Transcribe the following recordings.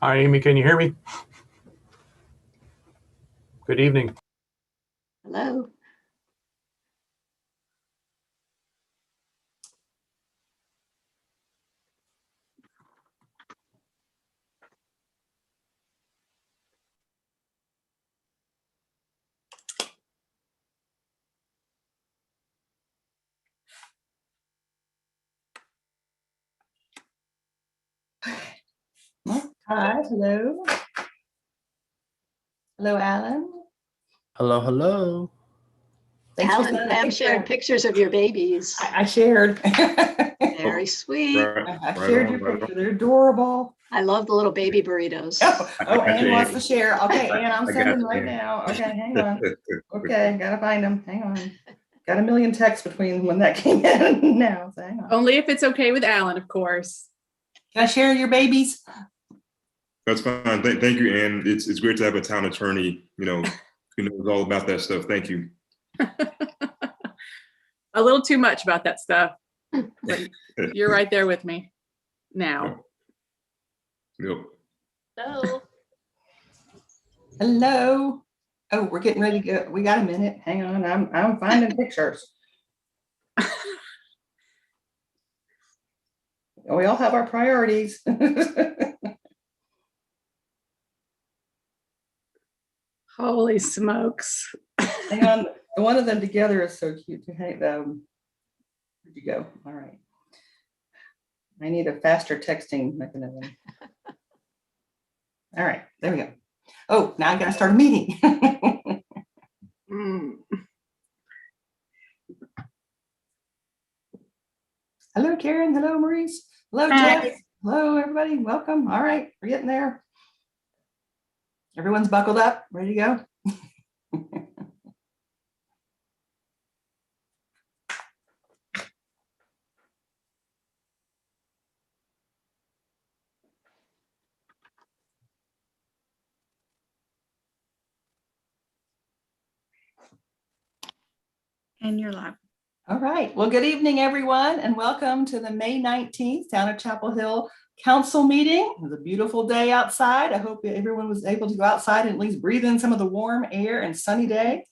Hi, Amy, can you hear me? Good evening. Hello. Hi, hello. Hello, Alan. Hello, hello. Thanks for Alan, sending you a have shared pictures of your babies. I shared. Very sweet. I shared your picture. They're adorable. I love the little baby burritos. Ann wants to share. Okay, Ann, I'm I got sending you, right Ann. now. Okay, hang on. Okay, gotta find them. Hang on. Got a million texts between when that came in now. So hang on. Only if it's okay with Alan, of course. Can I share your babies? That's fine. Thank you, Ann. It's great to have a town attorney, who knows all about that stuff. Thank you. A little too much about that stuff, but you're right there with me now. Yep. Hello. Hello. Oh, we're getting ready to go. We got a minute. Hang on. I'm finding pictures. We all have our priorities. Holy smokes. Hang on. One of them together is so cute. Hey, where'd you go? All right. I need a faster texting mechanism. All right, there we go. Oh, now I gotta start a meeting. Hello, Karen. Hello, Maurice. Hello, Jeff. Hello, everybody. Welcome. All right, we're getting there. Everyone's buckled up, ready to go. And you're live. All right. Well, good evening, everyone, and welcome to the May 19th Town of Chapel Hill Council meeting. It was a beautiful day outside. I hope everyone was able to go outside and at least breathe in some of the warm air and sunny day.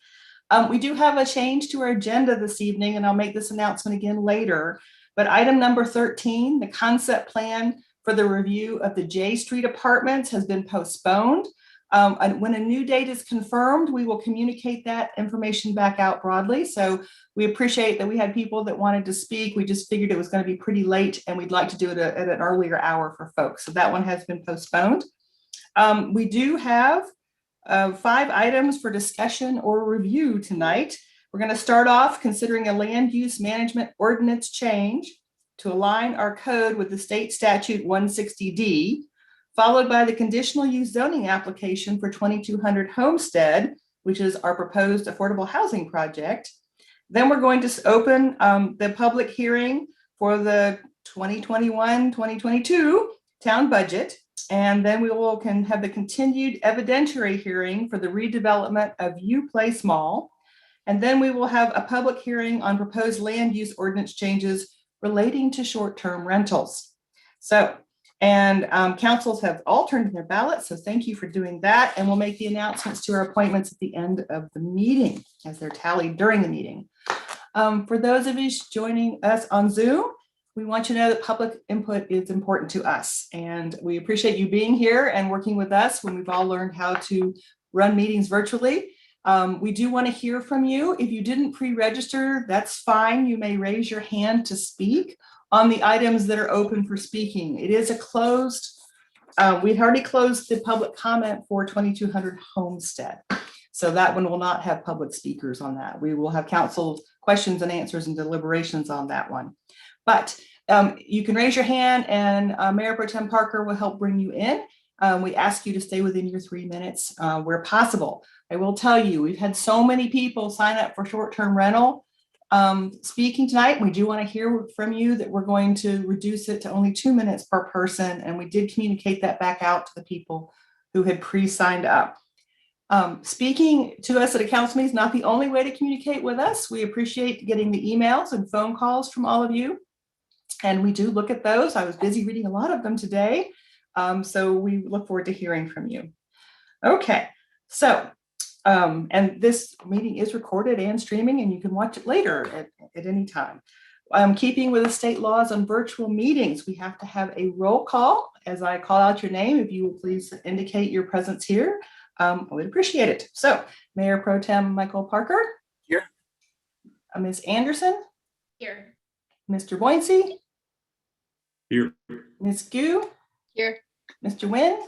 We do have a change to our agenda this evening, and I'll make this announcement again later. But item number 13, the concept plan for the review of the J Street apartments has been postponed. And when a new date is confirmed, we will communicate that information back out broadly. So we appreciate that we had people that wanted to speak. We just figured it was going to be pretty late and we'd like to do it at an earlier hour for folks. So that one has been postponed. We do have 5 items for discussion or review tonight. We're going to start off considering a land use management ordinance change to align our code with the state statute 160D, followed by the conditional use zoning application for 2200 Homestead, which is our proposed affordable housing project. Then we're going to open the public hearing for the 2021-2022 town budget. And then we can have the continued evidentiary hearing for the redevelopment of U Place Mall. And then we will have a public hearing on proposed land use ordinance changes relating to short-term rentals. So, and councils have all turned in their ballots, so thank you for doing that. And we'll make the announcements to our appointments at the end of the meeting as they're tallied during the meeting. For those of you joining us on Zoom, we want you to know that public input is important to us, and we appreciate you being here and working with us when we've all learned how to run meetings virtually. We do want to hear from you. If you didn't pre-register, that's fine. You may raise your hand to speak on the items that are open for speaking. It is a closed, we've already closed the public comment for 2200 Homestead. So that one will not have public speakers on that. We will have council questions and answers and deliberations on that one. But you can raise your hand and Mayor Pro Tem Parker will help bring you in. We ask you to stay within your 3 minutes where possible. I will tell you, we've had so many people sign up for short-term rental speaking tonight. We do want to hear from you that we're going to reduce it to only 2 minutes per person. And we did communicate that back out to the people who had pre-signed up. Speaking to us at a council meeting is not the only way to communicate with us. We appreciate getting the emails and phone calls from all of you. And we do look at those. I was busy reading a lot of them today. So we look forward to hearing from you. Okay, so, and this meeting is recorded and streaming, and you can watch it later at any time. Keeping with the state laws on virtual meetings, we have to have a roll call. As I call out your name, if you will please indicate your presence here, I would appreciate it. So, Mayor Pro Tem Michael Parker. Here. Ms. Anderson. Here. Mr. Boyncey. Here. Ms. Gu. Here. Mr. Nguyen.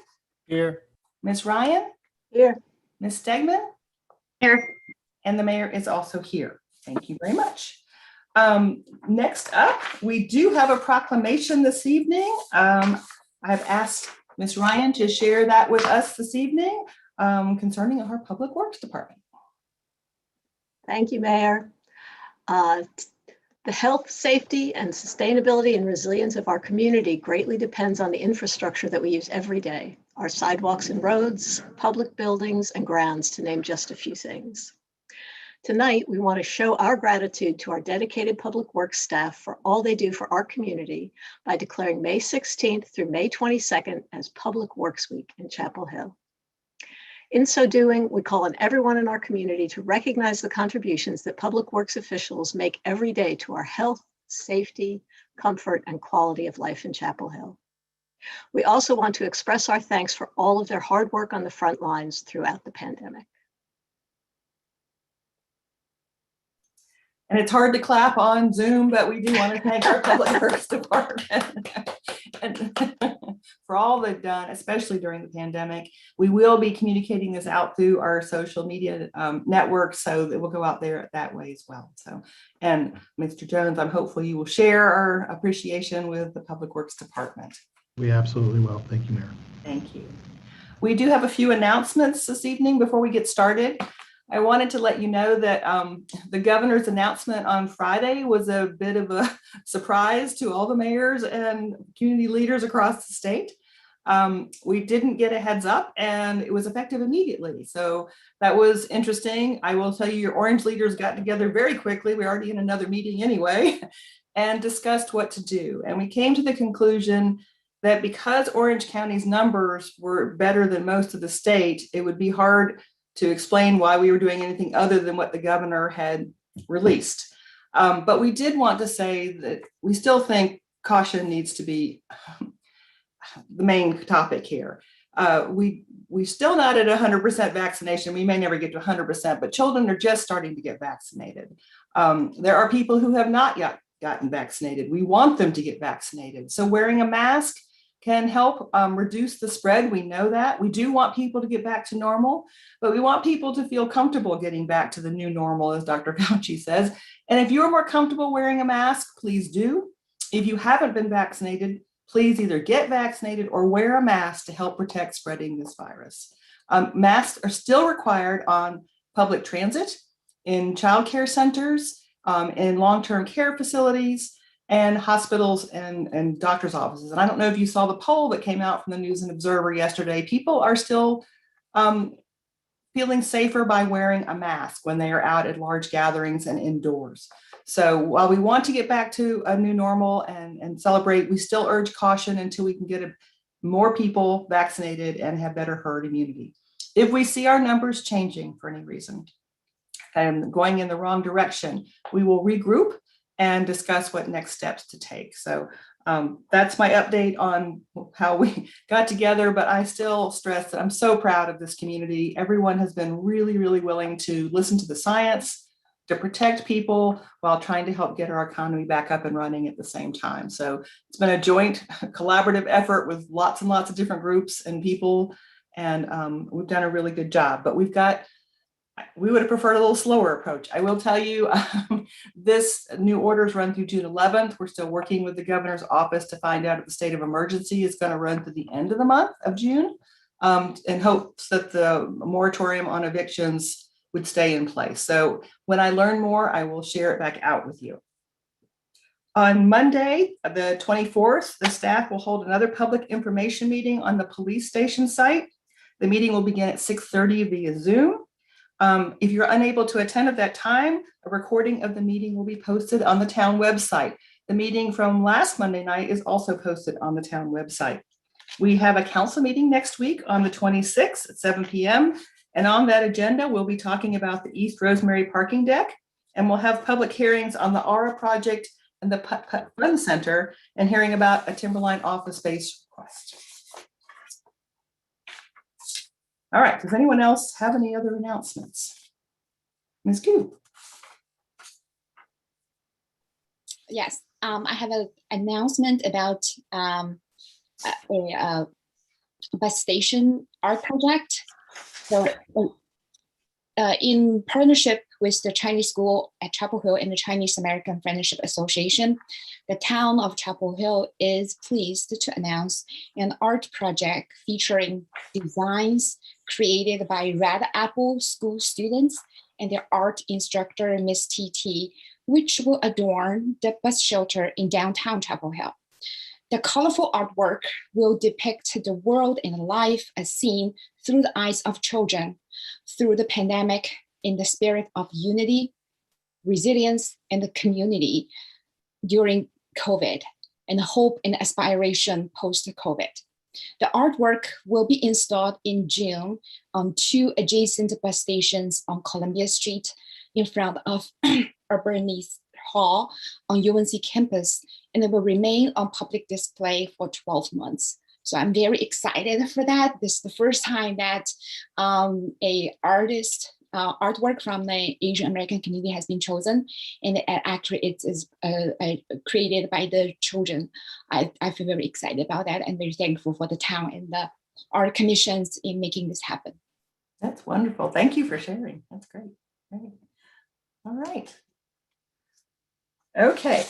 Here. Ms. Ryan. Here. Ms. Stegman. Here. And the mayor is also here. Thank you very much. Next up, we do have a proclamation this evening. I've asked Ms. Ryan to share that with us this evening concerning our Public Works Department. Thank you, Mayor. The health, safety, and sustainability and resilience of our community greatly depends on the infrastructure that we use every day. Our sidewalks and roads, public buildings and grounds, to name just a few things. Tonight, we want to show our gratitude to our dedicated public works staff for all they do for our community by declaring May 16th through May 22nd as Public Works Week in Chapel Hill. In so doing, we call on everyone in our community to recognize the contributions that public works officials make every day to our health, safety, comfort, and quality of life in Chapel Hill. We also want to express our thanks for all of their hard work on the front lines throughout the pandemic. And it's hard to clap on Zoom, but we do want to thank our Public Works Department and for all they've done, especially during the pandemic. We will be communicating this out through our social media network, so that we'll go out there that way as well. So, and Mr. Jones, I'm hopeful you will share our appreciation with the Public Works Department. We absolutely will. Thank you, Mayor. Thank you. We do have a few announcements this evening before we get started. I wanted to let you know that the governor's announcement on Friday was a bit of a surprise to all the mayors and community leaders across the state. We didn't get a heads up, and it was effective immediately. So that was interesting. I will tell you, your Orange leaders got together very quickly. We're already in another meeting anyway, and discussed what to do. And we came to the conclusion that because Orange County's numbers were better than most of the state, it would be hard to explain why we were doing anything other than what the governor had released. But we did want to say that we still think caution needs to be the main topic here. We're still not at 100% vaccination. We may never get to 100%, but children are just starting to get vaccinated. There are people who have not yet gotten vaccinated. We want them to get vaccinated. So wearing a mask can help reduce the spread. We know that. We do want people to get back to normal, but we want people to feel comfortable getting back to the new normal, as Dr. Fauci says. And if you're more comfortable wearing a mask, please do. If you haven't been vaccinated, please either get vaccinated or wear a mask to help protect spreading this virus. Masks are still required on public transit, in childcare centers, in long-term care facilities, and hospitals and doctors' offices. And I don't know if you saw the poll that came out from the News and Observer yesterday. People are still feeling safer by wearing a mask when they are out at large gatherings and indoors. So while we want to get back to a new normal and celebrate, we still urge caution until we can get more people vaccinated and have better herd immunity. If we see our numbers changing for any reason and going in the wrong direction, we will regroup and discuss what next steps to take. So that's my update on how we got together, but I still stress that I'm so proud of this community. Everyone has been really, really willing to listen to the science, to protect people while trying to help get our economy back up and running at the same time. So it's been a joint collaborative effort with lots and lots of different groups and people, and we've done a really good job, but we would have preferred a little slower approach. I will tell you, this new orders run through June 11th. We're still working with the governor's office to find out if the state of emergency is going to run through the end of the month of June, in hopes that the moratorium on evictions would stay in place. So when I learn more, I will share it back out with you. On Monday, the 24th, the staff will hold another public information meeting on the police station site. The meeting will begin at 6:30 via Zoom. If you're unable to attend at that time, a recording of the meeting will be posted on the town website. The meeting from last Monday night is also posted on the town website. We have a council meeting next week on the 26th at 7 p.m. And on that agenda, we'll be talking about the East Rosemary parking deck. And we'll have public hearings on the ARA project and the Putt Fun Center and hearing about a Timberline office space request. All right, does anyone else have any other announcements? Ms. Gu. Yes, I have an announcement about a bus station art project. So in partnership with the Chinese school at Chapel Hill and the Chinese American Friendship Association, the town of Chapel Hill is pleased to announce an art project featuring designs created by Red Apple school students and their art instructor, Miss TT, which will adorn the bus shelter in downtown Chapel Hill. The colorful artwork will depict the world and life as seen through the eyes of children through the pandemic in the spirit of unity, resilience, and the community during COVID, and hope and aspiration post-COVID. The artwork will be installed in June on 2 adjacent bus stations on Columbia Street in front of Urbanese Hall on UNC campus, and it will remain on public display for 12 months. So I'm very excited for that. This is the first time that artwork from the Asian American community has been chosen, and actually it is created by the children. I feel very excited about that and very thankful for the town and the art commissions in making this happen. That's wonderful. Thank you for sharing. That's great. Great. All right. Okay.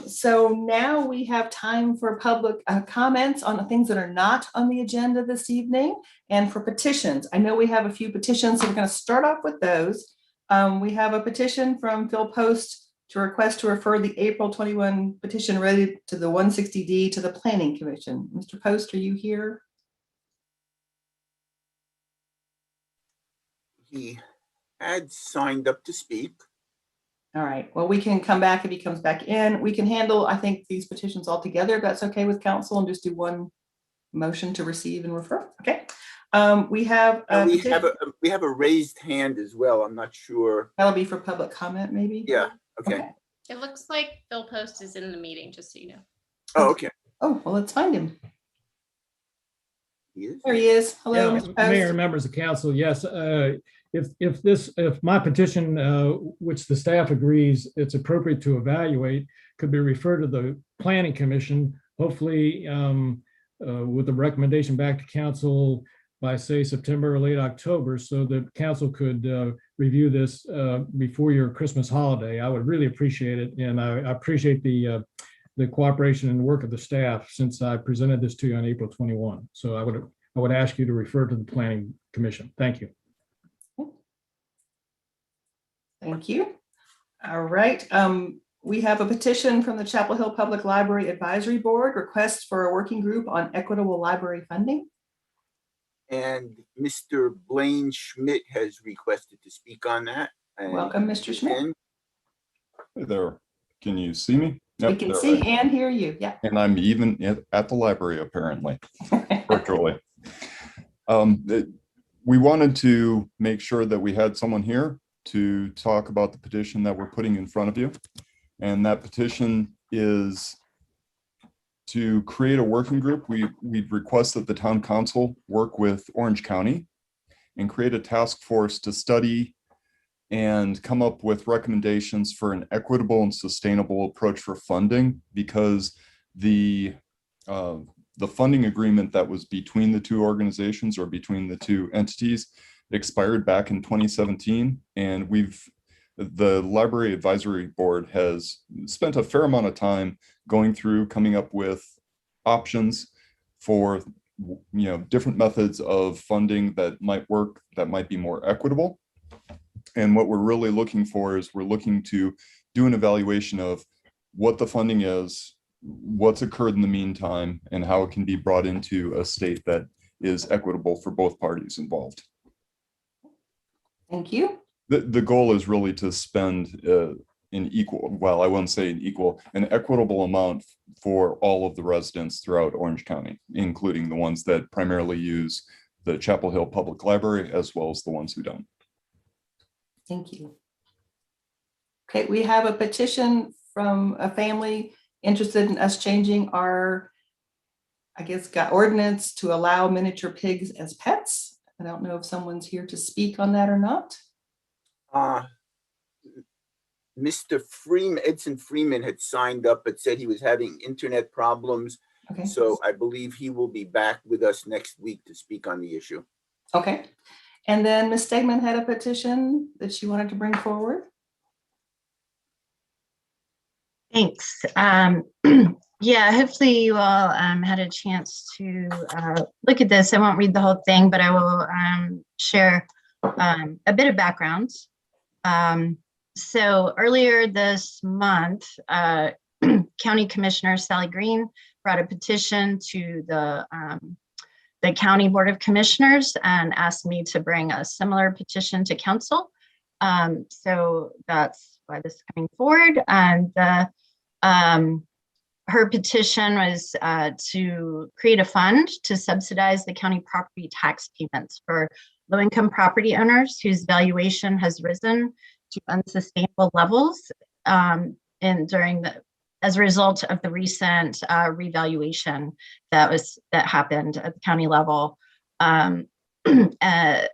So now we have time for public comments on the things that are not on the agenda this evening and for petitions. I know we have a few petitions, so we're going to start off with those. We have a petition from Phil Post to request to refer the April 21 petition related to the 160D to the Planning Commission. Mr. Post, are you here? He had signed up to speak. All right, well, we can come back if he comes back in. We can handle, I think, these petitions all together, if that's okay with council, and just do one motion to receive and refer. Okay. We have we have a raised hand as well. I'm not sure. That'll be for public comment, maybe? Yeah, okay. It looks like Phil Post is in the meeting, just so you know. Oh, okay. Oh, well, let's find him. He is. There he is. Hello, Yeah, Mr. Post. Mayor and members of council, yes, if my petition, which the staff agrees it's appropriate to evaluate, could be referred to the Planning Commission, hopefully with the recommendation back to council by, say, September or late October, so that council could review this before your Christmas holiday. I would really appreciate it, and I appreciate the cooperation and work of the staff since I presented this to you on April 21. So I would ask you to refer to the Planning Commission. Thank you. Thank you. All right. We have a petition from the Chapel Hill Public Library Advisory Board, request for a working group on equitable library funding. And Mr. Blaine Schmidt has requested to speak on that. Welcome, Mr. Schmidt. Hey there. Can you see me? We can see and hear you. Yeah. And I'm even at the library, apparently, virtually. We wanted to make sure that we had someone here to talk about the petition that we're putting in front of you. And that petition is to create a working group. We'd request that the town council work with Orange County and create a task force to study and come up with recommendations for an equitable and sustainable approach for funding, because the funding agreement that was between the two organizations or between the two entities expired back in 2017, and the Library Advisory Board has spent a fair amount of time going through, coming up with options for different methods of funding that might work, that might be more equitable. And what we're really looking for is we're looking to do an evaluation of what the funding is, what's occurred in the meantime, and how it can be brought into a state that is equitable for both parties involved. Thank you. The goal is really to spend an equal, well, I wouldn't say an equitable amount for all of the residents throughout Orange County, including the ones that primarily use the Chapel Hill Public Library, as well as the ones who don't. Thank you. Okay, we have a petition from a family interested in us changing our, I guess, ordinance to allow miniature pigs as pets. I don't know if someone's here to speak on that or not. Mr. Freeman, Edson Freeman had signed up, but said he was having internet problems. Okay. So I believe he will be back with us next week to speak on the issue. Okay. And then Ms. Stegman had a petition that she wanted to bring forward. Thanks. Yeah, hopefully you all had a chance to look at this. I won't read the whole thing, but I will share a bit of background. So earlier this month, County Commissioner Sally Green brought a petition to the County Board of Commissioners and asked me to bring a similar petition to council. So that's why this is coming forward. And her petition was to create a fund to subsidize the county property tax payments for low-income property owners whose valuation has risen to unsustainable levels as a result of the recent revaluation that happened at the county level. And the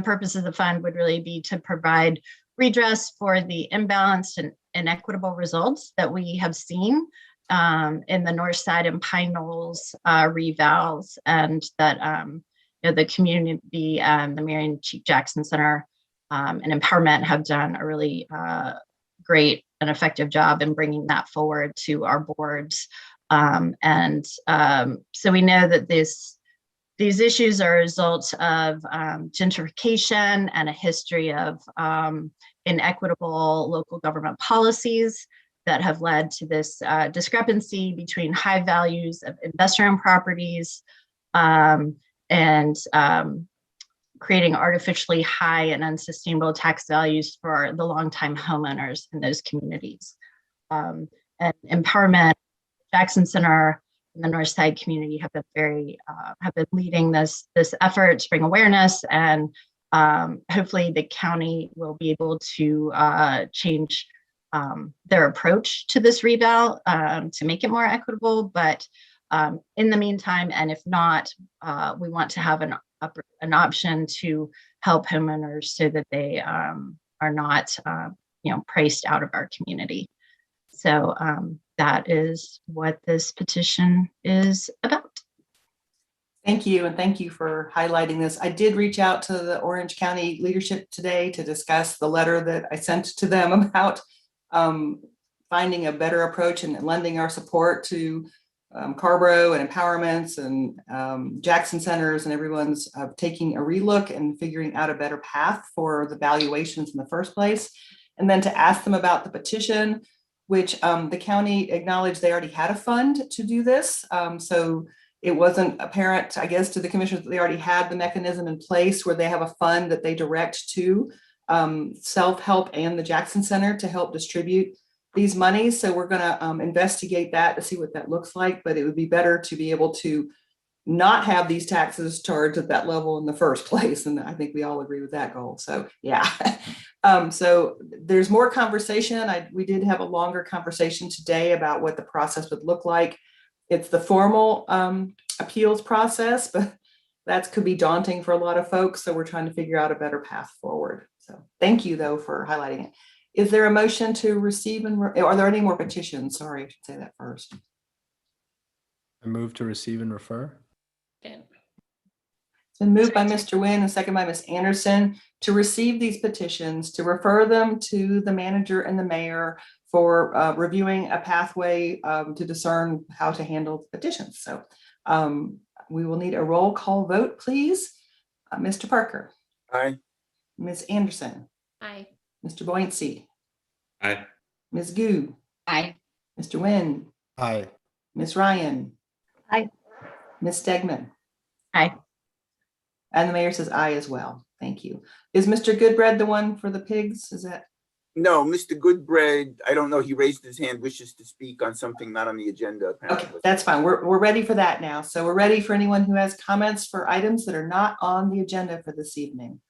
purpose of the fund would really be to provide redress for the imbalanced and inequitable results that we have seen in the North Side and Pine Knolls revals, and that the community, the Marion Cheek Jackson Center and Empowerment have done a really great and effective job in bringing that forward to our boards. So we know that these issues are a result of gentrification and a history of inequitable local government policies that have led to this discrepancy between high values of investor-owned properties and creating artificially high and unsustainable tax values for the longtime homeowners in those communities. And Empowerment, Jackson Center, and the North Side community have been leading this effort to bring awareness, and hopefully the county will be able to change their approach to this reval to make it more equitable. But in the meantime, and if not, we want to have an option to help homeowners so that they are not priced out of our community. So that is what this petition is about. Thank you, and thank you for highlighting this. I did reach out to the Orange County leadership today to discuss the letter that I sent to them about finding a better approach and lending our support to Carborough and Empowerments and Jackson Centers, and everyone's taking a relook and figuring out a better path for the valuations in the first place. And then to ask them about the petition, which the county acknowledged they already had a fund to do this. So it wasn't apparent, I guess, to the commissioners that they already had the mechanism in place where they have a fund that they direct to self-help and the Jackson Center to help distribute these monies. So we're going to investigate that to see what that looks like, but it would be better to be able to not have these taxes charged at that level in the first place. And I think we all agree with that goal. So yeah. So there's more conversation. We did have a longer conversation today about what the process would look like. It's the formal appeals process, but that could be daunting for a lot of folks. So we're trying to figure out a better path forward. So thank you though for highlighting it. Is there a motion to receive and are there any more petitions? Sorry, I should say that first. I move to receive and refer. Okay. It's been moved by Mr. Nguyen and second by Ms. Anderson to receive these petitions, to refer them to the manager and the mayor for reviewing a pathway to discern how to handle petitions. So we will need a roll call vote, please. Mr. Parker. Aye. Ms. Anderson. Aye. Mr. Boyancy. Aye. Ms. Gu. Aye. Mr. Nguyen. Aye. Ms. Ryan. Aye. Ms. Stegman. Aye. And the mayor says aye as well. Thank you. Is Mr. Goodbread the one for the pigs? Is that? No, Mr. Goodbread, I don't know, he raised his hand, wishes to speak on something not on the agenda. Okay, apparently. that's fine. We're ready for that now. So we're ready for anyone who has comments for items that are not on the agenda for this evening.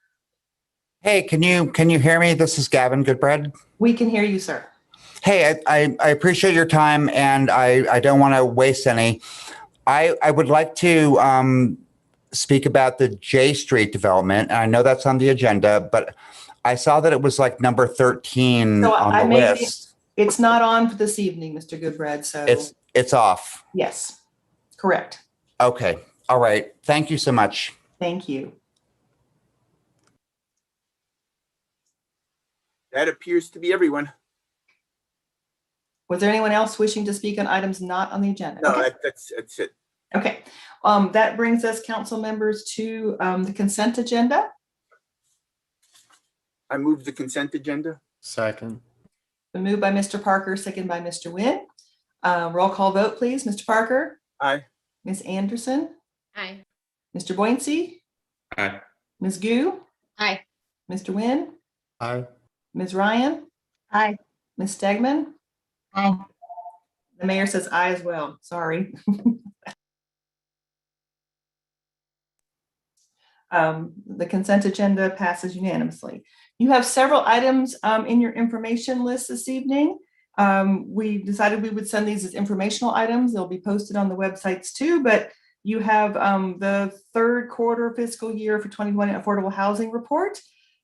Hey, can you hear me? This is Gavin Goodbread. We can hear you, sir. Hey, I appreciate your time, and I don't want to waste any. I would like to speak about the J Street development, and I know that's on the agenda, but I saw that it was like number 13 So on I the made list. it's not on for this evening, Mr. Goodbread. So It's off. yes, correct. Okay. All right. Thank you so much. Thank you. That appears to be everyone. Was there anyone else wishing to speak on items not on the agenda? No, Okay. that's it. Okay. That brings us, council members, to the consent agenda. I move the consent agenda. Second. Been moved by Mr. Parker, second by Mr. Nguyen. Roll call vote, please. Mr. Parker? Aye. Ms. Anderson? Aye. Mr. Boyncy? Aye. Ms. Gu? Aye. Mr. Nguyen? Aye. Ms. Ryan? Aye. Ms. Stegman? Aye. The mayor says aye as well. Sorry. The consent agenda passes unanimously. You have several items in your information list this evening. We decided we would send these as informational items. They'll be posted on the websites too, but you have the third quarter fiscal year for 2021 affordable housing report.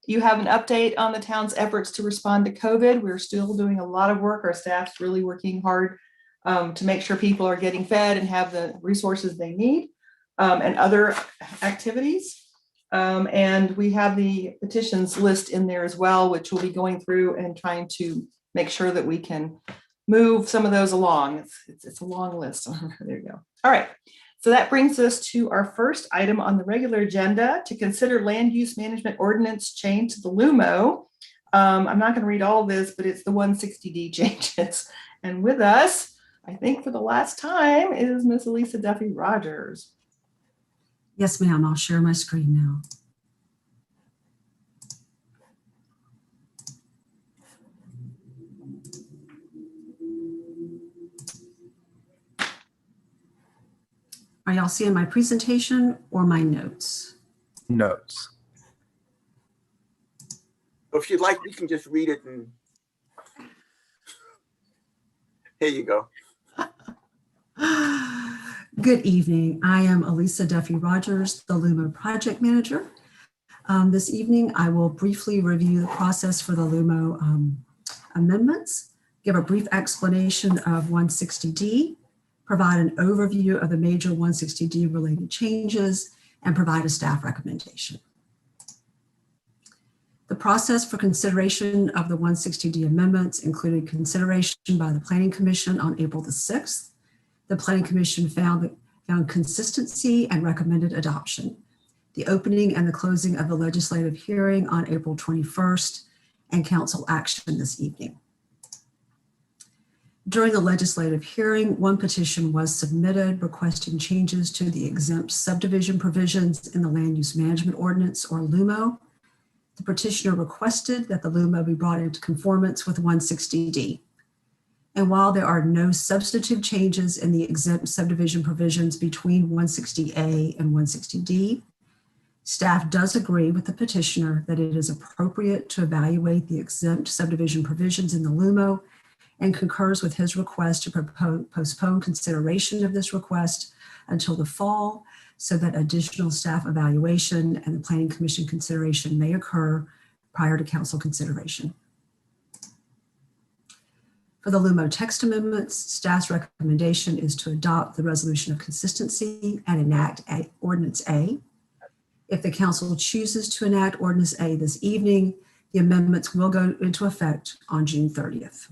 You have an update on the town's efforts to respond to COVID. We're still doing a lot of work. Our staff's really working hard to make sure people are getting fed and have the resources they need, and other activities. And we have the petitions list in there as well, which we'll be going through and trying to make sure that we can move some of those along. It's a long list. There you go. All right. So that brings us to our first item on the regular agenda, to consider land use management ordinance change to the LUMO. I'm not going to read all this, but it's the 160D changes. And with us, I think for the last time, is Miss Elisa Duffy Rogers. Yes, ma'am. I'll share my screen now. Are y'all seeing my presentation or my notes? Notes. If you'd like, we can just read it and here you go. Good evening. I am Elisa Duffy Rogers, the LUMO project manager. This evening, I will briefly review the process for the LUMO amendments, give a brief explanation of 160D, provide an overview of the major 160D related changes, and provide a staff recommendation. The process for consideration of the 160D amendments included consideration by the Planning Commission on April the 6th. The Planning Commission found consistency and recommended adoption. The opening and the closing of the legislative hearing on April 21st, and council action this evening. During the legislative hearing, one petition was submitted requesting changes to the exempt subdivision provisions in the Land Use Management Ordinance, or LUMO. The petitioner requested that the LUMO be brought into conformance with 160D. And while there are no substantive changes in the exempt subdivision provisions between 160A and 160D, staff does agree with the petitioner that it is appropriate to evaluate the exempt subdivision provisions in the LUMO, and concurs with his request to postpone consideration of this request until the fall, so that additional staff evaluation and the Planning Commission consideration may occur prior to council consideration. For the LUMO text amendments, staff's recommendation is to adopt the resolution of consistency and enact Ordinance A. If the council chooses to enact Ordinance A this evening, the amendments will go into effect on June 30th.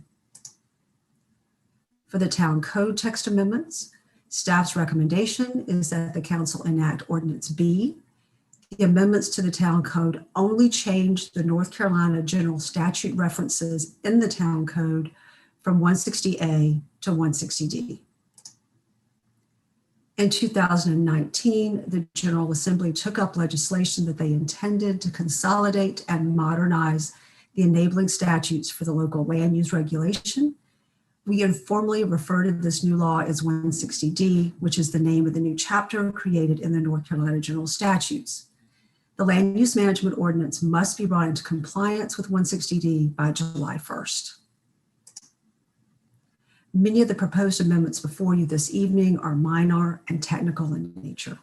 For the Town Code text amendments, staff's recommendation is that the council enact Ordinance B. The amendments to the Town Code only change the North Carolina general statute references in the Town Code from 160A to 160D. In 2019, the General Assembly took up legislation that they intended to consolidate and modernize the enabling statutes for the local land use regulation. We informally refer to this new law as 160D, which is the name of the new chapter created in the North Carolina General Statutes. The land use management ordinance must be brought into compliance with 160D by July 1st. Many of the proposed amendments before you this evening are minor and technical in nature.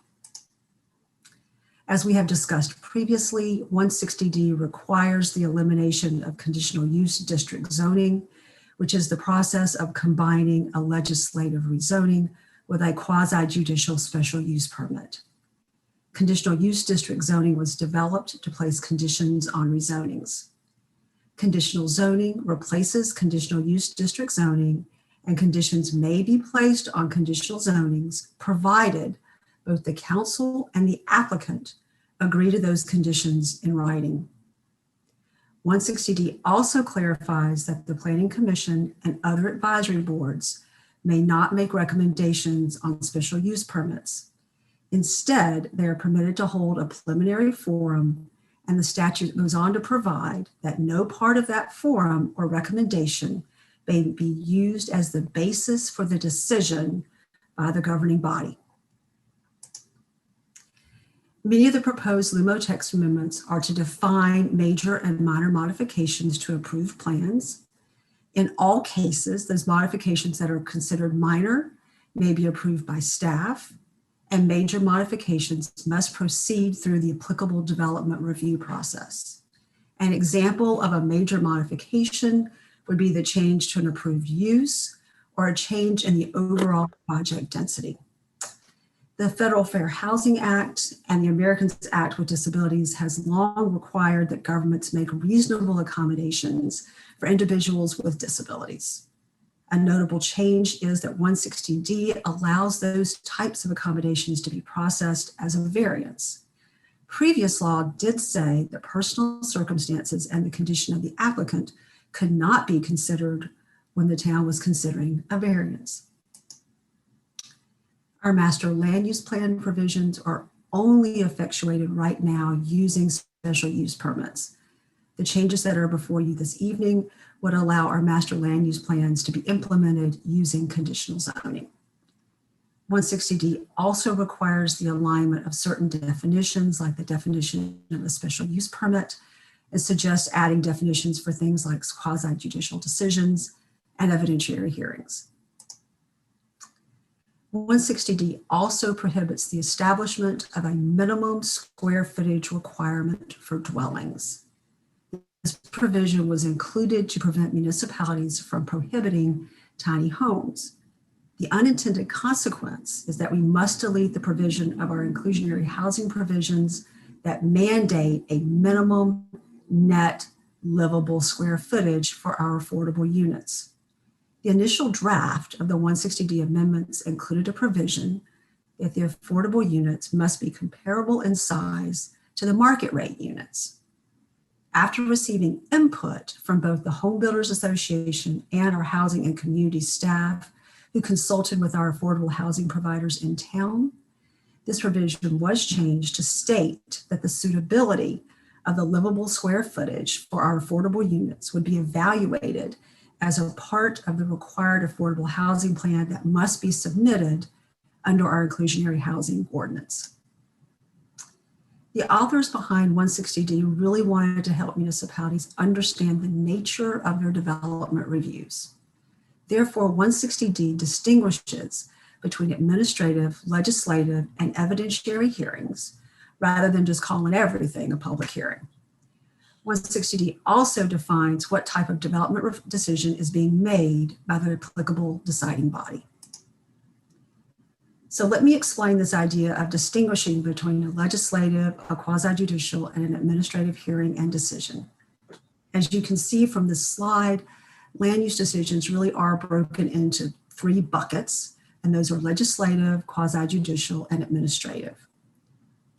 As we have discussed previously, 160D requires the elimination of conditional use district zoning, which is the process of combining a legislative rezoning with a quasi-judicial special use permit. Conditional use district zoning was developed to place conditions on rezonings. Conditional zoning replaces conditional use district zoning, and conditions may be placed on conditional zonings provided both the council and the applicant agree to those conditions in writing. 160D also clarifies that the Planning Commission and other advisory boards may not make recommendations on special use permits. Instead, they are permitted to hold a preliminary forum, and the statute goes on to provide that no part of that forum or recommendation may be used as the basis for the decision by the governing body. Many of the proposed LUMO text amendments are to define major and minor modifications to approved plans. In all cases, those modifications that are considered minor may be approved by staff, and major modifications must proceed through the applicable development review process. An example of a major modification would be the change to an approved use or a change in the overall project density. The Federal Fair Housing Act and the Americans Act with Disabilities has long required that governments make reasonable accommodations for individuals with disabilities. A notable change is that 160D allows those types of accommodations to be processed as a variance. Previous law did say that personal circumstances and the condition of the applicant could not be considered when the town was considering a variance. Our master land use plan provisions are only effectuated right now using special use permits. The changes that are before you this evening would allow our master land use plans to be implemented using conditional zoning. 160D also requires the alignment of certain definitions, like the definition of a special use permit, and suggests adding definitions for things like quasi-judicial decisions and evidentiary hearings. 160D also prohibits the establishment of a minimum square footage requirement for dwellings. This provision was included to prevent municipalities from prohibiting tiny homes. The unintended consequence is that we must delete the provision of our inclusionary housing provisions that mandate a minimum net livable square footage for our affordable units. The initial draft of the 160D amendments included a provision that the affordable units must be comparable in size to the market rate units. After receiving input from both the Home Builders Association and our housing and community staff who consulted with our affordable housing providers in town, this provision was changed to state that the suitability of the livable square footage for our affordable units would be evaluated as a part of the required affordable housing plan that must be submitted under our inclusionary housing ordinance. The authors behind 160D really wanted to help municipalities understand the nature of their development reviews. Therefore, 160D distinguishes between administrative, legislative, and evidentiary hearings, rather than just calling everything a public hearing. 160D also defines what type of development decision is being made by the applicable deciding body. So let me explain this idea of distinguishing between a legislative, a quasi-judicial, and an administrative hearing and decision. As you can see from this slide, land use decisions really are broken into three buckets, and those are legislative, quasi-judicial, and administrative.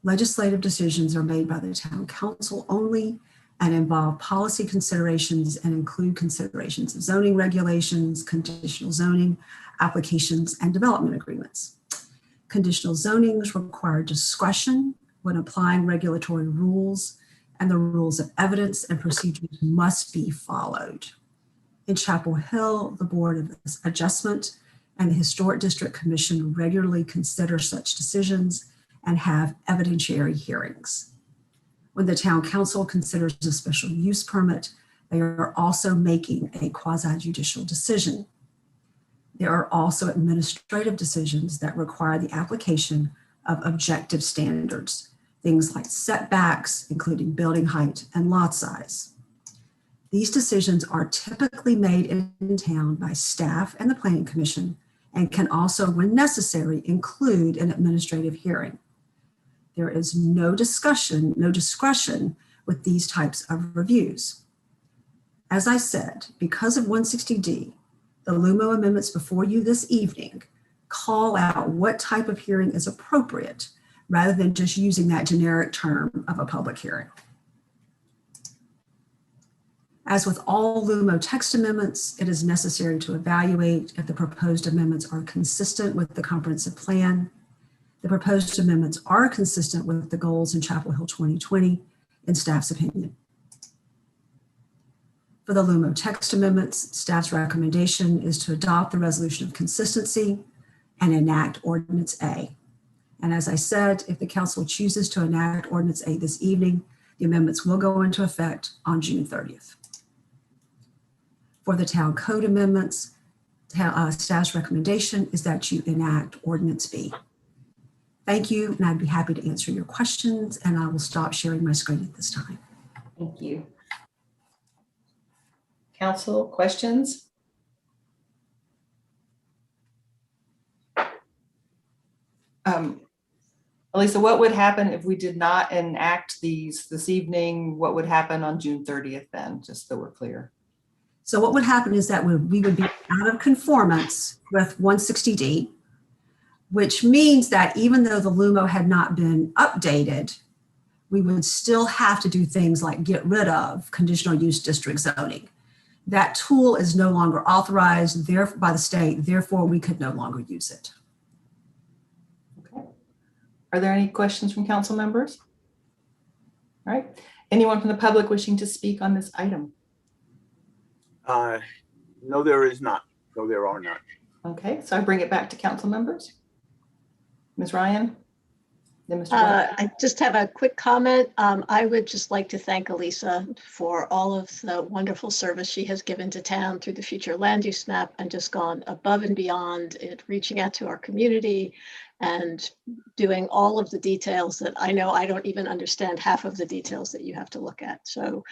Legislative decisions are made by the town council only and involve policy considerations and include considerations of zoning regulations, conditional zoning, applications, and development agreements. Conditional zonings require discretion when applying regulatory rules and the rules of evidence and procedures must be followed. In Chapel Hill, the Board of Adjustment and the Historic District Commission regularly consider such decisions and have evidentiary hearings. When the town council considers a special use permit, they are also making a quasi-judicial decision. There are also administrative decisions that require the application of objective standards, things like setbacks, including building height and lot size. These decisions are typically made in town by staff and the Planning Commission and can also, when necessary, include an administrative hearing. There is no discussion, no discretion with these types of reviews. As I said, because of 160D, the LUMO amendments before you this evening call out what type of hearing is appropriate rather than just using that generic term of a public hearing. As with all LUMO text amendments, it is necessary to evaluate if the proposed amendments are consistent with the comprehensive plan. The proposed amendments are consistent with the goals in Chapel Hill 2020 in staff's opinion. For the LUMO text amendments, staff's recommendation is to adopt the resolution of consistency and enact Ordinance A. And as I said, if the council chooses to enact Ordinance A this evening, the amendments will go into effect on June 30th. For the town code amendments, staff's recommendation is that you enact Ordinance B. Thank you, and I'd be happy to answer your questions, and I will stop sharing my screen at this time. Thank you. Council, questions? Elisa, what would happen if we did not enact these this evening? What would happen on June 30th then, just so we're clear? So what would happen is that we would be out of conformance with 160D, which means that even though the LUMO had not been updated, we would still have to do things like get rid of conditional use district zoning. That tool is no longer authorized by the state, therefore we could no longer use it. Okay. Are there any questions from council members? All right. Anyone from the public wishing to speak on this item? No, there is not. No, there are not. Okay, so I bring it back to council members. Ms. Ryan? Then Mr. I just have a quick comment. I would just like to thank Elisa for all of the wonderful service she has given to town through the future land use map and just gone above and beyond it, reaching out to our community and doing all of the details that I know I don't even understand half of the details that you have to look at. So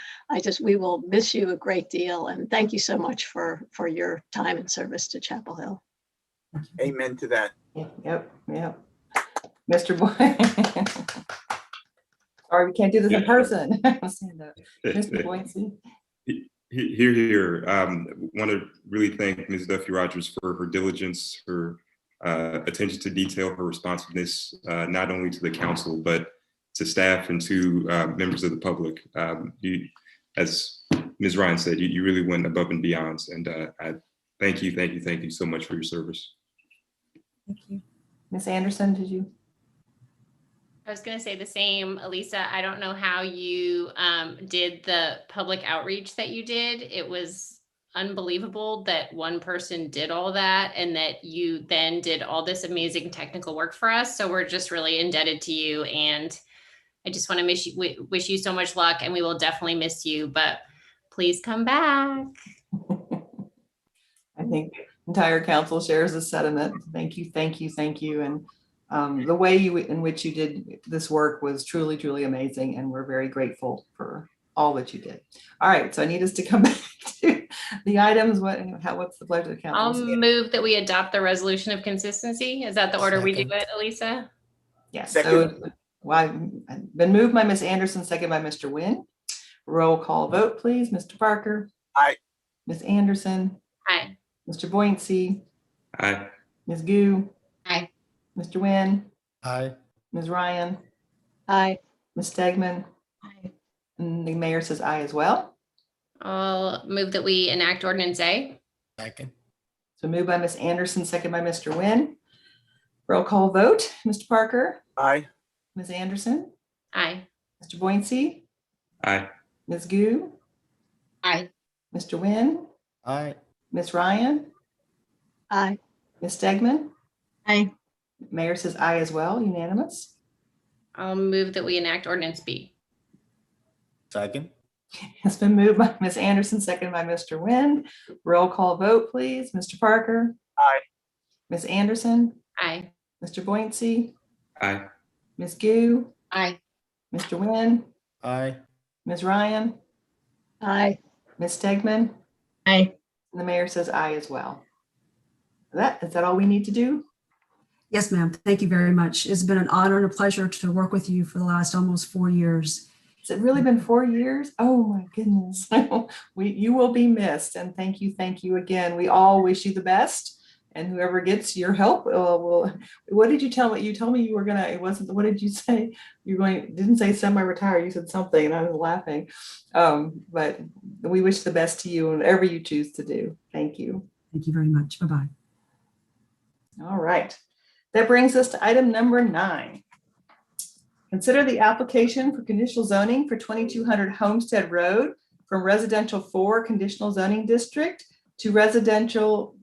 we will miss you a great deal. And thank you so much for your time and service to Chapel Hill. Amen to that. Yep. Mr. Boyd. Sorry, we can't do this in person. Mr. Boyd. Here. Want to really thank Ms. Duffy Rogers for her diligence, her attention to detail, her responsiveness, not only to the council, but to staff and to members of the public. As Ms. Ryan said, you really went above and beyond. And I thank you so much for your service. Thank you. Ms. Anderson, did you? I was going to say the same, Elisa. I don't know how you did the public outreach that you did. It was unbelievable that one person did all that and that you then did all this amazing technical work for us. So we're just really indebted to you. And I just want to wish you so much luck, and we will definitely miss you, but please come back. I think the entire council shares the sentiment. Thank you. And the way in which you did this work was truly, truly amazing. And we're very grateful for all that you did. All right, so I need us to come back to the items. What's the pleasure of the council? I'll move that we adopt the resolution of consistency. Is that the order we do it, Elisa? Yes. Second. So I've been moved by Ms. Anderson, second by Mr. Nguyen. Roll call vote, please. Mr. Parker? Aye. Ms. Anderson? Aye. Mr. Boyncy? Aye. Ms. Gu? Aye. Mr. Nguyen? Aye. Ms. Ryan? Aye. Ms. Stegman? Aye. And the mayor says aye as well. I'll move that we enact Ordinance A. Second. So moved by Ms. Anderson, second by Mr. Nguyen. Roll call vote. Mr. Parker? Aye. Ms. Anderson? Aye. Mr. Boyncy? Aye. Ms. Gu, Aye. Mr. Nguyen, Aye. Ms. Ryan, Aye. Ms. Stegman. Aye. Mayor says aye as well, unanimous. I'll move that we enact ordinance B. Second. It's been moved by Ms. Anderson, seconded by Mr. Nguyen. Roll call vote, please. Mr. Parker. Aye. Ms. Anderson, Aye. Mr. Boynton, Aye. Ms. Gu, Aye. Mr. Nguyen, Aye. Ms. Ryan, Aye. Ms. Stegman, Aye. and the mayor says aye as well. Is that all we need to do? Yes, ma'am. Thank you very much. It's been an honor and a pleasure to work with you for the last almost 4 years. Has it really been 4 years? Oh my goodness. You will be missed, and thank you again. We all wish you the best, and whoever gets your help will. What did you tell me? You told me you were gonna. It wasn't. What did you say? Didn't say semi-retire. You said something, and I was laughing. But we wish the best to you and whatever you choose to do. Thank you. Thank you very much. Bye-bye. All right. That brings us to item number 9. Consider the application for conditional zoning for 2200 Homestead Road from residential 4 conditional zoning district to residential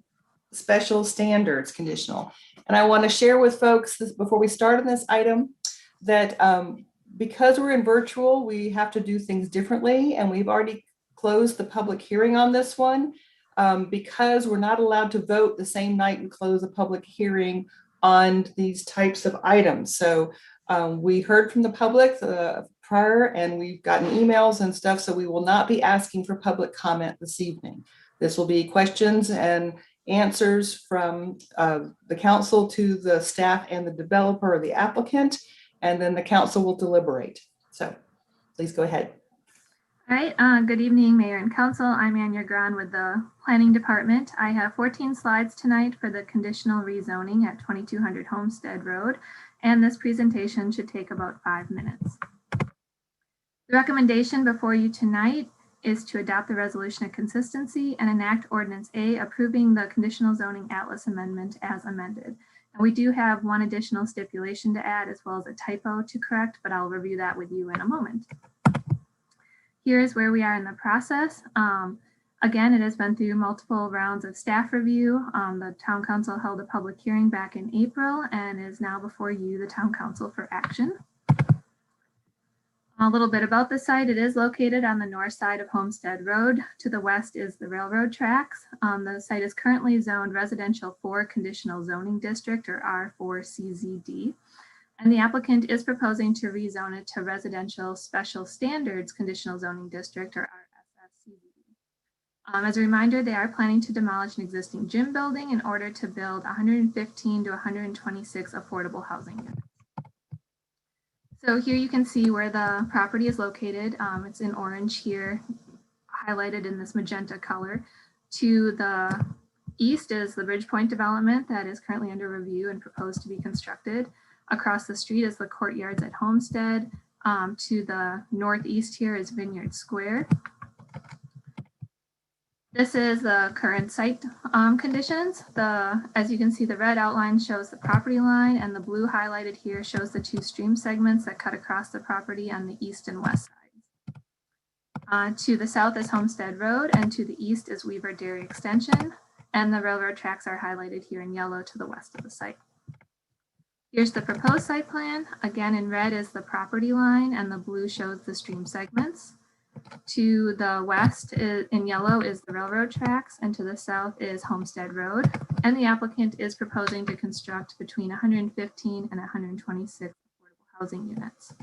special standards conditional. And I want to share with folks this, before we start on this item, that because we're in virtual, we have to do things differently. And we've already closed the public hearing on this one because we're not allowed to vote the same night we close a public hearing on these types of items. So we heard from the public prior, and we've gotten emails and stuff, so we will not be asking for public comment this evening. This will be questions and answers from the council to the staff and the developer or the applicant, and then the council will deliberate. So please go ahead. All right, good evening, Mayor and Council. I'm Anya Gran with the Planning Department. I have 14 slides tonight for the conditional rezoning at 2200 Homestead Road, and this presentation should take about 5 minutes. The recommendation before you tonight is to adopt the resolution of consistency and enact Ordinance A approving the conditional zoning atlas amendment as amended. And we do have one additional stipulation to add as well as a typo to correct, but I'll review that with you in a moment. Here's where we are in the process. Again, it has been through multiple rounds of staff review. The Town Council held a public hearing back in April and is now before you, the Town Council, for action. A little bit about the site. It is located on the north side of Homestead Road. To the west is the railroad tracks. The site is currently zoned Residential 4 Conditional Zoning District, or R4CZD. And the applicant is proposing to rezone it to Residential Special Standards Conditional Zoning District, or RSSCD. As a reminder, they are planning to demolish an existing gym building in order to build 115 to 126 affordable housing units. So here you can see where the property is located. It's in orange here, highlighted in this magenta color. To the east is the Bridgepoint development that is currently under review and proposed to be constructed. Across the street is the courtyards at Homestead. To the northeast here is Vineyard Square. This is the current site conditions. As you can see, the red outline shows the property line, and the blue highlighted here shows the 2 stream segments that cut across the property on the east and west sides. To the south is Homestead Road, and to the east is Weaver Dairy Extension, and the railroad tracks are highlighted here in yellow to the west of the site. Here's the proposed site plan. Again, in red is the property line, and the blue shows the stream segments. To the west in yellow is the railroad tracks, and to the south is Homestead Road. And the applicant is proposing to construct between 115 and 126 affordable housing units.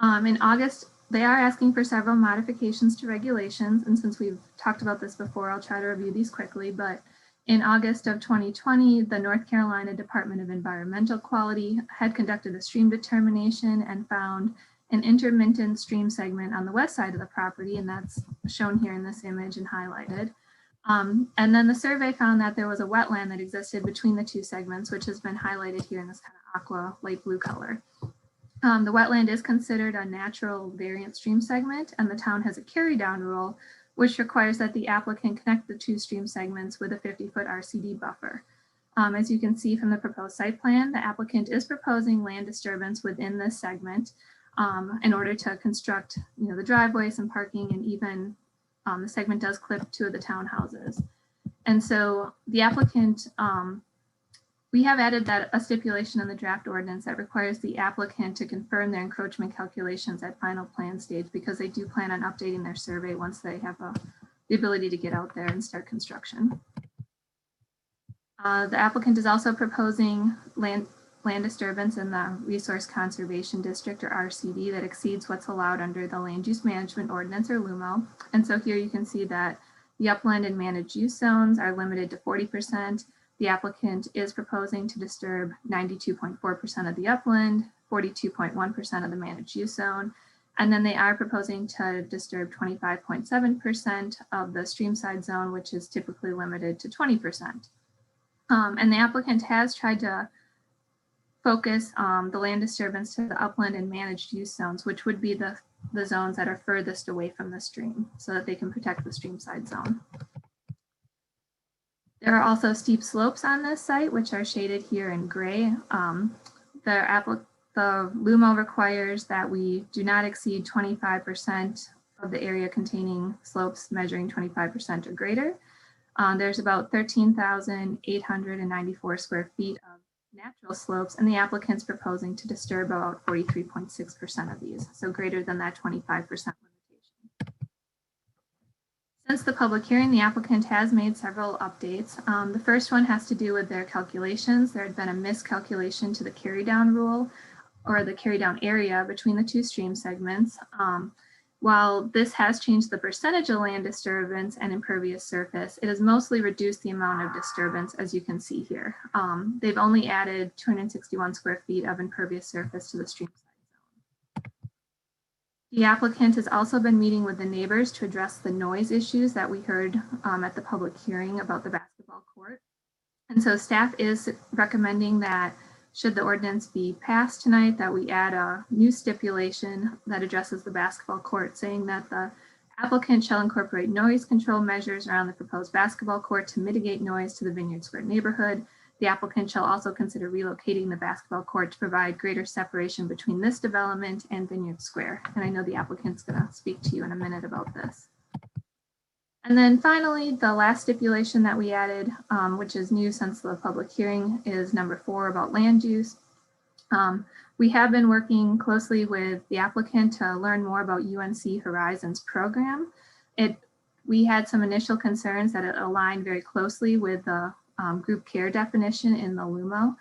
In August, they are asking for several modifications to regulations. And since we've talked about this before, I'll try to review these quickly. But in August of 2020, the North Carolina Department of Environmental Quality had conducted a stream determination and found an intermittent stream segment on the west side of the property, and that's shown here in this image and highlighted. And then the survey found that there was a wetland that existed between the 2 segments, which has been highlighted here in this kind of aqua light blue color. The wetland is considered a natural variant stream segment, and the town has a carry down rule, which requires that the applicant connect the 2 stream segments with a 50-foot RCD buffer. As you can see from the proposed site plan, the applicant is proposing land disturbance within this segment. in order to construct, the driveways and parking, and even the segment does clip 2 of the townhouses. And so the applicant, we have added that a stipulation in the draft ordinance that requires the applicant to confirm their encroachment calculations at final plan stage, because they do plan on updating their survey once they have the ability to get out there and start construction. The applicant is also proposing land disturbance in the Resource Conservation District, or RCD, that exceeds what's allowed under the Land Use Management Ordinance, or LUMO. And so here you can see that the upland and managed use zones are limited to 40%. The applicant is proposing to disturb 92.4% of the upland, 42.1% of the managed use zone, and then they are proposing to disturb 25.7% of the streamside zone, which is typically limited to 20%. And the applicant has tried to focus the land disturbance to the upland and managed use zones, which would be the zones that are furthest away from the stream, so that they can protect the streamside zone. There are also steep slopes on this site, which are shaded here in gray. The LUMO requires that we do not exceed 25% of the area containing slopes measuring 25% or greater. There's about 13,894 square feet of natural slopes, and the applicant's proposing to disturb about 43.6% of these, so greater than that 25% limitation. Since the public hearing, the applicant has made several updates. The first one has to do with their calculations. There had been a miscalculation to the carry down rule, or the carry down area between the 2 stream segments. While this has changed the percentage of land disturbance and impervious surface, it has mostly reduced the amount of disturbance, as you can see here. They've only added 261 square feet of impervious surface to the stream side zone. The applicant has also been meeting with the neighbors to address the noise issues that we heard at the public hearing about the basketball court. And so staff is recommending that, should the ordinance be passed tonight, that we add a new stipulation that addresses the basketball court, saying that the applicant shall incorporate noise control measures around the proposed basketball court to mitigate noise to the Vineyard Square neighborhood. The applicant shall also consider relocating the basketball court to provide greater separation between this development and Vineyard Square. And I know the applicant's going to speak to you in a minute about this. And then finally, the last stipulation that we added, which is new since the public hearing, is number 4 about land use. We have been working closely with the applicant to learn more about UNC Horizons program. We had some initial concerns that it aligned very closely with the group care definition in the LUMO,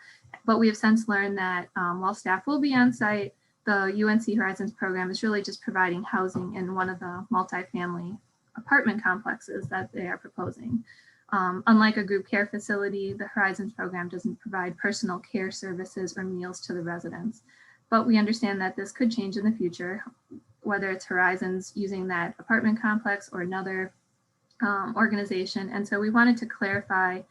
but we have since learned that while staff will be on site, the UNC Horizons program is really just providing housing in one of the multifamily apartment complexes that they are proposing. Unlike a group care facility, the Horizons program doesn't provide personal care services or meals to the residents. But we understand that this could change in the future, whether it's Horizons using that apartment complex or another organization. And so we wanted to clarify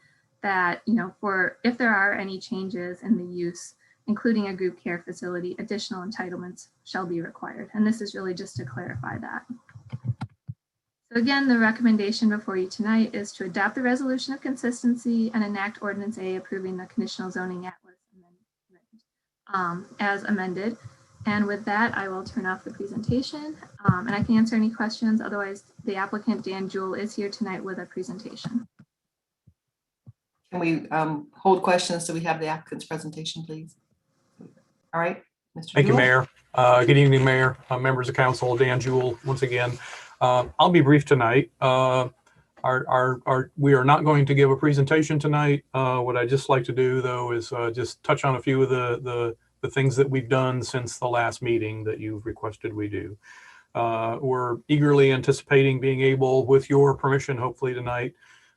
that, for if there are any changes in the use, including a group care facility, additional entitlements shall be required. And this is really just to clarify that. So again, the recommendation before you tonight is to adopt the resolution of consistency and enact Ordinance A approving the conditional zoning atlas amendment as amended. And with that, I will turn off the presentation and I can answer any questions. Otherwise, the applicant, Dan Jewell, is here tonight with a presentation. Can we hold questions so we have the applicant's presentation, please? All right, Mr. Thank you, Jewell. Mayor. Good evening, Mayor, members of council, Dan Jewell once again. I'll be brief tonight. We are not going to give a presentation tonight. What I just like to do, though, is just touch on a few of the things that we've done since the last meeting that you've requested we do. We're eagerly anticipating being able, with your permission, hopefully tonight,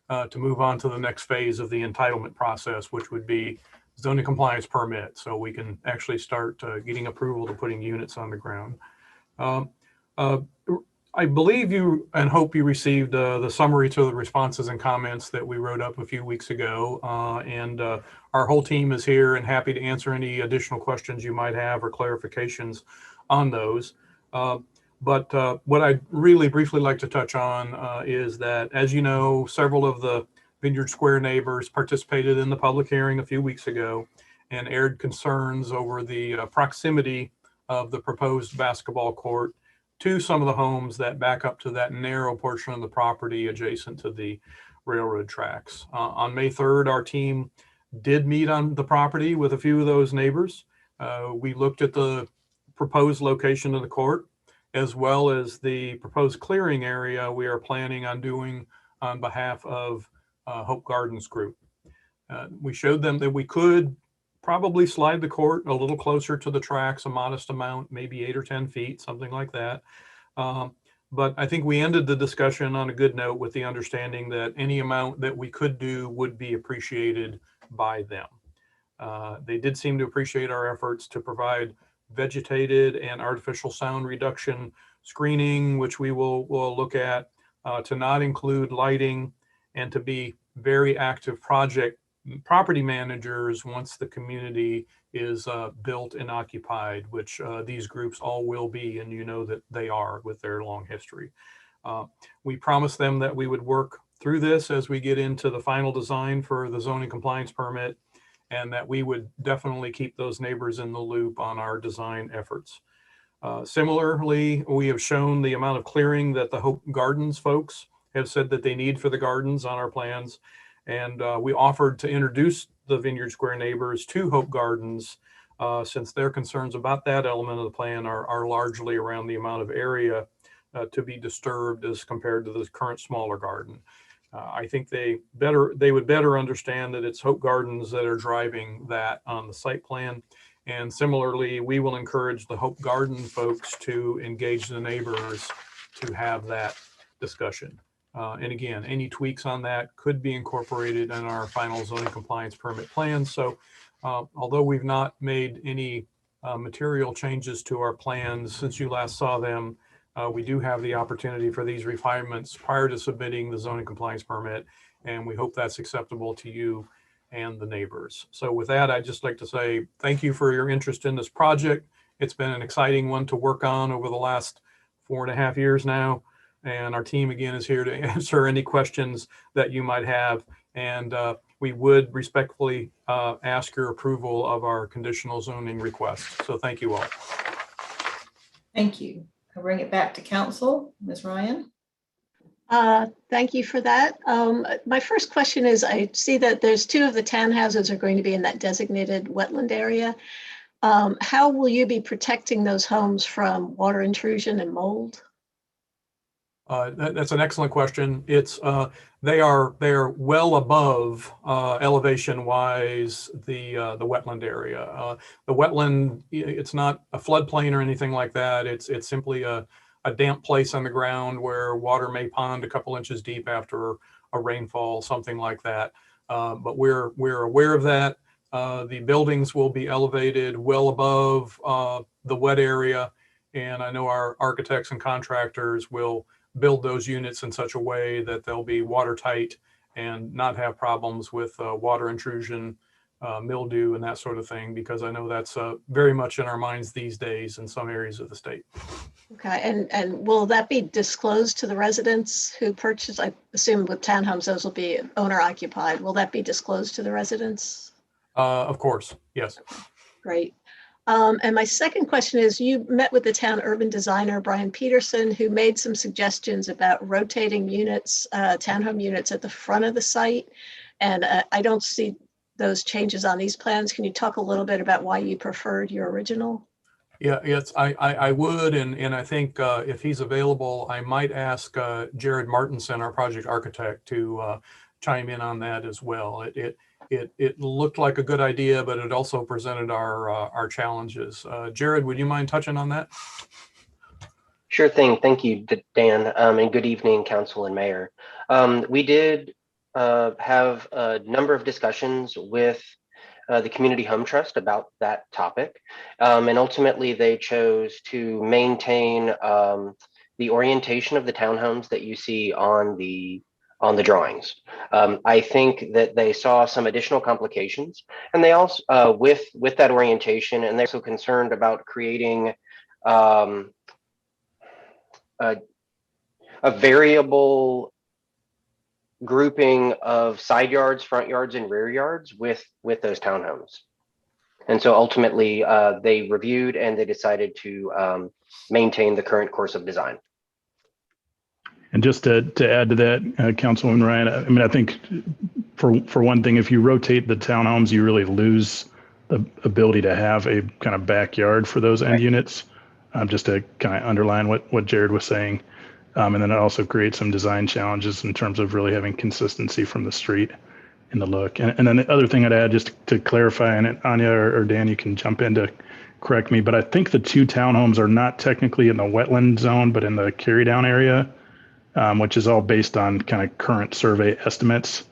to move on to the next phase of the entitlement process, which would be zoning compliance permit, so we can actually start getting approval to putting units on the ground. I believe you and hope you received the summary to the responses and comments that we wrote up a few weeks ago. And our whole team is here and happy to answer any additional questions you might have or clarifications on those. But what I'd really briefly like to touch on is that, as you know, several of the Vineyard Square neighbors participated in the public hearing a few weeks ago and aired concerns over the proximity of the proposed basketball court to some of the homes that back up to that narrow portion of the property adjacent to the railroad tracks. On May 3rd, our team did meet on the property with a few of those neighbors. We looked at the proposed location of the court, as well as the proposed clearing area we are planning on doing on behalf of Hope Gardens Group. We showed them that we could probably slide the court a little closer to the tracks, a modest amount, maybe 8 or 10 feet, something like that. But I think we ended the discussion on a good note with the understanding that any amount that we could do would be appreciated by them. They did seem to appreciate our efforts to provide vegetated and artificial sound reduction screening, which we will look at, to not include lighting, and to be very active property managers once the community is built and occupied, which these groups all will be, and you know that they are with their long history. We promised them that we would work through this as we get into the final design for the zoning compliance permit, and that we would definitely keep those neighbors in the loop on our design efforts. Similarly, we have shown the amount of clearing that the Hope Gardens folks have said that they need for the gardens on our plans. And we offered to introduce the Vineyard Square neighbors to Hope Gardens, since their concerns about that element of the plan are largely around the amount of area to be disturbed as compared to the current smaller garden. I think they would better understand that it's Hope Gardens that are driving that on the site plan. And similarly, we will encourage the Hope Garden folks to engage the neighbors to have that discussion. And again, any tweaks on that could be incorporated in our final zoning compliance permit plan. So although we've not made any material changes to our plans since you last saw them, we do have the opportunity for these refinements prior to submitting the zoning compliance permit, and we hope that's acceptable to you and the neighbors. So with that, I'd just like to say thank you for your interest in this project. It's been an exciting one to work on over the last 4.5 years now, and our team again is here to answer any questions that you might have, and we would respectfully ask your approval of our conditional zoning request. So thank you all. Thank you. I'll bring it back to council. Ms. Ryan? Thank you for that. My first question is, I see that there's 2 of the townhouses are going to be in that designated wetland area. How will you be protecting those homes from water intrusion and mold? That's an excellent question. It's they are well above elevation wise the wetland area. The wetland, it's not a floodplain or anything like that. It's simply a damp place on the ground where water may pond a couple inches deep after a rainfall, something like that. But we're aware of that. The buildings will be elevated well above the wet area, and I know our architects and contractors will build those units in such a way that they'll be watertight and not have problems with water intrusion, mildew, and that sort of thing, because I know that's very much in our minds these days in some areas of the state. Okay, and will that be disclosed to the residents who purchase? I assume with townhomes, those will be owner occupied. Will that be disclosed to the residents? Of course, yes. Great. And my second question is, you met with the town urban designer, Brian Peterson, who made some suggestions about rotating units, townhome units at the front of the site. And I don't see those changes on these plans. Can you talk a little bit about why you preferred your original? Yeah, yes, I would, and I think if he's available, I might ask Jared Martinson, our project architect, to chime in on that as well. It looked like a good idea, but it also presented our challenges. Jared, would you mind touching on that? Sure thing. Thank you, Dan, and good evening, council and mayor. We did have a number of discussions with the Community Home Trust about that topic, and ultimately they chose to maintain the orientation of the townhomes that you see on the drawings. I think that they saw some additional complications, and they also with that orientation, and they're also concerned about creating a variable grouping of side yards, front yards, and rear yards with those townhomes. And so ultimately, they reviewed and they decided to maintain the current course of design. And just to add to that, Councilwoman Ryan, I mean, I think for one thing, if you rotate the townhomes, you really lose the ability to have a kind of backyard for those end units. Just to kind of underline what Jared was saying. And then it also creates some design challenges in terms of really having consistency from the street in the look. And then the other thing I'd add, just to clarify, and Anya or Dan, you can jump in to correct me, but I think the two townhomes are not technically in the wetland zone, but in the carry down area, which is all based on kind of current survey estimates.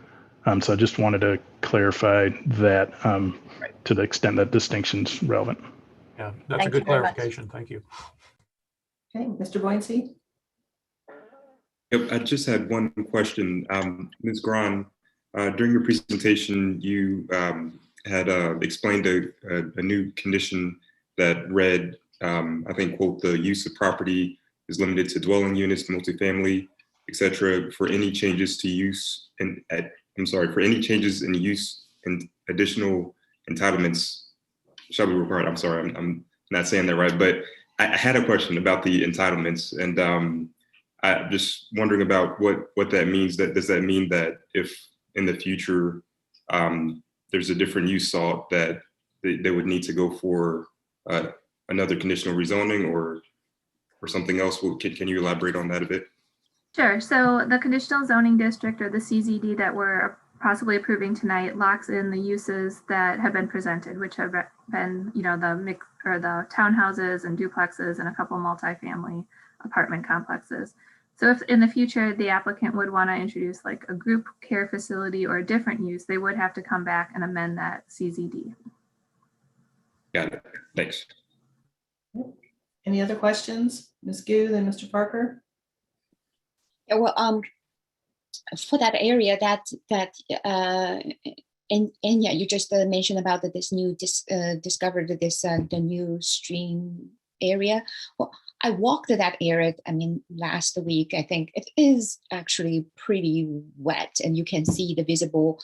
So I just wanted to clarify that to the extent that distinction's relevant. Yeah, that's a good clarification. Thank you. Okay, Mr. Boyensee. Yep, I just had one question. Ms. Gran, during your presentation, you had explained a new condition that read, I think, quote, the use of property is limited to dwelling units, multifamily, et cetera, for any changes to use for any changes in use and additional entitlements shall be required. I'm sorry, I'm not saying that right, but I had a question about the entitlements, and I'm just wondering about what that means. Does that mean that if in the future there's a different use sought, that they would need to go for another conditional rezoning or something else? Can you elaborate on that a bit? Sure. So the conditional zoning district, or the CZD, that we're possibly approving tonight locks in the uses that have been presented, which have been, the mix or the townhouses and duplexes and a couple multifamily apartment complexes. So if in the future the applicant would want to introduce like a group care facility or a different use, they would have to come back and amend that CZD. Got it. Thanks. Any other questions? Ms. Gu, then Mr. Parker? Yeah, well, for that area and yeah, you just mentioned about this new discovered this the new stream area. Well, I walked that area, I mean, last week. I think it is actually pretty wet, and you can see the visible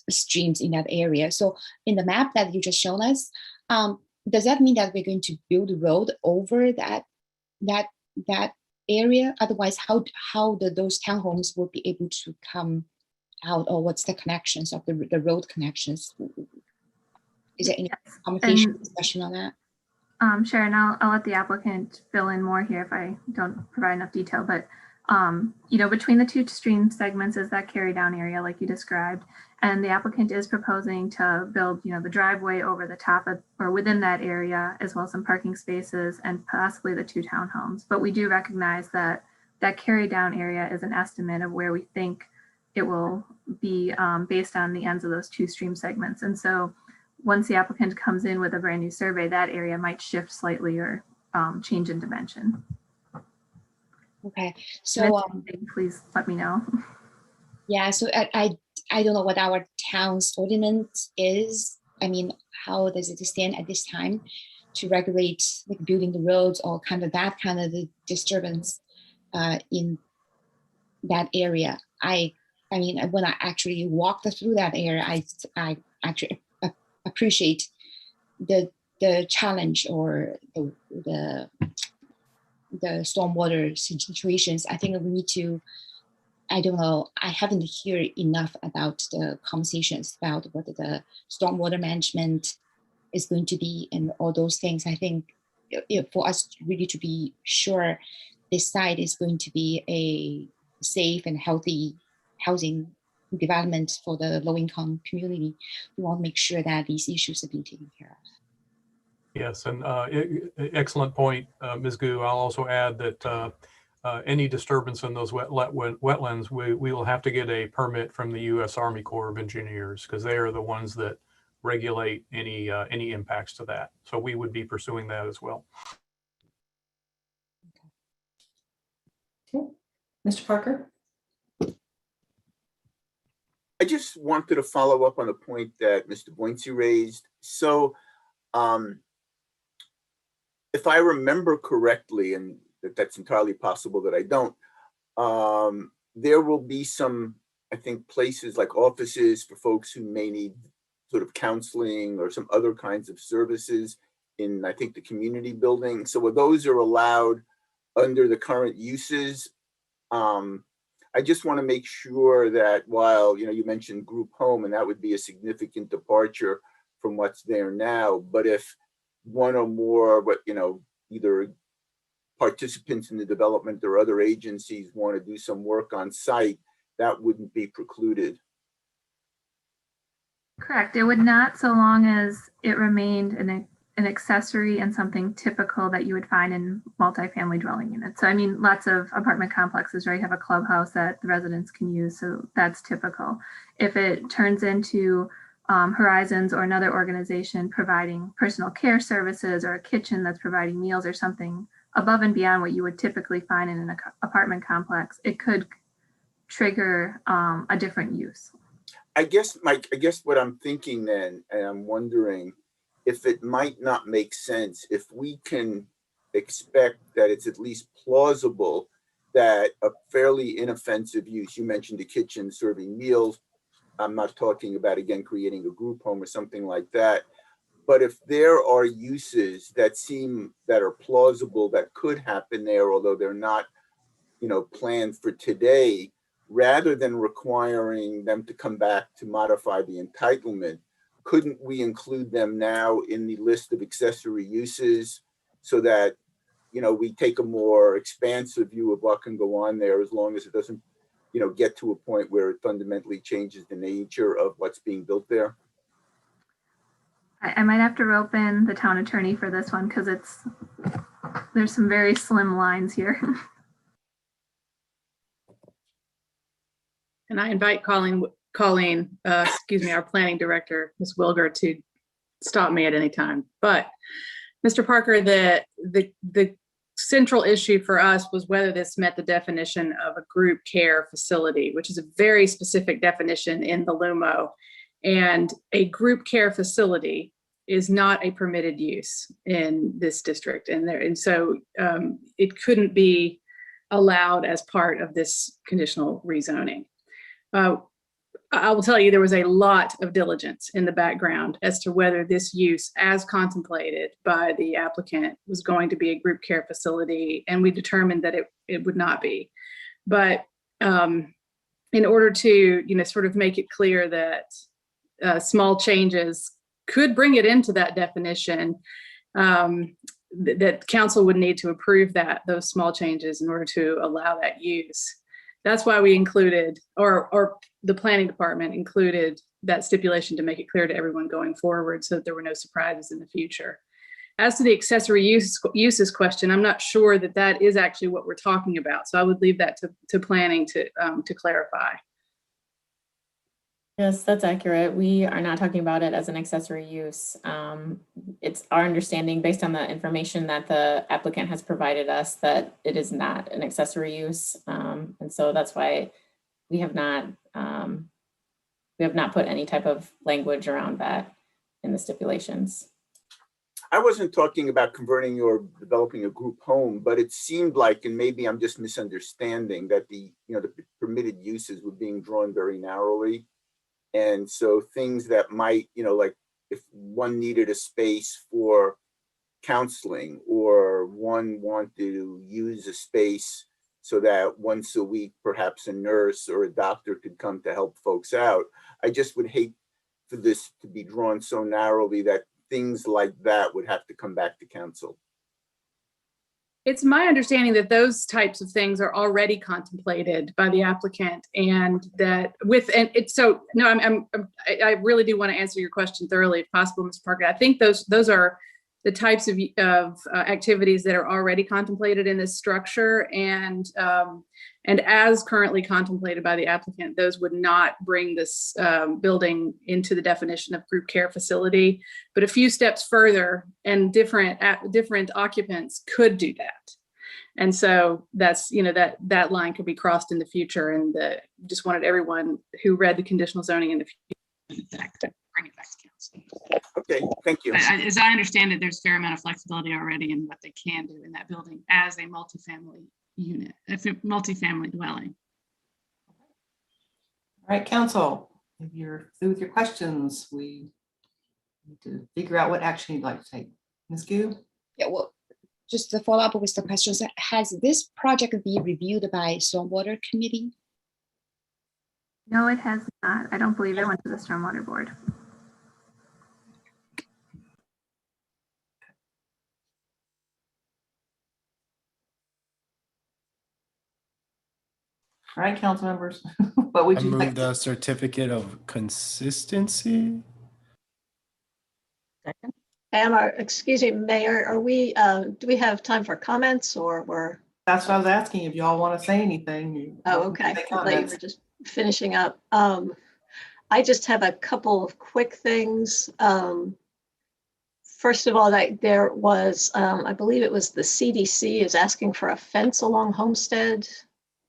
streams in that area. So in the map that you just shown us, does that mean that we're going to build a road over that area? Otherwise, how those townhomes will be able to come out, or what's the connections of the road connections? Is there any conversation, discussion on that? Sure, and I'll let the applicant fill in more here if I don't provide enough detail, but between the two stream segments is that carry down area like you described, and the applicant is proposing to build, the driveway over the top of or within that area, as well as some parking spaces and possibly the two townhomes. But we do recognize that that carry down area is an estimate of where we think it will be based on the ends of those two stream segments. And so once the applicant comes in with a brand new survey, that area might shift slightly or change in dimension. Okay, so please let me know. Yeah, so I don't know what our town's ordinance is. I mean, how does it stand at this time to regulate like building the roads or kind of that kind of the disturbance in that area? I mean, when I actually walked through that area, I actually appreciate the challenge or the stormwater situations. I think we need to, I don't know, I haven't heard enough about the conversations about what the stormwater management is going to be and all those things. I think for us really to be sure this site is going to be a safe and healthy housing development for the low-income community, we want to make sure that these issues are being taken care of. Yes, and excellent point, Ms. Gu. I'll also add that any disturbance in those wetlands, we will have to get a permit from the U.S. Army Corps of Engineers, because they are the ones that regulate any impacts to that. So we would be pursuing that as well. Okay. Mr. Parker? I just wanted to follow up on the point that Mr. Boyensee raised. So if I remember correctly, and that's entirely possible that I don't, there will be some, I think, places like offices for folks who may need sort of counseling or some other kinds of services in, I think, the community building. So those are allowed under the current uses. I just want to make sure that while, you mentioned group home, and that would be a significant departure from what's there now, but if one or more, either participants in the development or other agencies want to do some work on site, that wouldn't be precluded. Correct. It would not, so long as it remained an accessory and something typical that you would find in multifamily dwelling units. So I mean, lots of apartment complexes, right, have a clubhouse that the residents can use. So that's typical. If it turns into Horizons or another organization providing personal care services, or a kitchen that's providing meals or something above and beyond what you would typically find in an apartment complex, it could trigger a different use. I guess what I'm thinking then, and I'm wondering if it might not make sense if we can expect that it's at least plausible that a fairly inoffensive use, you mentioned the kitchen serving meals, I'm not talking about, again, creating a group home or something like that, but if there are uses that are plausible that could happen there, although they're not, planned for today, rather than requiring them to come back to modify the entitlement, couldn't we include them now in the list of accessory uses so that, we take a more expansive view of what can go on there, as long as it doesn't, get to a point where it fundamentally changes the nature of what's being built there? I might have to rope in the town attorney for this one, because there's some very slim lines here. And I invite Colleen, our planning director, Ms. Wilger, to stop me at any time. But Mr. Parker, the central issue for us was whether this met the definition of a group care facility, which is a very specific definition in the LUMO. And a group care facility is not a permitted use in this district. And so it couldn't be allowed as part of this conditional rezoning. I will tell you, there was a lot of diligence in the background as to whether this use, as contemplated by the applicant, was going to be a group care facility, and we determined that it would not be. But in order to, sort of make it clear that small changes could bring it into that definition, that council would need to approve those small changes in order to allow that use. That's why we included, or the planning department included, that stipulation to make it clear to everyone going forward, so that there were no surprises in the future. As to the accessory uses question, I'm not sure that is actually what we're talking about. So I would leave that to planning to clarify. Yes, that's accurate. We are not talking about it as an accessory use. It's our understanding, based on the information that the applicant has provided us, that it is not an accessory use. And so that's why we have not put any type of language around that in the stipulations. I wasn't talking about converting or developing a group home, but it seemed like, and maybe I'm just misunderstanding, that the permitted uses were being drawn very narrowly. And so things that might, like if one needed a space for counseling, or one wanted to use a space so that once a week, perhaps a nurse or a doctor could come to help folks out, I just would hate for this to be drawn so narrowly that things like that would have to come back to council. It's my understanding that those types of things are already contemplated by the applicant, and that I really do want to answer your question thoroughly, if possible, Mr. Parker. I think those are the types of activities that are already contemplated in this structure, and as currently contemplated by the applicant, those would not bring this building into the definition of group care facility. But a few steps further, and different occupants could do that. And so that's, that line could be crossed in the future. And just wanted everyone who read the conditional zoning in the future to bring it back to council. Okay, thank you. As I understand it, there's a fair amount of flexibility already in what they can do in that building as a multifamily unit, a multifamily dwelling. All right, council, if you're through with your questions, we to figure out what action you'd like to take. Ms. Gu? Yeah, well, just to follow up with the questions, has this project been reviewed by Stormwater Committee? No, it has not. I don't believe it went to the Stormwater Board. All right, council members, what would I you like? move the certificate of consistency. Second. And excuse me, Mayor, are we, do we have time for comments or we're? That's what I was asking, if y'all want to say anything. Oh, okay. I thought you were just finishing up. I just have a couple of quick things. First of all, there was, I believe it was the CDC is asking for a fence along Homestead.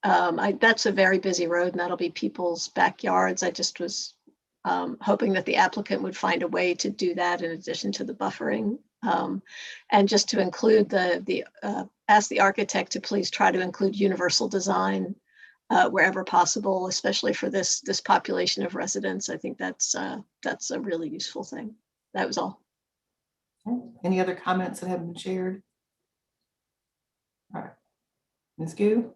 That's a very busy road and that'll be people's backyards. I just was hoping that the applicant would find a way to do that in addition to the buffering. And just to include ask the architect to please try to include universal design wherever possible, especially for this population of residents. I think that's a really useful thing. That was all. Any other comments that have been shared? All right, Ms. Gu?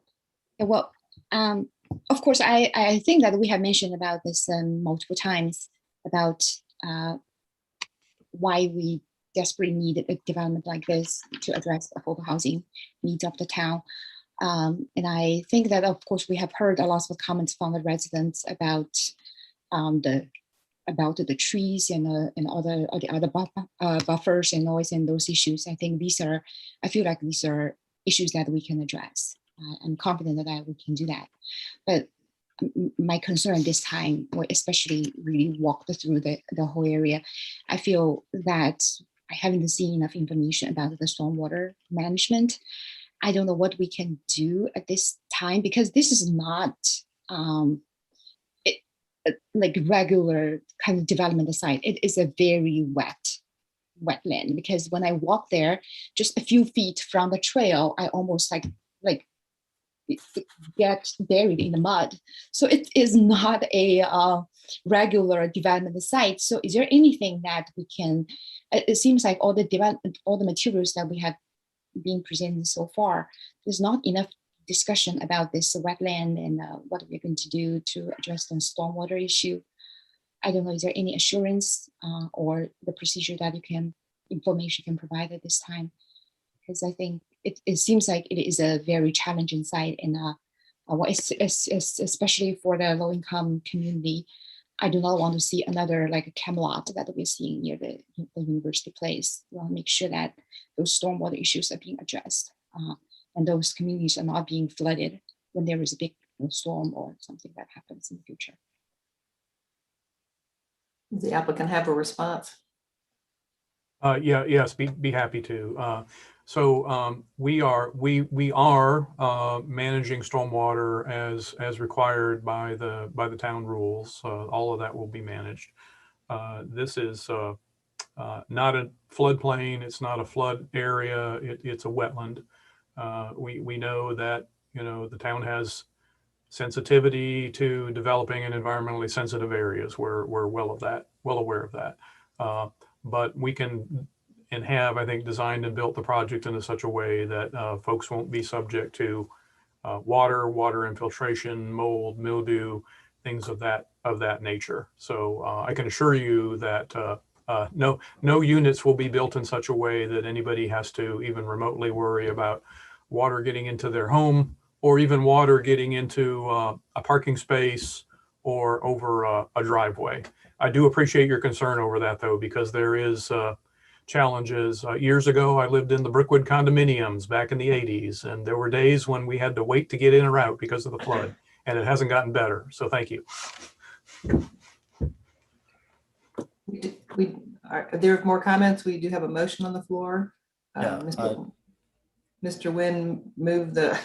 Well, of course, I think that we have mentioned about this multiple times about why we desperately need a development like this to address the affordable housing needs of the town. And I think that, of course, we have heard a lot of comments from the residents about the trees and all the other buffers and noise and those issues. I feel like these are issues that we can address. I'm confident that we can do that. But my concern this time, especially really walked through the whole area, I feel that I haven't seen enough information about the stormwater management. I don't know what we can do at this time because this is not like regular kind of development site. It is a very wetland because when I walk there, just a few feet from the trail, I almost like get buried in the mud. So it is not a regular development site. So is there anything that we can, it seems like all the materials that we have been presented so far, there's not enough discussion about this wetland and what we're going to do to address the stormwater issue. I don't know, is there any assurance or the procedure that information you can provide at this time? Because I think it seems like it is a very challenging site and especially for the low-income community. I do not want to see another like a Camelot that we're seeing near the university place. We want to make sure that those stormwater issues are being addressed and those communities are not being flooded when there is a big storm or something that happens in the future. Does the applicant have a response? Yes, be happy to. So we are managing stormwater as required by the town rules. All of that will be managed. This is not a floodplain. It's not a flood area. It's a wetland. We know that the town has sensitivity to developing in environmentally sensitive areas. We're well aware of that. But we can and have, I think, designed and built the project in such a way that folks won't be subject to water infiltration, mold, mildew, things of that nature. So I can assure you that no units will be built in such a way that anybody has to even remotely worry about water getting into their home or even water getting into a parking space or over a driveway. I do appreciate your concern over that, though, because there is challenges. Years ago, I lived in the Brookwood condominiums back in the 80s, and there were days when we had to wait to get in or out because of the flood, and it hasn't gotten better. So thank you. Are there more comments? We do have a motion on the floor. Yeah, Mr. Nguyen moved the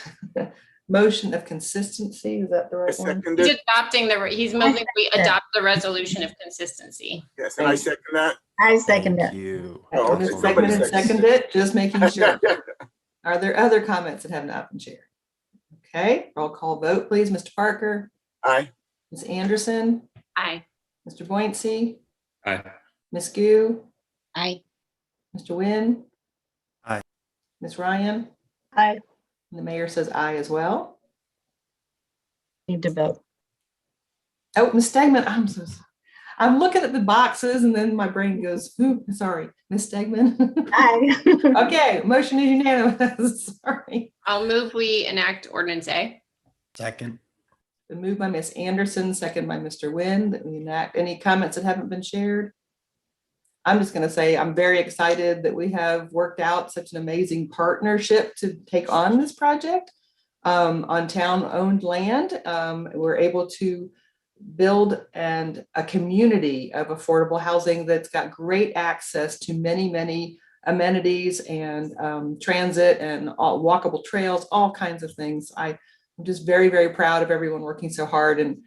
motion of consistency. Is that the right one? He's adopting he's moving, we adopt the resolution of consistency. Yes, and I second that. I second it. Oh, okay. Somebody Second it, just making sure. Are there other comments that have not been shared? Okay, roll call vote, please. Mr. Parker? Aye. Ms. Anderson? Aye. Mr. Boyncy? Aye. Ms. Gu, Aye. Mr. Nguyen, Aye. Ms. Ryan, Aye. and the mayor says aye as well. Need to vote. Oh, Ms. Stegman, I'm so sorry. I'm looking at the boxes and then my brain goes, ooh, sorry, Ms. Stegman. Aye. Okay, motion is unanimous. Sorry. I'll move we enact ordinance A. Second. Been moved by Ms. Anderson, second by Mr. Nguyen, that we enact. Any comments that haven't been shared? I'm just going to say I'm very excited that we have worked out such an amazing partnership to take on this project on town-owned land. We're able to build a community of affordable housing that's got great access to many, many amenities and transit and all walkable trails, all kinds of things. I'm just very, very proud of everyone working so hard. And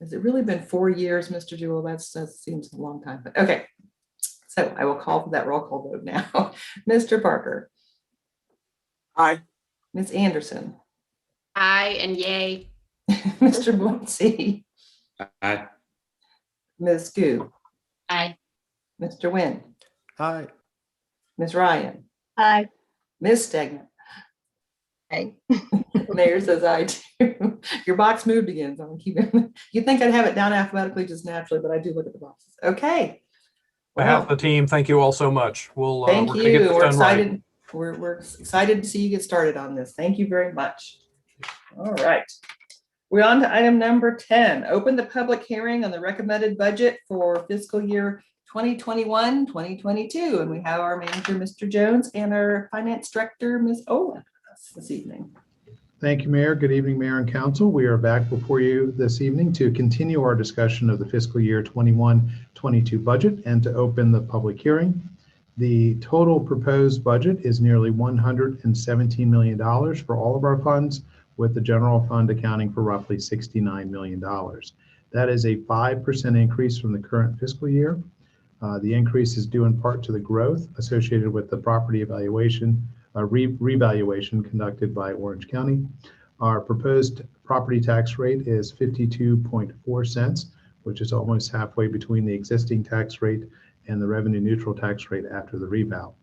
has it really been 4 years, Mr. Jewell? That seems a long time, but okay. So I will call for that roll call vote now. Mr. Parker. Aye. Ms. Anderson. Aye and yay. Mr. Boise. Aye. Ms. Gu. Aye. Mr. Nguyen. Aye. Ms. Ryan. Aye. Ms. Stegman. Aye. Mayor says aye too. Your box moved again, so I'm keeping. You'd think I'd have it down alphabetically just naturally, but I do look at the boxes. Okay. On behalf of the team, thank you all so much. We're Thank gonna get you. this We're done right. excited. We're excited to see you get started on this. Thank you very much. All right. We're on to item number 10. Open the public hearing on the recommended budget for fiscal year 2021, 2022. And we have our manager, Mr. Jones, and our finance director, Ms. Owen, with us this evening. Thank you, Mayor. Good evening, Mayor and Council. We are back before you this evening to continue our discussion of the fiscal year 21-22 budget and to open the public hearing. The total proposed budget is nearly $117 million for all of our funds, with the general fund accounting for roughly $69 million. That is a 5% increase from the current fiscal year. The increase is due in part to the growth associated with the property evaluation revaluation conducted by Orange County. Our proposed property tax rate is 52.4 cents, which is almost halfway between the existing tax rate and the revenue neutral tax rate after the reval.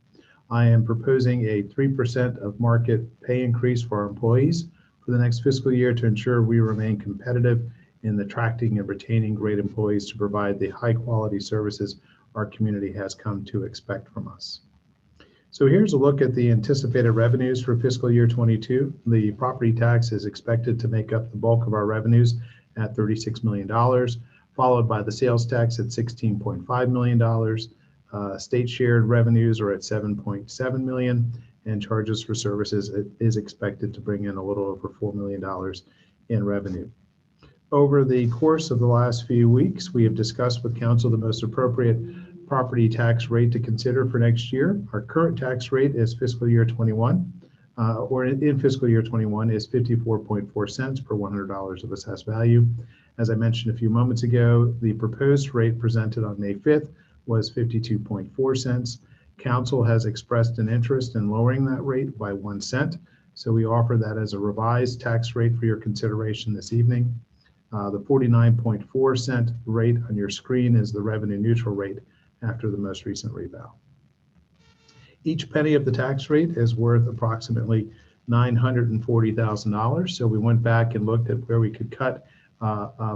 I am proposing a 3% of market pay increase for our employees for the next fiscal year to ensure we remain competitive in attracting and retaining great employees to provide the high quality services our community has come to expect from us. So here's a look at the anticipated revenues for fiscal year 22. The property tax is expected to make up the bulk of our revenues at $36 million, followed by the sales tax at $16.5 million. State shared revenues are at $7.7 million, and charges for services is expected to bring in a little over $4 million in revenue. Over the course of the last few weeks, we have discussed with council the most appropriate property tax rate to consider for next year. Our current tax rate is fiscal year 21, or in fiscal year 21 is 54.4 cents per $100 of assessed value. As I mentioned a few moments ago, the proposed rate presented on May 5th was 52.4 cents. Council has expressed an interest in lowering that rate by 1 cent. So we offer that as a revised tax rate for your consideration this evening. The 49.4 cent rate on your screen is the revenue neutral rate after the most recent reval. Each penny of the tax rate is worth approximately $940,000. So we went back and looked at where we could cut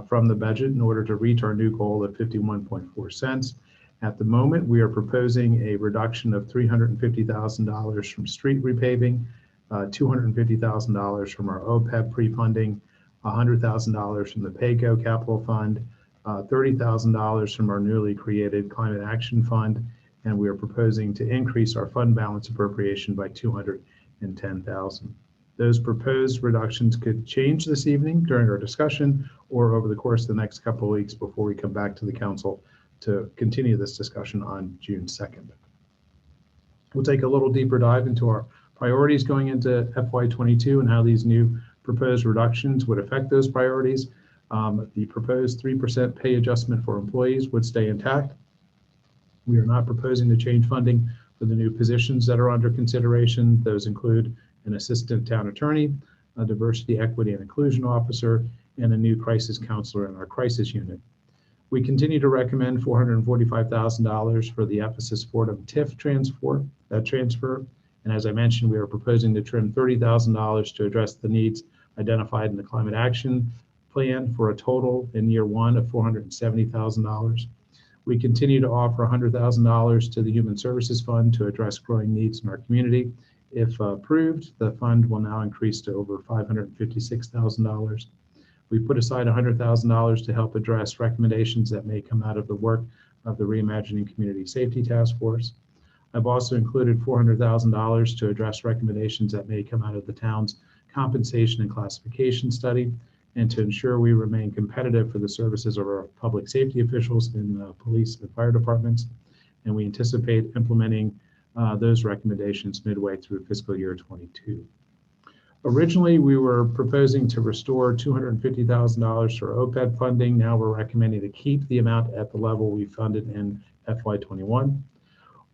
from the budget in order to reach our new goal of 51.4 cents. At the moment, we are proposing a reduction of $350,000 from street repaving, $250,000 from our OPEB pre-funding, $100,000 from the PAYGO capital fund, $30,000 from our newly created Climate Action Fund, and we are proposing to increase our fund balance appropriation by $210,000. Those proposed reductions could change this evening during our discussion or over the course of the next couple of weeks before we come back to the council to continue this discussion on June 2nd. We'll take a little deeper dive into our priorities going into FY22 and how these new proposed reductions would affect those priorities. The proposed 3% pay adjustment for employees would stay intact. We are not proposing to change funding for the new positions that are under consideration. Those include an assistant town attorney, a diversity, equity, and inclusion officer, and a new crisis counselor in our crisis unit. We continue to recommend $445,000 for the Ephesus Fordham TIF transfer. And as I mentioned, we are proposing to trim $30,000 to address the needs identified in the Climate Action Plan for a total in year one of $470,000. We continue to offer $100,000 to the Human Services Fund to address growing needs in our community. If approved, the fund will now increase to over $556,000. We put aside $100,000 to help address recommendations that may come out of the work of the Reimagining Community Safety Task Force. I've also included $400,000 to address recommendations that may come out of the town's compensation and classification study, and to ensure we remain competitive for the services of our public safety officials in the police and fire departments. And we anticipate implementing those recommendations midway through fiscal year 22. Originally, we were proposing to restore $250,000 for OPEB funding. Now we're recommending to keep the amount at the level we funded in FY21.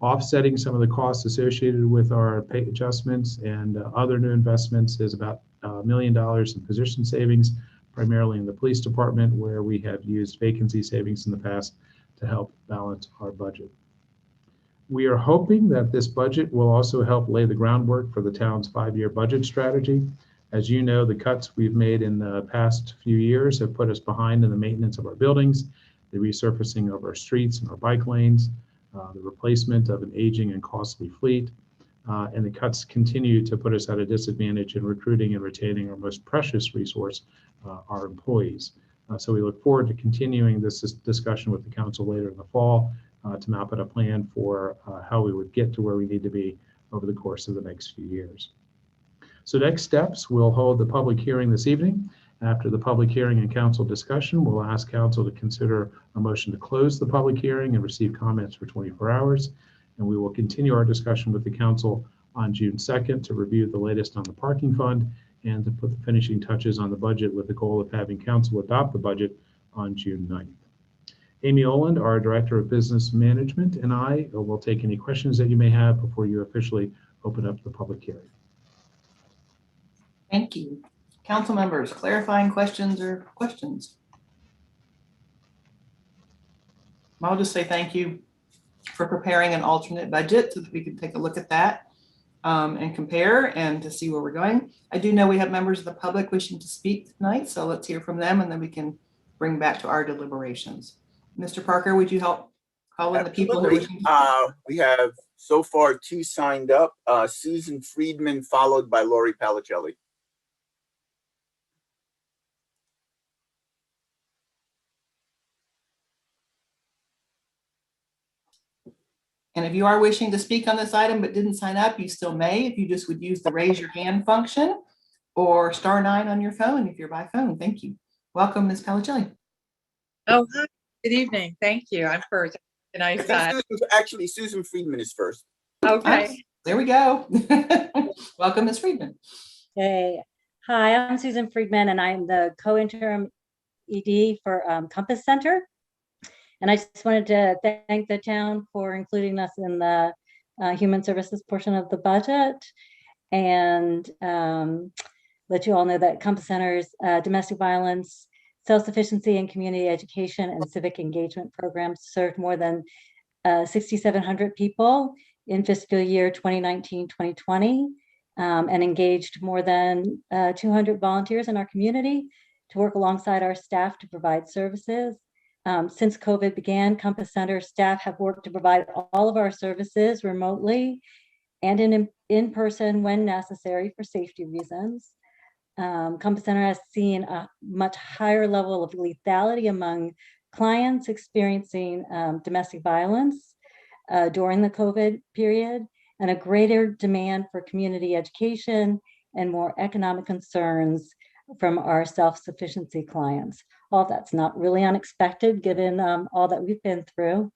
Offsetting some of the costs associated with our pay adjustments and other new investments is about $1 million in position savings, primarily in the police department, where we have used vacancy savings in the past to help balance our budget. We are hoping that this budget will also help lay the groundwork for the town's 5-year budget strategy. As you know, the cuts we've made in the past few years have put us behind in the maintenance of our buildings, the resurfacing of our streets and our bike lanes, the replacement of an aging and costly fleet, and the cuts continue to put us at a disadvantage in recruiting and retaining our most precious resource, our employees. So we look forward to continuing this discussion with the council later in the fall to map out a plan for how we would get to where we need to be over the course of the next few years. So next steps, we'll hold the public hearing this evening. After the public hearing and council discussion, we'll ask council to consider a motion to close the public hearing and receive comments for 24 hours. And we will continue our discussion with the council on June 2nd to review the latest on the parking fund and to put the finishing touches on the budget with the goal of having council adopt the budget on June 9th. Amy Oland, our Director of Business Management, and I will take any questions that you may have before you officially open up the public hearing. Thank you. Council members, clarifying questions or questions? I'll just say thank you for preparing an alternate budget so that we can take a look at that and compare and to see where we're going. I do know we have members of the public wishing to speak tonight, so let's hear from them and then we can bring back to our deliberations. Mr. Parker, would you help call in the people who are wishing to we have so far 2 signed up, Susan Friedman followed by Lori Palicelli. And if you are wishing to speak on this item but didn't sign up, you still may, if you just would use the raise your hand function or *9 on your phone if you're by phone. Thank you. Welcome, Ms. Palicelli. Oh, hi. Good evening. Thank you. I'm first. And I said, Actually, Susan Friedman is first. Okay. There we go. Welcome, Ms. Friedman. Hey, hi, I'm Susan Friedman, and I'm the co-interim ED for Compass Center. And I just wanted to thank the town for including us in the human services portion of the budget, and let you all know that Compass Center's domestic violence, self-sufficiency, and community education and civic engagement programs served more than 6,700 people in fiscal year 2019-2020, and engaged more than 200 volunteers in our community to work alongside our staff to provide services. Since COVID began, Compass Center staff have worked to provide all of our services remotely and in person when necessary for safety reasons. Compass Center has seen a much higher level of lethality among clients experiencing domestic violence during the COVID period, and a greater demand for community education and more economic concerns from our self-sufficiency clients. All that's not really unexpected given all that we've been through.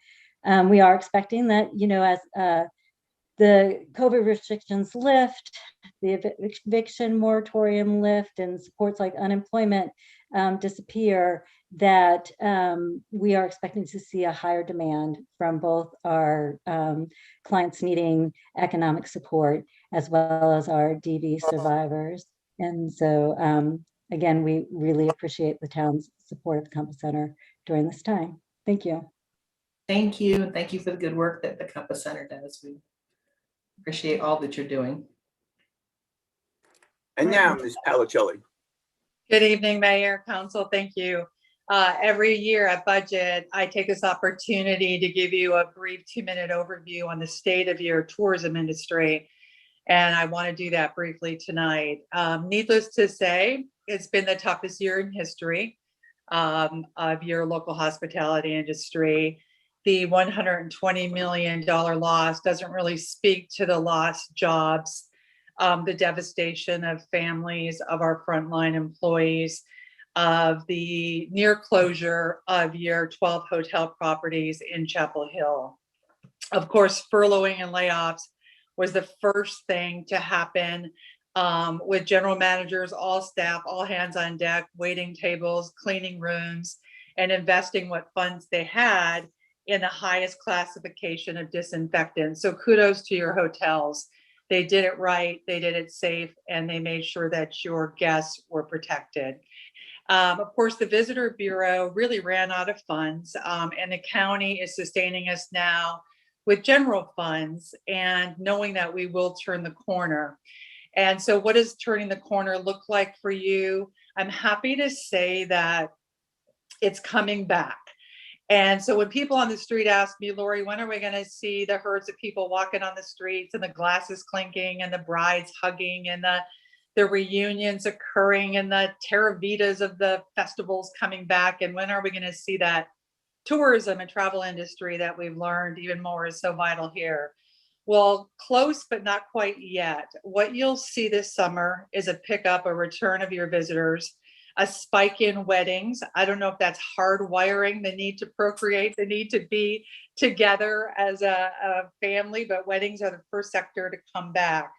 We are expecting that, as the COVID restrictions lift, the eviction moratorium lift, and supports like unemployment disappear, that we are expecting to see a higher demand from both our clients needing economic support as well as our DV survivors. And so, again, we really appreciate the town's support of the Compass Center during this time. Thank you. Thank you. And thank you for the good work that the Compass Center does. We appreciate all that you're doing. And now, Ms. Palacelli. Good evening, Mayor, Council. Thank you. Every year at budget, I take this opportunity to give you a brief 2-minute overview on the state of your tourism industry. And I want to do that briefly tonight. Needless to say, it's been the toughest year in history of your local hospitality industry. The $120 million loss doesn't really speak to the lost jobs, the devastation of families, of our frontline employees, of the near closure of your 12 hotel properties in Chapel Hill. Of course, furloughing and layoffs was the first thing to happen, with general managers, all staff, all hands on deck, waiting tables, cleaning rooms, and investing what funds they had in the highest classification of disinfectant. So kudos to your hotels. They did it right, they did it safe, and they made sure that your guests were protected. Of course, the Visitor Bureau really ran out of funds, and the county is sustaining us now with general funds and knowing that we will turn the corner. And so what does turning the corner look like for you? I'm happy to say that it's coming back. And so when people on the street ask me, Lori, when are we going to see the herds of people walking on the streets and the glasses clinking and the brides hugging and the reunions occurring and the Terravitas of the festivals coming back? And when are we going to see that tourism and travel industry that we've learned even more is so vital here? Well, close, but not quite yet. What you'll see this summer is a pickup, a return of your visitors, a spike in weddings. I don't know if that's hardwiring, the need to procreate, the need to be together as a family, but weddings are the first sector to come back.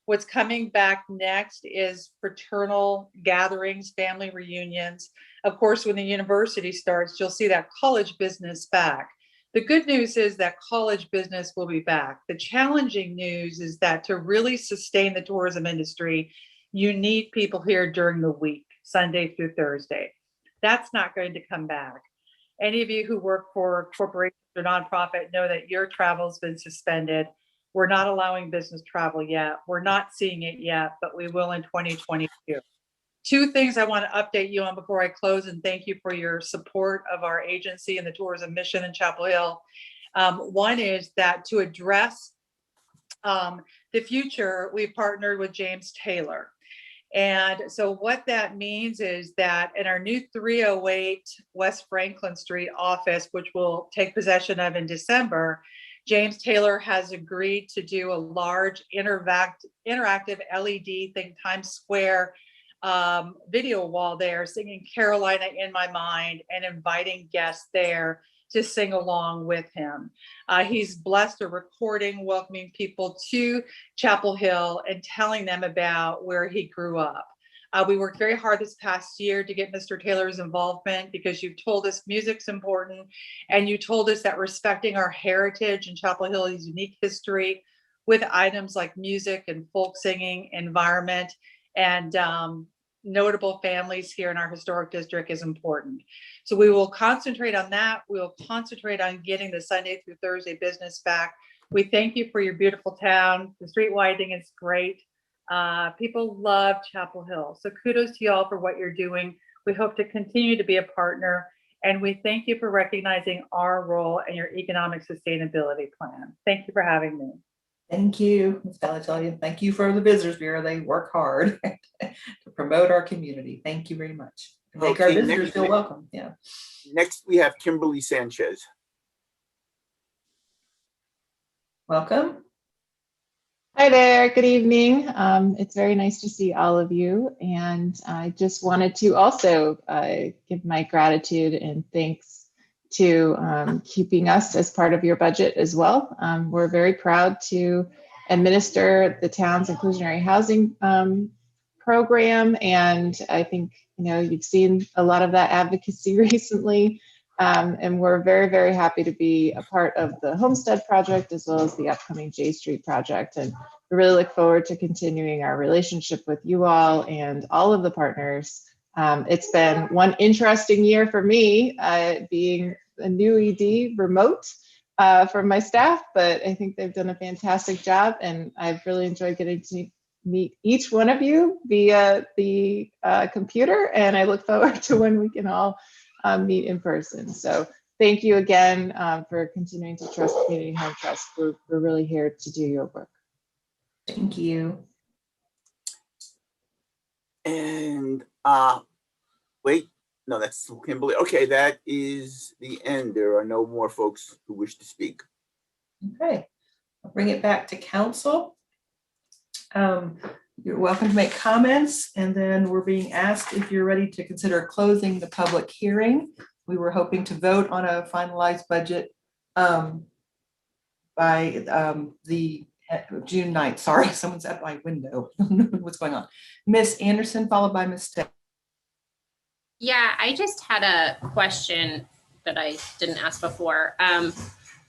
What's coming back next is fraternal gatherings, family reunions. Of course, when the university starts, you'll see that college business back. The good news is that college business will be back. The challenging news is that to really sustain the tourism industry, you need people here during the week, Sunday through Thursday. That's not going to come back. Any of you who work for corporations or nonprofit know that your travel's been suspended. We're not allowing business travel yet. We're not seeing it yet, but we will in 2022. Two things I want to update you on before I close, and thank you for your support of our agency and the tourism mission in Chapel Hill. One is that to address the future, we've partnered with James Taylor. And so what that means is that in our new 308 West Franklin Street office, which we'll take possession of in December, James Taylor has agreed to do a large interactive LED, think Times Square, video wall there, singing Carolina in My Mind and inviting guests there to sing along with him. He's blessed a recording welcoming people to Chapel Hill and telling them about where he grew up. We worked very hard this past year to get Mr. Taylor's involvement because you've told us music's important, and you told us that respecting our heritage and Chapel Hill's unique history with items like music and folk singing, environment, and notable families here in our historic district is important. So we will concentrate on that. We will concentrate on getting the Sunday through Thursday business back. We thank you for your beautiful town. The street widening is great. People love Chapel Hill. So kudos to you all for what you're doing. We hope to continue to be a partner, and we thank you for recognizing our role in your economic sustainability plan. Thank you for having me. Thank you, Ms. Palacelli. Thank you for the Visitors Bureau. They work hard to promote our community. Thank you very much. Make our visitors feel welcome. Yeah. Next, we have Kimberly Sanchez. Welcome. Hi there, good evening. It's very nice to see all of you. And I just wanted to also give my gratitude and thanks to keeping us as part of your budget as well. We're very proud to administer the town's inclusionary housing program. And I think, you've seen a lot of that advocacy recently. And we're very, very happy to be a part of the Homestead project as well as the upcoming J Street project. And we really look forward to continuing our relationship with you all and all of the partners It's been one interesting year for me, being a new ED remote from my staff, but I think they've done a fantastic job, and I've really enjoyed getting to meet each one of you via the computer, and I look forward to when we can all meet in person. So thank you again for continuing to trust Community Home Trust. We're really here to do your work. Thank you. And wait, no, that's Kimberly. Okay, that is the end. There are no more folks who wish to speak. Okay, I'll bring it back to council. You're welcome to make comments, and then we're being asked if you're ready to consider closing the public hearing. We were hoping to vote on a finalized budget by the June 9th. Sorry, someone's at my window. What's going on? Miss Anderson, followed by Miss Steck. Yeah, I just had a question that I didn't ask before.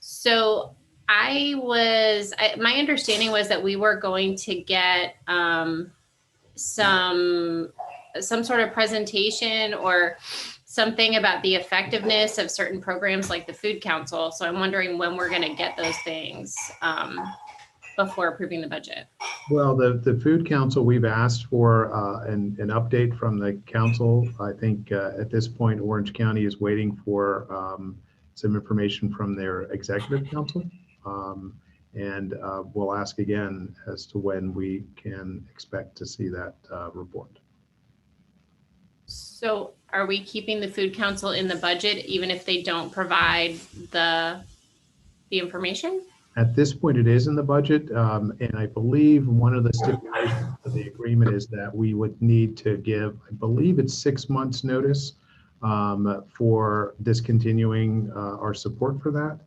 So my understanding was that we were going to get some sort of presentation or something about the effectiveness of certain programs like the Food Council. So I'm wondering when we're going to get those things before approving the budget. Well, the Food Council, we've asked for an update from the council. I think at this point, Orange County is waiting for some information from their executive council. And we'll ask again as to when we can expect to see that report. So are we keeping the Food Council in the budget even if they don't provide the information? At this point, it is in the budget, and I believe one of the stipulations of the agreement is that we would need to give, I believe it's 6 months notice for discontinuing our support for that.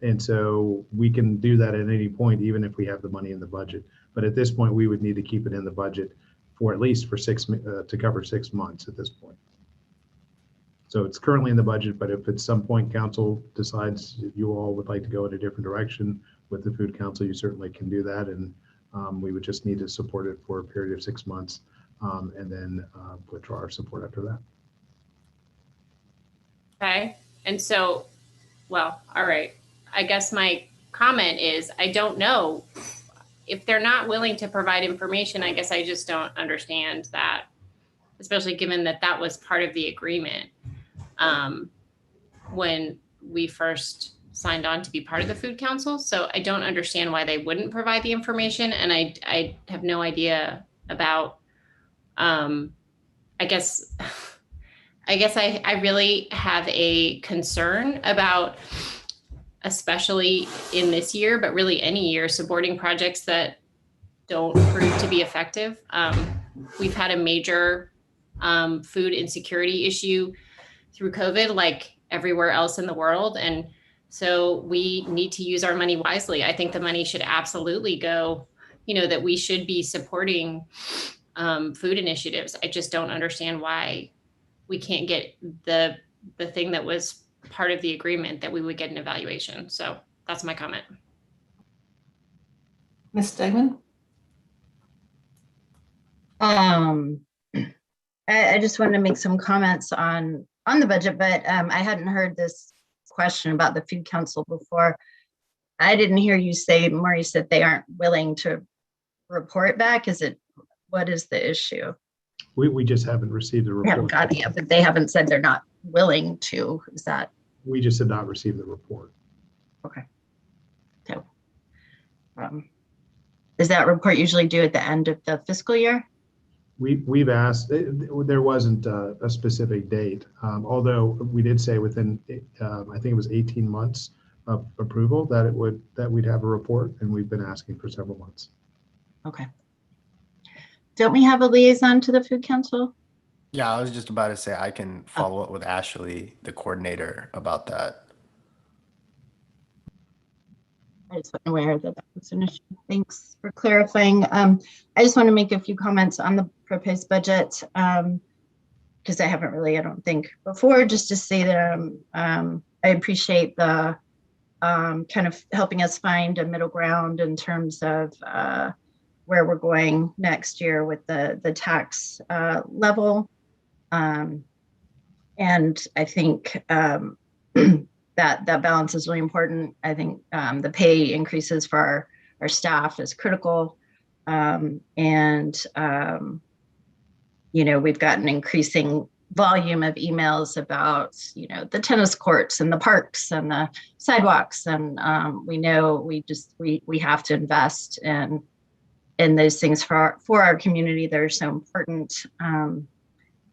And so we can do that at any point, even if we have the money in the budget. But at this point, we would need to keep it in the budget for at least for to cover 6 months at this point. So it's currently in the budget, but if at some point council decides you all would like to go in a different direction with the Food Council, you certainly can do that. And we would just need to support it for a period of 6 months and then withdraw our support after that. Okay. And so, well, all right. I guess my comment is I don't know if they're not willing to provide information. I guess I just don't understand that, especially given that that was part of the agreement when we first signed on to be part of the Food Council. So I don't understand why they wouldn't provide the information. And I have no idea about, I guess I really have a concern about, especially in this year, but really any year, supporting projects that don't prove to be effective. We've had a major food insecurity issue through COVID, like everywhere else in the world. And so we need to use our money wisely. I think the money should absolutely go, that we should be supporting food initiatives. I just don't understand why we can't get the thing that was part of the agreement, that we would get an evaluation. So that's my comment. Ms. Stegman? I just wanted to make some comments on the budget, but I hadn't heard this question about the Food Council before. I didn't hear you say, Maurice, that they aren't willing to report back. What is the issue? We just haven't received the report. We haven't got it yet, but they haven't said they're not willing to. Is that? We just have not received the report. Okay. So, is that report usually due at the end of the fiscal year? We've asked, there wasn't a specific date, although we did say within, I think it was 18 months of approval that we'd have a report, and we've been asking for several months. Okay. Don't we have a liaison to the Food Council? Yeah, I was just about to say I can follow up with Ashley, the coordinator, about that. I just wasn't aware that was an issue. Thanks for clarifying. I just want to make a few comments on the proposed budget because I haven't really, I don't think, before, just to say that I appreciate the kind of helping us find a middle ground in terms of where we're going next year with the tax level. And I think that balance is really important. I think the pay increases for our staff is critical. We've got an increasing volume of emails about, the tennis courts and the parks and the sidewalks. And we know we have to invest in those things for our community that are so important.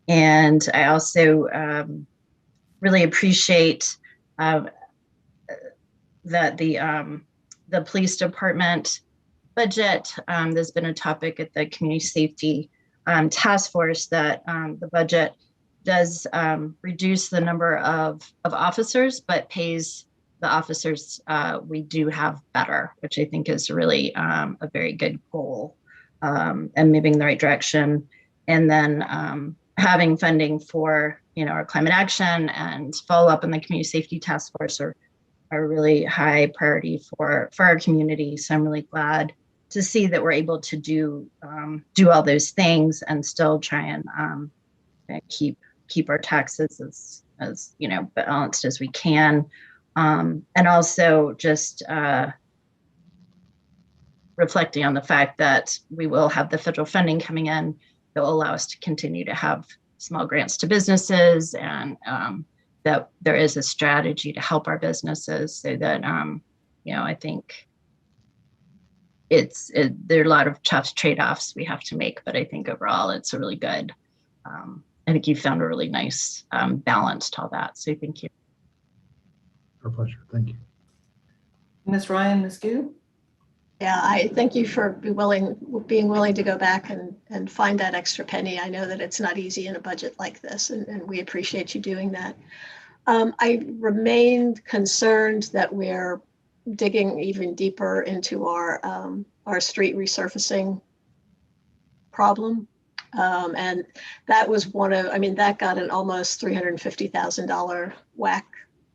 And I also really appreciate that the police department budget, there's been a topic at the community safety task force that the budget does reduce the number of officers, but pays the officers we do have better, which I think is really a very good goal and moving in the right direction. And then having funding for our climate action and follow up in the community safety task force are really high priority for our community. So I'm really glad to see that we're able to do all those things and still try and keep our taxes as balanced as we can. And also just reflecting on the fact that we will have the federal funding coming in that will allow us to continue to have small grants to businesses, and that there is a strategy to help our businesses so that, I think there are a lot of tough trade-offs we have to make, but I think overall it's a really good, I think you found a really nice balance to all that. So thank you. Our pleasure. Thank you. Ms. Ryan, Ms. Gu? Yeah, I thank you for being willing to go back and find that extra penny. I know that it's not easy in a budget like this, and we appreciate you doing that. I remain concerned that we're digging even deeper into our street resurfacing problem. And that was that got an almost $350,000 whack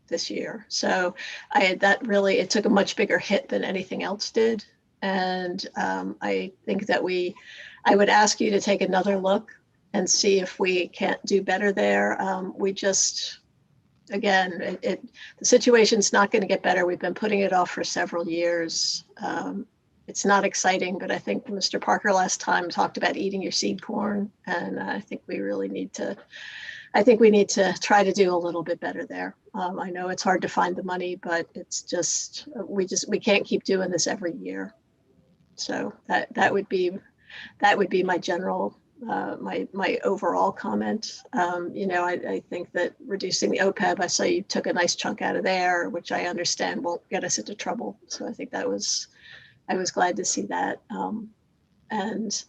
this year. So it took a much bigger hit than anything else did. And I think that I would ask you to take another look and see if we can't do better there. Again, the situation's not going to get better. We've been putting it off for several years. It's not exciting, but I think Mr. Parker last time talked about eating your seed corn, and I think we really need to. I think we need to try to do a little bit better there. I know it's hard to find the money, but it's just we can't keep doing this every year. So that would be my general. My overall comment. I think that reducing the OPEB, I saw you took a nice chunk out of there, which I understand won't get us into trouble. So I think I was glad to see that. And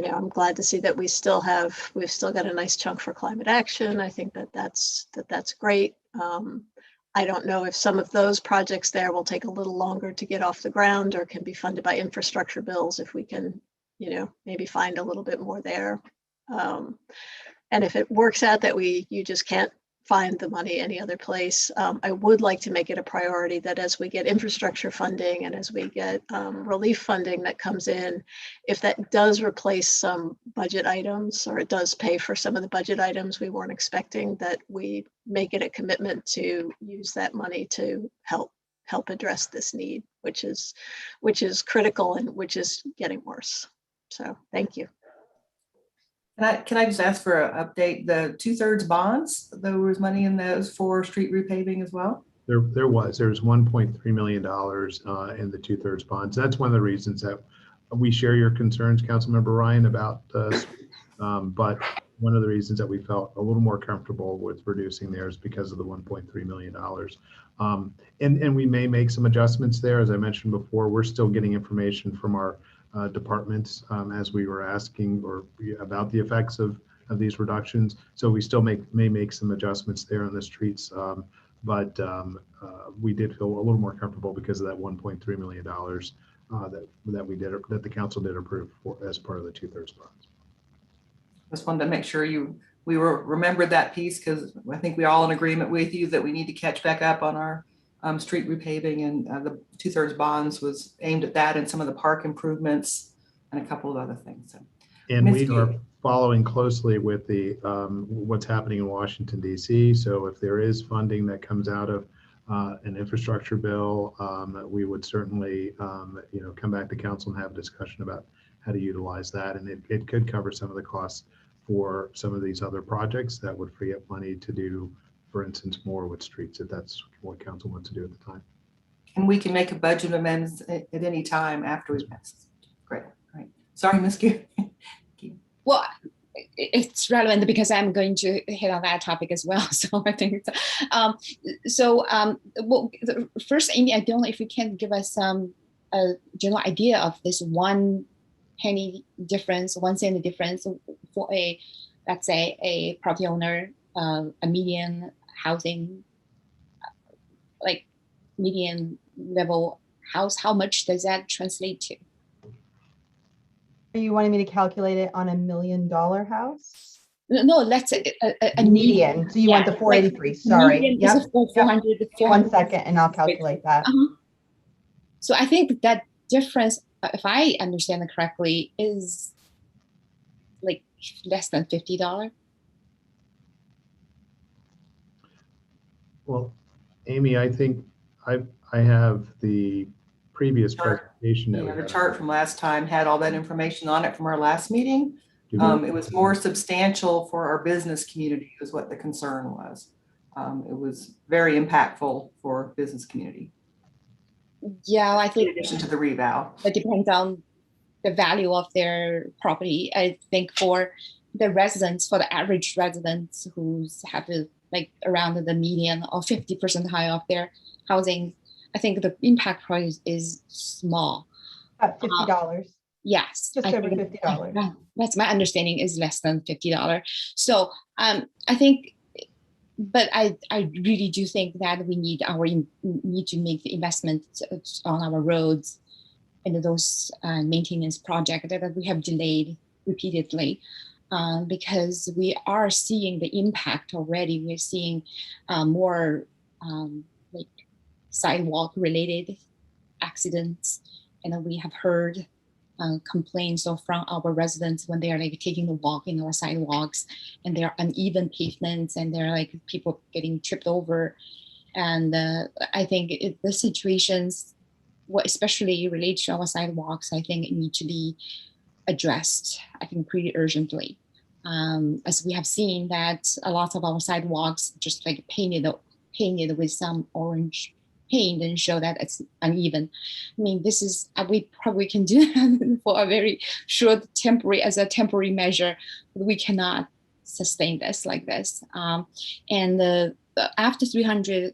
I'm glad to see that we've still got a nice chunk for climate action. I think that's great. I don't know if some of those projects there will take a little longer to get off the ground or can be funded by infrastructure bills if we can maybe find a little bit more there. And if it works out that you just can't find the money any other place, I would like to make it a priority that as we get infrastructure funding and as we get relief funding that comes in, if that does replace some budget items or it does pay for some of the budget items we weren't expecting, that we make it a commitment to use that money to help address this need, which is critical and which is getting worse. So thank you. Can I just ask for an update? The 2/3 bonds, there was money in those for street repaving as well? There was $1.3 million in the 2/3 bonds. That's one of the reasons that we share your concerns, Councilmember Ryan, about but one of the reasons that we felt a little more comfortable with reducing there is because of the $1.3 million. And we may make some adjustments there. As I mentioned before, we're still getting information from our departments as we were asking about the effects of these reductions. So we still may make some adjustments there on the streets, but we did feel a little more comfortable because of that $1.3 million that the council did approve as part of the 2/3 bonds. Just wanted to make sure we remembered that piece, because I think we're all in agreement with you that we need to catch back up on our street repaving, and the 2/3 bonds was aimed at that and some of the park improvements and a couple of other things. So, And following closely with the what's happening in Washington, D.C. So if there is funding that comes out of an infrastructure bill, we would certainly come back to council and have a discussion about how to utilize that. And it could cover some of the costs for some of these other projects that would free up money to do, for instance, more with streets, if that's what council wants to do at the time. And we can make a budget amendments at any time after we pass. Great. Sorry, Ms. Gill. Well, it's relevant because I'm going to hit on that topic as well. So I think, well, first, Amy, I don't know if you can give us a general idea of this 1 penny difference, 1 cent difference for a, let's say, a property owner, a median housing, like median level house. How much does that translate to? Are you wanting me to calculate it on $1 million house? No, let's say a median. So you want the 483, sorry. Yep. 400, 1 second and I'll calculate that. So I think that difference, if I understand it correctly, is like less than $50. Well, Amy, I think I have the previous presentation. Yeah, the chart from last time had all that information on it from our last meeting. It was more substantial for our business community is what the concern was. It was very impactful for business community. Yeah, I think in addition to the revow. It depends on the value of their property. I think for the residents, for the average residents who's have to like around the median or 50% high of their housing, I think the impact price is small. About $50. Yes. Just over $50. That's my understanding is less than $50. So I think, but I really do think that we need to make the investment on our roads and those maintenance projects that we have delayed repeatedly. Because we are seeing the impact already. We're seeing more like sidewalk related accidents, and we have heard complaints from our residents when they are like taking a walk in our sidewalks and there are uneven pavements and there are like people getting tripped over. And I think the situations, especially related to our sidewalks, I think it need to be addressed, I think, pretty urgently. As we have seen that a lot of our sidewalks just like painted with some orange paint and show that it's uneven. I mean, this is, we probably can do that for a very short as a temporary measure, but we cannot sustain this like this. And after 300,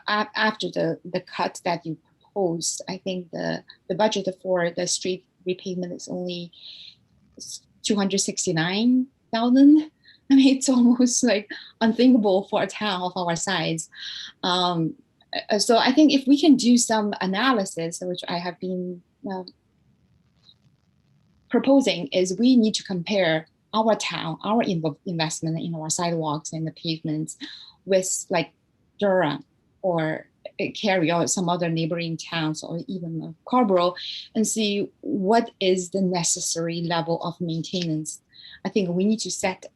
after the cut that you proposed, I think the budget for the street repavement is only $269,000. I mean, it's almost like unthinkable for a town of our size. So I think if we can do some analysis, which I have been proposing, is we need to compare our town, our investment in our sidewalks and the pavements with like Durham or Cary or some other neighboring towns or even Scarborough, and see what is the necessary level of maintenance. I think we need to set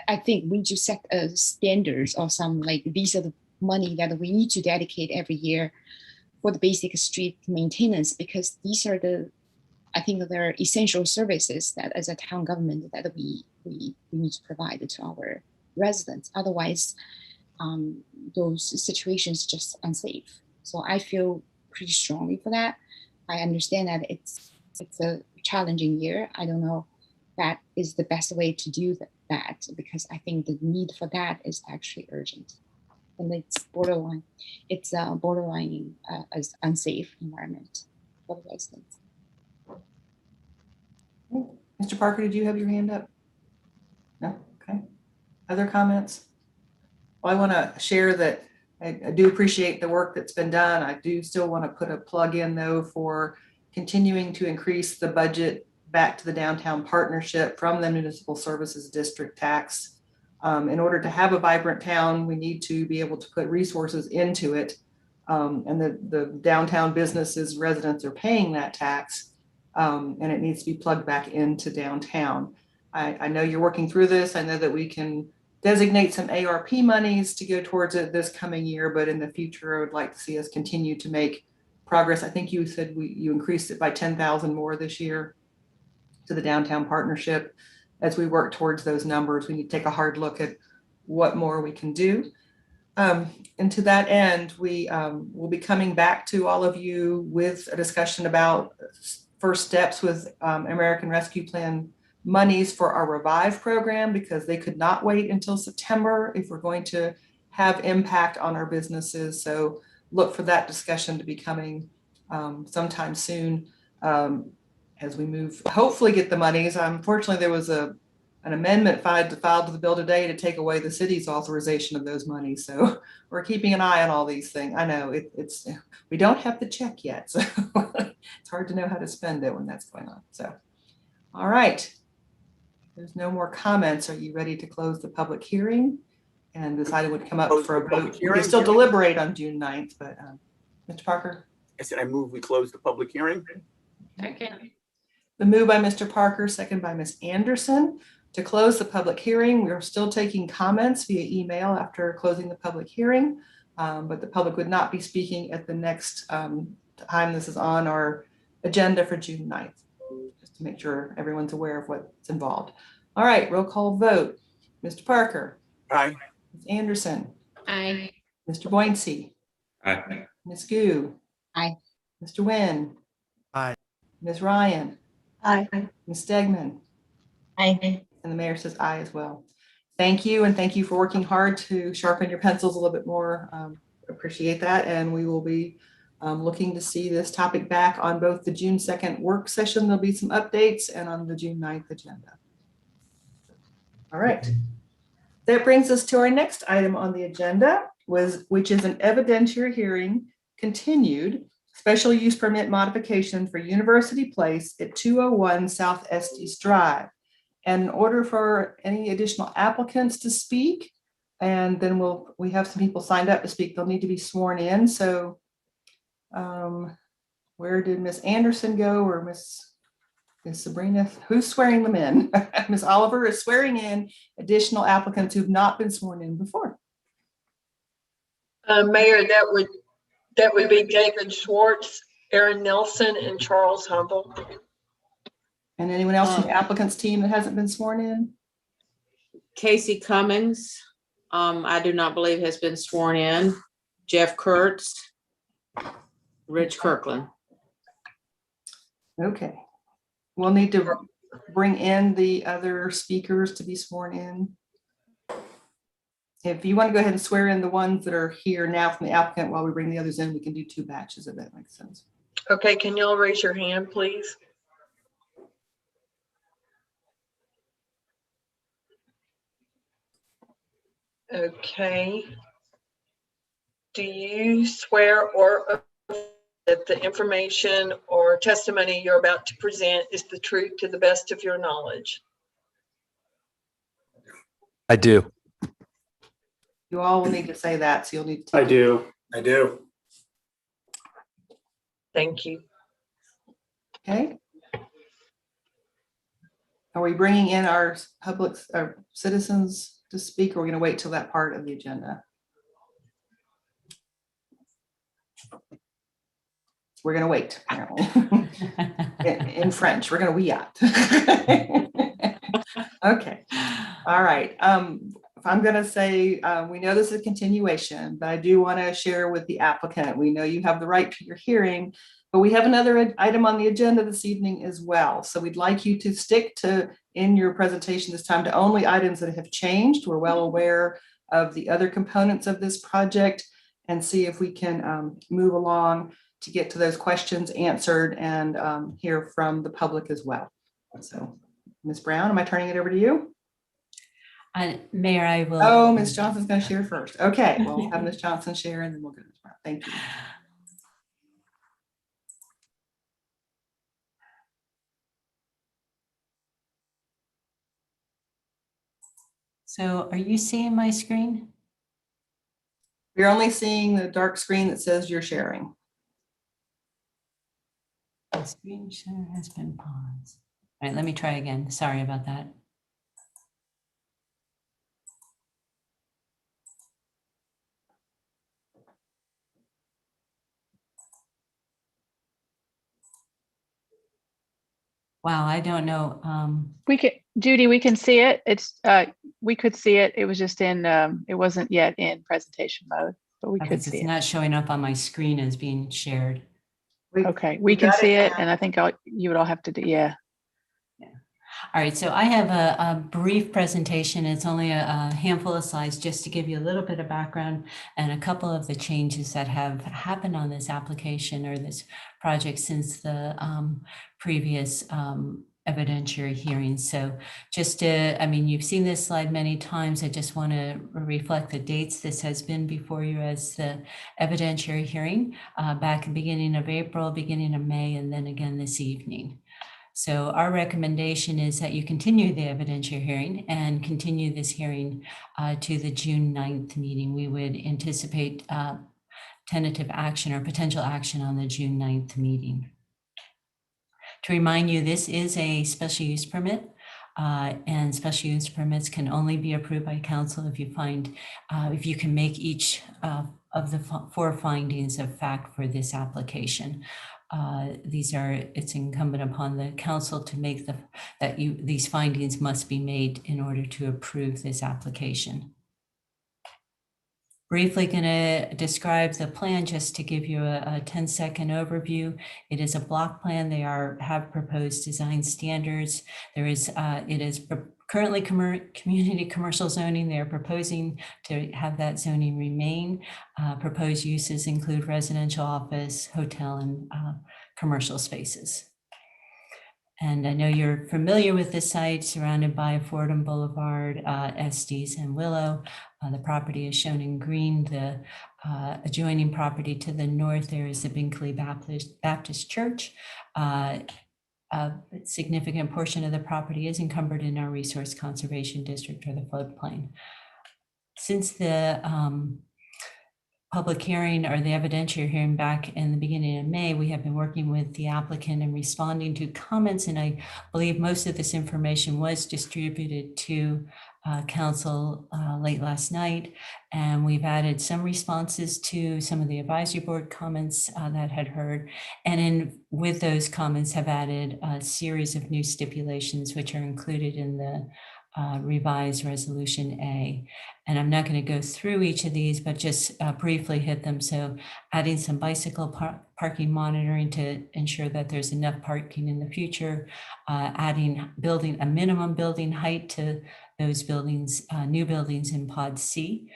I think we need to set standards or some like these are the money that we need to dedicate every year for the basic street maintenance, because these are I think they're essential services that as a town government that we need to provide to our residents. Otherwise, those situations just unsafe. So I feel pretty strongly for that. I understand that it's a challenging year. I don't know that is the best way to do that, because I think the need for that is actually urgent. And it's borderline as unsafe environment for the residents. Mr. Parker, did you have your hand up? No? Okay. Other comments? Well, I want to share that I do appreciate the work that's been done. I do still want to put a plug in though for continuing to increase the budget back to the downtown partnership from the municipal services district tax. In order to have a vibrant town, we need to be able to put resources into it. And the downtown businesses, residents are paying that tax. and it needs to be plugged back into downtown. I know you're working through this. I know that we can designate some ARP monies to go towards it this coming year, but in the future, I would like to see us continue to make progress. I think you said you increased it by 10,000 more this year to the downtown partnership. As we work towards those numbers, we need to take a hard look at what more we can do. And to that end, we will be coming back to all of you with a discussion about first steps with American Rescue Plan monies for our Revive program, because they could not wait until September if we're going to have impact on our businesses. So look for that discussion to be coming sometime soon as we move, hopefully get the monies. Unfortunately, there was an amendment filed to the bill today to take away the city's authorization of those monies. So we're keeping an eye on all these things. I know it's we don't have the check yet, so it's hard to know how to spend it when that's going on. So, all right. There's no more comments. Are you ready to close the public hearing? And this item would come up for a vote. We can still deliberate on June 9th, but Mr. Parker? I said I move we close the public hearing. Second. The move by Mr. Parker, second by Ms. Anderson. To close the public hearing, we are still taking comments via email after closing the public hearing, but the public would not be speaking at the next time this is on our agenda for June 9th, just to make sure everyone's aware of what's involved. All right, roll call vote. Mr. Parker? Aye. Ms. Anderson? Aye. Mr. Boincy? Aye. Ms. Gu? Aye. Mr. Nguyen? Aye. Ms. Ryan? Aye. Ms. Stegman? Aye. And the mayor says aye as well. Thank you, and thank you for working hard to sharpen your pencils a little bit more. Appreciate that, and we will be looking to see this topic back on both the June 2nd work session. There'll be some updates, and on the June 9th agenda. All right. That brings us to our next item on the agenda, which is an evidentiary hearing continued special use permit modification for University Place at 201 South Estes Drive. And in order for any additional applicants to speak, and then we have some people signed up to speak, they'll need to be sworn in. So where did Ms. Anderson go, or Ms. Sabrina? Who's swearing them in? Ms. Oliver is swearing in additional applicants who've not been sworn in before. Mayor, that would be David Schwartz, Aaron Nelson, and Charles Humble. And anyone else from the applicants team that hasn't been sworn in? Casey Cummings, I do not believe has been sworn in. Jeff Kurtz, Rich Kirkland. Okay. We'll need to bring in the other speakers to be sworn in. If you want to go ahead and swear in the ones that are here now from the applicant while we bring the others in, we can do 2 batches if that makes sense. Okay, can y'all raise your hand, please? Okay. Do you swear or that the information or testimony you're about to present is the truth to the best of your knowledge? I do. You all will need to say that, so you'll need to. I do. I do. Thank you. Okay. Are we bringing in our public, our citizens to speak, or are we going to wait till that part of the agenda? We're going to wait, apparently. in French, we're going to we out. Okay. All right. If I'm going to say, we know this is a continuation, but I do want to share with the applicant. We know you have the right to your hearing, but we have another item on the agenda this evening as well. So we'd like you to stick to, in your presentation this time, to only items that have changed. We're well aware of the other components of this project, and see if we can move along to get to those questions answered and hear from the public as well. So, Ms. Brown, am I turning it over to you? Mayor, I will. Oh, Ms. Johnson's going to share first. Okay, well, we'll have Ms. Johnson share, and then we'll go to Ms. Brown. Thank you. So are you seeing my screen? You're only seeing the dark screen that says you're sharing. Screen share has been paused. All right, let me try again. Sorry about that. Wow, I don't know. We could, Judy, we can see it. We could see it. It was just in, it wasn't yet in presentation mode, but we could Because see it's it. not showing up on my screen as being shared. Okay, we can see it, and I think you would all have to do, yeah. All right, so I have a brief presentation. It's only a handful of slides just to give you a little bit of background and a couple of the changes that have happened on this application or this project since the previous evidentiary hearing. So just to, I mean, you've seen this slide many times. I just want to reflect the dates. This has been before you as the evidentiary hearing back in the beginning of April, beginning of May, and then again this evening. So our recommendation is that you continue the evidentiary hearing and continue this hearing to the June 9th meeting. We would anticipate tentative action or potential action on the June 9th meeting. To remind you, this is a special use permit. And special use permits can only be approved by council if you find, if you can make each of the 4 findings of fact for this application. It's incumbent upon the council to make these findings must be made in order to approve this application. Briefly going to describe the plan just to give you a 10-second overview. It is a block plan. They have proposed design standards. It is currently community commercial zoning. They are proposing to have that zoning remain. Proposed uses include residential, office, hotel, and commercial spaces. And I know you're familiar with this site, surrounded by Fordham Boulevard, Estes, and Willow. The property is shown in green. The adjoining property to the north, there is the Binkley Baptist Church. A significant portion of the property is encumbered in our resource conservation district or the floodplain. Since the public hearing or the evidentiary hearing back in the beginning of May, we have been working with the applicant and responding to comments, and I believe most of this information was distributed to council late last night, and we've added some responses to some of the advisory board comments that had heard, and with those comments have added a series of new stipulations which are included in the revised resolution A. And I'm not going to go through each of these, but just briefly hit them. So adding some bicycle parking monitoring to ensure that there's enough parking in the future, building a minimum building height to those buildings, new buildings in Pod C,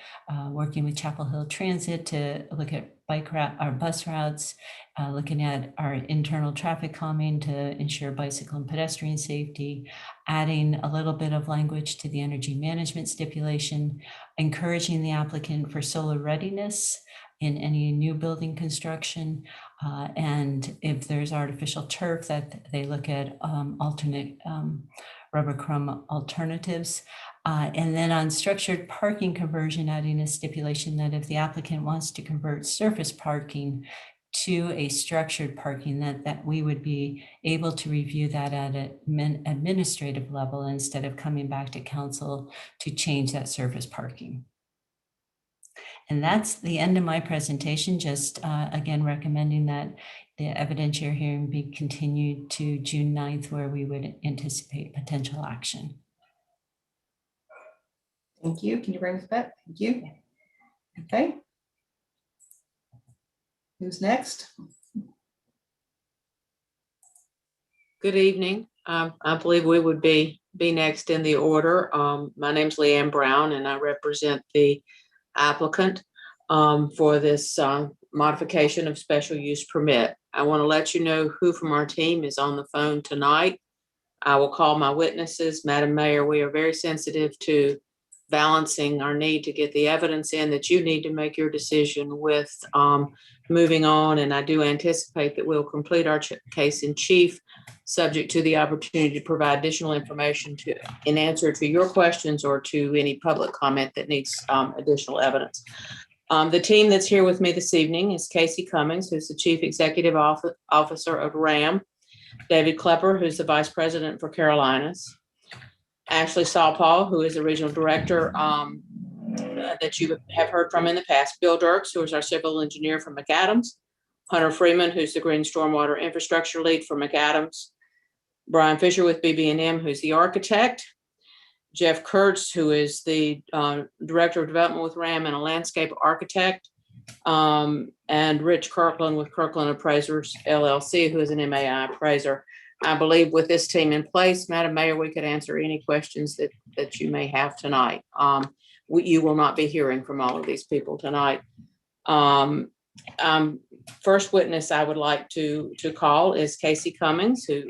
working with Chapel Hill Transit to look at bus routes, looking at our internal traffic calming to ensure bicycle and pedestrian safety, adding a little bit of language to the energy management stipulation, encouraging the applicant for solar readiness in any new building construction, and if there's artificial turf, that they look at alternate rubber crumb alternatives. And then on structured parking conversion, adding a stipulation that if the applicant wants to convert surface parking to a structured parking, that we would be able to review that at an administrative level instead of coming back to council to change that surface parking. And that's the end of my presentation. Just again, recommending that the evidentiary hearing be continued to June 9th, where we would anticipate potential action. Thank you. Can you bring us back? Thank you. Okay. Who's next? Good evening. I believe we would be next in the order. My name's Leanne Brown, and I represent the applicant for this modification of special use permit. I want to let you know who from our team is on the phone tonight. I will call my witnesses. Madam Mayor, we are very sensitive to balancing our need to get the evidence in that you need to make your decision with moving on. And I do anticipate that we'll complete our case in chief, subject to the opportunity to provide additional information in answer to your questions or to any public comment that needs additional evidence. The team that's here with me this evening is Casey Cummings, who's the Chief Executive Officer of RAM. David Klepper, who's the Vice President for Carolinas, Ashley Sawpaw, who is the Regional Director that you have heard from in the past, Bill Dirks, who is our Civil Engineer from McAdams, Hunter Freeman, who's the Green Stormwater Infrastructure Lead for McAdams, Brian Fisher with BB&M, who's the architect, Jeff Kurtz, who is the Director of Development with RAM and a landscape architect, and Rich Kirkland with Kirkland Appraisers LLC, who is an MAI appraiser. I believe with this team in place, Madam Mayor, we could answer any questions that you may have tonight. You will not be hearing from all of these people tonight. First witness I would like to call is Casey Cummings, who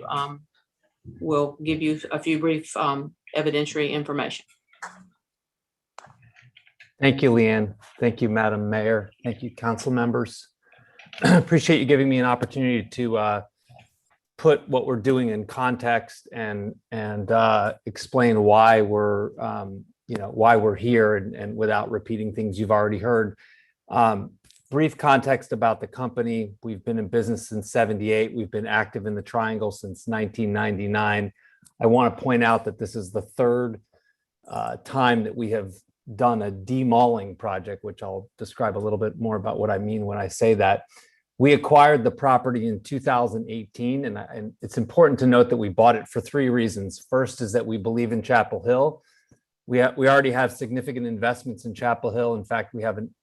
will give you a few brief evidentiary information. Thank you, Leanne. Thank you, Madam Mayor. Thank you, council members. Appreciate you giving me an opportunity to put what we're doing in context and explain why we're why we're here and without repeating things you've already heard. Brief context about the company. We've been in business since '78. We've been active in the Triangle since 1999. I want to point out that this is the third time that we have done a demauling project, which I'll describe a little bit more about what I mean when I say that. We acquired the property in 2018, and it's important to note that we bought it for three reasons. First is that we believe in Chapel Hill. We already have significant investments in Chapel Hill. In fact, we have an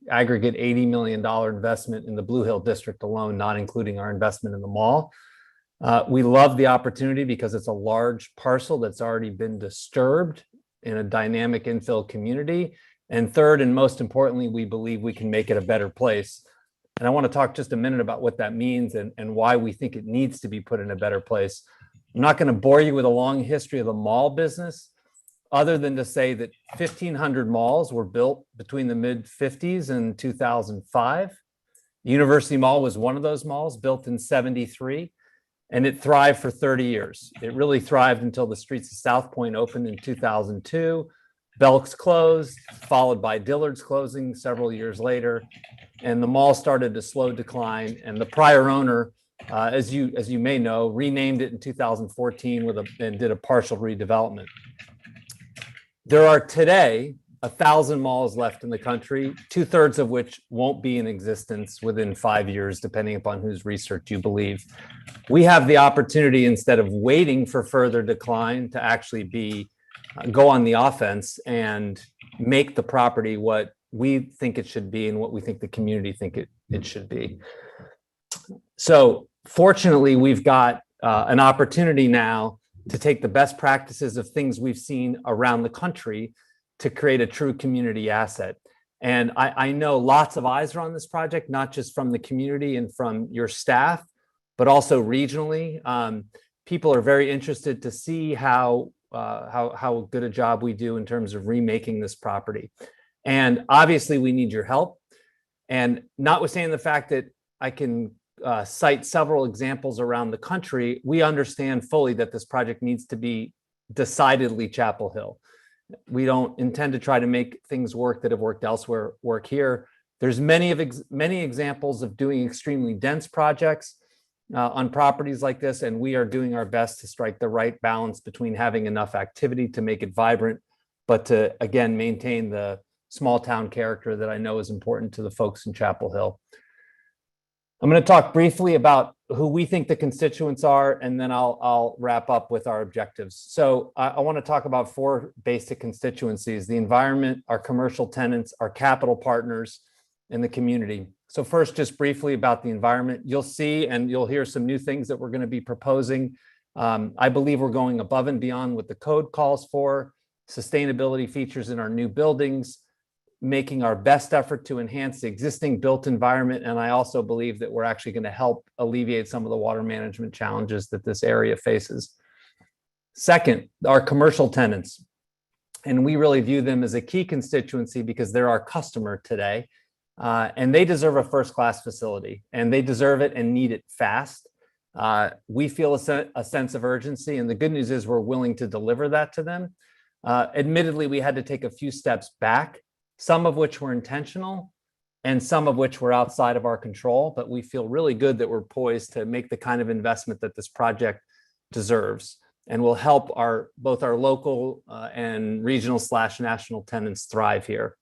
aggregate $80 million investment in the Blue Hill district alone, not including our investment in the mall. We love the opportunity because it's a large parcel that's already been disturbed in a dynamic infill community. And third, and most importantly, we believe we can make it a better place. And I want to talk just a minute about what that means and why we think it needs to be put in a better place. I'm not going to bore you with a long history of the mall business, other than to say that 1,500 malls were built between the mid-50s and 2005. University Mall was one of those malls, built in '73, and it thrived for 30 years. It really thrived until the streets of South Point opened in 2002. Belk's closed, followed by Dillard's closing several years later, and the mall started to slow decline. And the prior owner, as you may know, renamed it in 2014 and did a partial redevelopment. There are today 1,000 malls left in the country, 2/3 of which won't be in existence within 5 years, depending upon whose research you believe. We have the opportunity, instead of waiting for further decline, to actually go on the offense and make the property what we think it should be and what we think the community think it should be. So fortunately, we've got an opportunity now to take the best practices of things we've seen around the country to create a true community asset. And I know lots of eyes are on this project, not just from the community and from your staff, but also regionally. People are very interested to see how good a job we do in terms of remaking this property. And obviously we need your help. And notwithstanding the fact that I can cite several examples around the country, we understand fully that this project needs to be decidedly Chapel Hill. We don't intend to try to make things work that have worked elsewhere work here. There's many examples of doing extremely dense projects on properties like this, and we are doing our best to strike the right balance between having enough activity to make it vibrant, but to, again, maintain the small town character that I know is important to the folks in Chapel Hill. I'm going to talk briefly about who we think the constituents are, and then I'll wrap up with our objectives. So I want to talk about 4 basic constituencies: the environment, our commercial tenants, our capital partners, and the community. So first, just briefly about the environment. You'll see and you'll hear some new things that we're going to be proposing. I believe we're going above and beyond what the code calls for: sustainability features in our new buildings, making our best effort to enhance the existing built environment. And I also believe that we're actually going to help alleviate some of the water management challenges that this area faces. Second, our commercial tenants. And we really view them as a key constituency because they're our customer today. And they deserve a first-class facility, and they deserve it and need it fast. We feel a sense of urgency, and the good news is we're willing to deliver that to them. Admittedly, we had to take a few steps back, some of which were intentional, and some of which were outside of our control, but we feel really good that we're poised to make the kind of investment that this project deserves and will help both our local and regional/national tenants thrive here.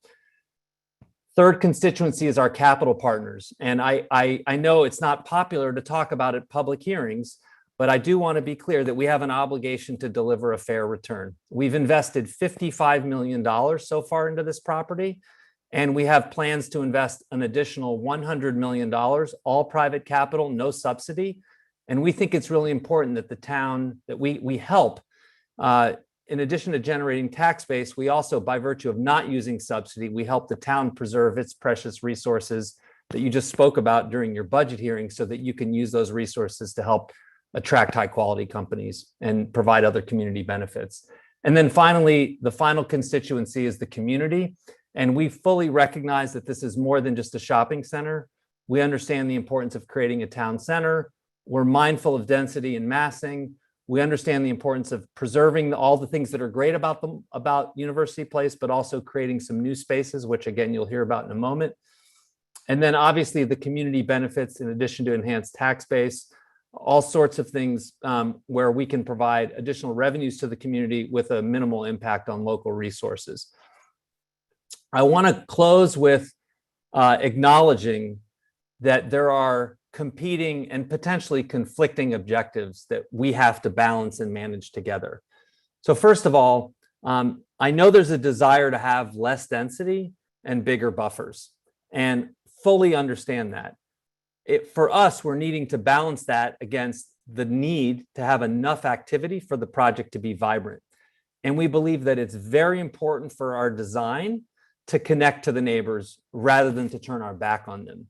Third constituency is our capital partners. And I know it's not popular to talk about at public hearings, but I do want to be clear that we have an obligation to deliver a fair return. We've invested $55 million so far into this property, and we have plans to invest an additional $100 million, all private capital, no subsidy. And we think it's really important that the town, that we help, in addition to generating tax base, we also, by virtue of not using subsidy, we help the town preserve its precious resources that you just spoke about during your budget hearing so that you can use those resources to help attract high quality companies and provide other community benefits. And then finally, the final constituency is the community. And we fully recognize that this is more than just a shopping center. We understand the importance of creating a town center. We're mindful of density and massing. We understand the importance of preserving all the things that are great about University Place, but also creating some new spaces, which again, you'll hear about in a moment. And then obviously the community benefits, in addition to enhanced tax base, all sorts of things where we can provide additional revenues to the community with a minimal impact on local resources. I want to close with acknowledging that there are competing and potentially conflicting objectives that we have to balance and manage together. So first of all, I know there's a desire to have less density and bigger buffers, and fully understand that. For us, we're needing to balance that against the need to have enough activity for the project to be vibrant. And we believe that it's very important for our design to connect to the neighbors rather than to turn our back on them.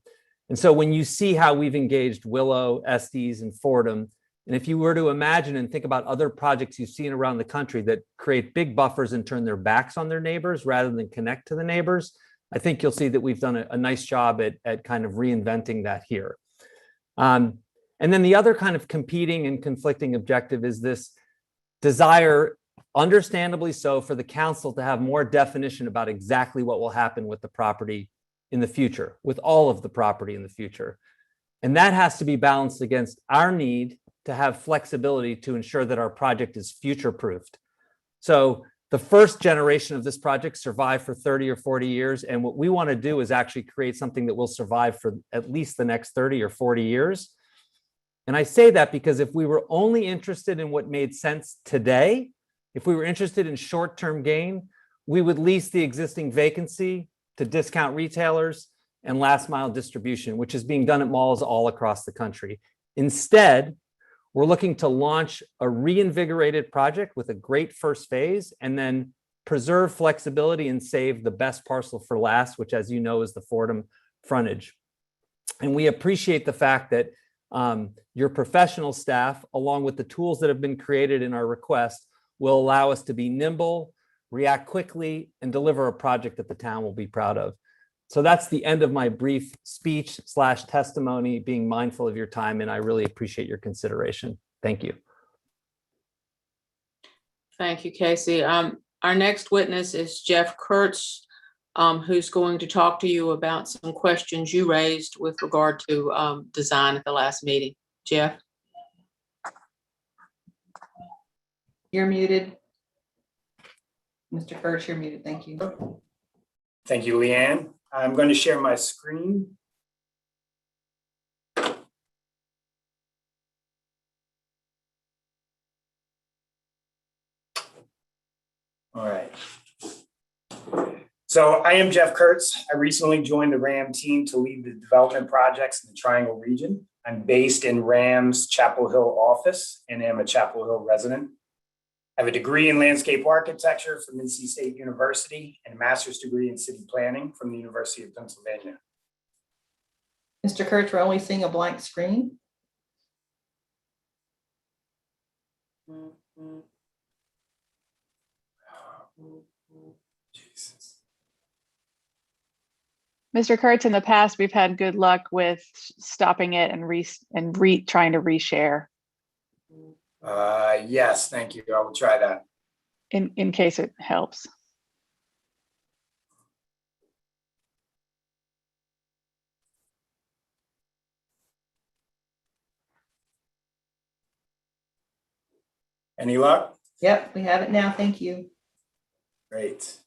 And so when you see how we've engaged Willow, Estes, and Fordham, and if you were to imagine and think about other projects you've seen around the country that create big buffers and turn their backs on their neighbors rather than connect to the neighbors, I think you'll see that we've done a nice job at kind of reinventing that here. And then the other kind of competing and conflicting objective is this desire, understandably so, for the council to have more definition about exactly what will happen with the property in the future, with all of the property in the future. And that has to be balanced against our need to have flexibility to ensure that our project is future-proofed. So the first generation of this project survived for 30 or 40 years. And what we want to do is actually create something that will survive for at least the next 30 or 40 years. And I say that because if we were only interested in what made sense today, if we were interested in short-term gain, we would lease the existing vacancy to discount retailers and last mile distribution, which is being done at malls all across the country. Instead, we're looking to launch a reinvigorated project with a great first phase and then preserve flexibility and save the best parcel for last, which, as you know, is the Fordham frontage. And we appreciate the fact that your professional staff, along with the tools that have been created in our request, will allow us to be nimble, react quickly, and deliver a project that the town will be proud of. So that's the end of my brief speech / testimony, being mindful of your time, and I really appreciate your consideration. Thank you. Thank you, Casey. Our next witness is Jeff Kurtz, who's going to talk to you about some questions you raised with regard to design at the last meeting. Jeff? You're muted. Mr. Kurtz, you're muted. Thank you. Thank you, Leanne. I'm going to share my screen. All right. So I am Jeff Kurtz. I recently joined the RAM team to lead the development projects in the Triangle region. I'm based in RAM's Chapel Hill office and am a Chapel Hill resident. I have a degree in landscape architecture from NC State University and a master's degree in city planning from the University of Pennsylvania. Mr. Kurtz, we're only seeing a blank screen. Jesus. Mr. Kurtz, in the past, we've had good luck with stopping it and trying to reshare. Yes, thank you. I will try that. In case it helps. Any luck? Yep, we have it now. Thank you. Great.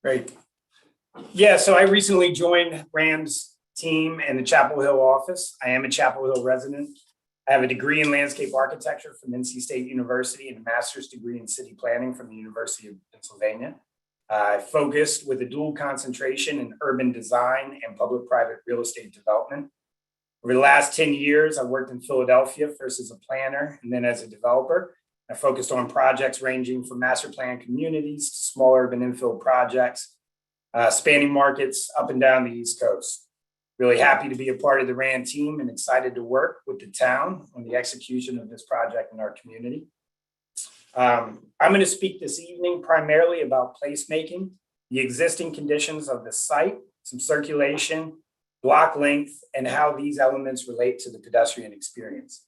Great. Yeah, so I recently joined Ram's team in the Chapel Hill office. I am a Chapel Hill resident. I have a degree in landscape architecture from NC State University and a master's degree in city planning from the University of Pennsylvania. I focused with a dual concentration in urban design and public-private real estate development. Over the last 10 years, I worked in Philadelphia, first as a planner and then as a developer. I focused on projects ranging from master plan communities to small urban infill projects, spanning markets up and down the East Coast. Really happy to be a part of the RAND team and excited to work with the town on the execution of this project in our community. I'm going to speak this evening primarily about placemaking, the existing conditions of the site, some circulation, block length, and how these elements relate to the pedestrian experience.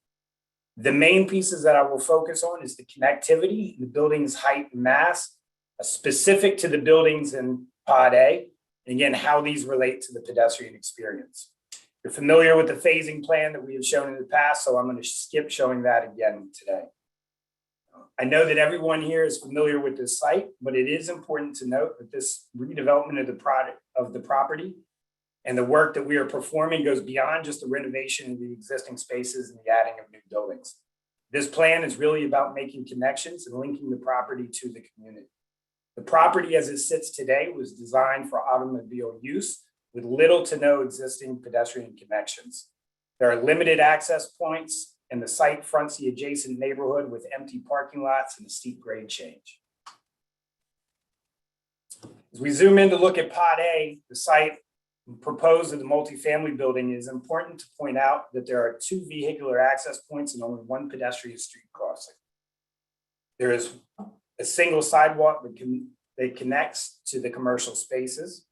The main pieces that I will focus on is the connectivity, the building's height and mass, specific to the buildings in Pod A, and again, how these relate to the pedestrian experience. You're familiar with the phasing plan that we have shown in the past, so I'm going to skip showing that again today. I know that everyone here is familiar with this site, but it is important to note that this redevelopment of the property and the work that we are performing goes beyond just the renovation of the existing spaces and the adding of new buildings. This plan is really about making connections and linking the property to the community. The property as it sits today was designed for automobile use with little to no existing pedestrian connections. There are limited access points, and the site fronts the adjacent neighborhood with empty parking lots and a steep grade change. As we zoom in to look at Pod A, the site proposed of the multifamily building, it is important to point out that there are 2 vehicular access points and only 1 pedestrian street crossing. There is a single sidewalk that connects to the commercial spaces.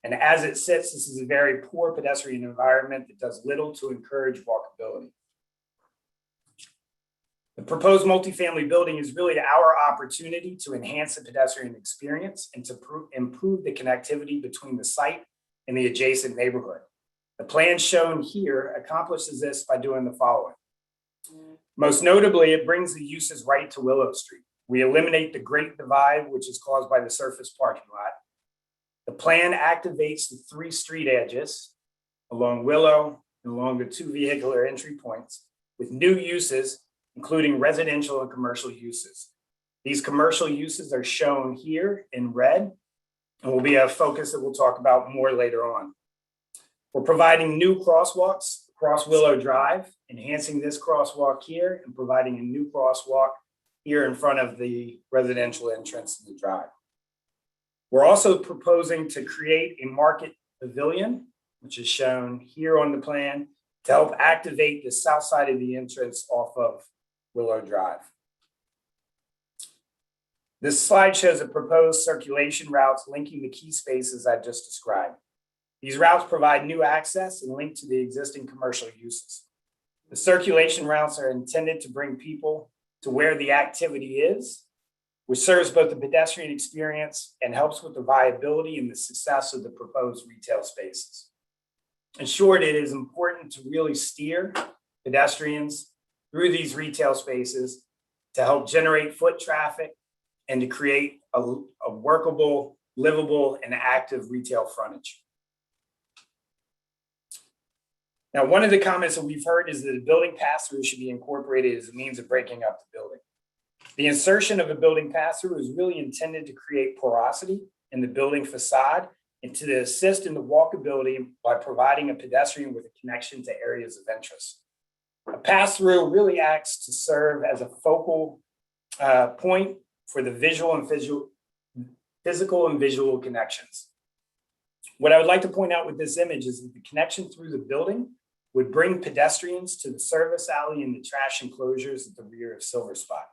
And as it sits, this is a very poor pedestrian environment that does little to encourage walkability. The proposed multifamily building is really our opportunity to enhance the pedestrian experience and to improve the connectivity between the site and the adjacent neighborhood. The plan shown here accomplishes this by doing the following. Most notably, it brings the uses right to Willow Street. We eliminate the Great Divide, which is caused by the surface parking lot. The plan activates the 3 street edges along Willow and along the 2 vehicular entry points with new uses, including residential and commercial uses. These commercial uses are shown here in red and will be a focus that we'll talk about more later on. We're providing new crosswalks across Willow Drive, enhancing this crosswalk here and providing a new crosswalk here in front of the residential entrance to the drive. We're also proposing to create a market pavilion, which is shown here on the plan, to help activate the south side of the entrance off of Willow Drive. This slide shows the proposed circulation routes linking the key spaces I just described. These routes provide new access and link to the existing commercial uses. The circulation routes are intended to bring people to where the activity is, which serves both the pedestrian experience and helps with the viability and the success of the proposed retail spaces. In short, it is important to really steer pedestrians through these retail spaces to help generate foot traffic and to create a workable, livable, and active retail frontage. Now, one of the comments that we've heard is that a building pass-through should be incorporated as a means of breaking up the building. The insertion of a building pass-through is really intended to create porosity in the building facade and to assist in the walkability by providing a pedestrian with a connection to areas of interest. A pass-through really acts to serve as a focal point for the physical and visual connections. What I would like to point out with this image is that the connection through the building would bring pedestrians to the service alley and the trash enclosures at the rear of Silver Spot.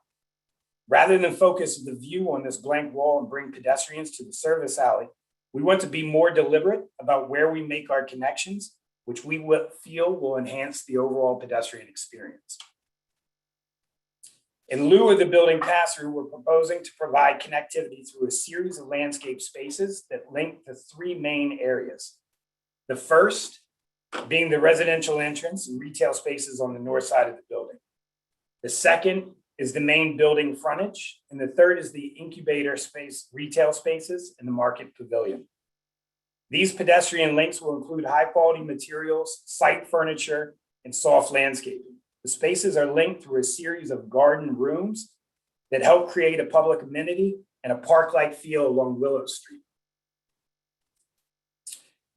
Rather than focus the view on this blank wall and bring pedestrians to the service alley, we want to be more deliberate about where we make our connections, which we feel will enhance the overall pedestrian experience. In lieu of the building pass-through, we're proposing to provide connectivity through a series of landscape spaces that link the 3 main areas. The first being the residential entrance and retail spaces on the north side of the building. The second is the main building frontage, and the third is the incubator space, retail spaces, and the market pavilion. These pedestrian links will include high-quality materials, site furniture, and soft landscaping. The spaces are linked through a series of garden rooms that help create a public amenity and a park-like feel along Willow Street.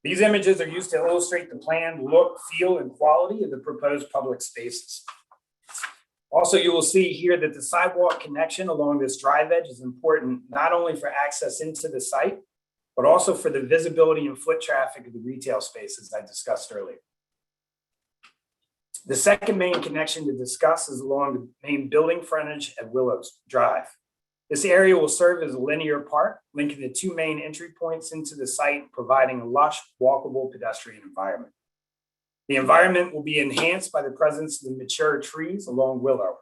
These images are used to illustrate the planned look, feel, and quality of the proposed public spaces. Also, you will see here that the sidewalk connection along this drive edge is important not only for access into the site, but also for the visibility and foot traffic of the retail spaces I discussed earlier. The second main connection to discuss is along the main building frontage at Willows Drive. This area will serve as a linear park, linking the two main entry points into the site, providing a lush, walkable pedestrian environment. The environment will be enhanced by the presence of the mature trees along Willow.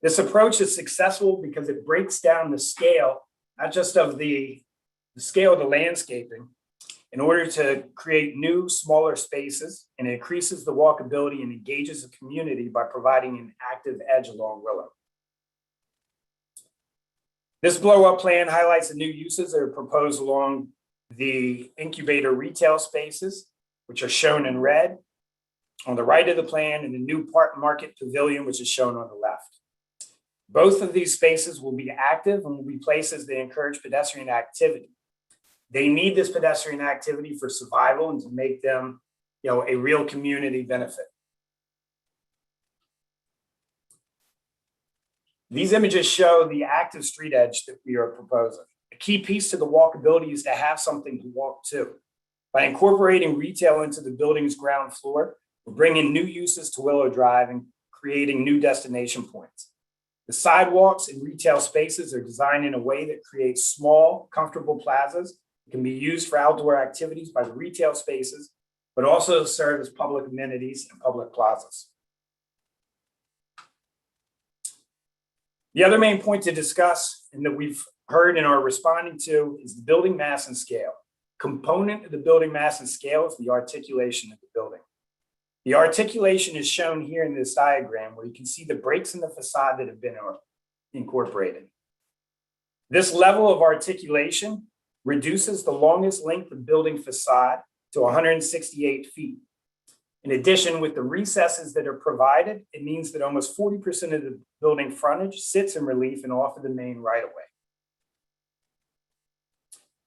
This approach is successful because it breaks down the scale, not just of the scale of the landscaping, in order to create new, smaller spaces, and it increases the walkability and engages the community by providing an active edge along Willow. This blow-up plan highlights the new uses that are proposed along the incubator retail spaces, which are shown in red on the right of the plan, and the new park market pavilion, which is shown on the left. Both of these spaces will be active and will be places that encourage pedestrian activity. They need this pedestrian activity for survival and to make them, a real community benefit. These images show the active street edge that we are proposing. A key piece to the walkability is to have something to walk to. By incorporating retail into the building's ground floor, we're bringing new uses to Willow Drive and creating new destination points. The sidewalks and retail spaces are designed in a way that creates small, comfortable plazas that can be used for outdoor activities by the retail spaces, but also serve as public amenities and public plazas. The other main point to discuss, and that we've heard and are responding to, is the building mass and scale. Component of the building mass and scale is the articulation of the building. The articulation is shown here in this diagram, where you can see the breaks in the facade that have been incorporated. This level of articulation reduces the longest length of building facade to 168 feet. In addition, with the recesses that are provided, it means that almost 40% of the building frontage sits in relief and off of the main right-of-way.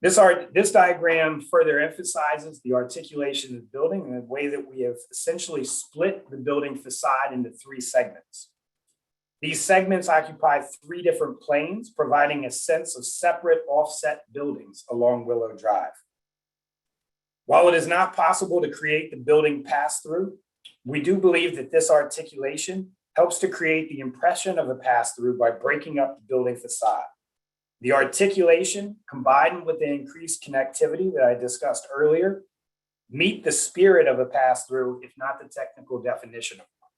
This diagram further emphasizes the articulation of the building in a way that we have essentially split the building facade into three segments. These segments occupy three different planes, providing a sense of separate offset buildings along Willow Drive. While it is not possible to create the building pass-through, we do believe that this articulation helps to create the impression of a pass-through by breaking up the building facade. The articulation, combined with the increased connectivity that I discussed earlier, meet the spirit of a pass-through, if not the technical definition of one.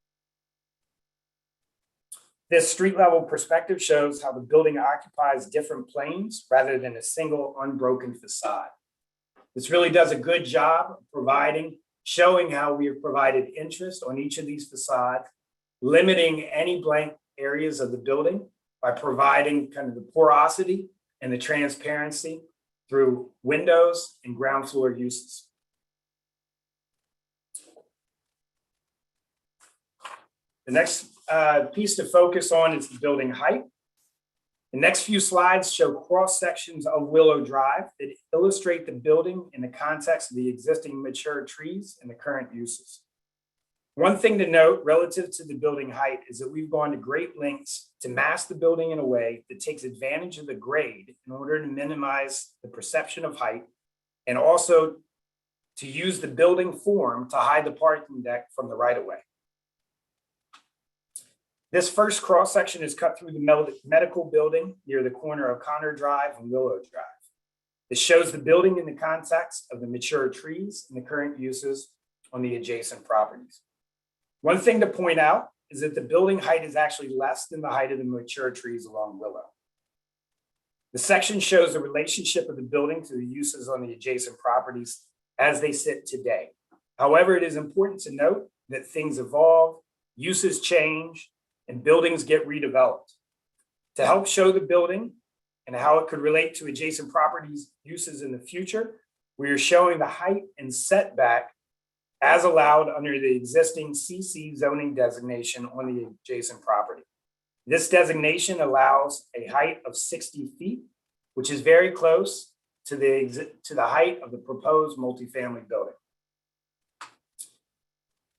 This street-level perspective shows how the building occupies different planes rather than a single unbroken facade. This really does a good job of showing how we have provided interest on each of these facades, limiting any blank areas of the building by providing kind of the porosity and the transparency through windows and ground floor uses. The next piece to focus on is the building height. The next few slides show cross sections of Willow Drive that illustrate the building in the context of the existing mature trees and the current uses. One thing to note relative to the building height is that we've gone to great lengths to mask the building in a way that takes advantage of the grade in order to minimize the perception of height, and also to use the building form to hide the parking deck from the right-of-way. This first cross section is cut through the medical building near the corner of Connor Drive and Willow Drive. It shows the building in the context of the mature trees and the current uses on the adjacent properties. One thing to point out is that the building height is actually less than the height of the mature trees along Willow. The section shows the relationship of the building to the uses on the adjacent properties as they sit today. However, it is important to note that things evolve, uses change, and buildings get redeveloped. To help show the building and how it could relate to adjacent properties uses in the future, we are showing the height and setback as allowed under the existing CC zoning designation on the adjacent property. This designation allows a height of 60 feet, which is very close to the height of the proposed multifamily building.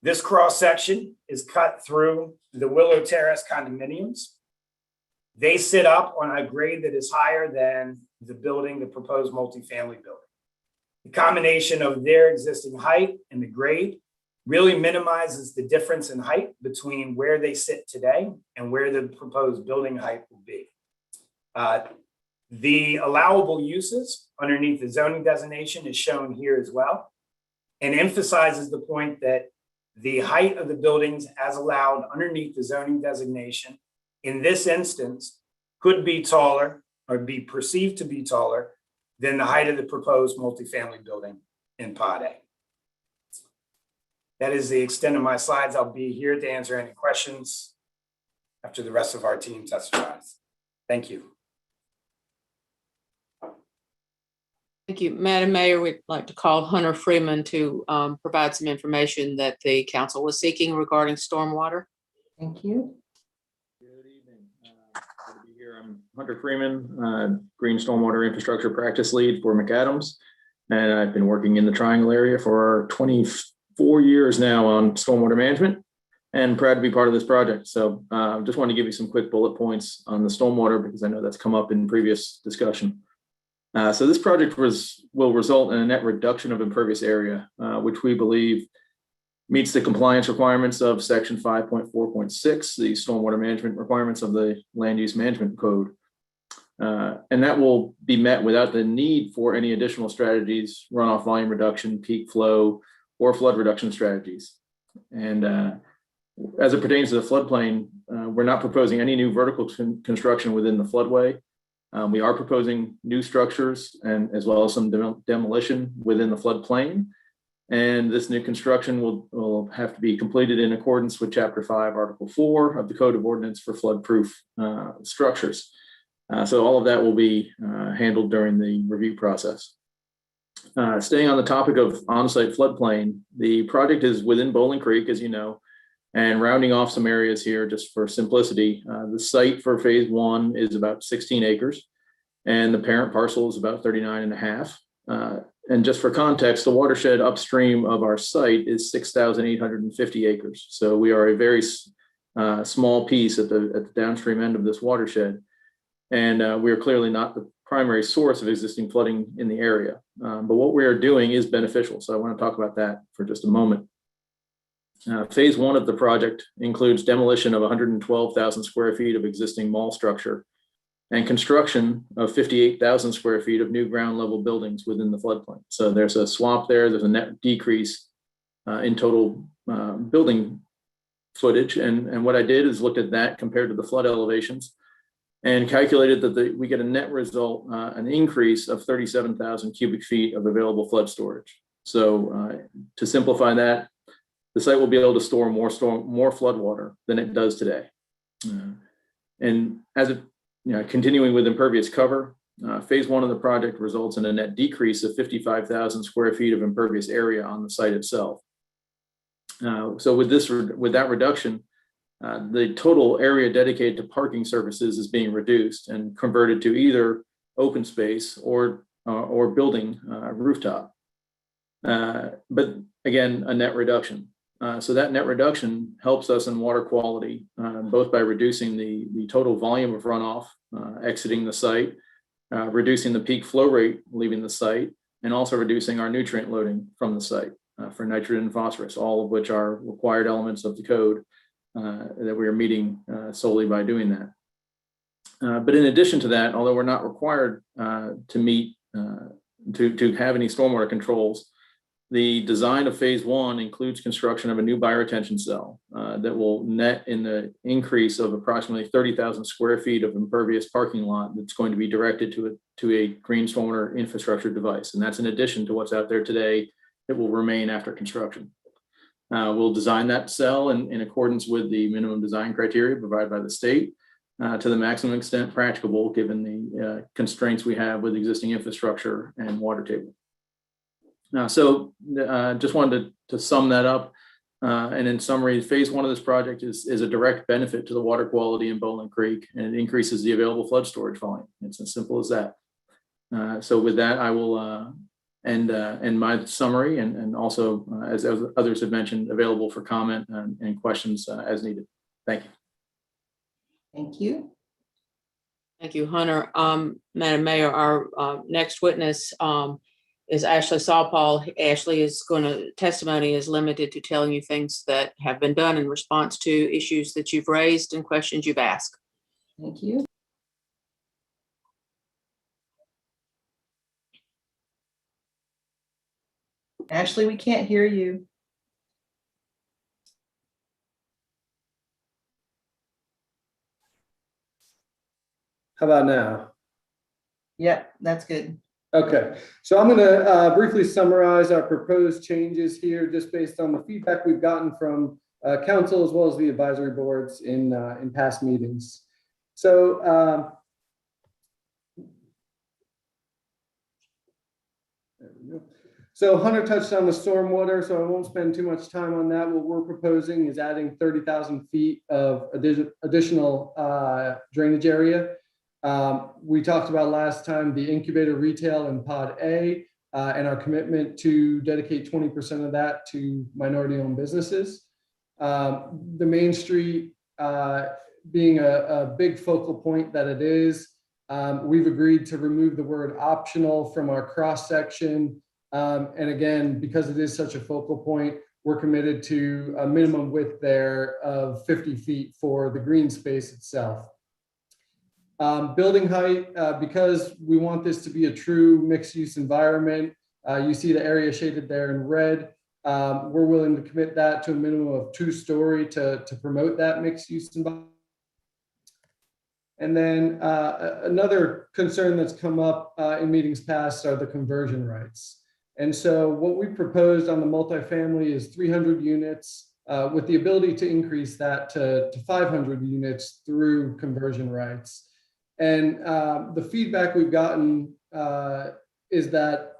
This cross section is cut through the Willow Terrace condominiums. They sit up on a grade that is higher than the building, the proposed multifamily building. The combination of their existing height and the grade really minimizes the difference in height between where they sit today and where the proposed building height will be. The allowable uses underneath the zoning designation is shown here as well, and emphasizes the point that the height of the buildings as allowed underneath the zoning designation in this instance could be taller or be perceived to be taller than the height of the proposed multifamily building in Pod A. That is the extent of my slides. I'll be here to answer any questions after the rest of our team testifies. Thank you. Thank you. Madam Mayor, we'd like to call Hunter Freeman to provide some information that the council was seeking regarding stormwater. Thank you. Good evening. Good to be here. I'm Hunter Freeman, Green Stormwater Infrastructure Practice Lead for McAdams, and I've been working in the Triangle area for 24 years now on stormwater management, and proud to be part of this project. So just want to give you some quick bullet points on the stormwater because I know that's come up in previous discussion. So this project will result in a net reduction of impervious area, which we believe meets the compliance requirements of section 5.4.6, the stormwater management requirements of the land use management code. And that will be met without the need for any additional strategies, runoff volume reduction, peak flow, or flood reduction strategies. And as it pertains to the floodplain, we're not proposing any new vertical construction within the floodway. We are proposing new structures and as well as some demolition within the floodplain. And this new construction will have to be completed in accordance with Chapter 5, Article 4 of the Code of Ordinance for flood-proof structures. So all of that will be handled during the review process. Staying on the topic of on-site floodplain, the project is within Bowling Creek, as you know, and rounding off some areas here just for simplicity. The site for phase 1 is about 16 acres and the parent parcel is about 39.5. And just for context, the watershed upstream of our site is 6,850 acres. So we are a very small piece at the downstream end of this watershed. And we are clearly not the primary source of existing flooding in the area. But what we are doing is beneficial. So I want to talk about that for just a moment. Phase 1 of the project includes demolition of 112,000 square feet of existing mall structure and construction of 58,000 square feet of new ground level buildings within the floodplain. So there's a swap there, there's a net decrease in total building footage. And what I did is looked at that compared to the flood elevations and calculated that we get a net result, an increase of 37,000 cubic feet of available flood storage. So to simplify that, the site will be able to store more flood water than it does today. And as it, continuing with impervious cover, phase 1 of the project results in a net decrease of 55,000 square feet of impervious area on the site itself. So with that reduction, the total area dedicated to parking services is being reduced and converted to either open space or building rooftop. But again, a net reduction. So that net reduction helps us in water quality, both by reducing the total volume of runoff exiting the site, reducing the peak flow rate leaving the site, and also reducing our nutrient loading from the site for nitrogen and phosphorus, all of which are required elements of the code that we are meeting solely by doing that. But in addition to that, although we're not required to meet, to have any stormwater controls, the design of phase 1 includes construction of a new bioretention cell that will net in the increase of approximately 30,000 square feet of impervious parking lot that's going to be directed to a green stormwater infrastructure device. And that's in addition to what's out there today that will remain after construction. We'll design that cell in accordance with the minimum design criteria provided by the state to the maximum extent practicable, given the constraints we have with existing infrastructure and water table. Just wanted to sum that up. And in summary, phase 1 of this project is a direct benefit to the water quality in Bowling Creek, and it increases the available flood storage volume. It's as simple as that. So with that, I will end my summary, and also, as others have mentioned, available for comment and questions as needed. Thank you. Thank you. Thank you, Hunter. Madam Mayor, our next witness is Ashley Sawpaul. Ashley testimony is limited to telling you things that have been done in response to issues that you've raised and questions you've asked. Thank you. Ashley, we can't hear you. How about now? Yeah, that's good. Okay, so I'm going to briefly summarize our proposed changes here, just based on the feedback we've gotten from council as well as the advisory boards in past meetings. So there we go. So Hunter touched on the stormwater, so I won't spend too much time on that. What we're proposing is adding 30,000 feet of additional drainage area. We talked about last time the incubator retail in Pod A and our commitment to dedicate 20% of that to minority-owned businesses. The Main Street being a big focal point that it is, we've agreed to remove the word optional from our cross-section. And again, because it is such a focal point, we're committed to a minimum width there of 50 feet for the green space itself. Building height, because we want this to be a true mixed-use environment, you see the area shaded there in red. We're willing to commit that to a minimum of 2-story to promote that mixed-use environment. And then another concern that's come up in meetings past are the conversion rights. And so what we proposed on the multifamily is 300 units with the ability to increase that to 500 units through conversion rights. And the feedback we've gotten is that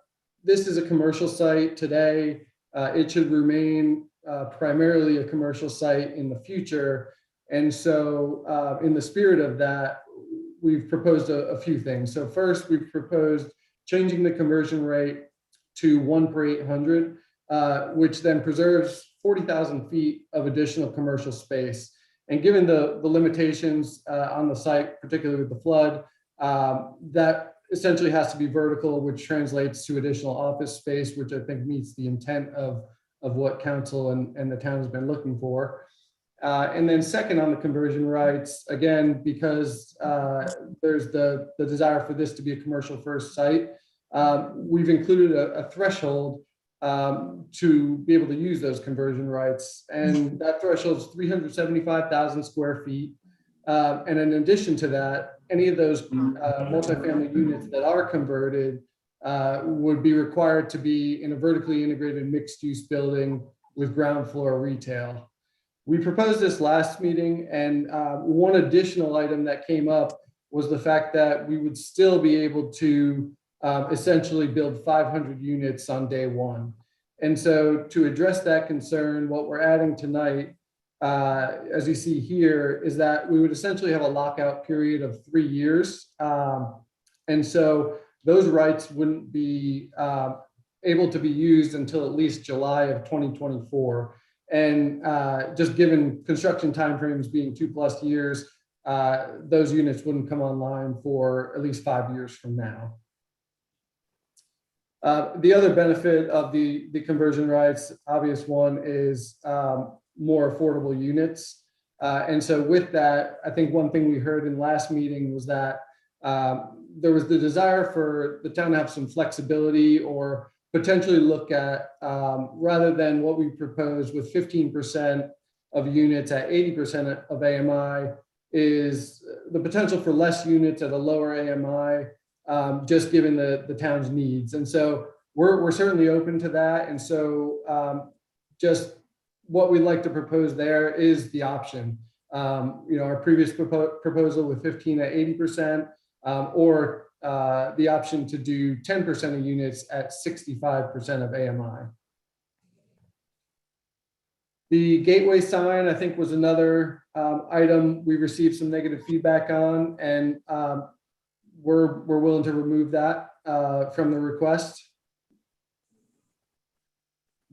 this is a commercial site today. It should remain primarily a commercial site in the future. And so in the spirit of that, we've proposed a few things. So first, we've proposed changing the conversion rate to 1 per 800, which then preserves 40,000 feet of additional commercial space. And given the limitations on the site, particularly with the flood, that essentially has to be vertical, which translates to additional office space, which I think meets the intent of what council and the town has been looking for. And then second, on the conversion rights, again, because there's the desire for this to be a commercial first site, we've included a threshold to be able to use those conversion rights. And that threshold is 375,000 square feet. And in addition to that, any of those multifamily units that are converted would be required to be in a vertically integrated mixed use building with ground floor retail. We proposed this last meeting, and one additional item that came up was the fact that we would still be able to essentially build 500 units on day one. And so to address that concern, what we're adding tonight, as you see here, is that we would essentially have a lockout period of 3 years. And so those rights wouldn't be able to be used until at least July of 2024. And just given construction timeframes being 2+ years, those units wouldn't come online for at least 5 years from now. The other benefit of the conversion rights, obvious one, is more affordable units. And so with that, I think one thing we heard in last meeting was that there was the desire for the town to have some flexibility or potentially look at, rather than what we proposed with 15% of units at 80% of AMI, is the potential for less units at a lower AMI, just given the town's needs. And so we're certainly open to that. And so just what we'd like to propose there is the option. Our previous proposal with 15 at 80%, or the option to do 10% of units at 65% of AMI. The gateway sign, I think, was another item we received some negative feedback on, and we're willing to remove that from the request.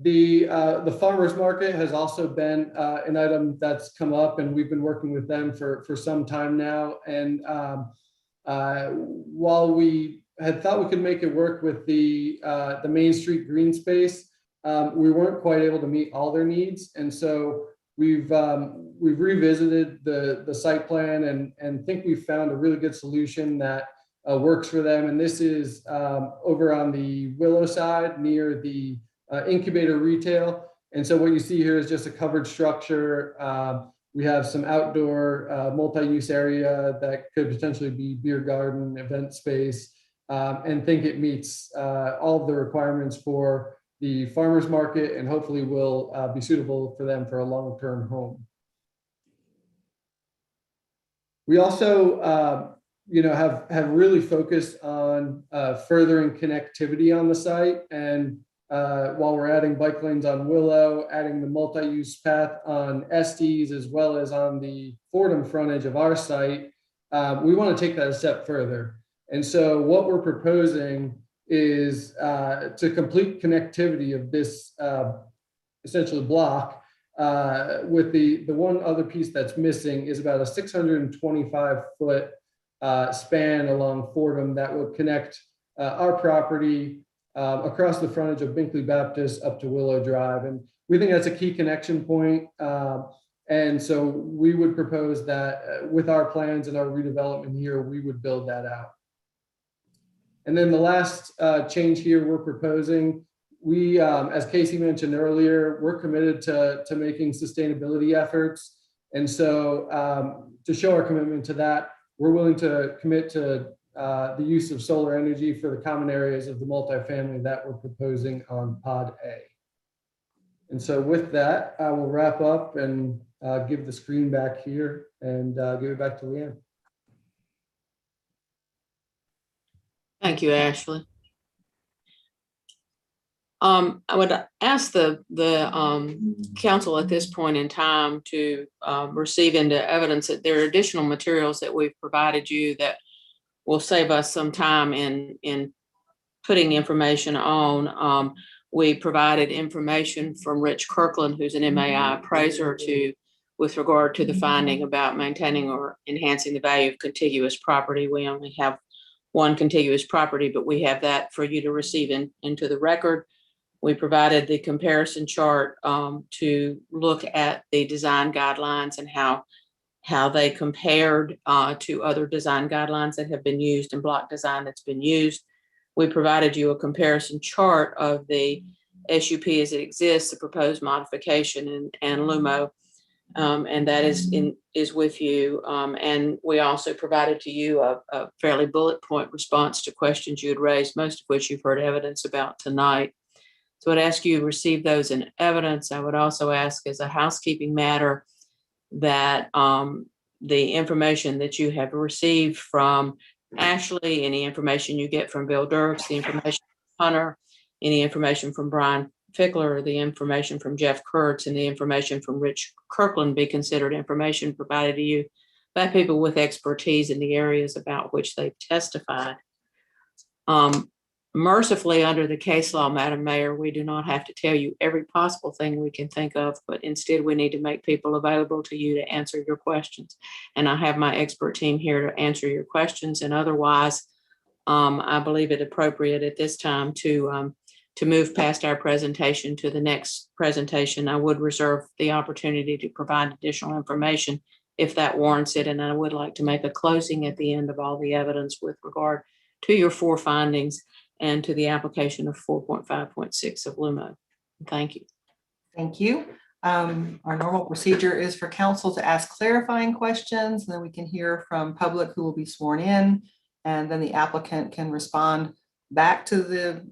The farmers market has also been an item that's come up, and we've been working with them for some time now. And while we had thought we could make it work with the Main Street green space, we weren't quite able to meet all their needs. And so we've revisited the site plan and think we've found a really good solution that works for them. And this is over on the Willow side near the incubator retail. And so what you see here is just a covered structure. We have some outdoor multi-use area that could potentially be beer garden, event space, and think it meets all of the requirements for the farmers market, and hopefully will be suitable for them for a long-term home. We also have really focused on furthering connectivity on the site. And while we're adding bike lanes on Willow, adding the multi-use path on Estes, as well as on the Fordham frontage of our site, we want to take that a step further. And so what we're proposing is to complete connectivity of this essentially block with the one other piece that's missing is about a 625-foot span along Fordham that will connect our property across the frontage of Binkley Baptist up to Willow Drive. And we think that's a key connection point. And so we would propose that with our plans and our redevelopment here, we would build that out. And then the last change here we're proposing, we, as Casey mentioned earlier, we're committed to making sustainability efforts. And so to show our commitment to that, we're willing to commit to the use of solar energy for the common areas of the multifamily that we're proposing on Pod A. And so with that, I will wrap up and give the screen back here and give it back to Leanne. Thank you, Ashley. I would ask the council at this point in time to receive into evidence that there are additional materials that we've provided you that will save us some time in putting information on. We provided information from Rich Kirkland, who's an MAI appraiser, with regard to the finding about maintaining or enhancing the value of contiguous property. We only have one contiguous property, but we have that for you to receive into the record. We provided the comparison chart to look at the design guidelines and how they compared to other design guidelines that have been used and block design that's been used. We provided you a comparison chart of the SUP as it exists, the proposed modification and LUMO, and that is with you. And we also provided to you a fairly bullet point response to questions you had raised, most of which you've heard evidence about tonight. So I'd ask you to receive those in evidence. I would also ask, as a housekeeping matter, that the information that you have received from Ashley, any information you get from Bill Dirks, the information from Hunter, any information from Brian Fickler, the information from Jeff Kurtz, and the information from Rich Kirkland be considered information provided to you by people with expertise in the areas about which they've testified. Mercifully, under the case law, Madam Mayor, we do not have to tell you every possible thing we can think of, but instead we need to make people available to you to answer your questions. And I have my expert team here to answer your questions. And otherwise, I believe it appropriate at this time to move past our presentation to the next presentation. I would reserve the opportunity to provide additional information if that warrants it. And I would like to make a closing at the end of all the evidence with regard to your 4 findings and to the application of 4.5.6 of LUMO. Thank you. Thank you. Our normal procedure is for council to ask clarifying questions, and then we can hear from public who will be sworn in, and then the applicant can respond back to the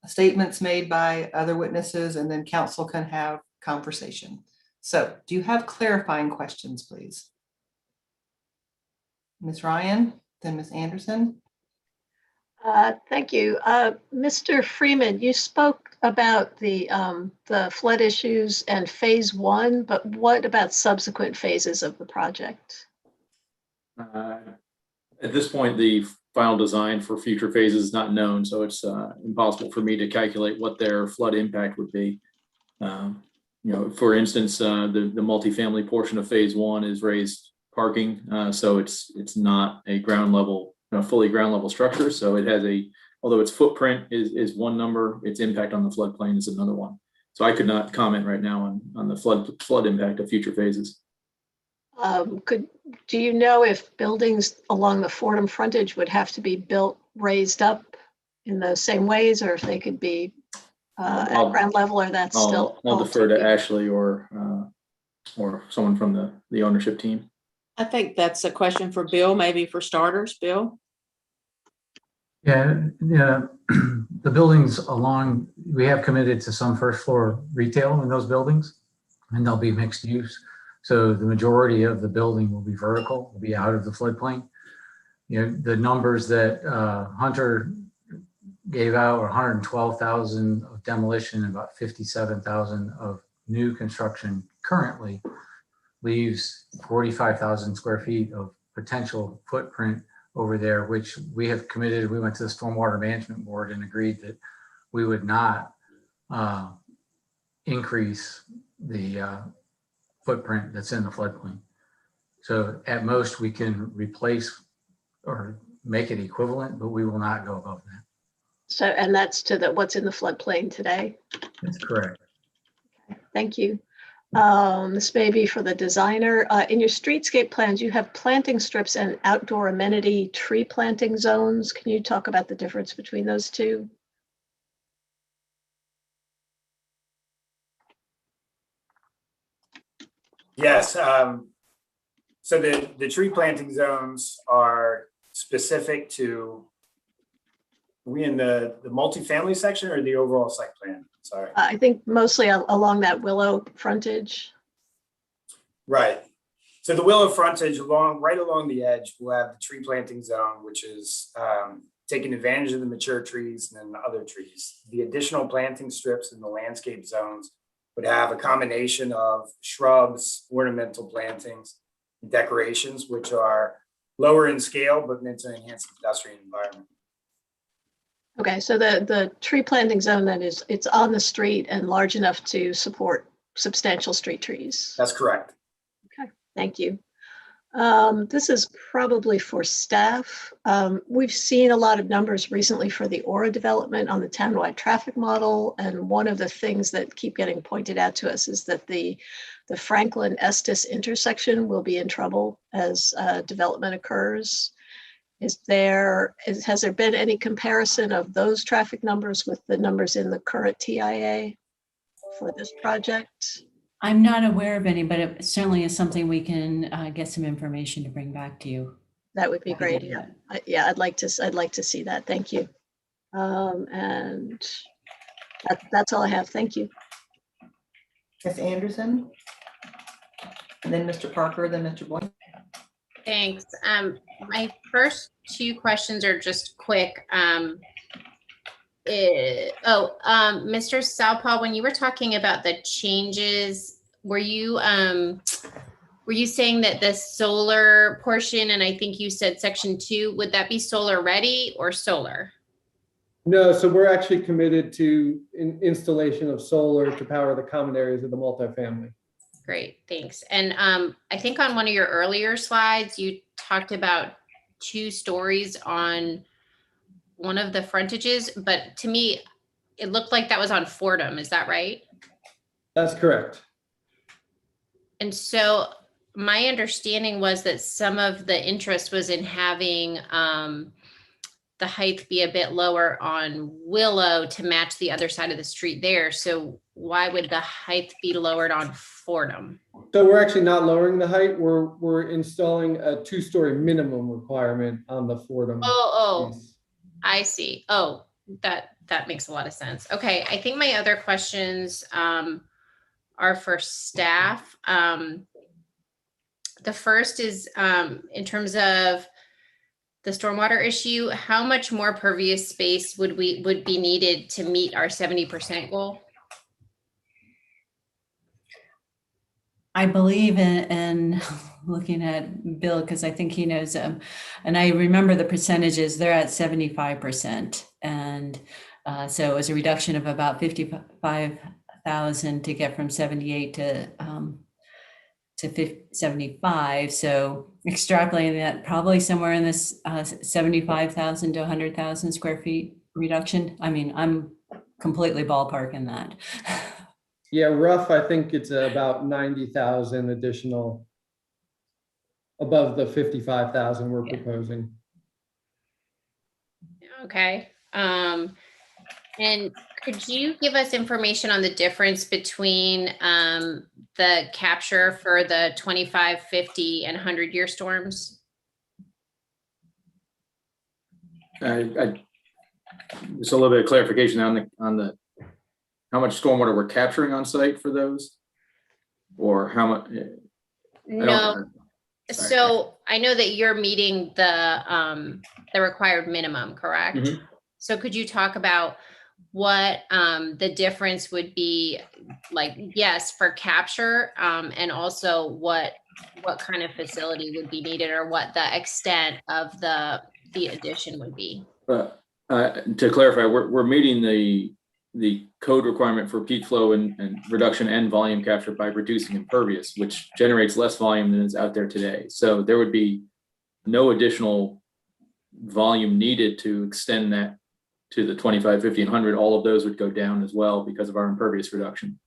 statements made by other witnesses, and then council can have conversation. So do you have clarifying questions, please? Ms. Ryan, then Ms. Anderson. Thank you. Mr. Freeman, you spoke about the flood issues and phase one, but what about subsequent phases of the project? At this point, the final design for future phases is not known, so it's impossible for me to calculate what their flood impact would be. For instance, the multifamily portion of phase one is raised parking, so it's not a ground level, fully ground level structure. So it has although its footprint is one number, its impact on the floodplain is another one. So I could not comment right now on the flood impact of future phases. Do you know if buildings along the Fordham frontage would have to be built raised up in those same ways, or if they could be at ground level, or that's still? I'll defer to Ashley or someone from the ownership team. I think that's a question for Bill, maybe for starters, Bill. Yeah, the buildings along, we have committed to some first floor retail in those buildings, and they'll be mixed use. So the majority of the building will be vertical, will be out of the floodplain. The numbers that Hunter gave out were 112,000 of demolition and about 57,000 of new construction currently, leaves 45,000 square feet of potential footprint over there, which we have committed. We went to the Stormwater Management Board and agreed that we would not increase the footprint that's in the floodplain. So at most we can replace or make it equivalent, but we will not go above that. So, and that's to what's in the floodplain today? That's correct. Okay, thank you. This may be for the designer. In your streetscape plans, you have planting strips and outdoor amenity tree planting zones. Can you talk about the difference between those two? Yes. So the tree planting zones are specific to, are we in the multifamily section or the overall site plan? Sorry. I think mostly along that Willow frontage. Right. So the Willow frontage right along the edge, we'll have the tree planting zone, which is taking advantage of the mature trees and then other trees. The additional planting strips in the landscape zones would have a combination of shrubs, ornamental plantings, and decorations, which are lower in scale, but meant to enhance the pedestrian environment. Okay, so the tree planting zone then it's on the street and large enough to support substantial street trees. That's correct. Okay, thank you. This is probably for staff. We've seen a lot of numbers recently for the Aura development on the townwide traffic model. And one of the things that keep getting pointed out to us is that the Franklin Estes intersection will be in trouble as development occurs. Has there been any comparison of those traffic numbers with the numbers in the current TIA for this project? I'm not aware of any, but it certainly is something we can get some information to bring back to you. That would be great. Yeah, I'd like to see that. Thank you. And that's all I have. Thank you. Ms. Anderson, and then Mr. Parker, then Mr. Boyd. Thanks. My first two questions are just quick. Mr. Southpaw, when you were talking about the changes, were you saying that the solar portion, and I think you said section 2, would that be solar ready or solar? No, so we're actually committed to installation of solar to power the common areas of the multifamily. Great, thanks. And I think on one of your earlier slides, you talked about 2 stories on one of the frontages, but to me, it looked like that was on Fordham. Is that right? That's correct. And so my understanding was that some of the interest was in having the height be a bit lower on Willow to match the other side of the street there. So why would the height be lowered on Fordham? So we're actually not lowering the height. We're installing a 2-story minimum requirement on the Fordham. Piece. I see. Oh, that makes a lot of sense. Okay, I think my other questions are are for staff. The first is in terms of the stormwater issue, how much more pervious space would be needed to meet our 70% goal? I believe in looking at Bill, because I think he knows them. And I remember the percentages, they're at 75%. And so it was a reduction of about 55,000 to get from 78 to 75. So extrapolating that, probably somewhere in this 75,000 to 100,000 square feet reduction. I mean, I'm completely ballparking that. Yeah, rough, I think it's about 90,000 additional above the 55,000 we're proposing. Okay. And could you give us information on the difference between the capture for the 25, 50, and 100-year storms? Just a little bit of clarification on the how much stormwater we're capturing on site for those, or how much? No. So I know that you're meeting the required minimum, correct? Mm-hmm. So could you talk about what the difference would be, like, yes, for capture, and also what kind of facility would be needed, or what the extent of the addition would be? To clarify, we're meeting the code requirement for peak flow and reduction and volume capture by reducing impervious, which generates less volume than is out there today. So there would be no additional volume needed to extend that to the 25, 50, and 100. All of those would go down as well because of our impervious reduction.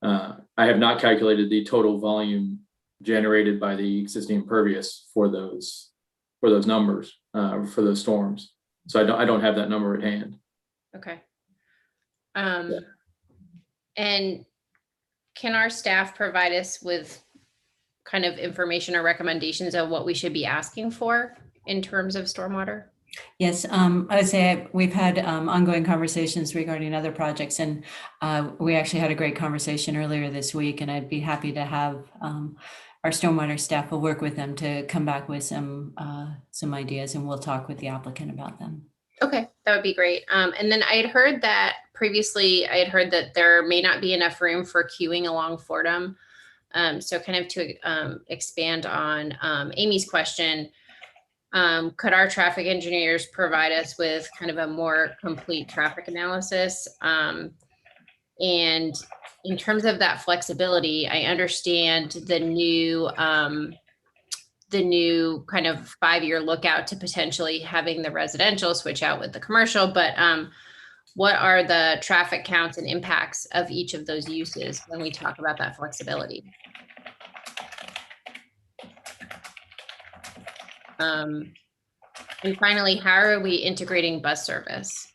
I have not calculated the total volume generated by the existing impervious for those numbers, for those storms. So I don't have that number at hand. Okay. And can our staff provide us with kind of information or recommendations of what we should be asking for in terms of stormwater? Yes, I would say we've had ongoing conversations regarding other projects, and we actually had a great conversation earlier this week, and I'd be happy to have our stormwater staff will work with them to come back with some ideas, and we'll talk with the applicant about them. Okay, that would be great. And then I had heard that previously, there may not be enough room for queuing along Fordham. So kind of to expand on Amy's question, could our traffic engineers provide us with kind of a more complete traffic analysis? And in terms of that flexibility, I understand the new kind of 5-year lookout to potentially having the residential switch out with the commercial, but what are the traffic counts and impacts of each of those uses when we talk about that flexibility? And finally, how are we integrating bus service?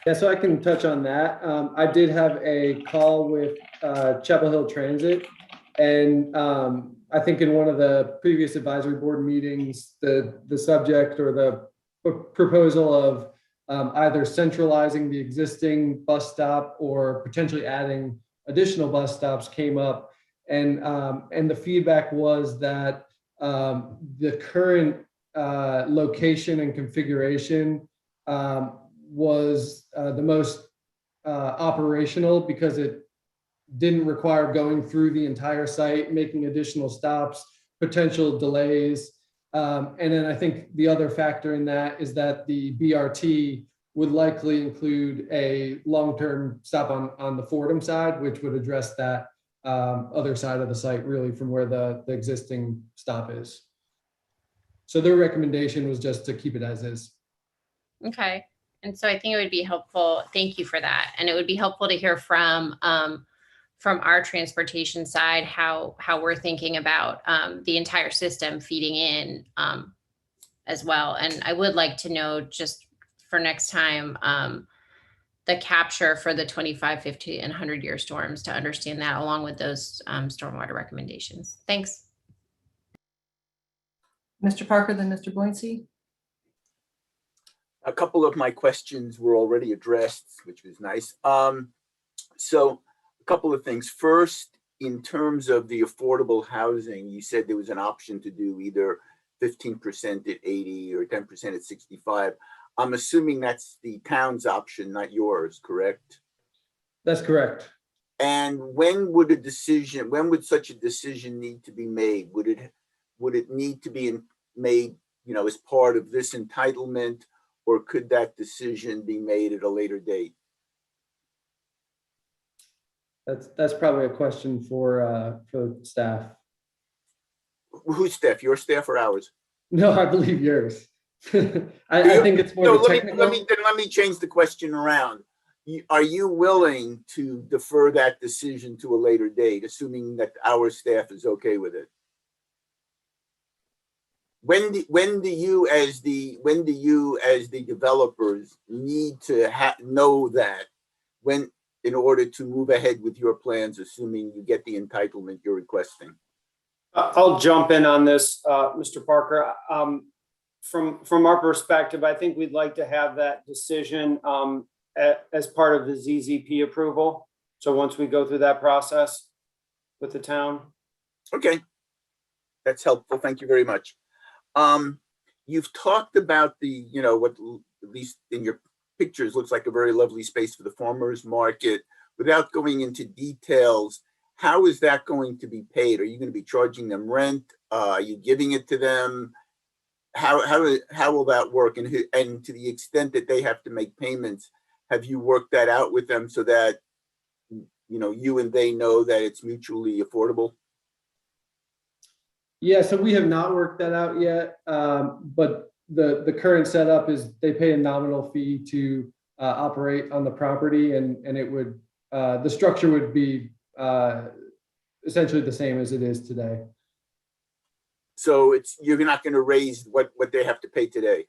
Yeah, so I can touch on that. I did have a call with Chapel Hill Transit, and I think in one of the previous advisory board meetings, the subject or the proposal of either centralizing the existing bus stop or potentially adding additional bus stops came up, and the feedback was that the current location and configuration was the most operational because it didn't require going through the entire site, making additional stops, potential delays. And then I think the other factor in that is that the BRT would likely include a long-term stop on the Fordham side, which would address that other side of the site really from where the existing stop is. So their recommendation was just to keep it as is. Okay. And so I think it would be helpful. Thank you for that. And it would be helpful to hear from our transportation side, how we're thinking about the entire system feeding in as well. And I would like to know, just for next time, the capture for the 25, 50, and 100-year storms, to understand that along with those stormwater recommendations. Thanks. Mr. Parker, then Mr. Boyncey. A couple of my questions were already addressed, which was nice. So a couple of things. First, in terms of the affordable housing, you said there was an option to do either 15% at 80 or 10% at 65. I'm assuming that's the town's option, not yours, correct? That's correct. And when would such a decision need to be made? Would it need to be made, as part of this entitlement, or could that decision be made at a later date? That's probably a question for staff. Whose staff? Your staff or ours? No, I believe yours. I think it's more technical. Let me change the question around. Are you willing to defer that decision to a later date, assuming that our staff is okay with it? When do you as the developers need to know that in order to move ahead with your plans, assuming you get the entitlement you're requesting? I'll jump in on this, Mr. Parker. From our perspective, I think we'd like to have that decision as part of the ZZP approval. So once we go through that process with the town. Okay, that's helpful. Thank you very much. You've talked about the, what at least in your pictures looks like a very lovely space for the farmers market. Without going into details, how is that going to be paid? Are you going to be charging them rent? Are you giving it to them? How will that work? And to the extent that they have to make payments, have you worked that out with them so that you and they know that it's mutually affordable? Yeah, so we have not worked that out yet, but the current setup is they pay a nominal fee to operate on the property, and it would the structure would be essentially the same as it is today. So you're not going to raise what they have to pay today?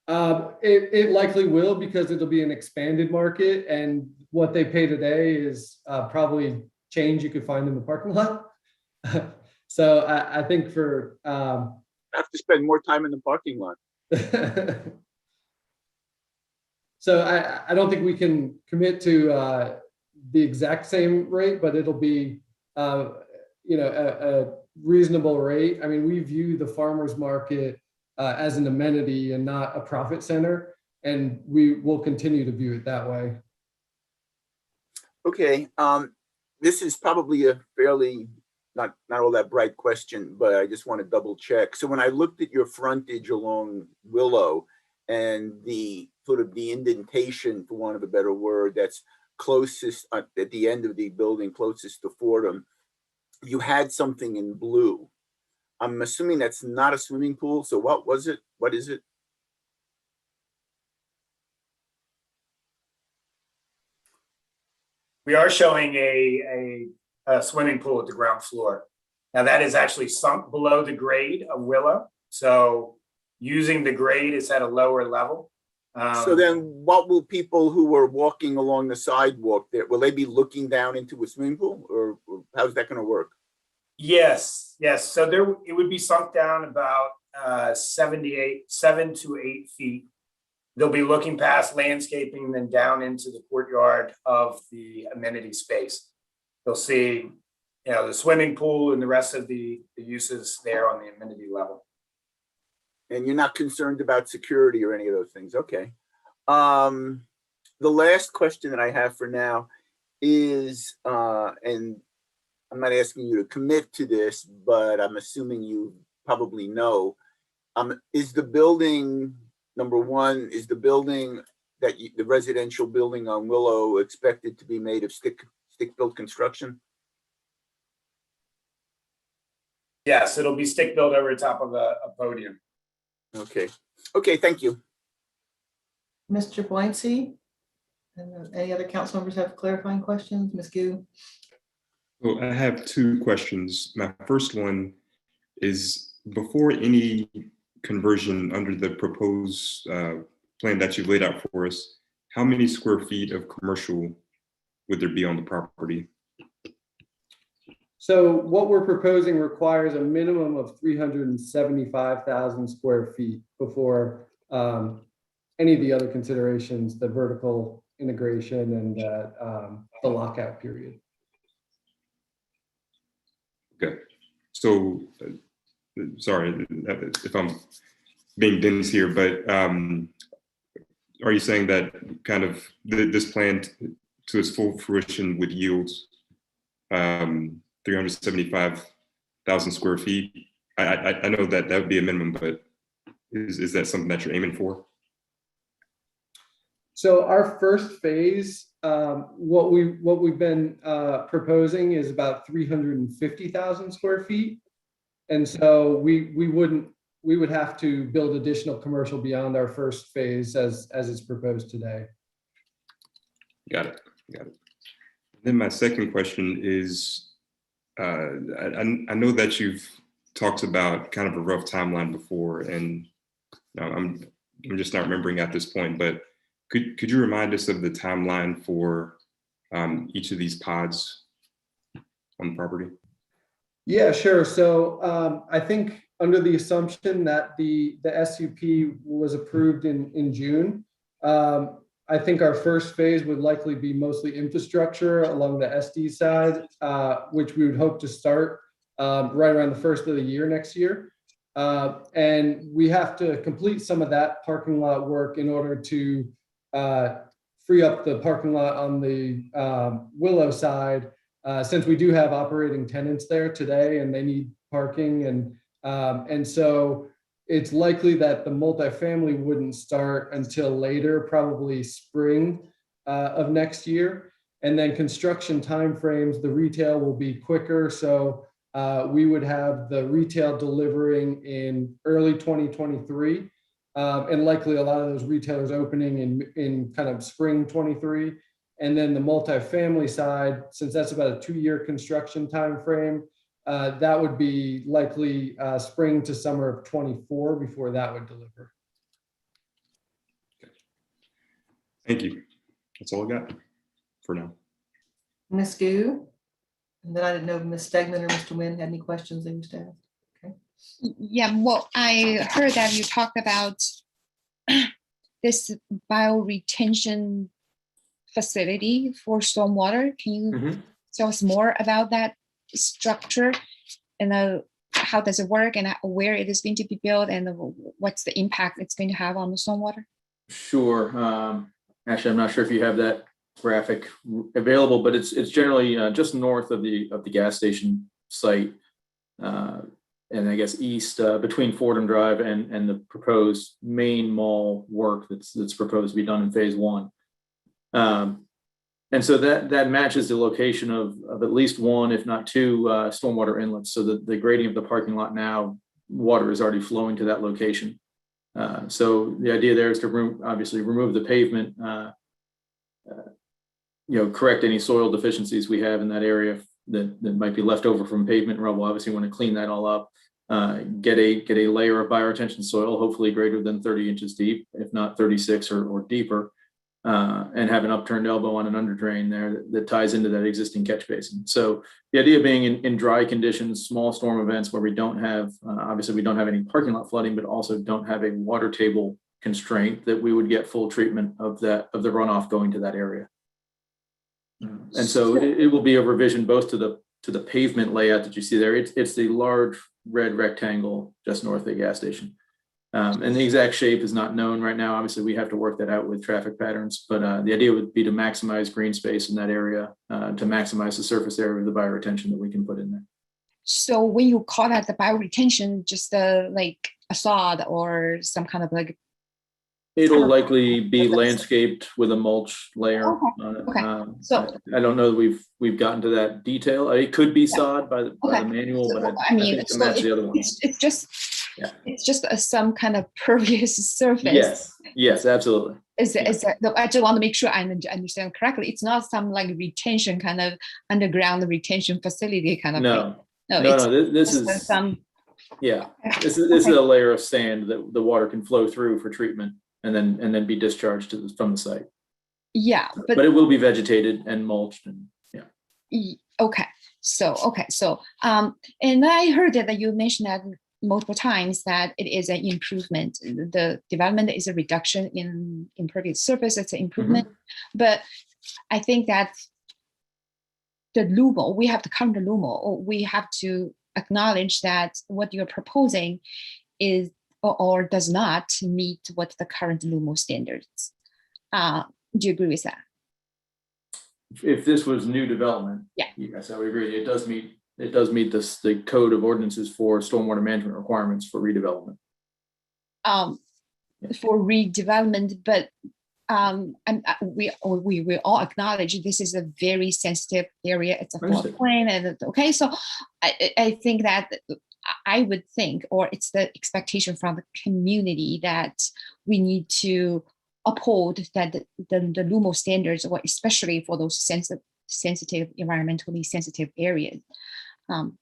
It likely will, because it'll be an expanded market, and what they pay today is probably change you could find in the parking lot. So I think for I have to spend more time in the parking lot. So I don't think we can commit to the exact same rate, but it'll be a reasonable rate. I mean, we view the farmers market as an amenity and not a profit center, and we will continue to view it that way. Okay, this is probably a fairly not all that bright question, but I just want to double check. So when I looked at your frontage along Willow and the sort of the indentation, for want of a better word, that's closest at the end of the building, closest to Fordham, you had something in blue. I'm assuming that's not a swimming pool. So what was it? What is it? We are showing a swimming pool at the ground floor. Now that is actually sunk below the grade of Willow. So using the grade is at a lower level. So then what will people who are walking along the sidewalk there, will they be looking down into a swimming pool, or how's that going to work? Yes. So it would be sunk down about 7 to 8 feet. They'll be looking past landscaping, then down into the courtyard of the amenity space. They'll see, the swimming pool and the rest of the uses there on the amenity level. And you're not concerned about security or any of those things. Okay. The last question that I have for now is, and I'm not asking you to commit to this, but I'm assuming you probably know, is the building, number one, is the building the residential building on Willow expected to be made of stick-built construction? Yes, it'll be stick-built over the top of a podium. Okay, thank you. Mr. Blancy, and any other council members have clarifying questions? Ms. Gu? Well, I have two questions. My first one is, before any conversion under the proposed plan that you've laid out for us, how many square feet of commercial would there be on the property? So what we're proposing requires a minimum of 375,000 square feet before any of the other considerations, the vertical integration and the lockout period. Okay. So, sorry if I'm being dense here, but are you saying that kind of this plan to its full fruition would yield 375,000 square feet? I know that would be a minimum, but is that something that you're aiming for? So our first phase, what we've been proposing is about 350,000 square feet, and so we would have to build additional commercial beyond our first phase as it's proposed today. Got it. Then my second question is, I know that you've talked about kind of a rough timeline before, and I'm just not remembering at this point, but could you remind us of the timeline for each of these pods on the property? Yeah, sure. So I think under the assumption that the SUP was approved in June, I think our first phase would likely be mostly infrastructure along the SD side, which we would hope to start right around the first of the year next year. And we have to complete some of that parking lot work in order to free up the parking lot on the Willow side, since we do have operating tenants there today and they need parking. And so it's likely that the multifamily wouldn't start until later, probably spring of next year. And then construction timeframes, the retail will be quicker. So we would have the retail delivering in early 2023, and likely a lot of those retailers opening in kind of spring 23. And then the multifamily side, since that's about a 2-year construction timeframe, that would be likely spring to summer of 24 before that would deliver. Thank you. That's all I got for now. Ms. Gu? And then I didn't know if Ms. Stegman or Mr. Nguyen had any questions they wish to ask. Okay. Yeah, well, I heard that you talked about this bioretention facility for stormwater. Can you tell us more about that structure and how does it work and where it is going to be built and what's the impact it's going to have on the stormwater? Sure. Actually, I'm not sure if you have that graphic available, but it's generally just north of the gas station site, and I guess east between Fordham Drive and the proposed main mall work that's proposed to be done in phase 1. And so that matches the location of at least 1, if not 2, stormwater inlets. So the grading of the parking lot now, water is already flowing to that location. So the idea there is to obviously remove the pavement, correct any soil deficiencies we have in that area that might be left over from pavement rubble. Obviously, want to clean that all up, get a layer of bioretention soil, hopefully greater than 30 inches deep, if not 36 or deeper, and have an upturned elbow on an under drain there that ties into that existing catch basin. So the idea being in dry conditions, small storm events where we don't have, obviously we don't have any parking lot flooding, but also don't have a water table constraint, that we would get full treatment of the runoff going to that area. And so it will be a revision both to the pavement layout that you see there. It's the large red rectangle just north of the gas station. And the exact shape is not known right now. Obviously, we have to work that out with traffic patterns, but the idea would be to maximize green space in that area, to maximize the surface area of the bioretention that we can put in there. So when you call that the bioretention, just like a sod or some kind of like? It'll likely be landscaped with a mulch layer. Okay. So I don't know that we've gotten to that detail. It could be sod by the manual, but I mean, I think to match the other one. It's just some kind of pervious surface. Yes, absolutely. I just want to make sure I understand correctly. It's not some like retention kind of underground retention facility kind of thing. No. This is some. Yeah, this is a layer of sand that the water can flow through for treatment and then be discharged from the site. Yeah, but it will be vegetated and mulched and Okay. So and I heard that you mentioned that multiple times that it is an improvement. The development is a reduction in impervious surface, it's an improvement. But I think that the LUMO, we have to counter LUMO, we have to acknowledge that what you're proposing is or does not meet what the current LUMO standards. Do you agree with that? If this was new development, yeah, yes, I would agree. It does meet the code of ordinances for stormwater management requirements for redevelopment. For redevelopment, but and we all acknowledge this is a very sensitive area. It's a floodplain, and okay, so I think that I would think, or it's the expectation from the community that we need to uphold that the LUMO standards, or especially for those sensitive, environmentally sensitive areas.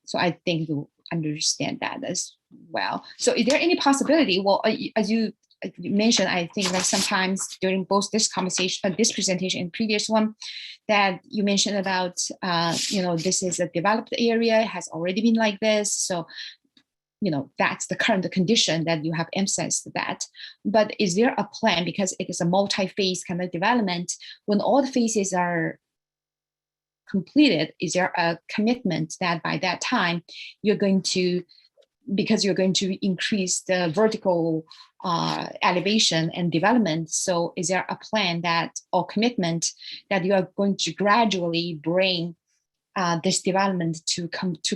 So I think you understand that as well. So is there any possibility, well, as you mentioned, I think that sometimes during both this conversation, this presentation and previous one, that you mentioned about, this is a developed area, has already been like this. So, that's the current condition that you have emphasized that. But is there a plan, because it is a multi-phase kind of development, when all the phases are completed, is there a commitment that by that time you're going to increase the vertical elevation and development? So is there a plan or commitment that you are going to gradually bring this development to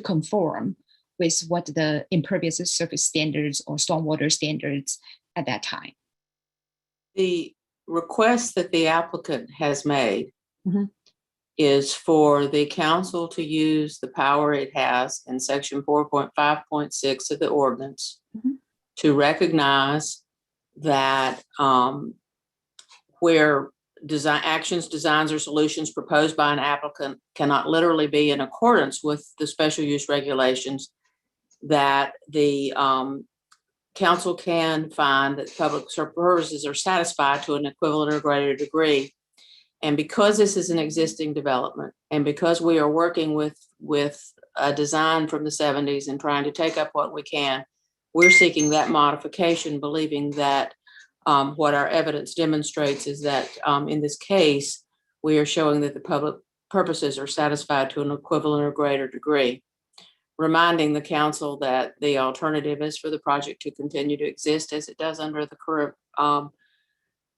conform with what the impervious surface standards or stormwater standards at that time? The request that the applicant has made is for the council to use the power it has in section 4.5.6 of the ordinance to recognize that where actions, designs, or solutions proposed by an applicant cannot literally be in accordance with the special use regulations, that the council can find that public purposes are satisfied to an equivalent or greater degree. And because this is an existing development, and because we are working with a design from the 70s and trying to take up what we can, we're seeking that modification, believing that what our evidence demonstrates is that in this case, we are showing that the public purposes are satisfied to an equivalent or greater degree. Reminding the council that the alternative is for the project to continue to exist as it does under the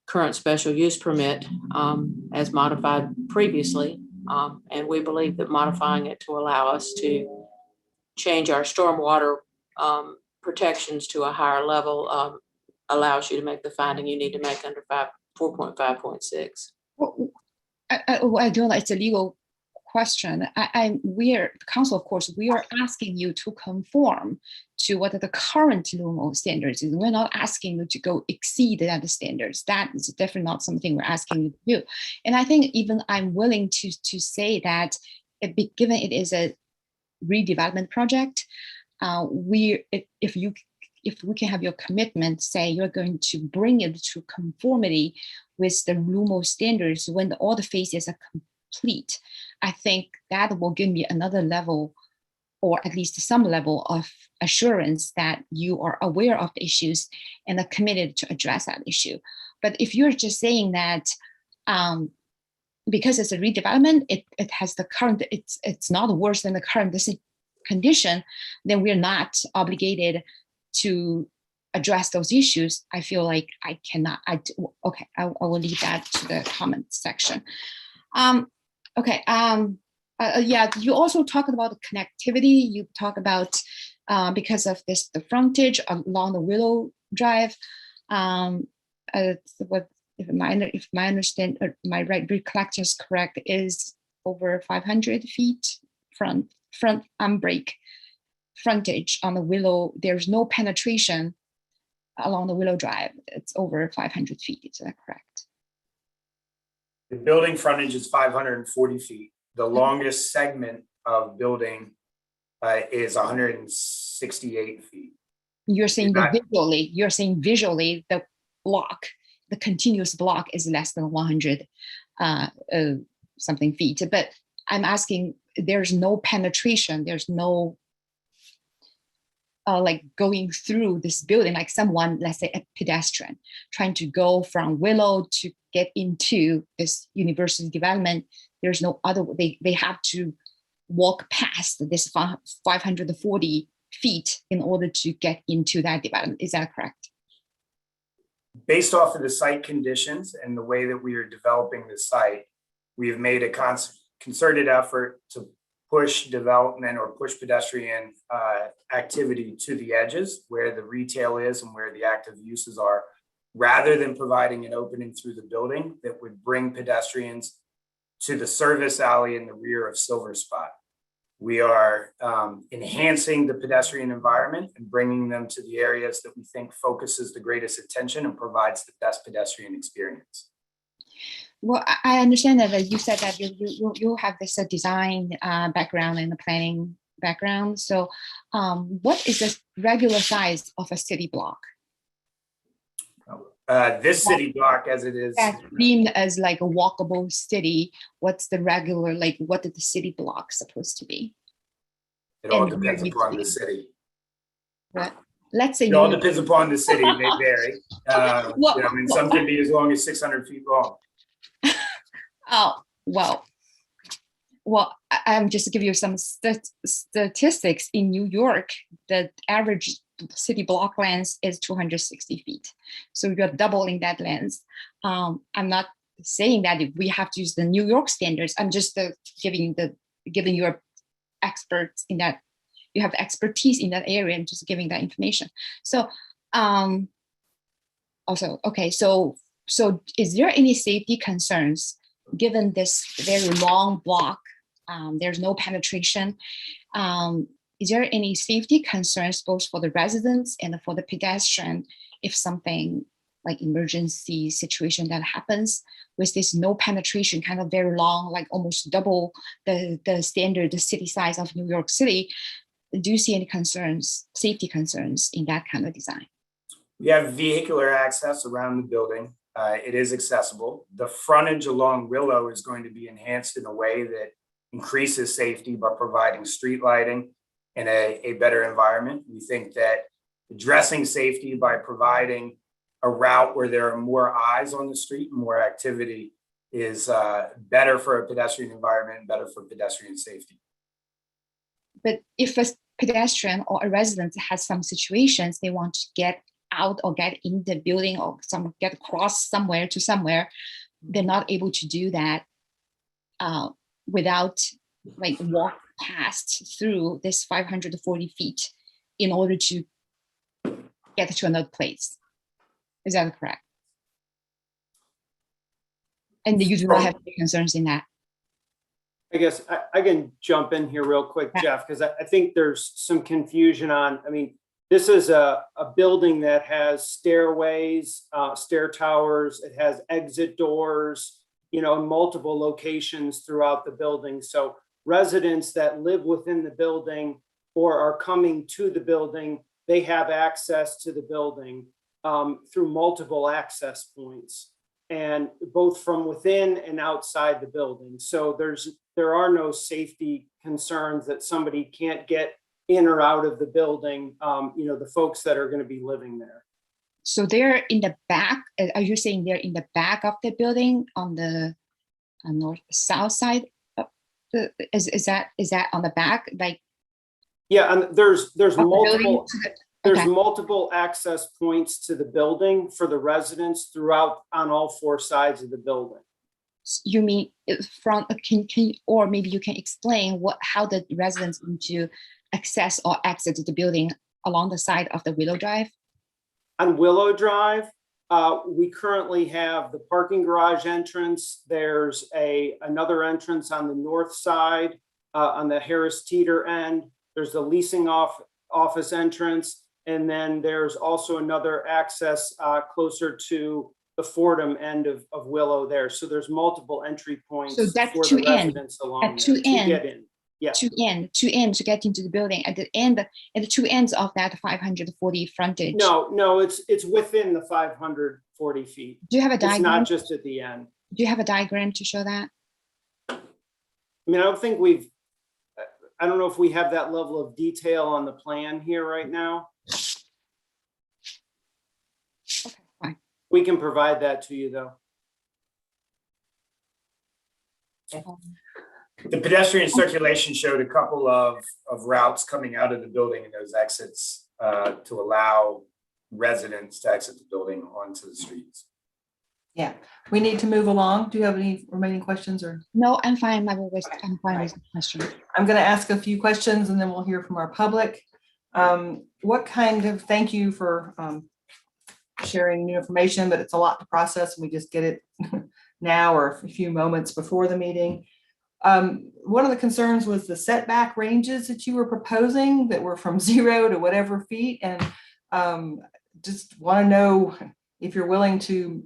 current special use permit as modified previously. And we believe that modifying it to allow us to change our stormwater protections to a higher level allows you to make the finding you need to make under 4.5.6. Well, I don't know, it's a legal question. The council, of course, we are asking you to conform to what are the current LUMO standards. We're not asking you to go exceed the standards. That is definitely not something we're asking you to do. And I think even I'm willing to say that given it is a redevelopment project, if we can have your commitment, say you're going to bring it to conformity with the LUMO standards when all the phases are complete, I think that will give me another level, or at least some level of assurance that you are aware of the issues and are committed to address that issue. But if you're just saying that because it's a redevelopment, it has the current, it's not worse than the current condition, then we're not obligated to address those issues. I feel like I cannot. I will leave that to the comment section. Yeah, you also talked about the connectivity. You talk about because of the frontage along the Willow Drive. If my recollection is correct, is over 500 feet front break frontage on the Willow. There's no penetration along the Willow Drive. It's over 500 feet. Is that correct? The building frontage is 540 feet. The longest segment of building is 168 feet. You're saying visually, the block, the continuous block is less than 100 something feet. But I'm asking, there's no penetration. There's no like going through this building, like someone, let's say a pedestrian, trying to go from Willow to get into this university development. There's no other way. They have to walk past this 540 feet in order to get into that development. Is that correct? Based off of the site conditions and the way that we are developing the site, we have made a concerted effort to push development or push pedestrian activity to the edges where the retail is and where the active uses are, rather than providing an opening through the building that would bring pedestrians to the service alley in the rear of Silver Spot. We are enhancing the pedestrian environment and bringing them to the areas that we think focuses the greatest attention and provides the best pedestrian experience. Well, I understand that you said that you have this design background and the planning background. So what is the regular size of a city block? This city block, as it is deemed as like a walkable city, what's the regular, like what is the city block supposed to be? It all depends upon the city. What? Let's say it all depends upon the city. They vary. Well, I mean, some can be as long as 600 feet long. Oh, well, I'm just to give you some statistics. In New York, the average city block length is 260 feet. So you're doubling that length. I'm not saying that we have to use the New York standards. I'm just giving your experts in that, you have expertise in that area and just giving that information. So also, okay, so is there any safety concerns given this very long block? There's no penetration. Is there any safety concerns both for the residents and for the pedestrian if something like emergency situation that happens with this no penetration, kind of very long, like almost double the standard, the city size of New York City? Do you see any concerns, safety concerns in that kind of design? We have vehicular access around the building. It is accessible. The frontage along Willow is going to be enhanced in a way that increases safety by providing street lighting and a better environment. We think that addressing safety by providing a route where there are more eyes on the street and more activity is better for a pedestrian environment and better for pedestrian safety. But if a pedestrian or a resident has some situations, they want to get out or get in the building or get across somewhere to somewhere, they're not able to do that without like walk past through this 540 feet in order to get to another place. Is that correct? And you do not have any concerns in that? I guess I can jump in here real quick, Jeff, because I think there's some confusion on, I mean, this is a building that has stairways, stair towers, it has exit doors, in multiple locations throughout the building. So residents that live within the building or are coming to the building, they have access to the building through multiple access points, and both from within and outside the building. So there are no safety concerns that somebody can't get in or out of the building, the folks that are going to be living there. So they're in the back. Are you saying they're in the back of the building on the north south side? Is that on the back? Like, yeah, and there's multiple Okay. multiple access points to the building for the residents throughout on all four sides of the building. You mean from can or maybe you can explain how the residents need to access or exit the building along the side of the Willow Drive? On Willow Drive, we currently have the parking garage entrance. There's another entrance on the north side on the Harris Teeter end. There's the leasing office entrance. And then there's also another access closer to the Fordham end of Willow there. So there's multiple entry points So that's for two the residents along at there two to end. get in. Yeah. Two end to get into the building at the end, at the two ends of that 540 frontage. No, it's within the 540 feet. Do you have a diagram? It's not just at the end. Do you have a diagram to show that? I mean, I don't think we've, I don't know if we have that level of detail on the plan here right now. Okay, fine. We can provide that to you though. The pedestrian circulation showed a couple of routes coming out of the building and those exits to allow residents to exit the building onto the streets. Yeah, we need to move along. Do you have any remaining questions or? No, I'm fine. I'm fine with the question. I'm going to ask a few questions and then we'll hear from our public. Thank you for sharing new information, but it's a lot to process and we just get it now or a few moments before the meeting. One of the concerns was the setback ranges that you were proposing that were from 0 to whatever feet. And just want to know if you're willing to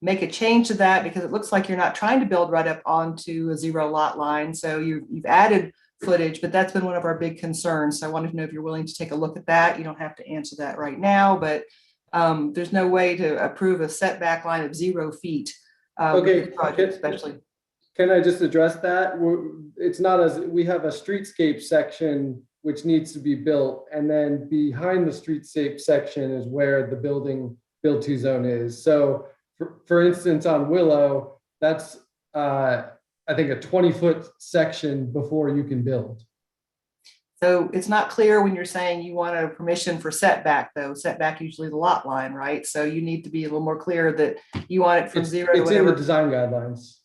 make a change to that, because it looks like you're not trying to build right up onto a 0 lot line. So you've added footage, but that's been one of our big concerns. So I wanted to know if you're willing to take a look at that. You don't have to answer that right now, but there's no way to approve a setback line of 0 feet. Okay, project especially. Can I just address that? It's not as, we have a streetscape section which needs to be built, and then behind the streetscape section is where the building build-to zone is. So for instance, on Willow, that's I think a 20-foot section before you can build. So it's not clear when you're saying you want a permission for setback, though. Setback usually the lot line, right? So you need to be a little more clear that you want it from 0 to It's in whatever. the design guidelines.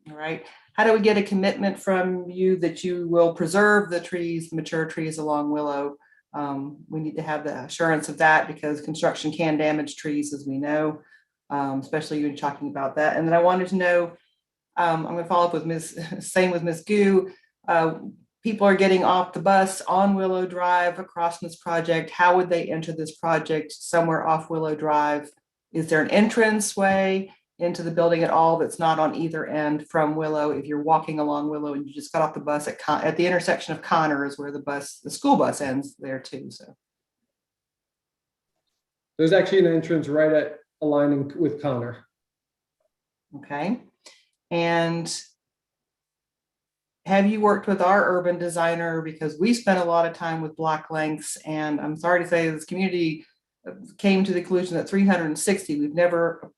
All right. How do we get a commitment from you that you will preserve the trees, the mature trees along Willow? We need to have the assurance of that because construction can damage trees, as we know, especially when you're talking about that. And then I wanted to know, I'm going to follow up with same with Ms. Gu. People are getting off the bus on Willow Drive across this project. How would they enter this project somewhere off Willow Drive? Is there an entrance way into the building at all that's not on either end from Willow? If you're walking along Willow and you just got off the bus at the intersection of Connor is where the school bus ends there too. So There's actually an entrance right at aligning with Connor. Okay. And have you worked with our urban designer? Because we spent a lot of time with block lengths, and I'm sorry to say this community came to the conclusion that 360, we've never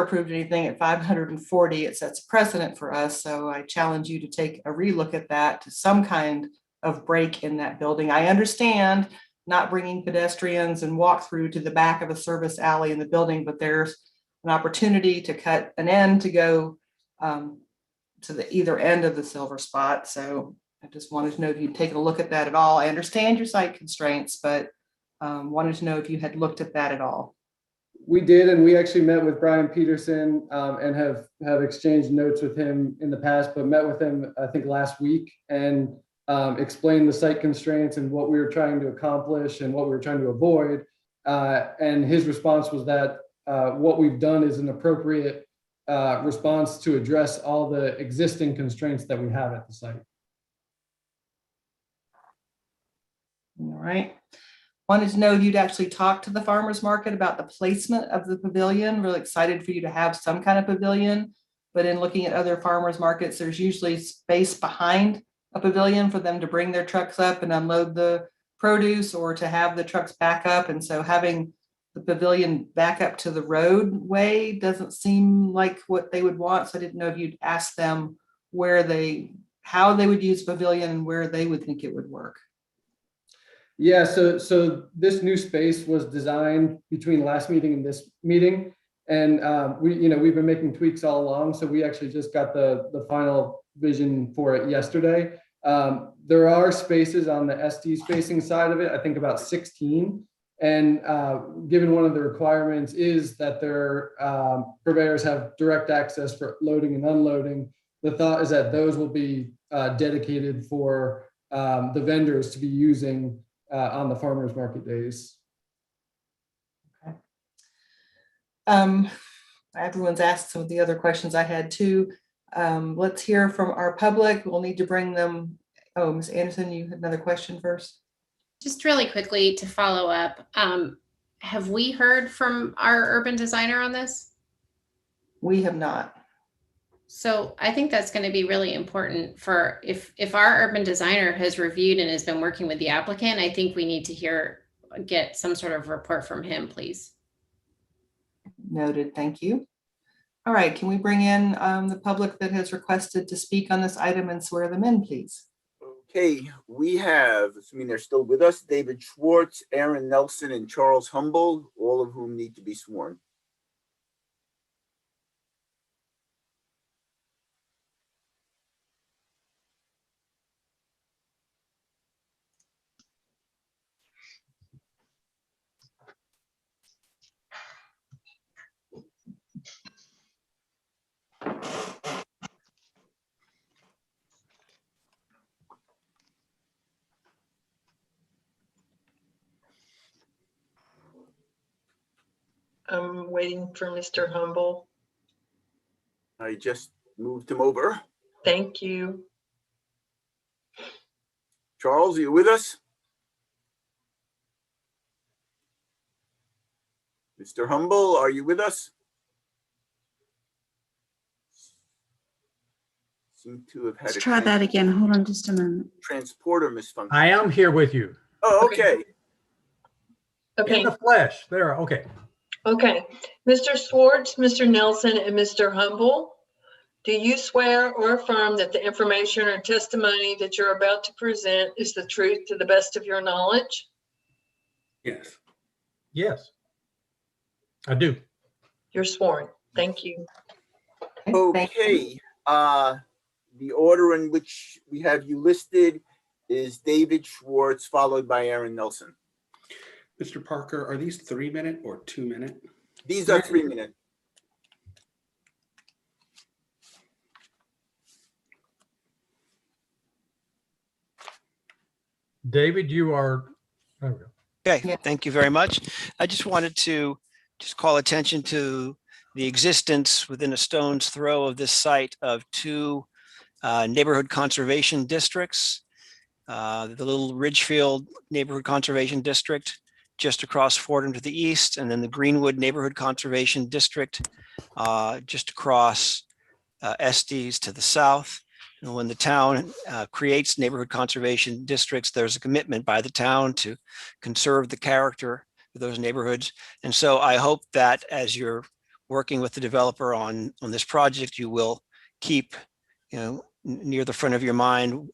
approved anything at 540. It sets a precedent for us. So I challenge you to take a relook at that, to some kind of break in that building. I understand not bringing pedestrians and walk through to the back of a service alley in the building, but there's an opportunity to cut an end to go to the either end of the silver spot. So I just wanted to know if you'd taken a look at that at all. I understand your site constraints, but wanted to know if you had looked at that at all. We did, and we actually met with Brian Peterson and have exchanged notes with him in the past, but met with him, I think, last week and explained the site constraints and what we were trying to accomplish and what we were trying to avoid. And his response was that what we've done is an appropriate response to address all the existing constraints that we have at the site. All right. Wanted to know if you'd actually talked to the farmers market about the placement of the pavilion. Really excited for you to have some kind of pavilion, but in looking at other farmers markets, there's usually space behind a pavilion for them to bring their trucks up and unload the produce or to have the trucks back up. And so having the pavilion back up to the roadway doesn't seem like what they would want. So I didn't know if you'd ask them how they would use pavilion and where they would think it would work. Yeah, so this new space was designed between last meeting and this meeting, and we've been making tweaks all along. So we actually just got the final vision for it yesterday. There are spaces on the SD spacing side of it, I think about 16. And given one of the requirements is that their purveyors have direct access for loading and unloading, the thought is that those will be dedicated for the vendors to be using on the farmers market days. Okay. Everyone's asked some of the other questions I had too. Let's hear from our public. We'll need to bring them. Oh, Ms. Anderson, you had another question first. Just really quickly to follow up, have we heard from our urban designer on this? We have not. So I think that's going to be really important for if our urban designer has reviewed and has been working with the applicant, I think we need to get some sort of report from him, please. Noted, thank you. All right, can we bring in the public that has requested to speak on this item and swear them in, please? Okay, we have, assuming they're still with us, David Schwartz, Aaron Nelson, and Charles Humble, all of whom need to be sworn. I'm waiting for Mr. Humble. I just moved him over. Thank you. Charles, are you with us? Mr. Humble, are you with us? Seem to have had Let's try that again. Hold on just a moment. transporter misfunction. I am here with you. Oh, okay. Okay. In the flesh. There. Okay. Okay. Mr. Schwartz, Mr. Nelson, and Mr. Humble, do you swear or affirm that the information or testimony that you're about to present is the truth to the best of your knowledge? Yes. Yes. I do. You're sworn. Thank you. Okay. The order in which we have you listed is David Schwartz, followed by Aaron Nelson. Mr. Parker, are these 3-minute or 2-minute? These are 3-minute. David, you are. There we go. Okay, thank you very much. I just wanted to call attention to the existence within a stone's throw of this site of two neighborhood conservation districts. The little Ridgefield Neighborhood Conservation District just across Fordham to the east, and then the Greenwood Neighborhood Conservation District just across Estes to the south. And when the town creates neighborhood conservation districts, there's a commitment by the town to conserve the character of those neighborhoods. And so I hope that as you're working with the developer on this project, you will keep, near the front of your mind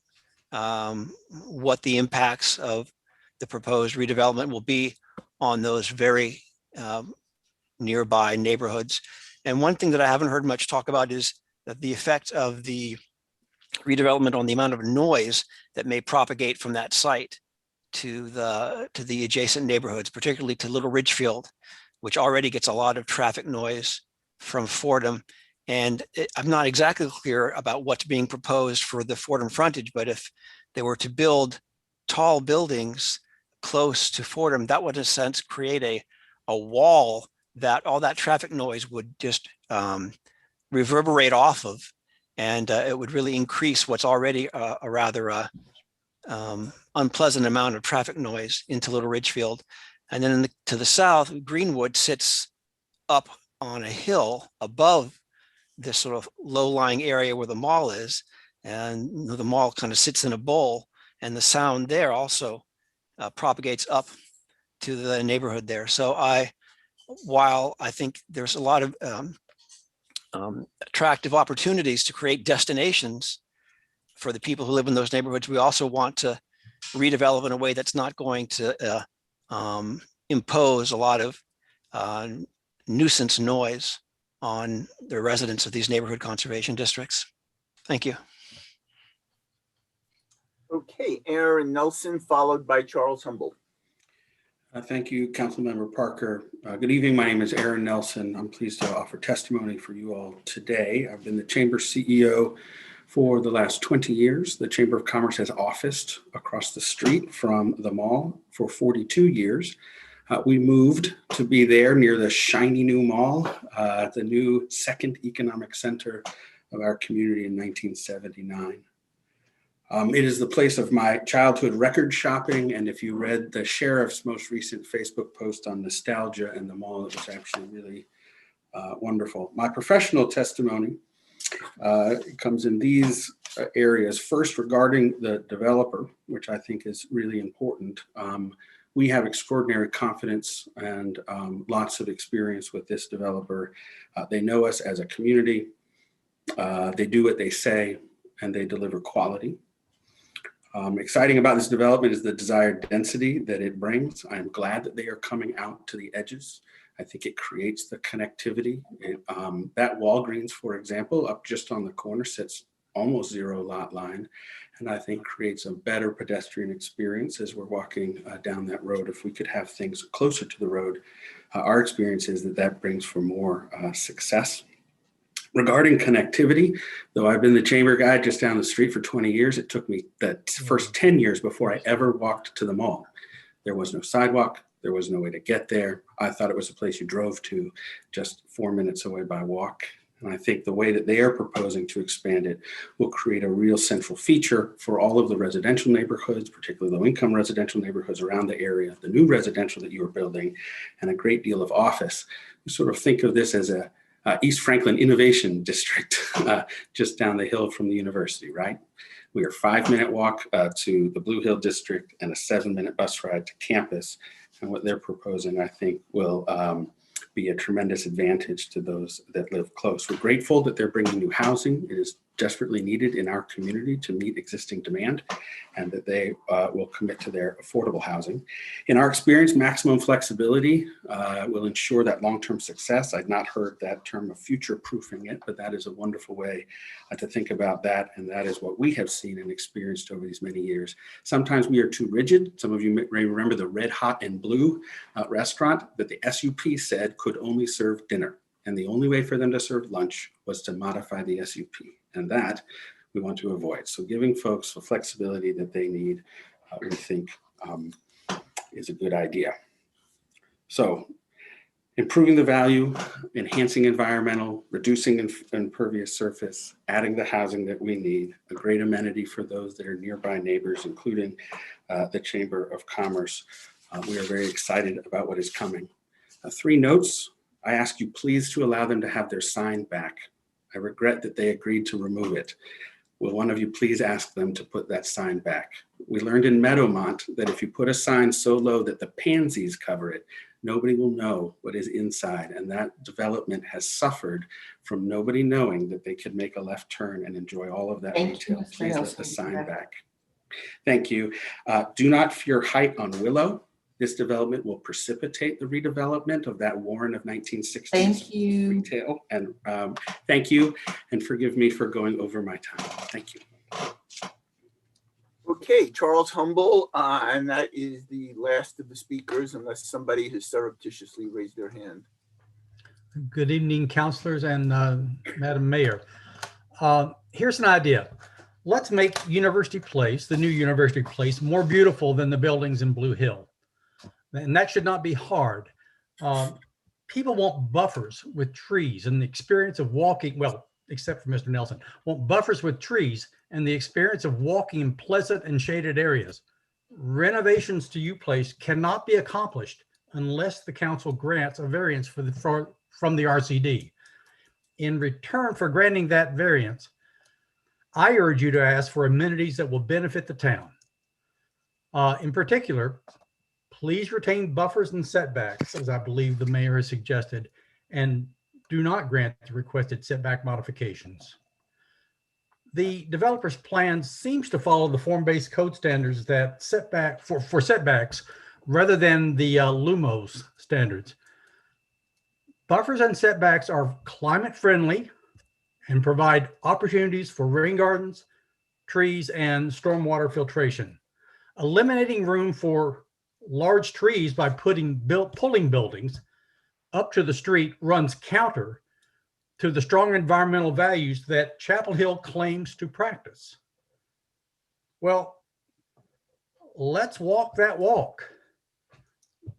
what the impacts of the proposed redevelopment will be on those very nearby neighborhoods. And one thing that I haven't heard much talk about is that the effect of the redevelopment on the amount of noise that may propagate from that site to the adjacent neighborhoods, particularly to Little Ridgefield, which already gets a lot of traffic noise from Fordham. And I'm not exactly clear about what's being proposed for the Fordham frontage, but if they were to build tall buildings close to Fordham, that would in a sense create a wall that all that traffic noise would just reverberate off of. And it would really increase what's already a rather unpleasant amount of traffic noise into Little Ridgefield. And then to the south, Greenwood sits up on a hill above this sort of low-lying area where the mall is. And the mall kind of sits in a bowl, and the sound there also propagates up to the neighborhood there. So while I think there's a lot of attractive opportunities to create destinations for the people who live in those neighborhoods, we also want to redevelop in a way that's not going to impose a lot of nuisance noise on the residents of these neighborhood conservation districts. Thank you. Okay, Aaron Nelson, followed by Charles Humble. Thank you, Councilmember Parker. Good evening. My name is Aaron Nelson. I'm pleased to offer testimony for you all today. I've been the Chamber CEO for the last 20 years. The Chamber of Commerce has officed across the street from the mall for 42 years. We moved to be there near the shiny new mall, the new second economic center of our community in 1979. It is the place of my childhood record shopping, and if you read the sheriff's most recent Facebook post on nostalgia and the mall, it was actually really Wonderful. My professional testimony comes in these areas. First, regarding the developer, which I think is really important. We have extraordinary confidence and lots of experience with this developer. They know us as a community. They do what they say, and they deliver quality. Exciting about this development is the desired density that it brings. I'm glad that they are coming out to the edges. I think it creates the connectivity. That Walgreens, for example, up just on the corner sits almost zero lot line, and I think creates a better pedestrian experience as we're walking down that road. If we could have things closer to the road, our experience is that that brings for more success. Regarding connectivity, though I've been the chamber guy just down the street for 20 years, it took me the first 10 years before I ever walked to the mall. There was no sidewalk. There was no way to get there. I thought it was a place you drove to just 4 minutes away by walk. And I think the way that they are proposing to expand it will create a real central feature for all of the residential neighborhoods, particularly low-income residential neighborhoods around the area, the new residential that you are building, and a great deal of office. We sort of think of this as a East Franklin Innovation District, just down the hill from the university, right? We are a 5-minute walk to the Blue Hill District and a 7-minute bus ride to campus. And what they're proposing, I think, will be a tremendous advantage to those that live close. We're grateful that they're bringing new housing. It is desperately needed in our community to meet existing demand, and that they will commit to their affordable housing. In our experience, maximum flexibility will ensure that long-term success. I'd not heard that term of future-proofing it, but that is a wonderful way to think about that, and that is what we have seen and experienced over these many years. Sometimes we are too rigid. Some of you may remember the Red Hot and Blue restaurant that the SUP said could only serve dinner. And the only way for them to serve lunch was to modify the SUP. And that we want to avoid. So giving folks the flexibility that they need, we think is a good idea. So improving the value, enhancing environmental, reducing impervious surface, adding the housing that we need, a great amenity for those that are nearby neighbors, including the Chamber of Commerce. We are very excited about what is coming. 3 notes. I ask you please to allow them to have their sign back. I regret that they agreed to remove it. Will one of you please ask them to put that sign back? We learned in Meadowmont that if you put a sign so low that the pansies cover it, nobody will know what is inside. And that development has suffered from nobody knowing that they could make a left turn and enjoy all of that retail. Please let the sign back. Thank you. Do not fear height on Willow. This development will precipitate the redevelopment of that Warren of 1960s Thank you. retail. And thank you, and forgive me for going over my time. Thank you. Okay, Charles Humble, and that is the last of the speakers, unless somebody has surreptitiously raised their hand. Good evening, councilors and Madam Mayor. Here's an idea. Let's make University Place, the new University Place, more beautiful than the buildings in Blue Hill. And that should not be hard. People want buffers with trees and the experience of walking, well, except for Mr. Nelson, want buffers with trees and the experience of walking in pleasant and shaded areas. Renovations to U Place cannot be accomplished unless the council grants a variance from the RCD. In return for granting that variance, I urge you to ask for amenities that will benefit the town. In particular, please retain buffers and setbacks, as I believe the mayor has suggested, and do not grant the requested setback modifications. The developer's plan seems to follow the form-based code standards that for setbacks rather than the LUMOS standards. Buffers and setbacks are climate friendly and provide opportunities for rain gardens, trees, and stormwater filtration. Eliminating room for large trees by pulling buildings up to the street runs counter to the strong environmental values that Chapel Hill claims to practice. Well, let's walk that walk.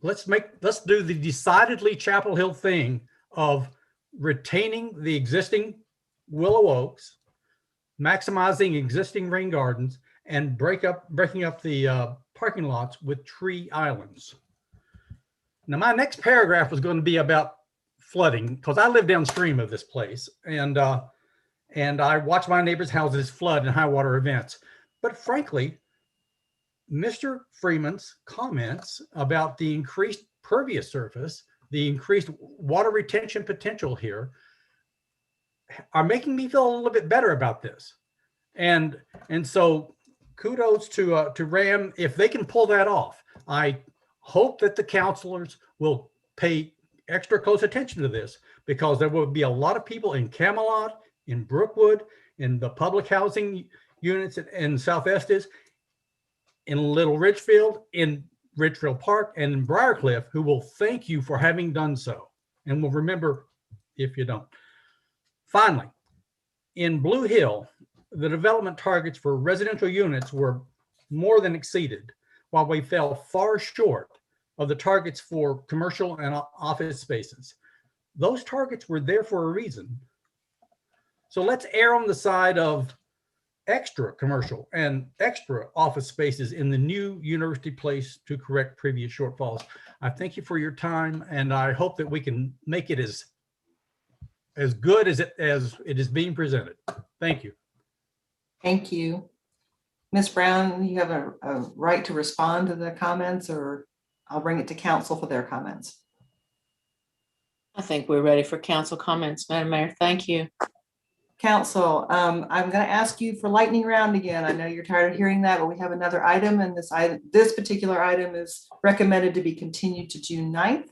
Let's do the decidedly Chapel Hill thing of retaining the existing willow oaks, maximizing existing rain gardens, and breaking up the parking lots with tree islands. Now, my next paragraph was going to be about flooding, because I live downstream of this place, and I watch my neighbors' houses flood in high water events. But frankly, Mr. Freeman's comments about the increased pervious surface, the increased water retention potential here, are making me feel a little bit better about this. And so kudos to RAM if they can pull that off. I hope that the counselors will pay extra close attention to this, because there will be a lot of people in Camelot, in Brookwood, in the public housing units in South Estes, in Little Richfield, in Ridgefield Park, and in Briarcliff, who will thank you for having done so, and will remember if you don't. Finally, in Blue Hill, the development targets for residential units were more than exceeded, while we fell far short of the targets for commercial and office spaces. Those targets were there for a reason. So let's err on the side of extra commercial and extra office spaces in the new University Place to correct previous shortfalls. I thank you for your time, and I hope that we can make it as good as it is being presented. Thank you. Thank you. Ms. Brown, you have a right to respond to the comments, or I'll bring it to council for their comments. I think we're ready for council comments, Madam Mayor. Thank you. Council, I'm going to ask you for lightning round again. I know you're tired of hearing that, but we have another item, and this particular item is recommended to be continued to June 9th.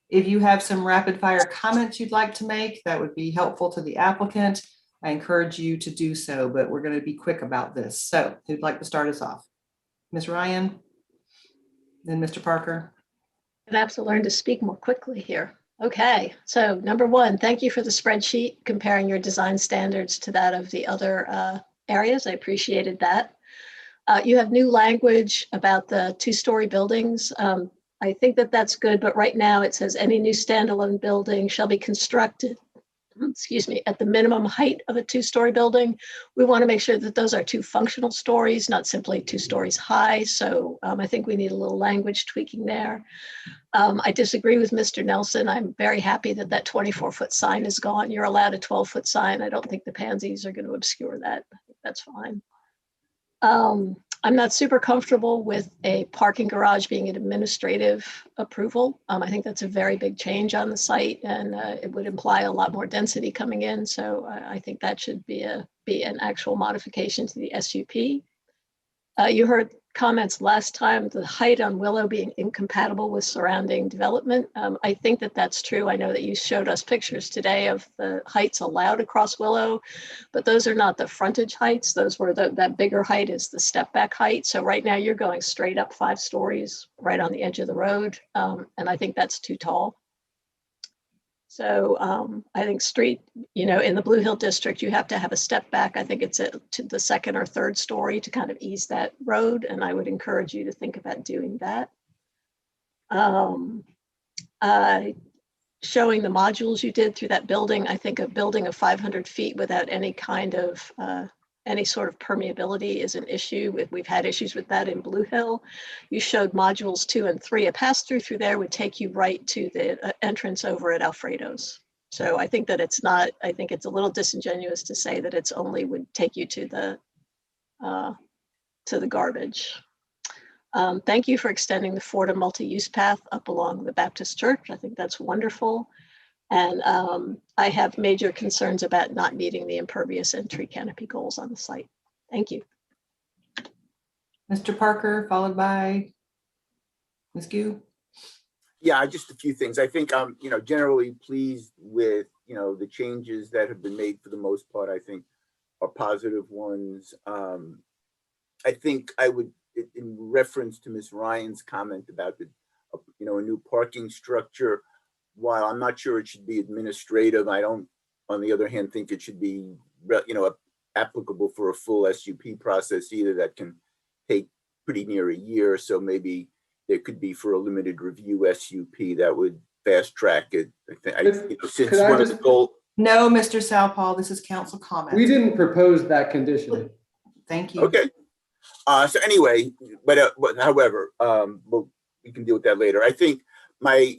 If you have some rapid fire comments you'd like to make, that would be helpful to the applicant. I encourage you to do so, but we're going to be quick about this. So who'd like to start us off? Ms. Ryan, then Mr. Parker. I have to learn to speak more quickly here. Okay, so number one, thank you for the spreadsheet comparing your design standards to that of the other areas. I appreciated that. You have new language about the two-story buildings. I think that that's good, but right now it says any new standalone building shall be constructed, at the minimum height of a two-story building. We want to make sure that those are two functional stories, not simply 2 stories high. So I think we need a little language tweaking there. I disagree with Mr. Nelson. I'm very happy that that 24-foot sign is gone. You're allowed a 12-foot sign. I don't think the pansies are going to obscure that. I think that's fine. I'm not super comfortable with a parking garage being an administrative approval. I think that's a very big change on the site, and it would imply a lot more density coming in. So I think that should be an actual modification to the SUP. You heard comments last time, the height on Willow being incompatible with surrounding development. I think that that's true. I know that you showed us pictures today of the heights allowed across Willow, but those are not the frontage heights. Those were that bigger height is the step back height. So right now you're going straight up 5 stories right on the edge of the road. And I think that's too tall. So I think street, in the Blue Hill district, you have to have a step back. I think it's to the 2nd or 3rd story to kind of ease that road. And I would encourage you to think about doing that. Showing the modules you did through that building, I think a building of 500 feet without any kind of any sort of permeability is an issue. We've had issues with that in Blue Hill. You showed modules 2 and 3. A pass-through through there would take you right to the entrance over at Alfredo's. So I think that it's not, I think it's a little disingenuous to say that it's only would take you to the garbage. Thank you for extending the Fordham multi-use path up along the Baptist Church. I think that's wonderful. And I have major concerns about not meeting the impervious and tree canopy goals on the site. Thank you. Mr. Parker, followed by Ms. Gu. Yeah, just a few things. I think I'm, generally pleased with, the changes that have been made for the most part. I think are positive ones. I think I would, in reference to Ms. Ryan's comment about the, a new parking structure, while I'm not sure it should be administrative, I don't, on the other hand, think it should be, applicable for a full SUP process either. That can take pretty near a year. So maybe there could be for a limited review SUP that would fast track it. Since one of the goals. No, Mr. Southpaw, this is council comment. We didn't propose that condition. Thank you. Okay. So anyway, but however, we can deal with that later. I think my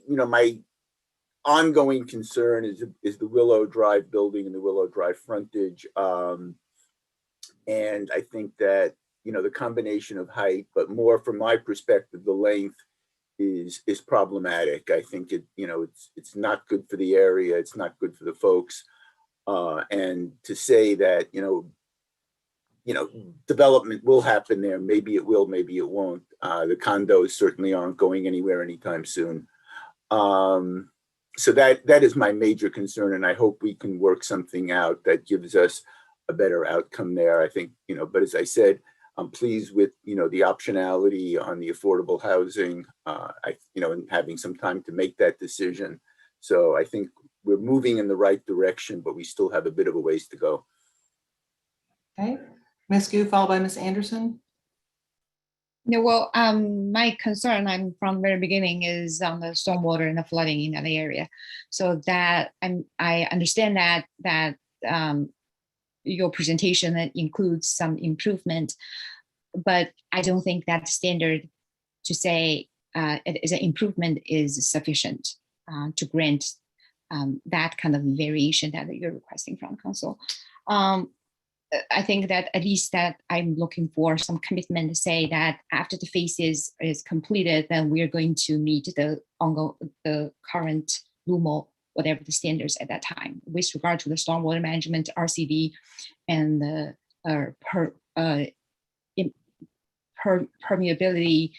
ongoing concern is the Willow Drive building and the Willow Drive frontage. And I think that, you know, the combination of height, but more from my perspective, the length is problematic. I think it's not good for the area. It's not good for the folks. And to say that, development will happen there. Maybe it will, maybe it won't. The condos certainly aren't going anywhere anytime soon. So that is my major concern, and I hope we can work something out that gives us a better outcome there. I think, but as I said, I'm pleased with, the optionality on the affordable housing, and having some time to make that decision. So I think we're moving in the right direction, but we still have a bit of a ways to go. Okay, Ms. Gu, followed by Ms. Anderson. No, well, my concern, I'm from the very beginning, is on the stormwater and the flooding in that area. So that I understand that your presentation that includes some improvement, but I don't think that standard to say it is an improvement is sufficient to grant that kind of variation that you're requesting from council. I think that at least that I'm looking for some commitment to say that after the phase is completed, then we are going to meet the current LUMO, whatever the standards at that time, with regard to the stormwater management, RCD, and the permeability,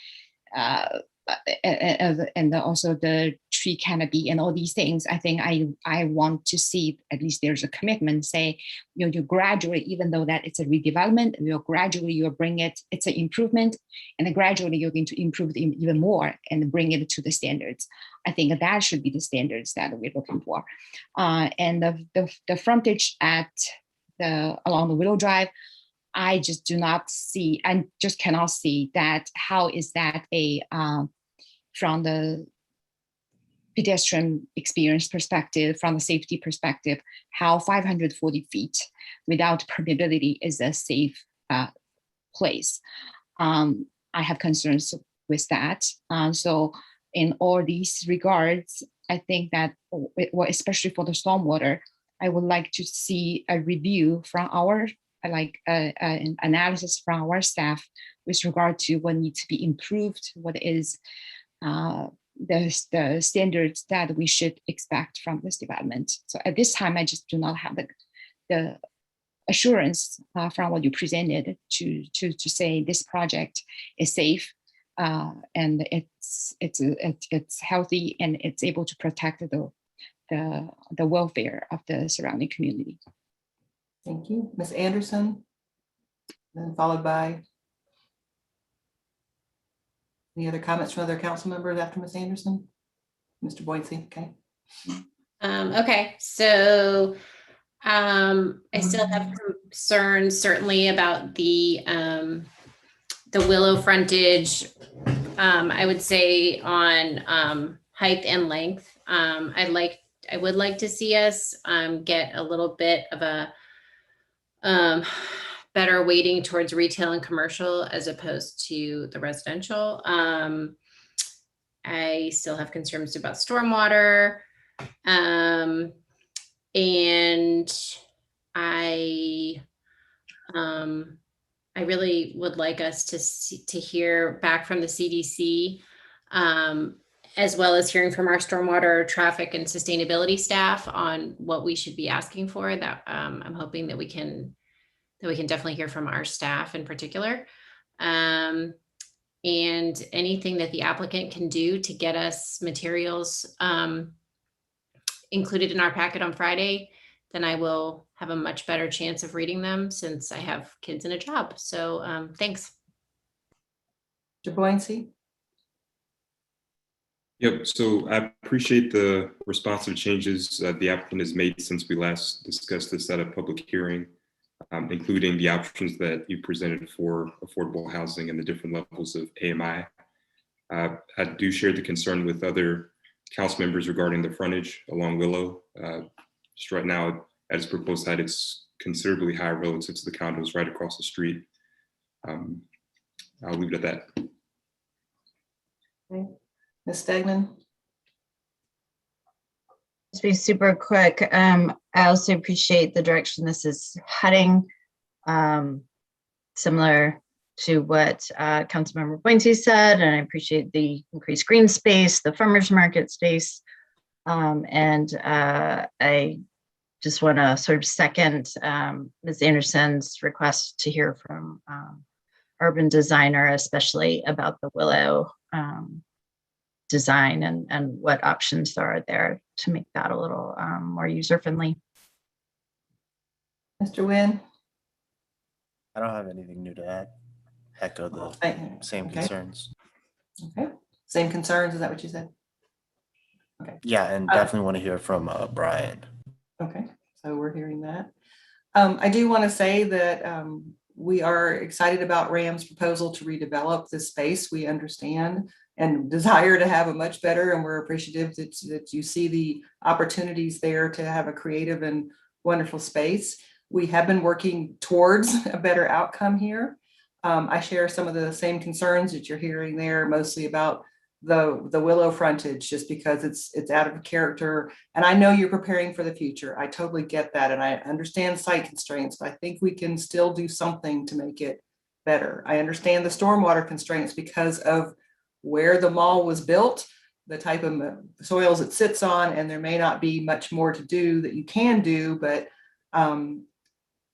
and also the tree canopy and all these things. I think I want to see at least there's a commitment, say, you gradually, even though that it's a redevelopment, you'll bring it's an improvement, and then gradually you're going to improve it even more and bring it to the standards. I think that should be the standards that we're looking for. And the frontage along the Willow Drive, I just cannot see that. How is that from the pedestrian experience perspective, from the safety perspective, how 540 feet without permeability is a safe place? I have concerns with that. So in all these regards, I think that, especially for the stormwater, I would like to see a review from an analysis from our staff with regard to what needs to be improved, what is the standards that we should expect from this development. So at this time, I just do not have the assurance from what you presented to say this project is safe and it's healthy and it's able to protect the welfare of the surrounding community. Thank you. Ms. Anderson, then followed by any other comments from other council members after Ms. Anderson? Mr. Boydsey, okay. Okay, so I still have concerns certainly about the willow frontage. I would say on height and length. I would like to see us get a little bit of a better weighting towards retail and commercial as opposed to the residential. I still have concerns about stormwater. And I really would like us to hear back from the CDC, as well as hearing from our stormwater, traffic, and sustainability staff on what we should be asking for. That I'm hoping that we can definitely hear from our staff in particular. And anything that the applicant can do to get us materials included in our packet on Friday, then I will have a much better chance of reading them since I have kids and a job. So thanks. Mr. Boydsey. Yep, so I appreciate the responsive changes the applicant has made since we last discussed this at a public hearing, including the options that you presented for affordable housing and the different levels of AMI. I do share the concern with other council members regarding the frontage along Willow. Just right now, at its proposed height, it's considerably high relative to the condos right across the street. I'll leave it at that. Okay. Ms. Stegman. Just be super quick. I also appreciate the direction this is heading. Similar to what Councilmember Bointy said, and I appreciate the increased green space, the farmers market space. I just want to sort of second Ms. Anderson's request to hear from urban designer, especially about the Willow design and what options there are there to make that a little more user-friendly. Mr. Nguyen? I don't have anything new to add. Echo the same Okay. concerns. Okay, same concerns, is that what you said? Okay. Yeah, and definitely want to hear from Brian. Okay, so we're hearing that. I do want to say that we are excited about RAM's proposal to redevelop this space. We understand and desire to have a much better, and we're appreciative that you see the opportunities there to have a creative and wonderful space. We have been working towards a better outcome here. I share some of the same concerns that you're hearing there, mostly about the Willow frontage, just because it's out of character. And I know you're preparing for the future. I totally get that. And I understand site constraints, but I think we can still do something to make it better. I understand the stormwater constraints because of where the mall was built, the type of soils it sits on, and there may not be much more to do that you can do, but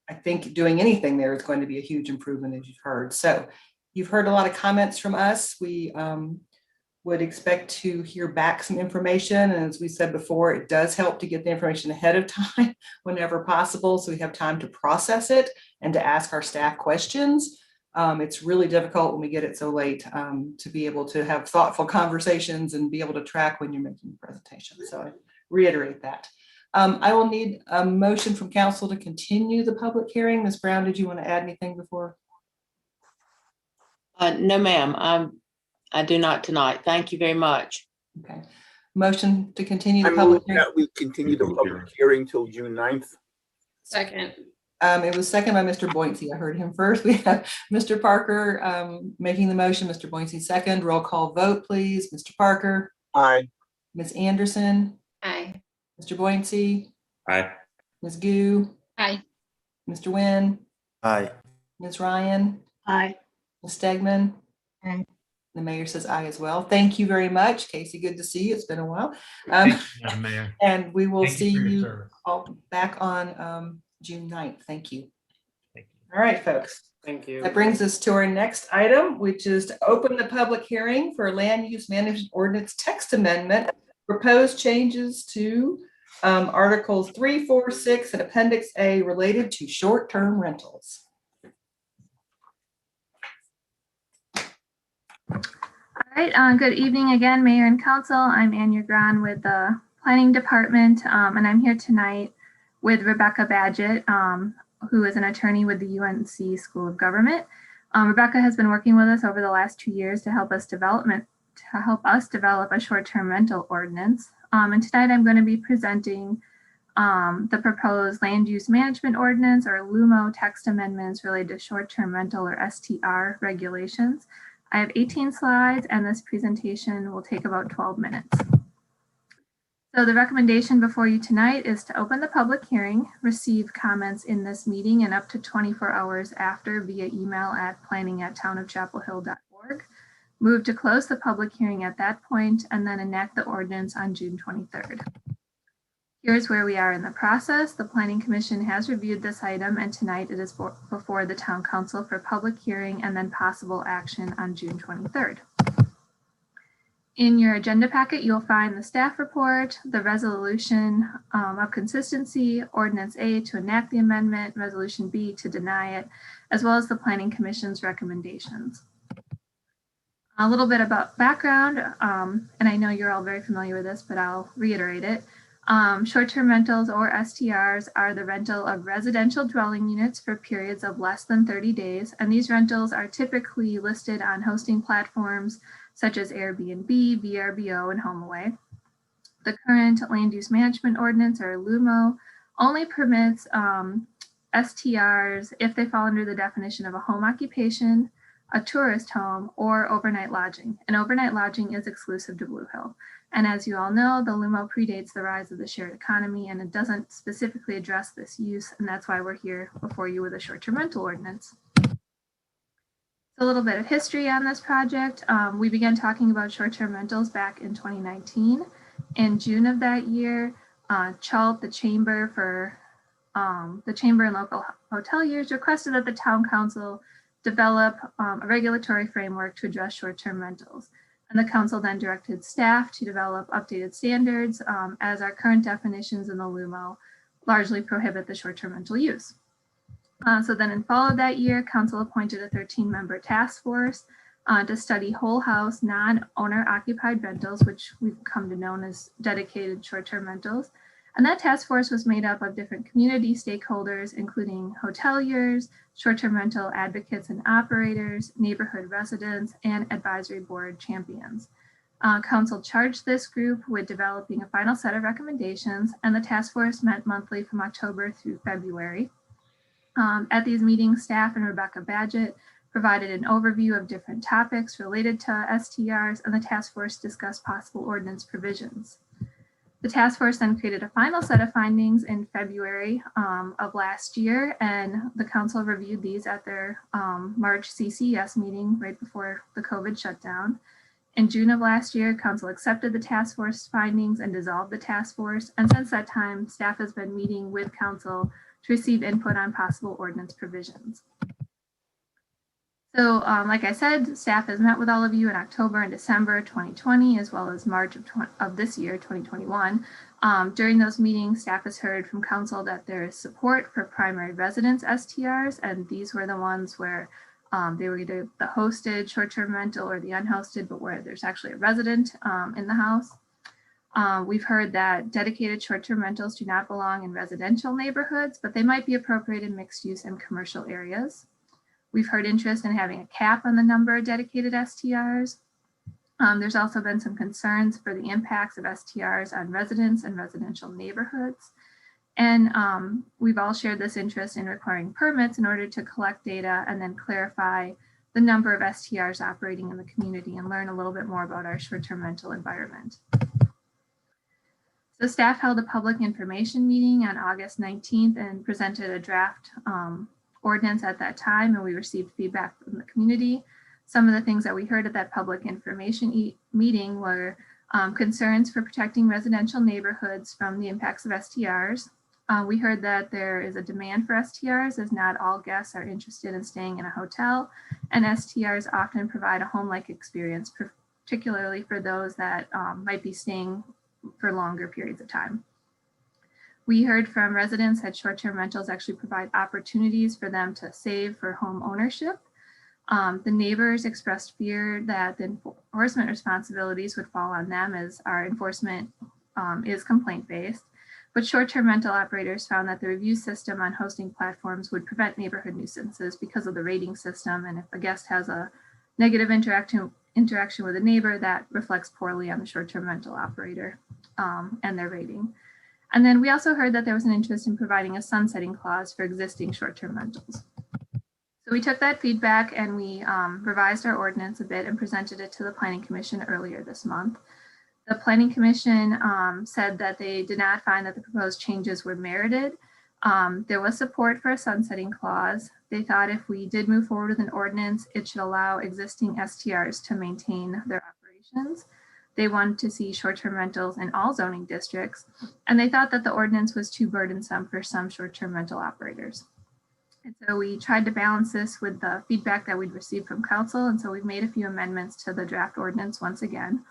I think doing anything there is going to be a huge improvement, as you've heard. So you've heard a lot of comments from us. We would expect to hear back some information. And as we said before, it does help to get the information ahead of time whenever possible, so we have time to process it and to ask our staff questions. It's really difficult when we get it so late to be able to have thoughtful conversations and be able to track when you're making a presentation. So I reiterate that. I will need a motion from council to continue the public hearing. Ms. Brown, did you want to add anything before? No, ma'am. I do not tonight. Thank you very much. Okay. Motion to continue I the public move hearing. that we continue the public hearing till June 9th. Second. It was second by Mr. Bointy. I heard him first. We have Mr. Parker making the motion, Mr. Bointy second. Roll call vote, please. Mr. Parker? Aye. Ms. Anderson? Aye. Mr. Bointy? Aye. Ms. Gu? Aye. Mr. Nguyen? Aye. Ms. Ryan? Aye. Ms. Stegman? Aye. The mayor says aye as well. Thank you very much. Casey, good to see you. It's been a while. Madam Mayor. And we will Thank you see for your you service. all back on June 9th. Thank you. All right, folks. Thank you. That brings us to our next item, which is to open the public hearing for land use management ordinance text amendment, proposed changes to Articles 3, 4, 6, and Appendix A related to short-term rentals. All right, good evening again, Mayor and Council. I'm Anya Gran with the Planning Department, and I'm here tonight with Rebecca Badgett, who is an attorney with the UNC School of Government. Rebecca has been working with us over the last 2 years to help us develop a short-term rental ordinance. And tonight I'm going to be presenting the proposed land use management ordinance, or LUMO, text amendments related to short-term rental, or STR, regulations. I have 18 slides, and this presentation will take about 12 minutes. So the recommendation before you tonight is to open the public hearing, receive comments in this meeting and up to 24 hours after via email at planning@townofchapelhill.org. Move to close the public hearing at that point, and then enact the ordinance on June 23rd. Here's where we are in the process. The Planning Commission has reviewed this item, and tonight it is before the Town Council for public hearing and then possible action on June 23rd. In your agenda packet, you'll find the staff report, the resolution of consistency, Ordinance A to enact the amendment, Resolution B to deny it, as well as the Planning Commission's recommendations. A little bit about background, and I know you're all very familiar with this, but I'll reiterate it. Short-term rentals, or STRs, are the rental of residential dwelling units for periods of less than 30 days, and these rentals are typically listed on hosting platforms such as Airbnb, VRBO, and HomeAway. The current land use management ordinance, or LUMO, only permits STRs if they fall under the definition of a home occupation, a tourist home, or overnight lodging. And overnight lodging is exclusive to Blue Hill. And as you all know, the LUMO predates the rise of the shared economy, and it doesn't specifically address this use, and that's why we're here before you with a short-term rental ordinance. A little bit of history on this project. We began talking about short-term rentals back in 2019. In June of that year, CHALT, the Chamber and Local Hoteliers, requested that the Town Council develop a regulatory framework to address short-term rentals. And the council then directed staff to develop updated standards as our current definitions in the LUMO largely prohibit the short-term rental use. So then in fall of that year, council appointed a 13-member task force to study whole house non-owner occupied rentals, which we've come to know as dedicated short-term rentals. And that task force was made up of different community stakeholders, including hoteliers, short-term rental advocates and operators, neighborhood residents, and advisory board champions. Council charged this group with developing a final set of recommendations, and the task force met monthly from October through February. At these meetings, staff and Rebecca Badgett provided an overview of different topics related to STRs, and the task force discussed possible ordinance provisions. The task force then created a final set of findings in February of last year, and the council reviewed these at their March CCS meeting right before the COVID shutdown. In June of last year, council accepted the task force findings and dissolved the task force. And since that time, staff has been meeting with council to receive input on possible ordinance provisions. So like I said, staff has met with all of you in October and December 2020, as well as March of this year, 2021. During those meetings, staff has heard from council that there is support for primary residence STRs, and these were the ones where they were either the hosted short-term rental or the unhosted, but where there's actually a resident in the house. We've heard that dedicated short-term rentals do not belong in residential neighborhoods, but they might be appropriate in mixed use and commercial areas. We've heard interest in having a cap on the number of dedicated STRs. There's also been some concerns for the impacts of STRs on residents and residential neighborhoods. And we've all shared this interest in requiring permits in order to collect data and then clarify the number of STRs operating in the community and learn a little bit more about our short-term rental environment. So staff held a public information meeting on August 19th and presented a draft ordinance at that time, and we received feedback from the community. Some of the things that we heard at that public information meeting were concerns for protecting residential neighborhoods from the impacts of STRs. We heard that there is a demand for STRs, as not all guests are interested in staying in a hotel, and STRs often provide a home-like experience, particularly for those that might be staying for longer periods of time. We heard from residents that short-term rentals actually provide opportunities for them to save for home ownership. The neighbors expressed fear that the enforcement responsibilities would fall on them, as our enforcement is complaint-based. But short-term rental operators found that the review system on hosting platforms would prevent neighborhood nuisances because of the rating system. And if a guest has a negative interaction with a neighbor, that reflects poorly on the short-term rental operator and their rating. And then we also heard that there was an interest in providing a sunsetting clause for existing short-term rentals. So we took that feedback and we revised our ordinance a bit and presented it to the Planning Commission earlier this month. The Planning Commission said that they did not find that the proposed changes were merited. There was support for a sunsetting clause. They thought if we did move forward with an ordinance, it should allow existing STRs to maintain their operations. They wanted to see short-term rentals in all zoning districts, and they thought that the ordinance was too burdensome for some short-term rental operators. And so we tried to balance this with the feedback that we'd received from council, and so we've made a few amendments to the draft ordinance once again.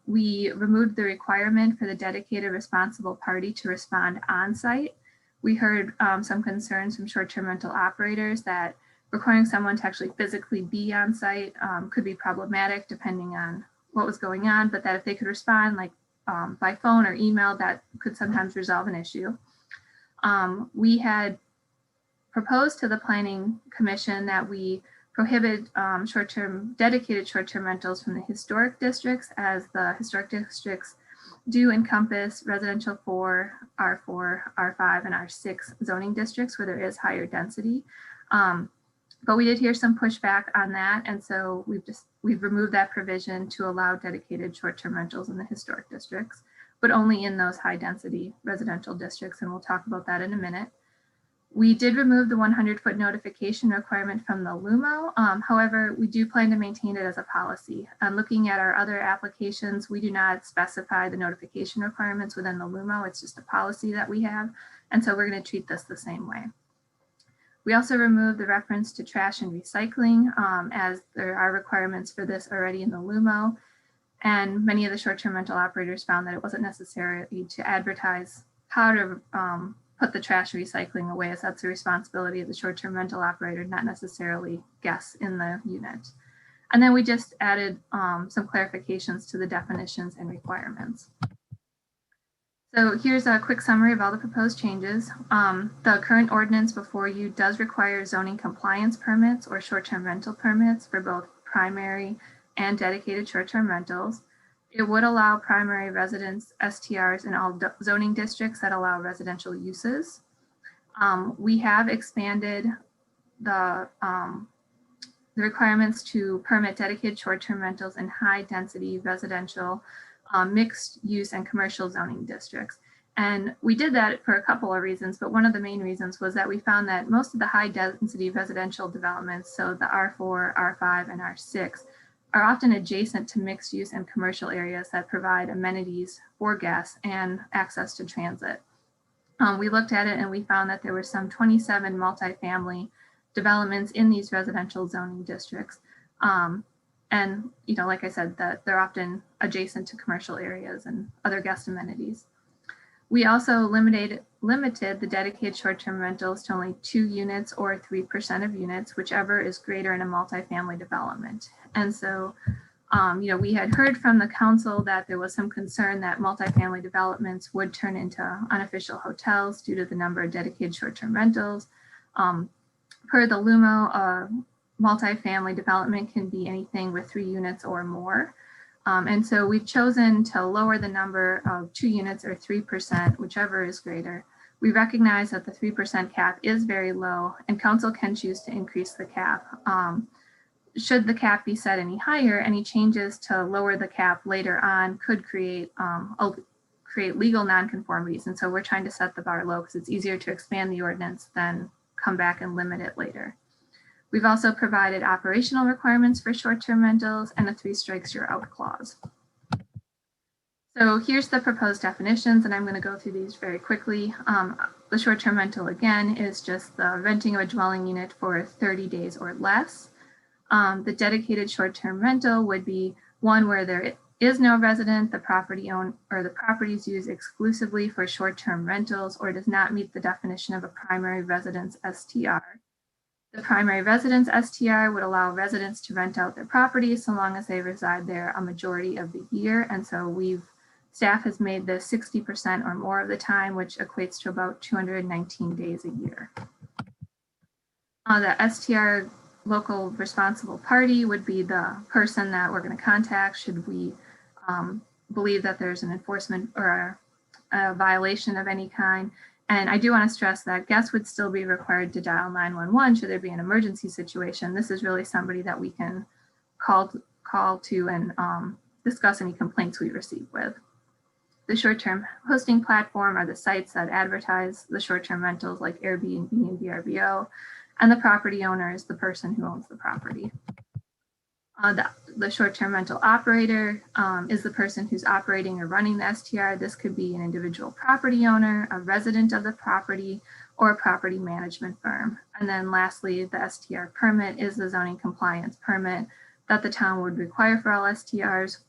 We removed the requirement for the dedicated responsible party to respond on-site. We heard some concerns from short-term rental operators that requiring someone to actually physically be on-site could be problematic depending on what was going on, but that if they could respond like by phone or email, that could sometimes resolve an issue. We had proposed to the Planning Commission that we prohibit dedicated short-term rentals from the historic districts, as the historic districts do encompass residential 4, R4, R5, and R6 zoning districts where there is higher density. But we did hear some pushback on that. And so we've removed that provision to allow dedicated short-term rentals in the historic districts, but only in those high density residential districts. And we'll talk about that in a minute. We did remove the 100-foot notification requirement from the LUMO. However, we do plan to maintain it as a policy. Looking at our other applications, we do not specify the notification requirements within the LUMO. It's just a policy that we have. And so we're going to treat this the same way. We also removed the reference to trash and recycling, as there are requirements for this already in the LUMO. And many of the short-term rental operators found that it wasn't necessary to advertise how to put the trash recycling away, as that's the responsibility of the short-term rental operator, not necessarily guests in the unit. And then we just added some clarifications to the definitions and requirements. So here's a quick summary of all the proposed changes. The current ordinance before you does require zoning compliance permits or short-term rental permits for both primary and dedicated short-term rentals. It would allow primary residence STRs in all zoning districts that allow residential uses. We have expanded the requirements to permit dedicated short-term rentals in high density residential, mixed use and commercial zoning districts. And we did that for a couple of reasons, but one of the main reasons was that we found that most of the high density residential developments, so the R4, R5, and R6, are often adjacent to mixed use and commercial areas that provide amenities for guests and access to transit. We looked at it and we found that there were some 27 multifamily developments in these residential zoning districts. And, you know, like I said, that they're often adjacent to commercial areas and other guest amenities. We also limited the dedicated short-term rentals to only 2 units or 3% of units, whichever is greater in a multifamily development. And so, you know, we had heard from the council that there was some concern that multifamily developments would turn into unofficial hotels due to the number of dedicated short-term rentals. Per the LUMO, multifamily development can be anything with 3 units or more. And so we've chosen to lower the number of 2 units or 3%, whichever is greater. We recognize that the 3% cap is very low and council can choose to increase the cap. Should the cap be set any higher, any changes to lower the cap later on could create legal nonconformities. And so we're trying to set the bar low because it's easier to expand the ordinance than come back and limit it later. We've also provided operational requirements for short-term rentals and a 3 strikes you're out clause. So here's the proposed definitions, and I'm going to go through these very quickly. The short-term rental, again, is just the renting of a dwelling unit for 30 days or less. The dedicated short-term rental would be one where there is no resident, the property owned or the property is used exclusively for short-term rentals or does not meet the definition of a primary residence STR. The primary residence STR would allow residents to rent out their property so long as they reside there a majority of the year. And so staff has made this 60% or more of the time, which equates to about 219 days a year. The STR local responsible party would be the person that we're going to contact should we believe that there's an enforcement or a violation of any kind. And I do want to stress that guests would still be required to dial 911 should there be an emergency situation. This is really somebody that we can call to and discuss any complaints we receive with. The short-term hosting platform are the sites that advertise the short-term rentals like Airbnb and VRBO, and the property owner is the person who owns the property. The short-term rental operator is the person who's operating or running the STR. This could be an individual property owner, a resident of the property, or a property management firm. And then lastly, the STR permit is the zoning compliance permit that the town would require for all STRs.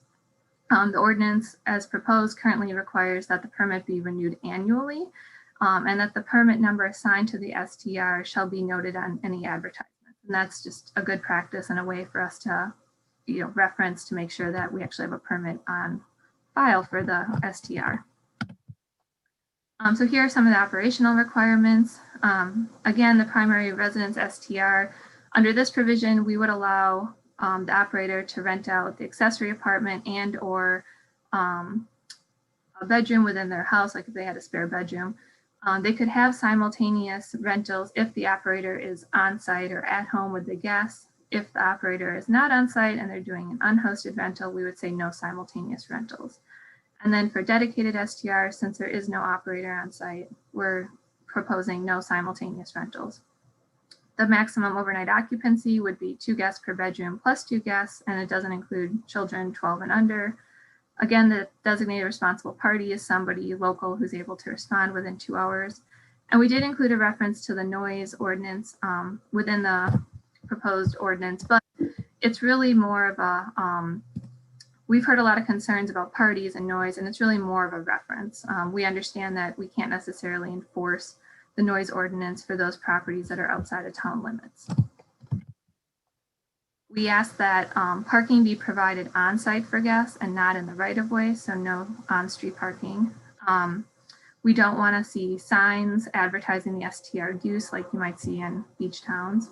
The ordinance as proposed currently requires that the permit be renewed annually and that the permit number assigned to the STR shall be noted on any advertisement. And that's just a good practice and a way for us to, reference to make sure that we actually have a permit on file for the STR. So here are some of the operational requirements. Again, the primary residence STR, under this provision, we would allow the operator to rent out the accessory apartment and or a bedroom within their house, like if they had a spare bedroom, They could have simultaneous rentals if the operator is on site or at home with the guests. If the operator is not on site and they're doing an unhosted rental, we would say no simultaneous rentals. And then for dedicated STR, since there is no operator on site, we're proposing no simultaneous rentals. The maximum overnight occupancy would be 2 guests per bedroom plus 2 guests, and it doesn't include children 12 and under. Again, the designated responsible party is somebody local who's able to respond within 2 hours. And we did include a reference to the noise ordinance within the proposed ordinance, but it's really more of a, we've heard a lot of concerns about parties and noise, and it's really more of a reference. We understand that we can't necessarily enforce the noise ordinance for those properties that are outside of town limits. We ask that parking be provided on site for guests and not in the right of way, so no on-street parking. We don't want to see signs advertising the STR use like you might see in beach towns.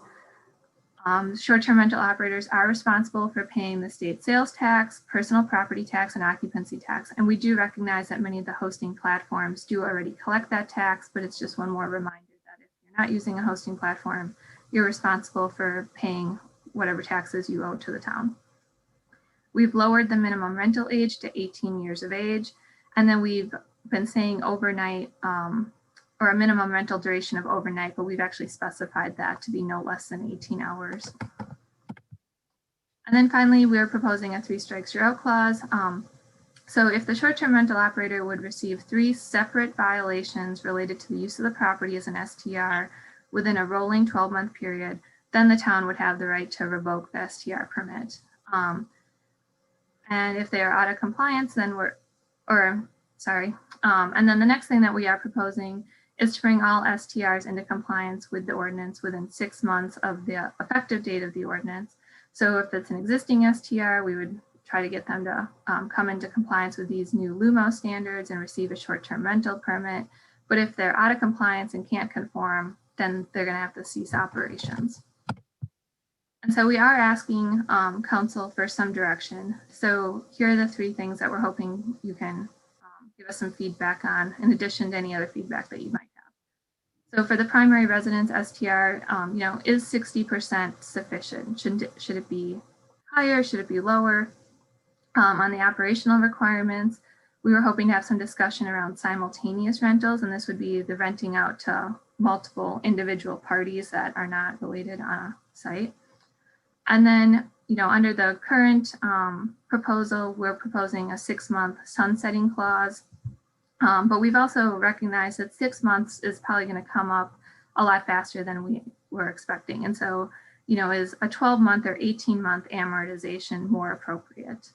Short-term rental operators are responsible for paying the state sales tax, personal property tax, and occupancy tax. And we do recognize that many of the hosting platforms do already collect that tax, but it's just one more reminder that if you're not using a hosting platform, you're responsible for paying whatever taxes you owe to the town. We've lowered the minimum rental age to 18 years of age. And then we've been saying overnight, or a minimum rental duration of overnight, but we've actually specified that to be no less than 18 hours. And then finally, we're proposing a 3 strikes you're out clause. So if the short-term rental operator would receive 3 separate violations related to the use of the property as an STR within a rolling 12-month period, then the town would have the right to revoke the STR permit. And if they are out of compliance, then and then the next thing that we are proposing is to bring all STRs into compliance with the ordinance within 6 months of the effective date of the ordinance. So if it's an existing STR, we would try to get them to come into compliance with these new LUMO standards and receive a short-term rental permit. But if they're out of compliance and can't conform, then they're going to have to cease operations. And so we are asking council for some direction. So here are the 3 things that we're hoping you can give us some feedback on, in addition to any other feedback that you might have. So for the primary residence STR, is 60% sufficient? Should it be higher? Should it be lower? On the operational requirements, we were hoping to have some discussion around simultaneous rentals, and this would be the renting out to multiple individual parties that are not related on a site. And then, under the current proposal, we're proposing a 6-month sunsetting clause. But we've also recognized that 6 months is probably going to come up a lot faster than we were expecting. And so, is a 12-month or 18-month amortization more appropriate?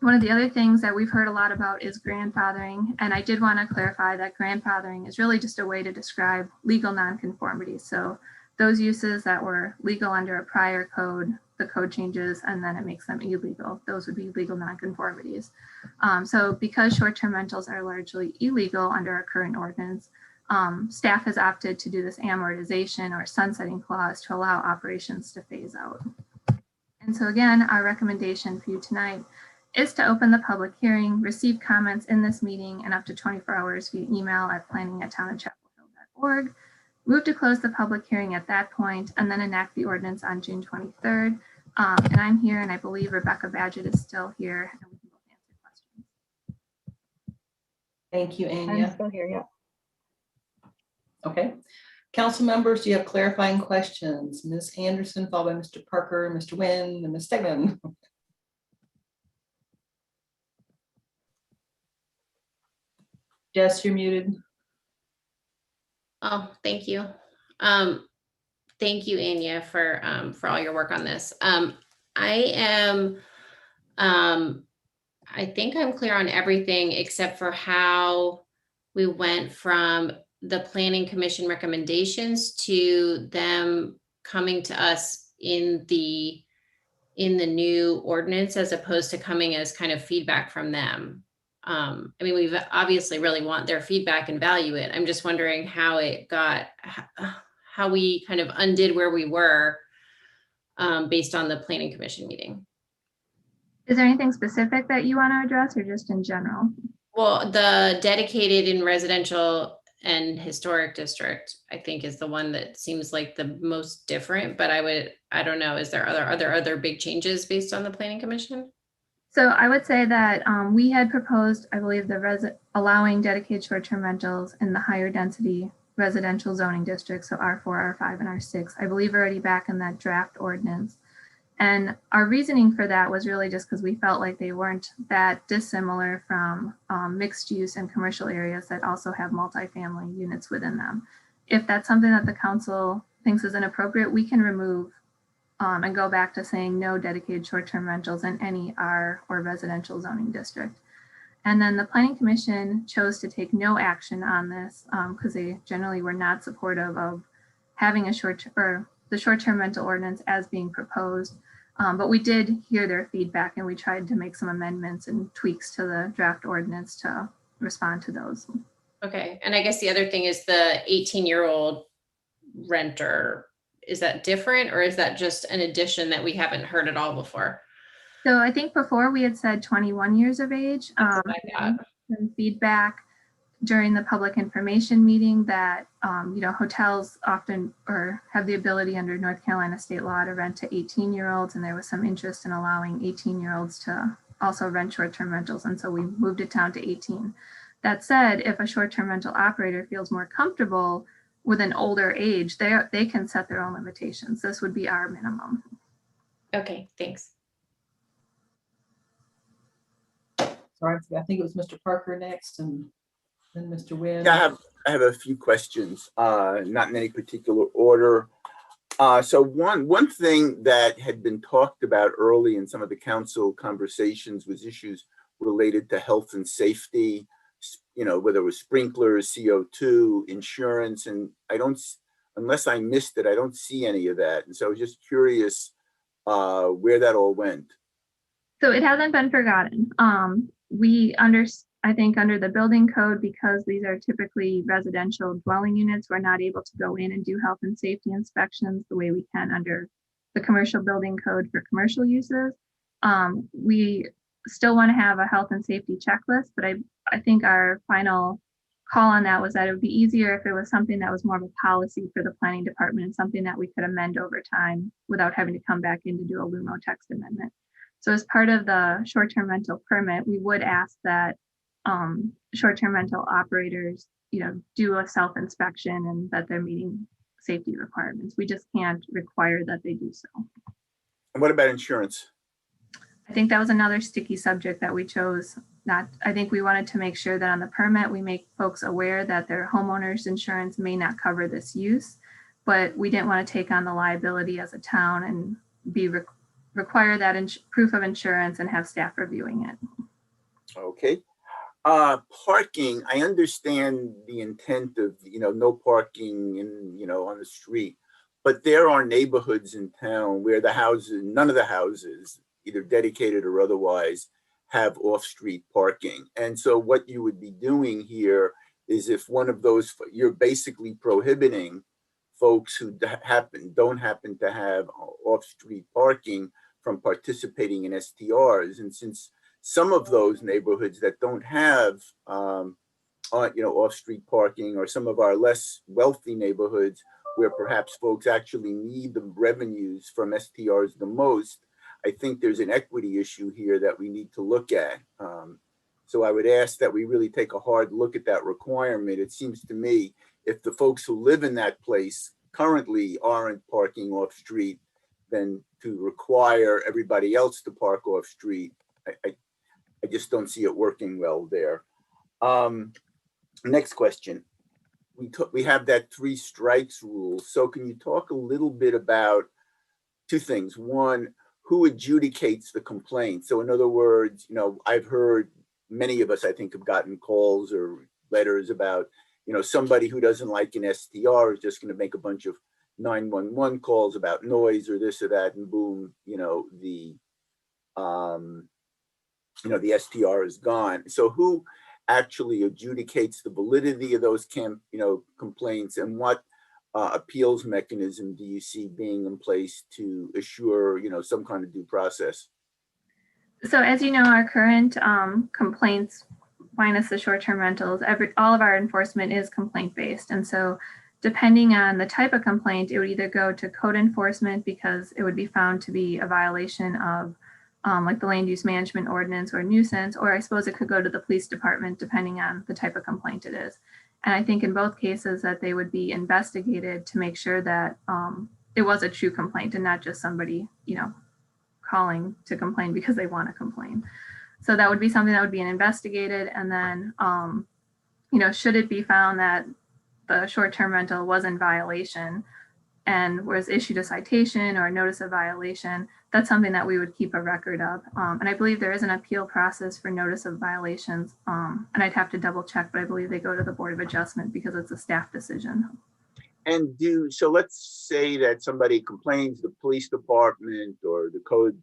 One of the other things that we've heard a lot about is grandfathering. And I did want to clarify that grandfathering is really just a way to describe legal nonconformity. So those uses that were legal under a prior code, the code changes and then it makes them illegal. Those would be legal nonconformities. So because short-term rentals are largely illegal under our current ordinance, staff has opted to do this amortization or sunsetting clause to allow operations to phase out. And so again, our recommendation for you tonight is to open the public hearing, receive comments in this meeting and up to 24 hours via email at planning@townofchapelhill.org. Move to close the public hearing at that point and then enact the ordinance on June 23rd. And I'm here and I believe Rebecca Badgett is still here and we can both answer questions. Thank you, I'm Anya. still here, yeah. Okay. Council members, do you have clarifying questions? Ms. Anderson, followed by Mr. Parker, Mr. Nguyen, and Ms. Stegan. Jess, you're muted. Oh, thank you. Thank you, Anya, for all your work on this. I think I'm clear on everything except for how we went from the Planning Commission recommendations to them coming to us in the new ordinance as opposed to coming as kind of feedback from them. I mean, we obviously really want their feedback and value it. I'm just wondering how it got, how we kind of undid where we were based on the Planning Commission meeting. Is there anything specific that you want to address or just in general? Well, the dedicated in residential and historic district, I think is the one that seems like the most different, but I don't know, are there other big changes based on the planning commission? So I would say that we had proposed, I believe, allowing dedicated short-term rentals in the higher density residential zoning districts, so R4, R5, and R6, I believe already back in that draft ordinance. And our reasoning for that was really just because we felt like they weren't that dissimilar from mixed use and commercial areas that also have multifamily units within them. If that's something that the council thinks is inappropriate, we can remove and go back to saying no dedicated short-term rentals in any R or residential zoning district. And then the Planning Commission chose to take no action on this because they generally were not supportive of having the short-term rental ordinance as being proposed. But we did hear their feedback and we tried to make some amendments and tweaks to the draft ordinance to respond to those. Okay, and I guess the other thing is the 18-year-old renter. Is that different or is that just an addition that we haven't heard at all before? So I think before we had said 21 years of age. Some feedback during the public information meeting that hotels often have the ability under North Carolina state law to rent to 18-year-olds, and there was some interest in allowing 18-year-olds to also rent short-term rentals, and so we moved it down to 18. That said, if a short-term rental operator feels more comfortable with an older age, they can set their own limitations. This would be our minimum. Okay, thanks. Sorry, I think it was Mr. Parker next and then Mr. Wynn. Yeah, I have a few questions, not in any particular order. So one thing that had been talked about early in some of the council conversations was issues related to health and safety, whether it was sprinklers, CO2, insurance, and unless I missed it, I don't see any of that. And so I was just curious where that all went. So it hasn't been forgotten. I think under the building code, because these are typically residential dwelling units, we're not able to go in and do health and safety inspections the way we can under the commercial building code for commercial uses. We still want to have a health and safety checklist, but I think our final call on that was that it would be easier if it was something that was more of a policy for the planning department and something that we could amend over time without having to come back in to do a LUMO text amendment. So as part of the short-term rental permit, we would ask that short-term rental operators, do a self-inspection and that they're meeting safety requirements. We just can't require that they do so. And what about insurance? I think that was another sticky subject that we chose not. I think we wanted to make sure that on the permit, we make folks aware that their homeowner's insurance may not cover this use, but we didn't want to take on the liability as a town and require that proof of insurance and have staff reviewing it. Okay. Parking, I understand the intent of, no parking on the street, but there are neighborhoods in town where none of the houses, either dedicated or otherwise, have off-street parking. And so what you would be doing here is if one of those, you're basically prohibiting folks who don't happen to have off-street parking from participating in STRs. And since some of those neighborhoods that don't have, off-street parking, or some of our less wealthy neighborhoods where perhaps folks actually need the revenues from STRs the most, I think there's an equity issue here that we need to look at. So I would ask that we really take a hard look at that requirement. It seems to me if the folks who live in that place currently aren't parking off-street, then to require everybody else to park off-street, I just don't see it working well there. Next question. We have that 3 strikes rule. So can you talk a little bit about 2 things? One, who adjudicates the complaint? So in other words, I've heard many of us, I think, have gotten calls or letters about, somebody who doesn't like an STR is just going to make a bunch of 911 calls about noise or this or that, and boom, the STR is gone. So who actually adjudicates the validity of those complaints, and what appeals mechanism do you see being in place to assure, some kind of due process? So as you know, our current complaints minus the short-term rentals, all of our enforcement is complaint-based. And so depending on the type of complaint, it would either go to code enforcement because it would be found to be a violation of like the land use management ordinance or nuisance, or I suppose it could go to the police department depending on the type of complaint it is. And I think in both cases that they would be investigated to make sure that it was a true complaint and not just somebody, calling to complain because they want to complain. So that would be something that would be investigated. And then, should it be found that the short-term rental was in violation and was issued a citation or a notice of violation, that's something that we would keep a record of. And I believe there is an appeal process for notice of violations. And I'd have to double check, but I believe they go to the Board of Adjustment because it's a staff decision. And so let's say that somebody complains, the police department or the code,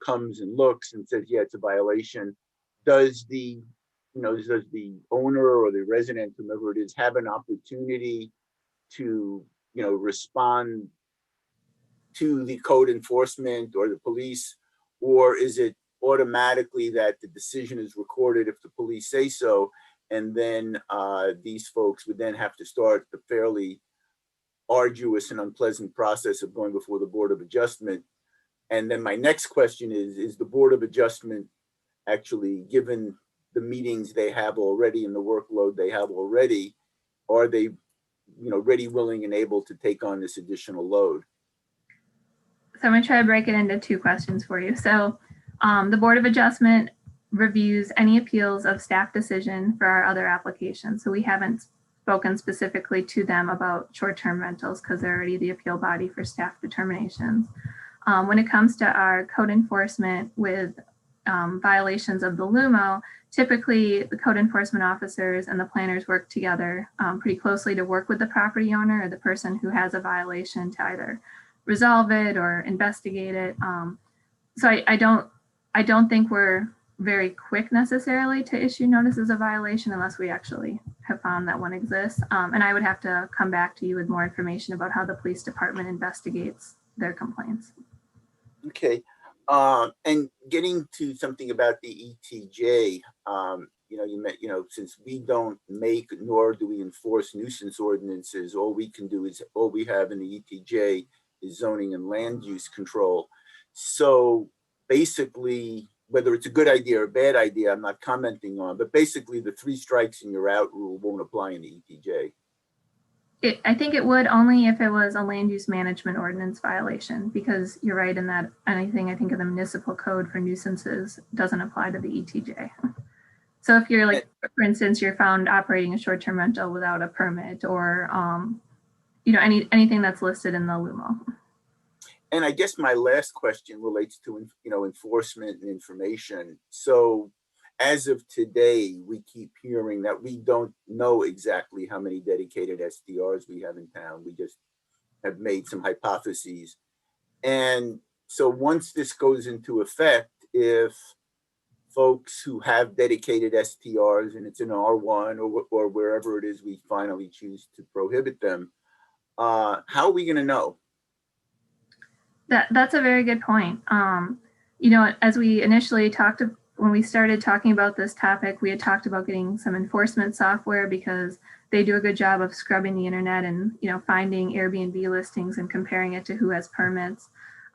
comes and looks and says, yeah, it's a violation. Does the owner or the resident, whomever it is, have an opportunity to, respond to the code enforcement or the police? Or is it automatically that the decision is recorded if the police say so, and then these folks would then have to start the fairly arduous and unpleasant process of going before the Board of Adjustment? And then my next question is the Board of Adjustment actually, given the meetings they have already and the workload they have already, are they, ready, willing, and able to take on this additional load? So I'm going to try to break it into two questions for you. So the Board of Adjustment reviews any appeals of staff decision for our other applications. So we haven't spoken specifically to them about short-term rentals because they're already the appeal body for staff determinations. When it comes to our code enforcement with violations of the LUMO, typically the code enforcement officers and the planners work together pretty closely to work with the property owner or the person who has a violation to either resolve it or investigate it. So I don't think we're very quick necessarily to issue notices of violation unless we actually have found that one exists. And I would have to come back to you with more information about how the police department investigates their complaints. Okay. And getting to something about the ETJ, since we don't make nor do we enforce nuisance ordinances, all we have in the ETJ is zoning and land use control. So basically, whether it's a good idea or a bad idea, I'm not commenting on, but basically the 3 strikes and you're out rule won't apply in the ETJ. I think it would only if it was a land use management ordinance violation, because you're right in that anything I think of the municipal code for nuisances doesn't apply to the ETJ. So if you're like, for instance, you're found operating a short-term rental without a permit or, anything that's listed in the LUMO. And I guess my last question relates to, enforcement and information. So as of today, we keep hearing that we don't know exactly how many dedicated STRs we have in town. We just have made some hypotheses. And so once this goes into effect, if folks who have dedicated STRs and it's in R1 or wherever it is we finally choose to prohibit them, how are we going to know? That's a very good point. As we initially when we started talking about this topic, we had talked about getting some enforcement software because they do a good job of scrubbing the internet and, finding Airbnb listings and comparing it to who has permits.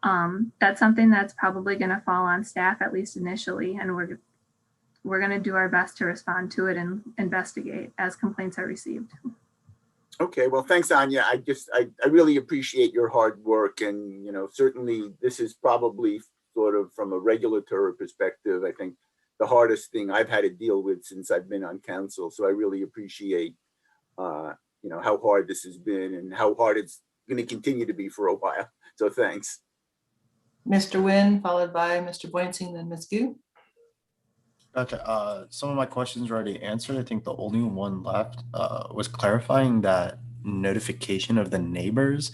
That's something that's probably going to fall on staff, at least initially, and we're going to do our best to respond to it and investigate as complaints are received. Okay, well, thanks, Anya. I really appreciate your hard work, and certainly this is probably sort of from a regulatory perspective, I think the hardest thing I've had to deal with since I've been on council. So I really appreciate how hard this has been and how hard it's going to continue to be for a while. So thanks. Mr. Nguyen, followed by Mr. Boyensing, then Ms. Gu. Okay, some of my questions are already answered. I think the only one left was clarifying that notification of the neighbors.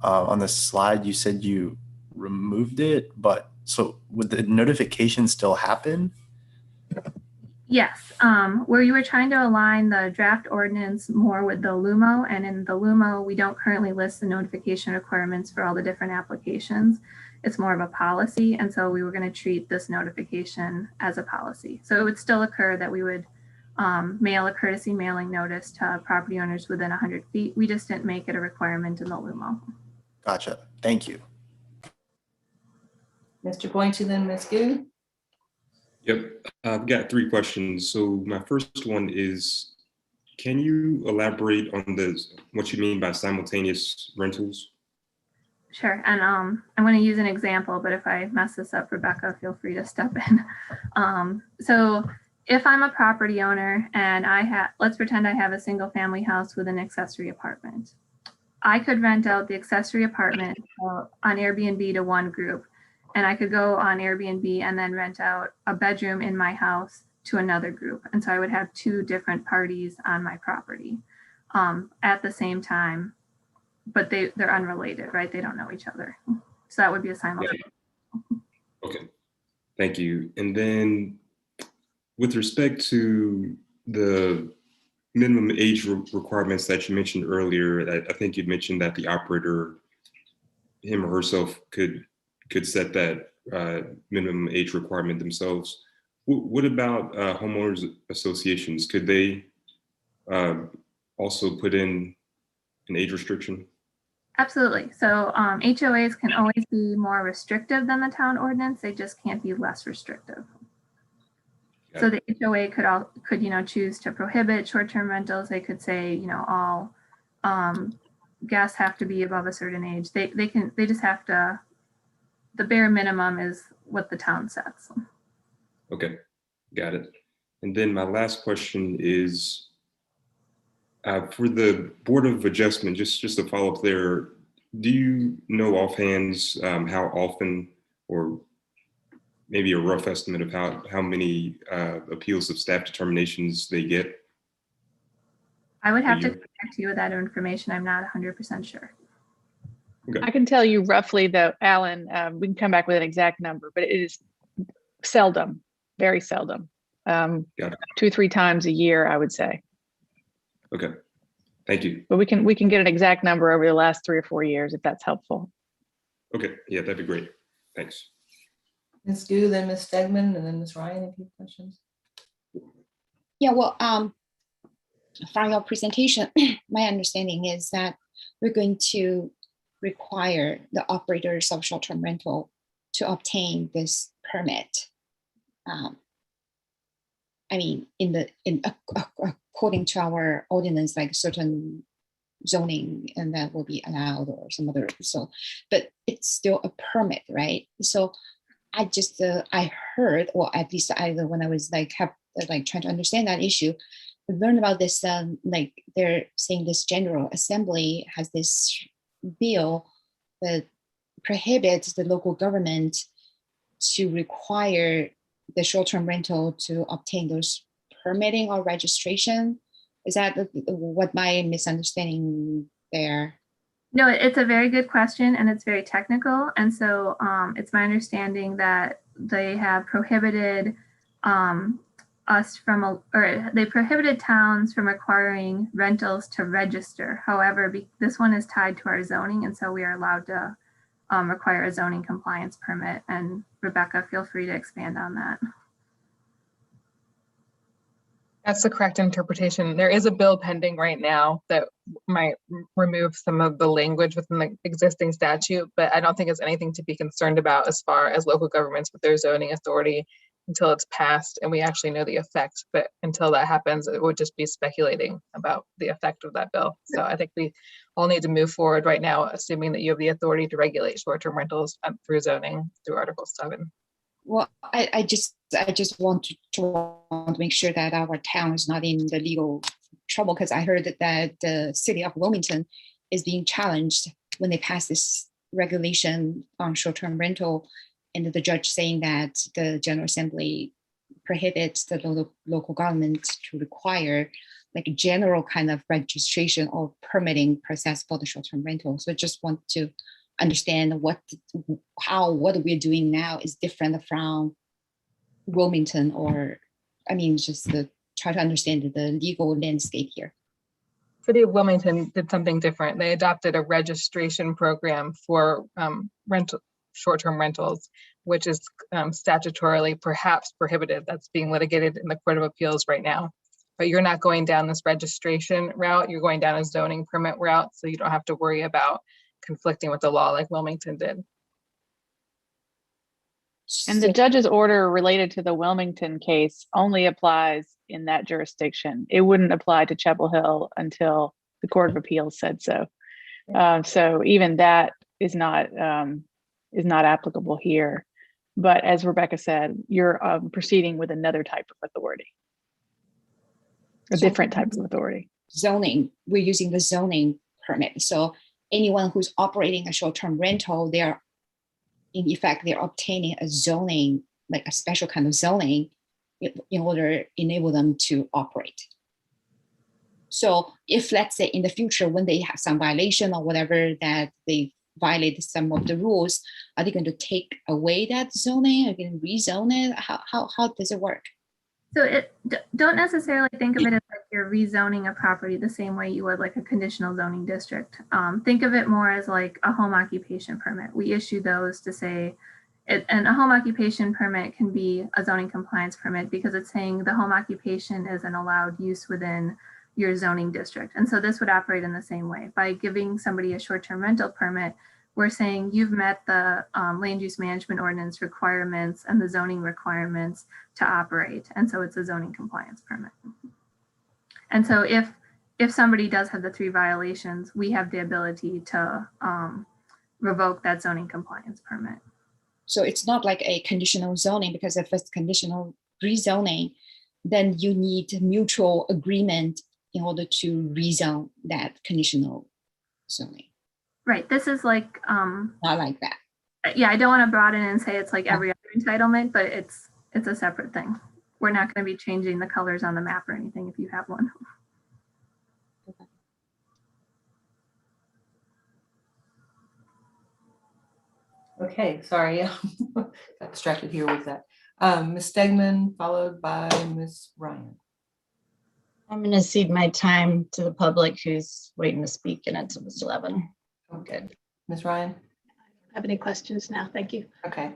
On the slide, you said you removed it, but so would the notification still happen? Yes, where you were trying to align the draft ordinance more with the LUMO, and in the LUMO, we don't currently list the notification requirements for all the different applications. It's more of a policy, and so we were going to treat this notification as a policy. So it would still occur that we would mail a courtesy mailing notice to property owners within 100 feet. We just didn't make it a requirement in the LUMO. Gotcha. Thank you. Mr. Boynton, then Ms. Gu. Yep, I've got 3 questions. So my first one is, can you elaborate on what you mean by simultaneous rentals? Sure, and I'm going to use an example, but if I mess this up, Rebecca, feel free to step in. So if I'm a property owner and let's pretend I have a single family house with an accessory apartment. I could rent out the accessory apartment on Airbnb to one group, and I could go on Airbnb and then rent out a bedroom in my house to another group. And so I would have 2 different parties on my property at the same time, but they're unrelated, right? They don't know each other. So that would be a simultaneous. Okay, thank you. And then with respect to the minimum age requirements that you mentioned earlier, I think you mentioned that the operator, him or herself, could set that minimum age requirement themselves. What about homeowners associations? Could they also put in an age restriction? Absolutely. So HOAs can always be more restrictive than the town ordinance. They just can't be less restrictive. So the HOA could choose to prohibit short-term rentals. They could say, all guests have to be above a certain age. They just have to, the bare minimum is what the town sets. Okay, got it. And then my last question is, for the Board of Adjustment, just to follow up there, do you know offhand how often, or maybe a rough estimate of how many appeals of staff determinations they get? I would have to come back to you with that information. I'm not 100% sure. Okay. I can tell you roughly though, Alan, we can come back with an exact number, but it is seldom, very seldom. 2-3 times a year, I would say. Okay, thank you. But we can get an exact number over the last 3 or 4 years if that's helpful. Okay, yeah, that'd be great. Thanks. Ms. Gu, then Ms. Stegman, and then Ms. Ryan, if you have questions. Yeah, well, from your presentation, my understanding is that we're going to require the operators of short-term rental to obtain this permit. I mean, according to our ordinance, like certain zoning, and that will be allowed or some other. So, but it's still a permit, right? So, I heard, or at least when I was trying to understand that issue, I learned about this. Like they're saying, this General Assembly has this bill that prohibits the local government to require the short-term rental to obtain those permitting or registration. Is that what my misunderstanding there? No, it's a very good question, and it's very technical. And so it's my understanding that they have prohibited they prohibited towns from requiring rentals to register. However, this one is tied to our zoning, and so we are allowed to require a zoning compliance permit. And Rebecca, feel free to expand on that. That's the correct interpretation. There is a bill pending right now that might remove some of the language within the existing statute, but I don't think it's anything to be concerned about as far as local governments with their zoning authority until it's passed and we actually know the effect. But until that happens, it would just be speculating about the effect of that bill. So I think we all need to move forward right now, assuming that you have the authority to regulate short-term rentals through zoning, through Article 7. Well, I just want to make sure that our town is not in the legal trouble, because I heard that the city of Wilmington is being challenged when they pass this regulation on short-term rental, and the judge saying that the General Assembly prohibits the local government to require like a general kind of registration or permitting process for the short-term rental. So I just want to understand what we're doing now is different from Wilmington, or just to try to understand the legal landscape here. City of Wilmington did something different. They adopted a registration program for short-term rentals, which is statutorily perhaps prohibited. That's being litigated in the Court of Appeals right now. but you're not going down this registration route. You're going down a zoning permit route, so you don't have to worry about conflicting with the law like Wilmington did. And the judge's order related to the Wilmington case only applies in that jurisdiction. It wouldn't apply to Chapel Hill until the Court of Appeals said so. So even that is not applicable here. But as Rebecca said, you're proceeding with another type of authority, a different type of authority. Zoning, we're using the zoning permit. So anyone who's operating a short-term rental, they're in effect, they're obtaining a zoning, like a special kind of zoning in order to enable them to operate. So if, let's say, in the future, when they have some violation or whatever that they violate some of the rules, are they going to take away that zoning? Are they going to rezone it? How does it work? So don't necessarily think of it as like you're rezoning a property the same way you would like a conditional zoning district. Think of it more as like a home occupation permit. We issue those to say, and a home occupation permit can be a zoning compliance permit because it's saying the home occupation is an allowed use within your zoning district. And so this would operate in the same way. By giving somebody a short-term rental permit, we're saying you've met the land use management ordinance requirements and the zoning requirements to operate. And so it's a zoning compliance permit. And so if somebody does have the 3 violations, we have the ability to revoke that zoning compliance permit. So it's not like a conditional zoning, because if it's conditional rezoning, then you need mutual agreement in order to rezone that conditional zoning. Right. This is like not like that. Yeah, I don't want to broaden and say it's like every other entitlement, but it's a separate thing. We're not going to be changing the colors on the map or anything if you have one. Okay, sorry, got distracted here with that. Ms. Stegman, followed by Ms. Ryan. I'm going to cede my time to the public who's waiting to speak, and until it's 11. Okay. Ms. Ryan? Have any questions now? Thank you. Okay.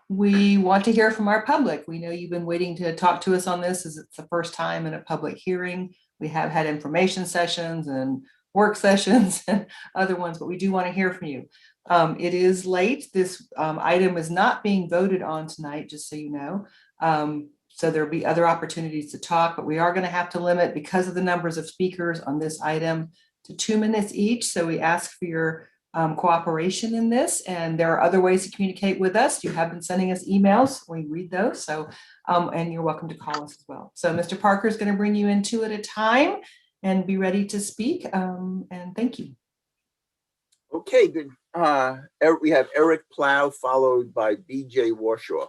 We want to hear from our public. We know you've been waiting to talk to us on this as it's the first time in a public hearing. We have had information sessions and work sessions and other ones, but we do want to hear from you. It is late. This item is not being voted on tonight, just so you know. So there'll be other opportunities to talk, but we are going to have to limit, because of the numbers of speakers on this item, to 2 minutes each. So we ask for your cooperation in this, and there are other ways to communicate with us. You have been sending us emails. We read those. So, and you're welcome to call us as well. So Mr. Parker is going to bring you in 2 at a time and be ready to speak. And thank you. Okay, good. We have Eric Plow followed by BJ Warshaw.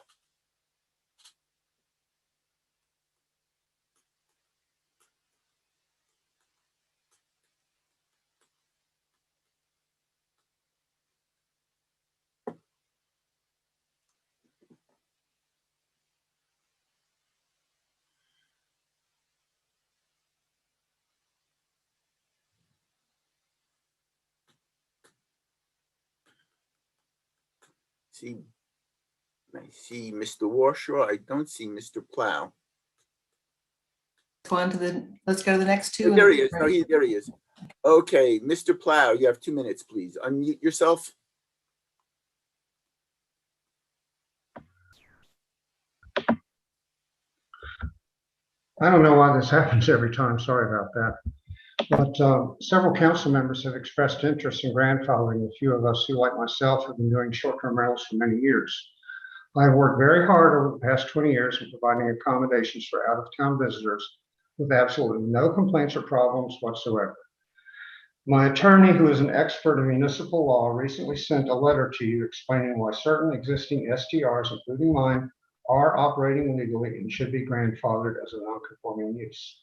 I see Mr. Warshaw. I don't see Mr. Plow. Let's go to the next 2. There he is. No, there he is. Okay, Mr. Plow, you have 2 minutes, please. Unmute yourself. I don't know why this happens every time. Sorry about that. But several council members have expressed interest in grandfathering. A few of us who, like myself, have been doing short-term rentals for many years. I've worked very hard over the past 20 years in providing accommodations for out-of-town visitors with absolutely no complaints or problems whatsoever. My attorney, who is an expert in municipal law, recently sent a letter to you explaining why certain existing STRs, including mine, are operating legally and should be grandfathered as a non-conforming use.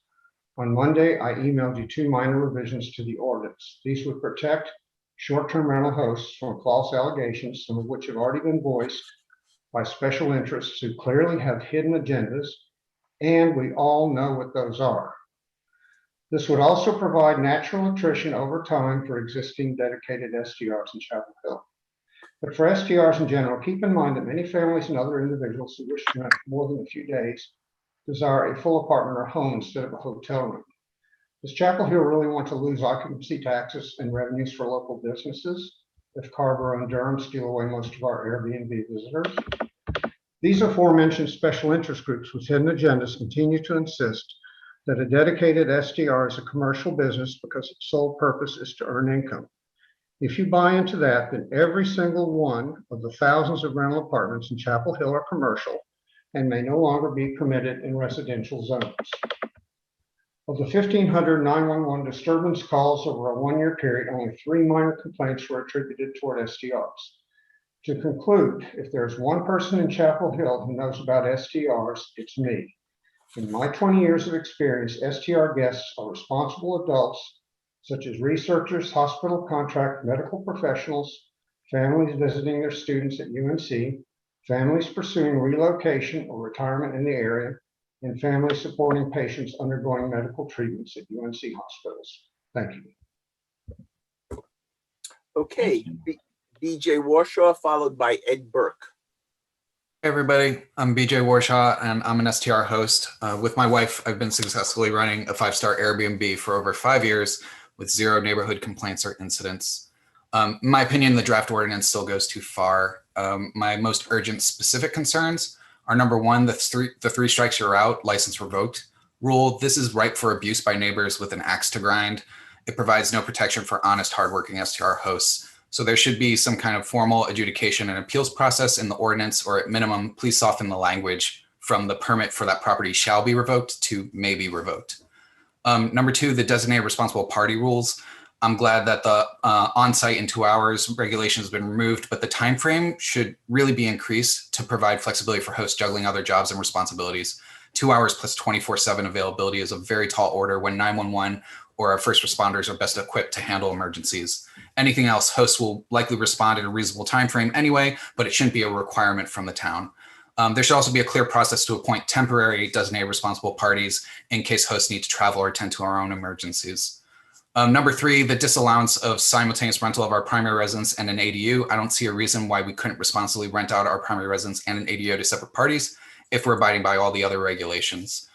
On Monday, I emailed you 2 minor revisions to the ordinance. These would protect short-term rental hosts from false allegations, some of which have already been voiced by special interests who clearly have hidden agendas, and we all know what those are. This would also provide natural attrition over time for existing dedicated STRs in Chapel Hill. But for STRs in general, keep in mind that many families and other individuals who wish to rent more than a few days desire a full apartment or home instead of a hotel room. Does Chapel Hill really want to lose occupancy taxes and revenues for local businesses if Carver and Durham steal away most of our Airbnb visitors? These aforementioned special interest groups with hidden agendas continue to insist that a dedicated STR is a commercial business because its sole purpose is to earn income. If you buy into that, then every single one of the thousands of rental apartments in Chapel Hill are commercial and may no longer be permitted in residential zones. Of the 1,500 911 disturbance calls over a one-year period, only 3 minor complaints were attributed toward STRs. To conclude, if there's one person in Chapel Hill who knows about STRs, it's me. In my 20 years of experience, STR guests are responsible adults, such as researchers, hospital contract medical professionals, families visiting their students at UNC, families pursuing relocation or retirement in the area, and families supporting patients undergoing medical treatments at UNC hospitals. Thank you. Okay, BJ Warshaw, followed by Ed Burke. Hey everybody, I'm BJ Warshaw and I'm an STR host. With my wife, I've been successfully running a 5-star Airbnb for over 5 years with 0 neighborhood complaints or incidents. In my opinion, the draft ordinance still goes too far. My most urgent specific concerns are number one, the three strikes you're out, license revoked rule. This is ripe for abuse by neighbors with an axe to grind. It provides no protection for honest, hardworking STR hosts. So there should be some kind of formal adjudication and appeals process in the ordinance, or at minimum, please soften the language from the permit for that property shall be revoked to may be revoked. Number two, the designated responsible party rules. I'm glad that the on-site in 2 hours regulation has been removed, but the time frame should really be increased to provide flexibility for hosts juggling other jobs and responsibilities. 2 hours plus 24/7 availability is a very tall order when 911 or our first responders are best equipped to handle emergencies. Anything else, hosts will likely respond in a reasonable time frame anyway, but it shouldn't be a requirement from the town. There should also be a clear process to appoint temporary designated responsible parties in case hosts need to travel or attend to our own emergencies. Number three, the disallowance of simultaneous rental of our primary residence and an ADU. I don't see a reason why we couldn't responsibly rent out our primary residence and an ADU to separate parties if we're abiding by all the other regulations.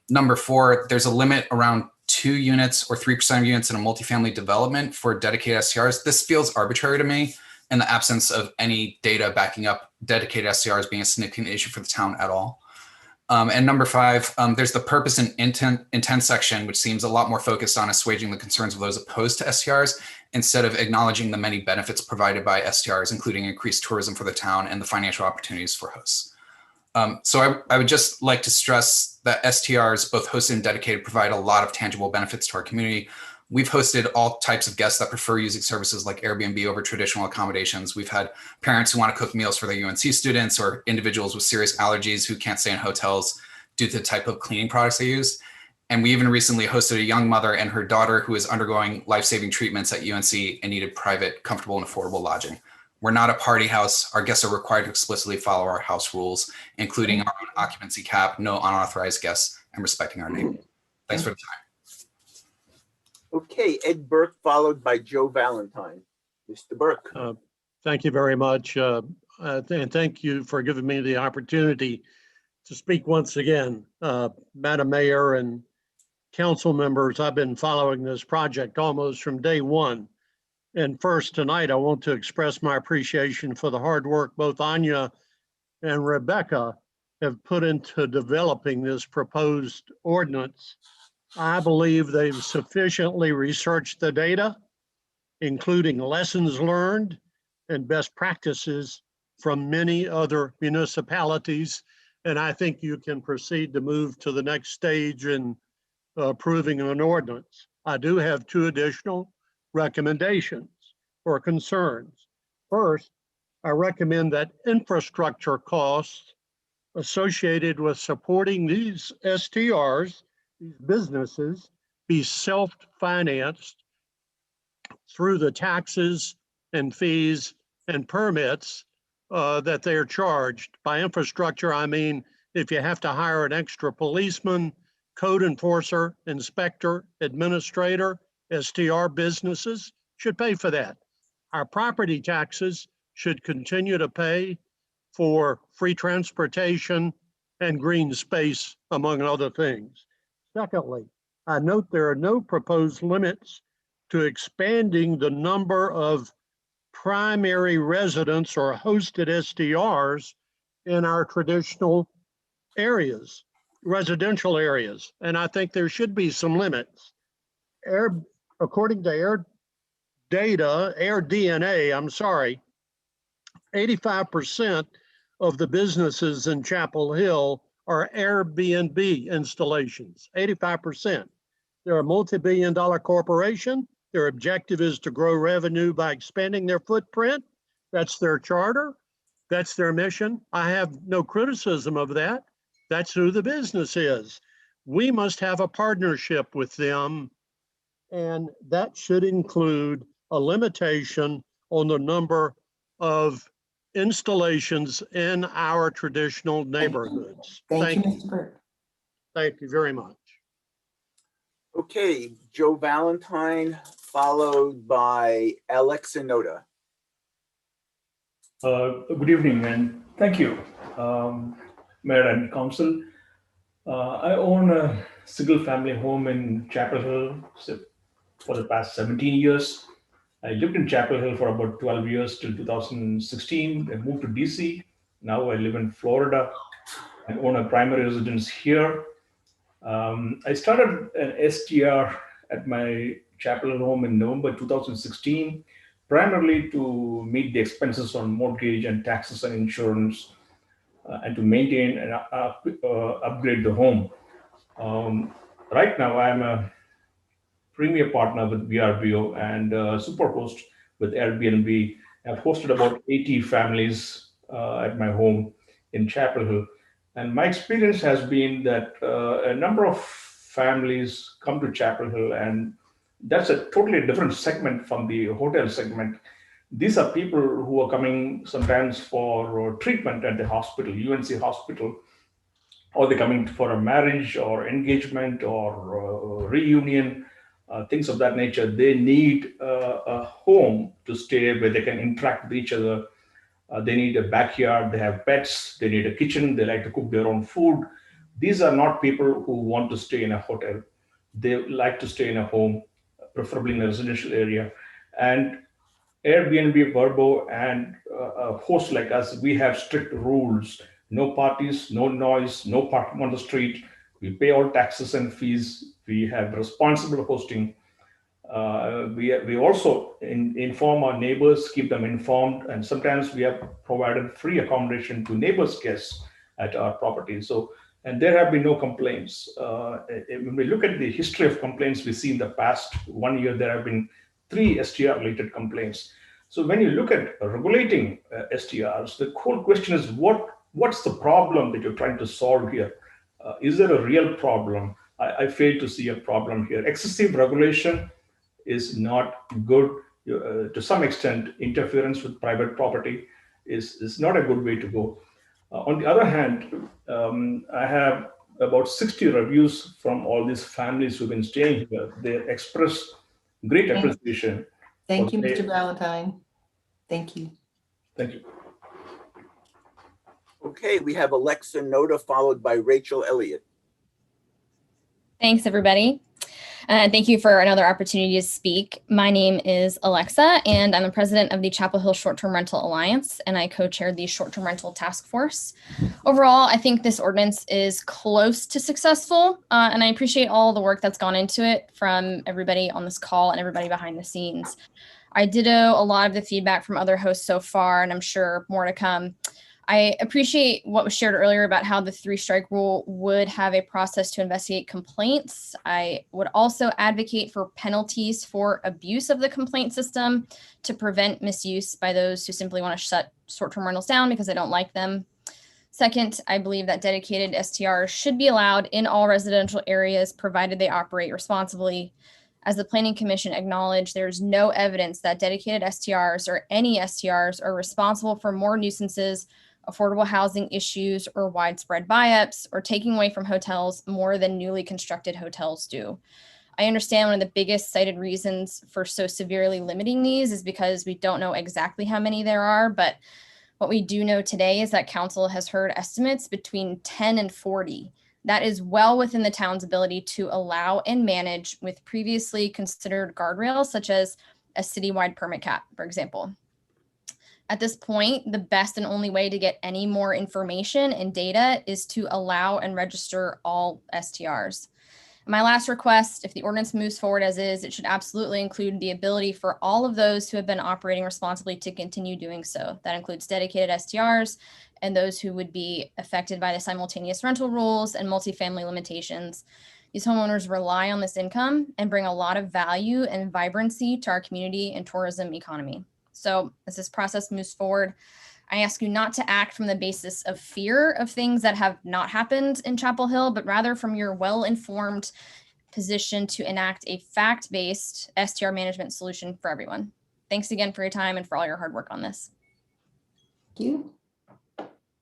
Number four, there's a limit around 2 units or 3% of units in a multifamily development for dedicated STRs. This feels arbitrary to me in the absence of any data backing up dedicated STRs being a significant issue for the town at all. And number five, there's the purpose and intent section, which seems a lot more focused on assuaging the concerns of those opposed to STRs instead of acknowledging the many benefits provided by STRs, including increased tourism for the town and the financial opportunities for hosts. So I would just like to stress that STRs, both hosted and dedicated, provide a lot of tangible benefits to our community. We've hosted all types of guests that prefer using services like Airbnb over traditional accommodations. We've had parents who want to cook meals for their UNC students, or individuals with serious allergies who can't stay in hotels due to the type of cleaning products they use. And we even recently hosted a young mother and her daughter who is undergoing life-saving treatments at UNC and needed private, comfortable, and affordable lodging. We're not a party house. Our guests are required to explicitly follow our house rules, including our own occupancy cap, no unauthorized guests, and respecting our neighbors. Thanks for the time. Okay, Ed Burke, followed by Joe Valentine. Mr. Burke. Thank you very much. And thank you for giving me the opportunity to speak once again. Madam Mayor and council members, I've been following this project almost from day one. And first tonight, I want to express my appreciation for the hard work both Anya and Rebecca have put into developing this proposed ordinance. I believe they've sufficiently researched the data, including lessons learned and best practices from many other municipalities. And I think you can proceed to move to the next stage in approving an ordinance. I do have 2 additional recommendations or concerns. First, I recommend that infrastructure costs associated with supporting these STRs, these businesses, be self-financed through the taxes and fees and permits that they're charged. By infrastructure, I mean if you have to hire an extra policeman, code enforcer, inspector, administrator, STR businesses should pay for that. Our property taxes should continue to pay for free transportation and green space, among other things. Secondly, I note there are no proposed limits to expanding the number of primary residents or hosted STRs in our traditional areas, residential areas. And I think there should be some limits. According to Air DNA, I'm sorry, 85% of the businesses in Chapel Hill are Airbnb installations, 85%. They're a multi-billion-dollar corporation. Their objective is to grow revenue by expanding their footprint. That's their charter. That's their mission. I have no criticism of that. That's who the business is. We must have a partnership with them, and that should include a limitation on the number of installations in our traditional neighborhoods. Thank you, Mr. Burke. Thank you very much. Okay, Joe Valentine, followed by Alex Inoda. Good evening and thank you, Mayor and Council. I own a single family home in Chapel Hill for the past 17 years. I lived in Chapel Hill for about 12 years till 2016. I moved to DC. Now I live in Florida. I own a primary residence here. I started an STR at my Chapel Hill home in November 2016, primarily to meet the expenses on mortgage and taxes and insurance, and to maintain and upgrade the home. Right now, I'm a premier partner with VRBO and superhost with Airbnb. I've hosted about 80 families at my home in Chapel Hill. And my experience has been that a number of families come to Chapel Hill, and that's a totally different segment from the hotel segment. These are people who are coming sometimes for treatment at the hospital, UNC hospital, or they're coming for a marriage or engagement or reunion, things of that nature. They need a home to stay where they can interact with each other. They need a backyard, they have pets, they need a kitchen, they like to cook their own food. These are not people who want to stay in a hotel. They like to stay in a home, preferably in a residential area. And Airbnb, Verbo, and a host like us, we have strict rules. No parties, no noise, no parking on the street. We pay all taxes and fees. We have responsible hosting. We also inform our neighbors, keep them informed, and sometimes we have provided free accommodation to neighbors' guests at our property. And there have been no complaints. When we look at the history of complaints, we see in the past 1 year there have been 3 STR-related complaints. So when you look at regulating STRs, the whole question is what's the problem that you're trying to solve here? Is there a real problem? I fail to see a problem here. Excessive regulation is not good. To some extent, interference with private property is not a good way to go. On the other hand, I have about 60 reviews from all these families who've been staying here. They express great appreciation. Thank you, Mr. Valentine. Thank you. Thank you. Okay, we have Alexa Noda, followed by Rachel Elliott. Thanks, everybody. Thank you for another opportunity to speak. My name is Alexa, and I'm the president of the Chapel Hill Short-Term Rental Alliance, and I co-chair the Short-Term Rental Task Force. Overall, I think this ordinance is close to successful, and I appreciate all the work that's gone into it from everybody on this call and everybody behind the scenes. I ditto a lot of the feedback from other hosts so far, and I'm sure more to come. I appreciate what was shared earlier about how the 3-strike rule would have a process to investigate complaints. I would also advocate for penalties for abuse of the complaint system to prevent misuse by those who simply want to shut short-term rentals down because they don't like them. Second, I believe that dedicated STRs should be allowed in all residential areas, provided they operate responsibly. As the Planning Commission acknowledged, there's no evidence that dedicated STRs or any STRs are responsible for more nuisances, affordable housing issues, or widespread buy-ups, or taking away from hotels more than newly constructed hotels do. I understand one of the biggest cited reasons for so severely limiting these is because we don't know exactly how many there are, but What we do know today is that council has heard estimates between 10 and 40. That is well within the town's ability to allow and manage with previously considered guardrails, such as a citywide permit cap, for example. At this point, the best and only way to get any more information and data is to allow and register all STRs. My last request, if the ordinance moves forward as is, it should absolutely include the ability for all of those who have been operating responsibly to continue doing so. That includes dedicated STRs and those who would be affected by the simultaneous rental rules and multifamily limitations. These homeowners rely on this income and bring a lot of value and vibrancy to our community and tourism economy. So as this process moves forward, I ask you not to act from the basis of fear of things that have not happened in Chapel Hill, but rather from your well-informed position to enact a fact-based STR management solution for everyone. Thanks again for your time and for all your hard work on this. Thank you.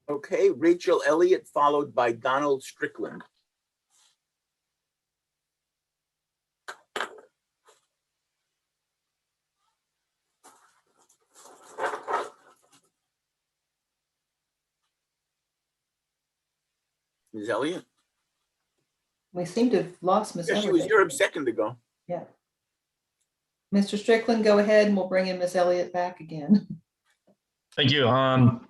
Okay, Rachel Elliott, followed by Donald Strickland. Ms. Elliott? We seem to have lost Miss Yeah, she was Elliott. here a second ago. Yeah. Mr. Strickland, go ahead and we'll bring in Miss Elliott back again. Thank you. I'm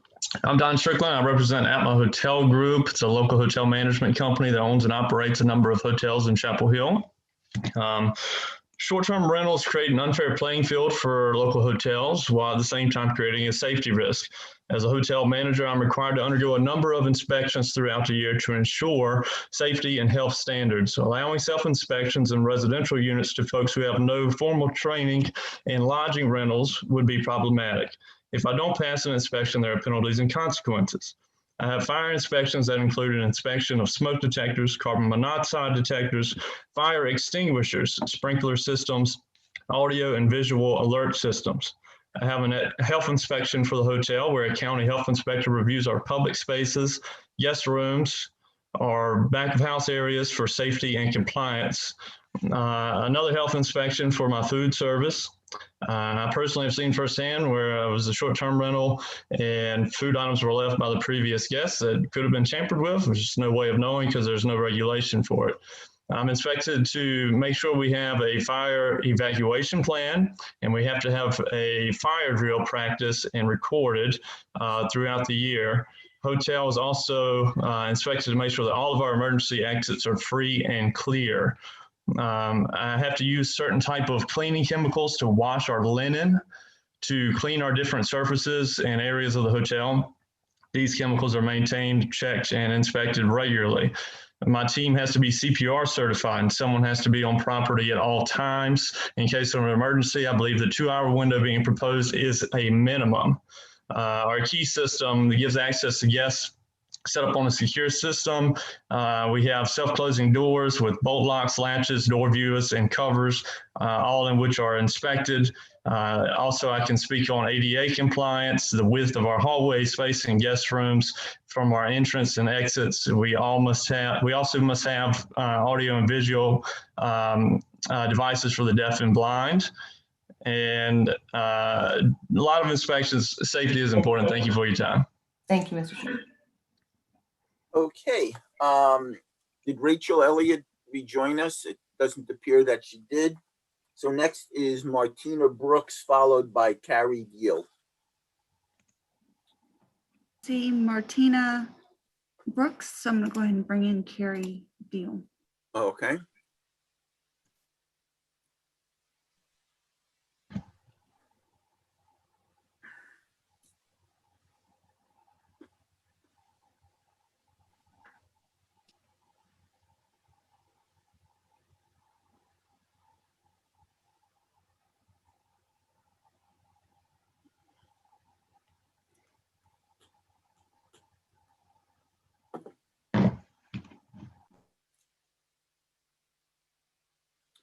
Don Strickland. I represent Atma Hotel Group. It's a local hotel management company that owns and operates a number of hotels in Chapel Hill. Short-term rentals create an unfair playing field for local hotels while at the same time creating a safety risk. As a hotel manager, I'm required to undergo a number of inspections throughout the year to ensure safety and health standards. Allowing self-inspections in residential units to folks who have no formal training in lodging rentals would be problematic. If I don't pass an inspection, there are penalties and consequences. I have fire inspections that include an inspection of smoke detectors, carbon monoxide detectors, fire extinguishers, sprinkler systems, audio and visual alert systems. I have a health inspection for the hotel where a county health inspector reviews our public spaces, guest rooms, our back of house areas for safety and compliance. Another health inspection for my food service. I personally have seen firsthand where it was a short-term rental and food items were left by the previous guests that could have been tampered with. There's just no way of knowing because there's no regulation for it. I'm inspected to make sure we have a fire evacuation plan, and we have to have a fire drill practice and recorded throughout the year. Hotel is also inspected to make sure that all of our emergency exits are free and clear. I have to use certain type of cleaning chemicals to wash our linen, to clean our different surfaces and areas of the hotel. These chemicals are maintained, checked, and inspected regularly. My team has to be CPR certified, and someone has to be on property at all times. In case of an emergency, I believe the 2-hour window being proposed is a minimum. Our key system that gives access to guests set up on a secure system. We have self-closing doors with bolt locks, latches, door viewers, and covers, all in which are inspected. Also, I can speak on ADA compliance, the width of our hallways facing guest rooms from our entrance and exits. We also must have audio and visual devices for the deaf and blind. And a lot of inspections. Safety is important. Thank you for your time. Thank you, Mr. Strickland. Okay, did Rachel Elliott rejoin us? It doesn't appear that she did. So next is Martina Brooks, followed by Carrie Gill. See Martina Brooks, so I'm gonna go ahead and bring in Carrie Deal. Okay.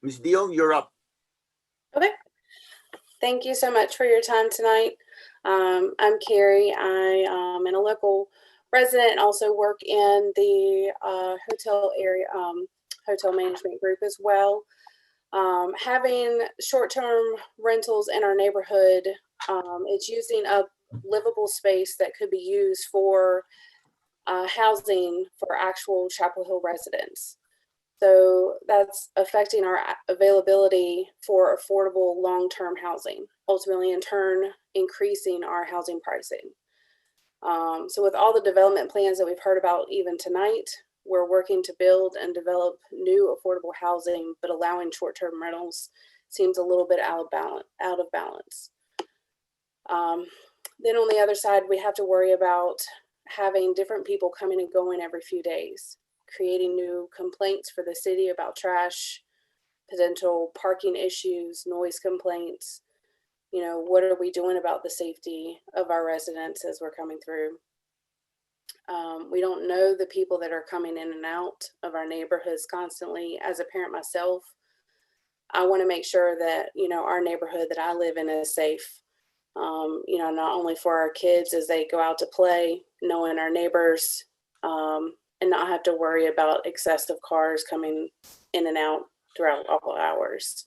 Ms. Deal, you're up. Okay. Thank you so much for your time tonight. I'm Carrie. I am a local resident and also work in the hotel area, hotel management group as well. Having short-term rentals in our neighborhood, it's using up livable space that could be used for housing for actual Chapel Hill residents. So that's affecting our availability for affordable long-term housing, ultimately in turn increasing our housing pricing. So with all the development plans that we've heard about even tonight, we're working to build and develop new affordable housing, but allowing short-term rentals seems a little bit out of balance. Then on the other side, we have to worry about having different people coming and going every few days, creating new complaints for the city about trash, potential parking issues, noise complaints. You know, what are we doing about the safety of our residents as we're coming through? We don't know the people that are coming in and out of our neighborhoods constantly. As a parent myself, I want to make sure that, you know, our neighborhood that I live in is safe. You know, not only for our kids as they go out to play, knowing our neighbors, and not have to worry about excessive cars coming in and out throughout all hours.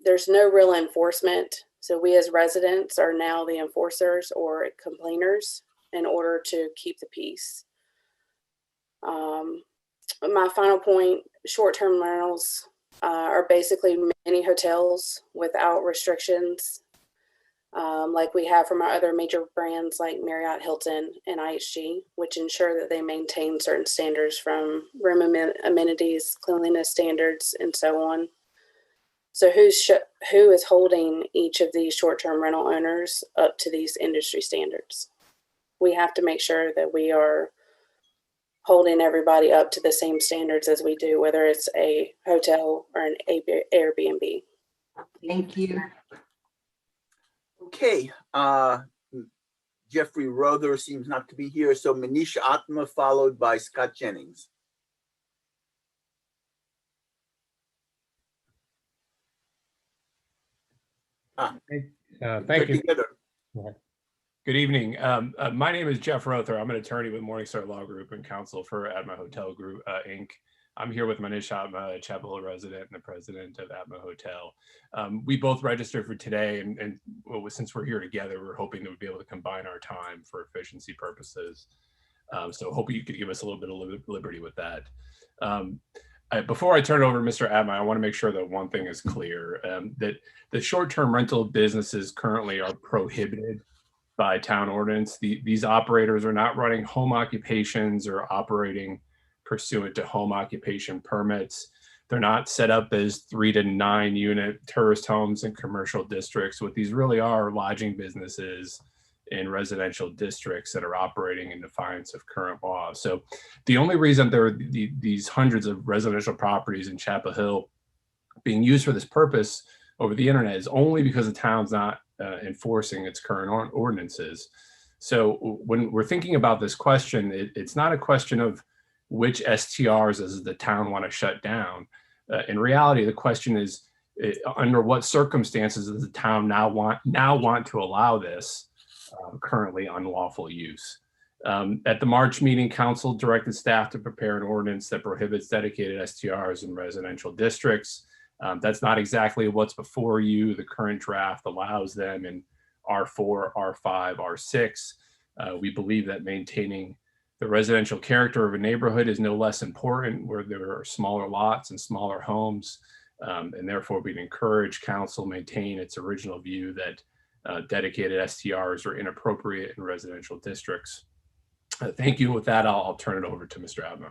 There's no real enforcement. So we as residents are now the enforcers or complainers in order to keep the peace. My final point, short-term rentals are basically mini hotels without restrictions, like we have from our other major brands like Marriott, Hilton, and IHG, which ensure that they maintain certain standards from room amenities, cleanliness standards, and so on. So who is holding each of these short-term rental owners up to these industry standards? We have to make sure that we are holding everybody up to the same standards as we do, whether it's a hotel or an Airbnb. Thank you. Okay, Jeffrey Rother seems not to be here, so Manish Atma followed by Scott Jennings. Thank you. Together. Good evening. My name is Jeff Rother. I'm an attorney with Morningstar Law Group and counsel for Atma Hotel Group, Inc. I'm here with Manish Atma, a Chapel Hill resident and the president of Atma Hotel. We both registered for today, and well, since we're here together, we're hoping that we'd be able to combine our time for efficiency purposes. So hoping you could give us a little bit of liberty with that. Before I turn it over to Mr. Atma, I want to make sure that one thing is clear, that the short-term rental businesses currently are prohibited by town ordinance. These operators are not running home occupations or operating pursuant to home occupation permits. They're not set up as 3 to 9 unit tourist homes in commercial districts. What these really are lodging businesses in residential districts that are operating in defiance of current law. So the only reason there are these hundreds of residential properties in Chapel Hill being used for this purpose over the internet is only because the town's not enforcing its current ordinances. So when we're thinking about this question, it's not a question of which STRs does the town want to shut down. In reality, the question is under what circumstances does the town now want to allow this currently unlawful use. At the March meeting, council directed staff to prepare an ordinance that prohibits dedicated STRs in residential districts. That's not exactly what's before you. The current draft allows them in R4, R5, R6. We believe that maintaining the residential character of a neighborhood is no less important where there are smaller lots and smaller homes. And therefore we'd encourage council maintain its original view that dedicated STRs are inappropriate in residential districts. Thank you. With that, I'll turn it over to Mr. Atma.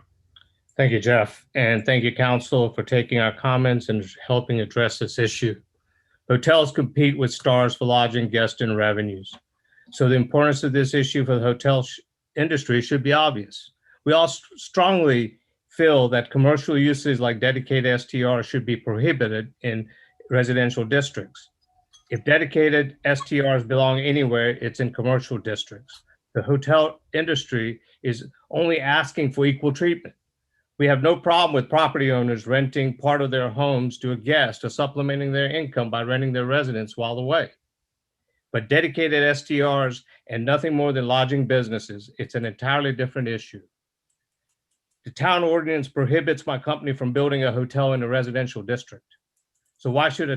Thank you, Jeff. And thank you, council, for taking our comments and helping address this issue. Hotels compete with stars for lodging, guests, and revenues. So the importance of this issue for the hotel industry should be obvious. We all strongly feel that commercial uses like dedicated STR should be prohibited in residential districts. If dedicated STRs belong anywhere, it's in commercial districts. The hotel industry is only asking for equal treatment. We have no problem with property owners renting part of their homes to a guest or supplementing their income by renting their residence while away. But dedicated STRs and nothing more than lodging businesses, it's an entirely different issue. The town ordinance prohibits my company from building a hotel in a residential district. So why should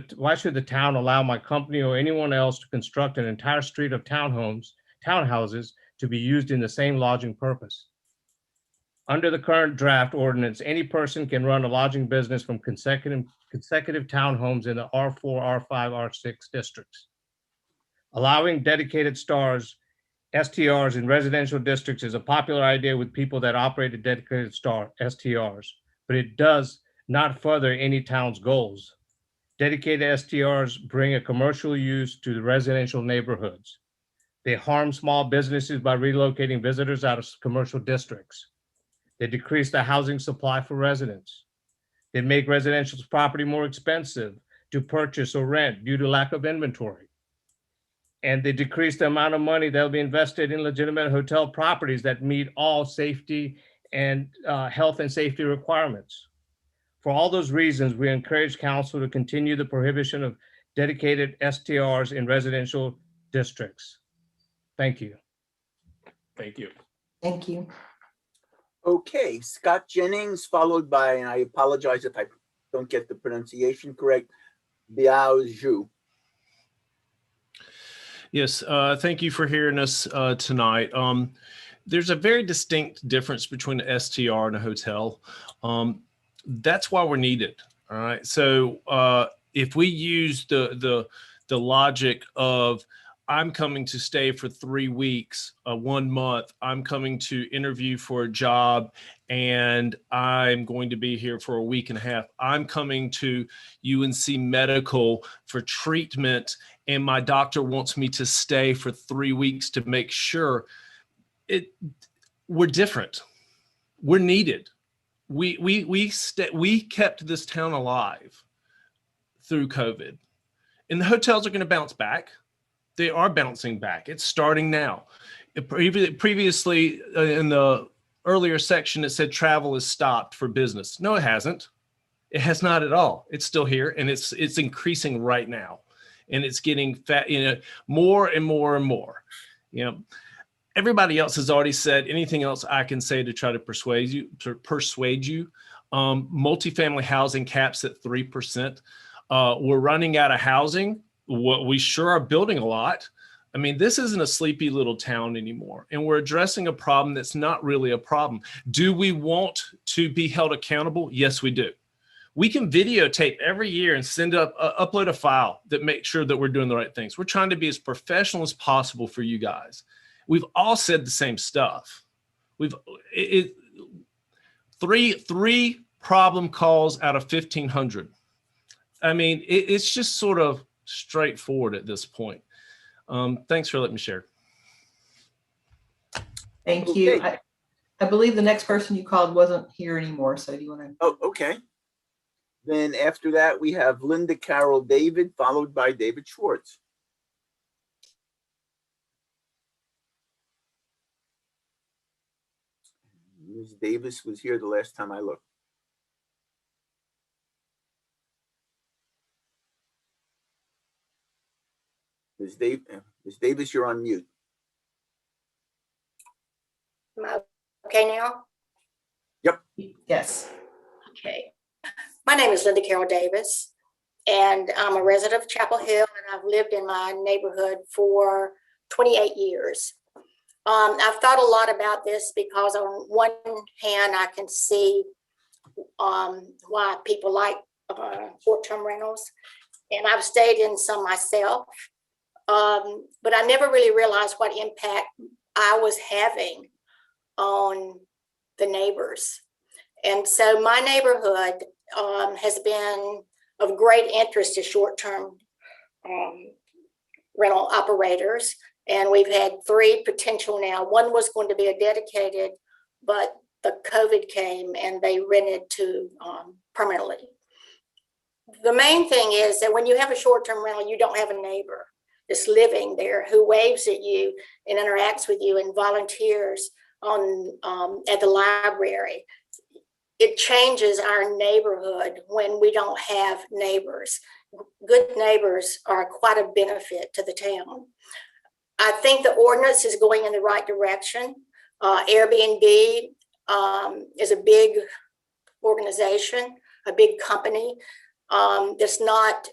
the town allow my company or anyone else to construct an entire street of townhouses to be used in the same lodging purpose? Under the current draft ordinance, any person can run a lodging business from consecutive townhomes in the R4, R5, R6 districts. Allowing dedicated STRs in residential districts is a popular idea with people that operate a dedicated STRs, but it does not further any town's goals. Dedicated STRs bring a commercial use to the residential neighborhoods. They harm small businesses by relocating visitors out of commercial districts. They decrease the housing supply for residents. They make residential property more expensive to purchase or rent due to lack of inventory. And they decrease the amount of money that will be invested in legitimate hotel properties that meet all safety and health and safety requirements. For all those reasons, we encourage council to continue the prohibition of dedicated STRs in residential districts. Thank you. Thank you. Thank you. Okay, Scott Jennings, followed by, and I apologize if I don't get the pronunciation correct, Biao Zhu. Yes, thank you for hearing us tonight. There's a very distinct difference between an STR and a hotel. That's why we're needed. All right. So if we use the logic of I'm coming to stay for 3 weeks, 1 month, I'm coming to interview for a job, and I'm going to be here for a week and a half. I'm coming to UNC Medical for treatment, and my doctor wants me to stay for 3 weeks to make sure we're different. We're needed. We kept this town alive through COVID, and the hotels are going to bounce back. They are bouncing back. It's starting now. Previously, in the earlier section, it said travel is stopped for business. No, it hasn't. It has not at all. It's still here, and it's increasing right now, and it's getting fat, more and more and more. Everybody else has already said. Anything else I can say to try to persuade you? Multifamily housing caps at 3%. We're running out of housing. We sure are building a lot. I mean, this isn't a sleepy little town anymore, and we're addressing a problem that's not really a problem. Do we want to be held accountable? Yes, we do. We can videotape every year and upload a file that makes sure that we're doing the right things. We're trying to be as professional as possible for you guys. We've all said the same stuff. Three problem calls out of 1,500. I mean, it's just sort of straightforward at this point. Thanks for letting me share. Thank you. I believe the next person you called wasn't here anymore. So do you want to? Oh, okay. Then after that, we have Linda Carroll David, followed by David Schwartz. Ms. Davis was here the last time I looked. Ms. Davis, you're on mute. Am I okay now? Yep. Yes. Okay. My name is Linda Carroll Davis, and I'm a resident of Chapel Hill, and I've lived in my neighborhood for 28 years. I've thought a lot about this because on one hand, I can see why people like short-term rentals, and I've stayed in some myself, but I never really realized what impact I was having on the neighbors. And so my neighborhood has been of great interest to short-term rental operators. And we've had 3 potential now. One was going to be a dedicated, but the COVID came and they rented to permanently. The main thing is that when you have a short-term rental, you don't have a neighbor that's living there who waves at you and interacts with you and volunteers at the library. It changes our neighborhood when we don't have neighbors. Good neighbors are quite a benefit to the town. I think the ordinance is going in the right direction. Airbnb is a big organization, a big company. that's not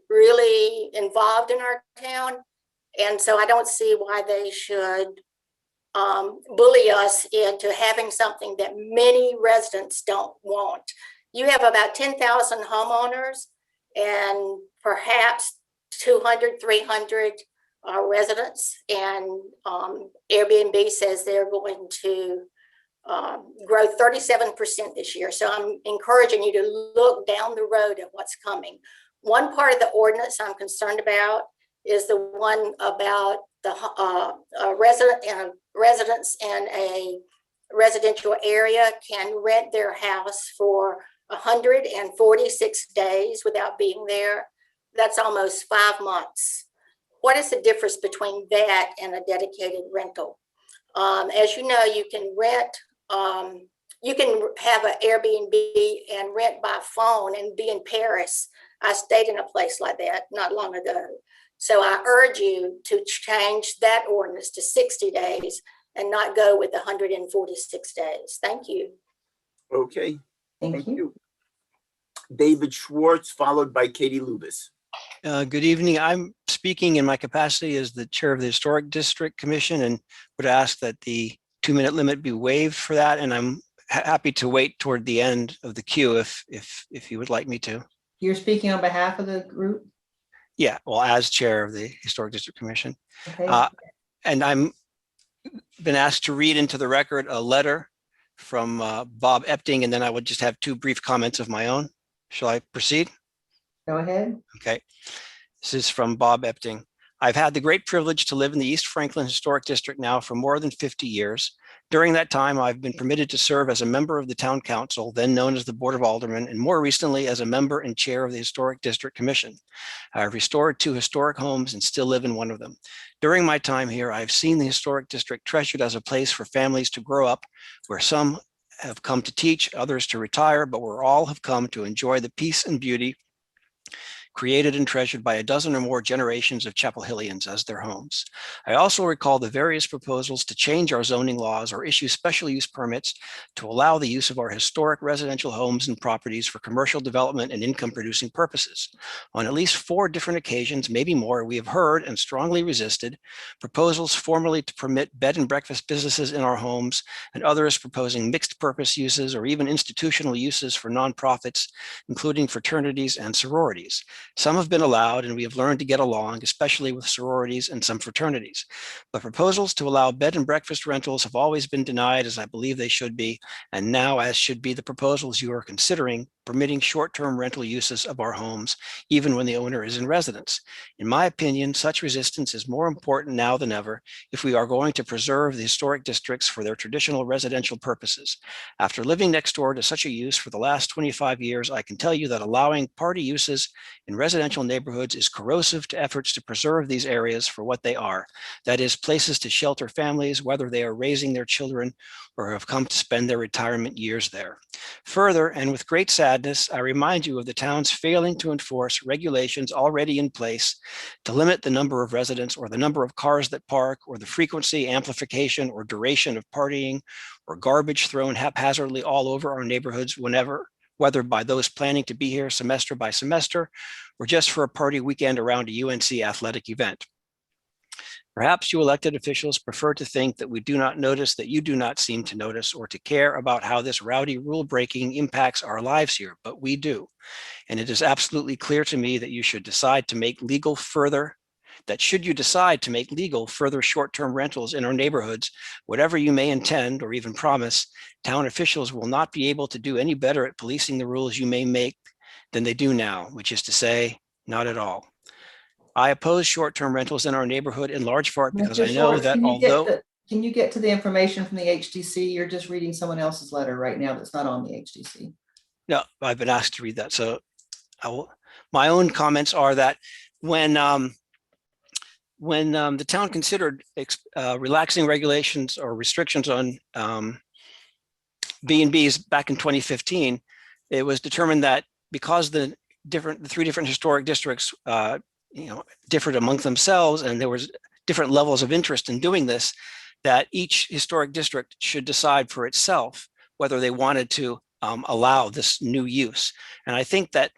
really involved in our town. And so I don't see why they should bully us into having something that many residents don't want. You have about 10,000 homeowners and perhaps 200, 300 residents, and Airbnb says they're going to grow 37% this year. So I'm encouraging you to look down the road at what's coming. One part of the ordinance I'm concerned about is the one about the residents in a residential area can rent their house for 146 days without being there. That's almost 5 months. What is the difference between that and a dedicated rental? As you know, you can rent, you can have an Airbnb and rent by phone and be in Paris. I stayed in a place like that not long ago. So I urge you to change that ordinance to 60 days and not go with 146 days. Thank you. Okay, Thank you. David Schwartz, followed by Katie Lubis. Good evening. I'm speaking in my capacity as the chair of the Historic District Commission and would ask that the 2-minute limit be waived for that. And I'm happy to wait toward the end of the queue if you would like me to. You're speaking on behalf of the group? Yeah, well, as chair of the Historic District Commission. Okay. And I'm been asked to read into the record a letter from Bob Epting, and then I would just have 2 brief comments of my own. Shall I proceed? Go ahead. Okay. This is from Bob Epting. I've had the great privilege to live in the East Franklin Historic District now for more than 50 years. During that time, I've been permitted to serve as a member of the Town Council, then known as the Board of Aldermen, and more recently as a member and chair of the Historic District Commission. I've restored 2 historic homes and still live in one of them. During my time here, I've seen the Historic District treasured as a place for families to grow up, where some have come to teach, others to retire, but where all have come to enjoy the peace and beauty created and treasured by a dozen or more generations of Chapel Hillians as their homes. I also recall the various proposals to change our zoning laws or issue special use permits to allow the use of our historic residential homes and properties for commercial development and income producing purposes. On at least 4 different occasions, maybe more, we have heard and strongly resisted proposals formally to permit bed and breakfast businesses in our homes, and others proposing mixed purpose uses or even institutional uses for nonprofits, including fraternities and sororities. Some have been allowed, and we have learned to get along, especially with sororities and some fraternities. But proposals to allow bed and breakfast rentals have always been denied, as I believe they should be, and now as should be the proposals you are considering permitting short-term rental uses of our homes, even when the owner is in residence. In my opinion, such resistance is more important now than ever if we are going to preserve the historic districts for their traditional residential purposes. After living next door to such a use for the last 25 years, I can tell you that allowing party uses in residential neighborhoods is corrosive to efforts to preserve these areas for what they are. That is, places to shelter families, whether they are raising their children or have come to spend their retirement years there. Further, and with great sadness, I remind you of the town's failing to enforce regulations already in place to limit the number of residents or the number of cars that park or the frequency, amplification, or duration of partying or garbage thrown haphazardly all over our neighborhoods whether by those planning to be here semester by semester or just for a party weekend around a UNC athletic event. Perhaps you elected officials prefer to think that we do not notice that you do not seem to notice or to care about how this rowdy rule breaking impacts our lives here, but we do. And it is absolutely clear to me that you should decide to make legal further should you decide to make legal further short-term rentals in our neighborhoods, whatever you may intend or even promise, town officials will not be able to do any better at policing the rules you may make than they do now, which is to say, not at all. I oppose short-term rentals in our neighborhood in large part because I know that although— Can you get to the information from the HDC? You're just reading someone else's letter right now that's not on the HDC. No, I've been asked to read that. So my own comments are that when the town considered relaxing regulations or restrictions on B&Bs back in 2015, it was determined that because the 3 different historic districts differed among themselves and there was different levels of interest in doing this, that each historic district should decide for itself whether they wanted to allow this new use. And I think that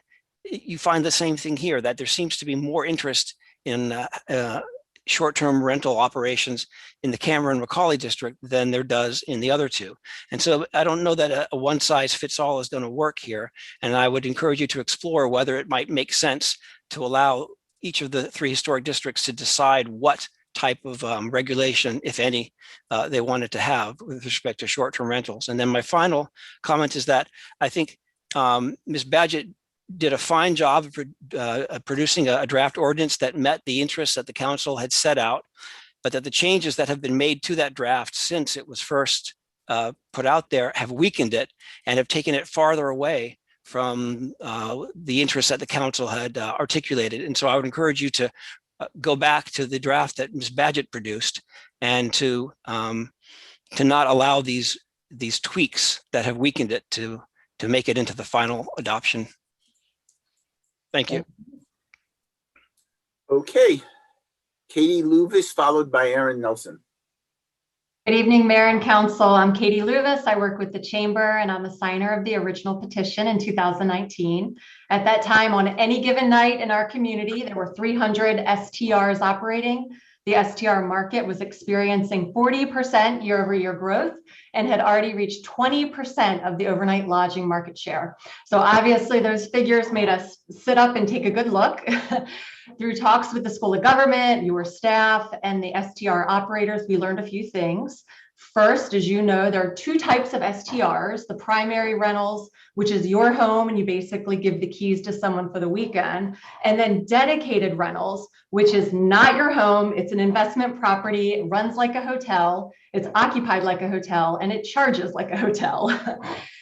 you find the same thing here, that there seems to be more interest in short-term rental operations in the Cameron Macaulay district than there does in the other two. And so I don't know that a one size fits all is going to work here. And I would encourage you to explore whether it might make sense to allow each of the 3 historic districts to decide what type of regulation, if any, they wanted to have with respect to short-term rentals. And then my final comment is that I think Ms. Badgett did a fine job of producing a draft ordinance that met the interests that the council had set out, but that the changes that have been made to that draft since it was first put out there have weakened it and have taken it farther away from the interests that the council had articulated. And so I would encourage you to go back to the draft that Ms. Badgett produced and to not allow these tweaks that have weakened it to make it into the final adoption. Thank you. Okay. Katie Luvis, followed by Aaron Nelson. Good evening, Mayor and Council. I'm Katie Luvis. I work with the Chamber and I'm a signer of the original petition in 2019. At that time, on any given night in our community, there were 300 STRs operating. The STR market was experiencing 40% year-over-year growth and had already reached 20% of the overnight lodging market share. So obviously those figures made us sit up and take a good look. Through talks with the School of Government, your staff, and the STR operators, we learned a few things. First, as you know, there are 2 types of STRs, the primary rentals, which is your home and you basically give the keys to someone for the weekend, and then dedicated rentals, which is not your home. It's an investment property. It runs like a hotel. It's occupied like a hotel and it charges like a hotel.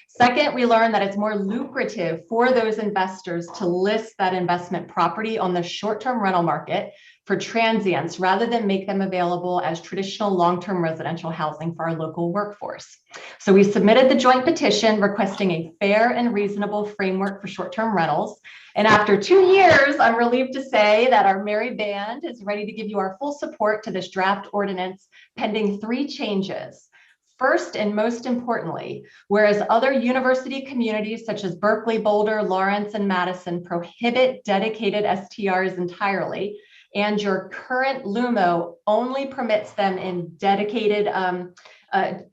Second, we learned that it's more lucrative for those investors to list that investment property on the short-term rental market for transients rather than make them available as traditional long-term residential housing for our local workforce. So we submitted the joint petition requesting a fair and reasonable framework for short-term rentals. And after 2 years, I'm relieved to say that our merry band is ready to give you our full support to this draft ordinance pending 3 changes. First, and most importantly, whereas other university communities such as Berkeley, Boulder, Lawrence, and Madison prohibit dedicated STRs entirely, and your current LUMO only permits them in dedicated,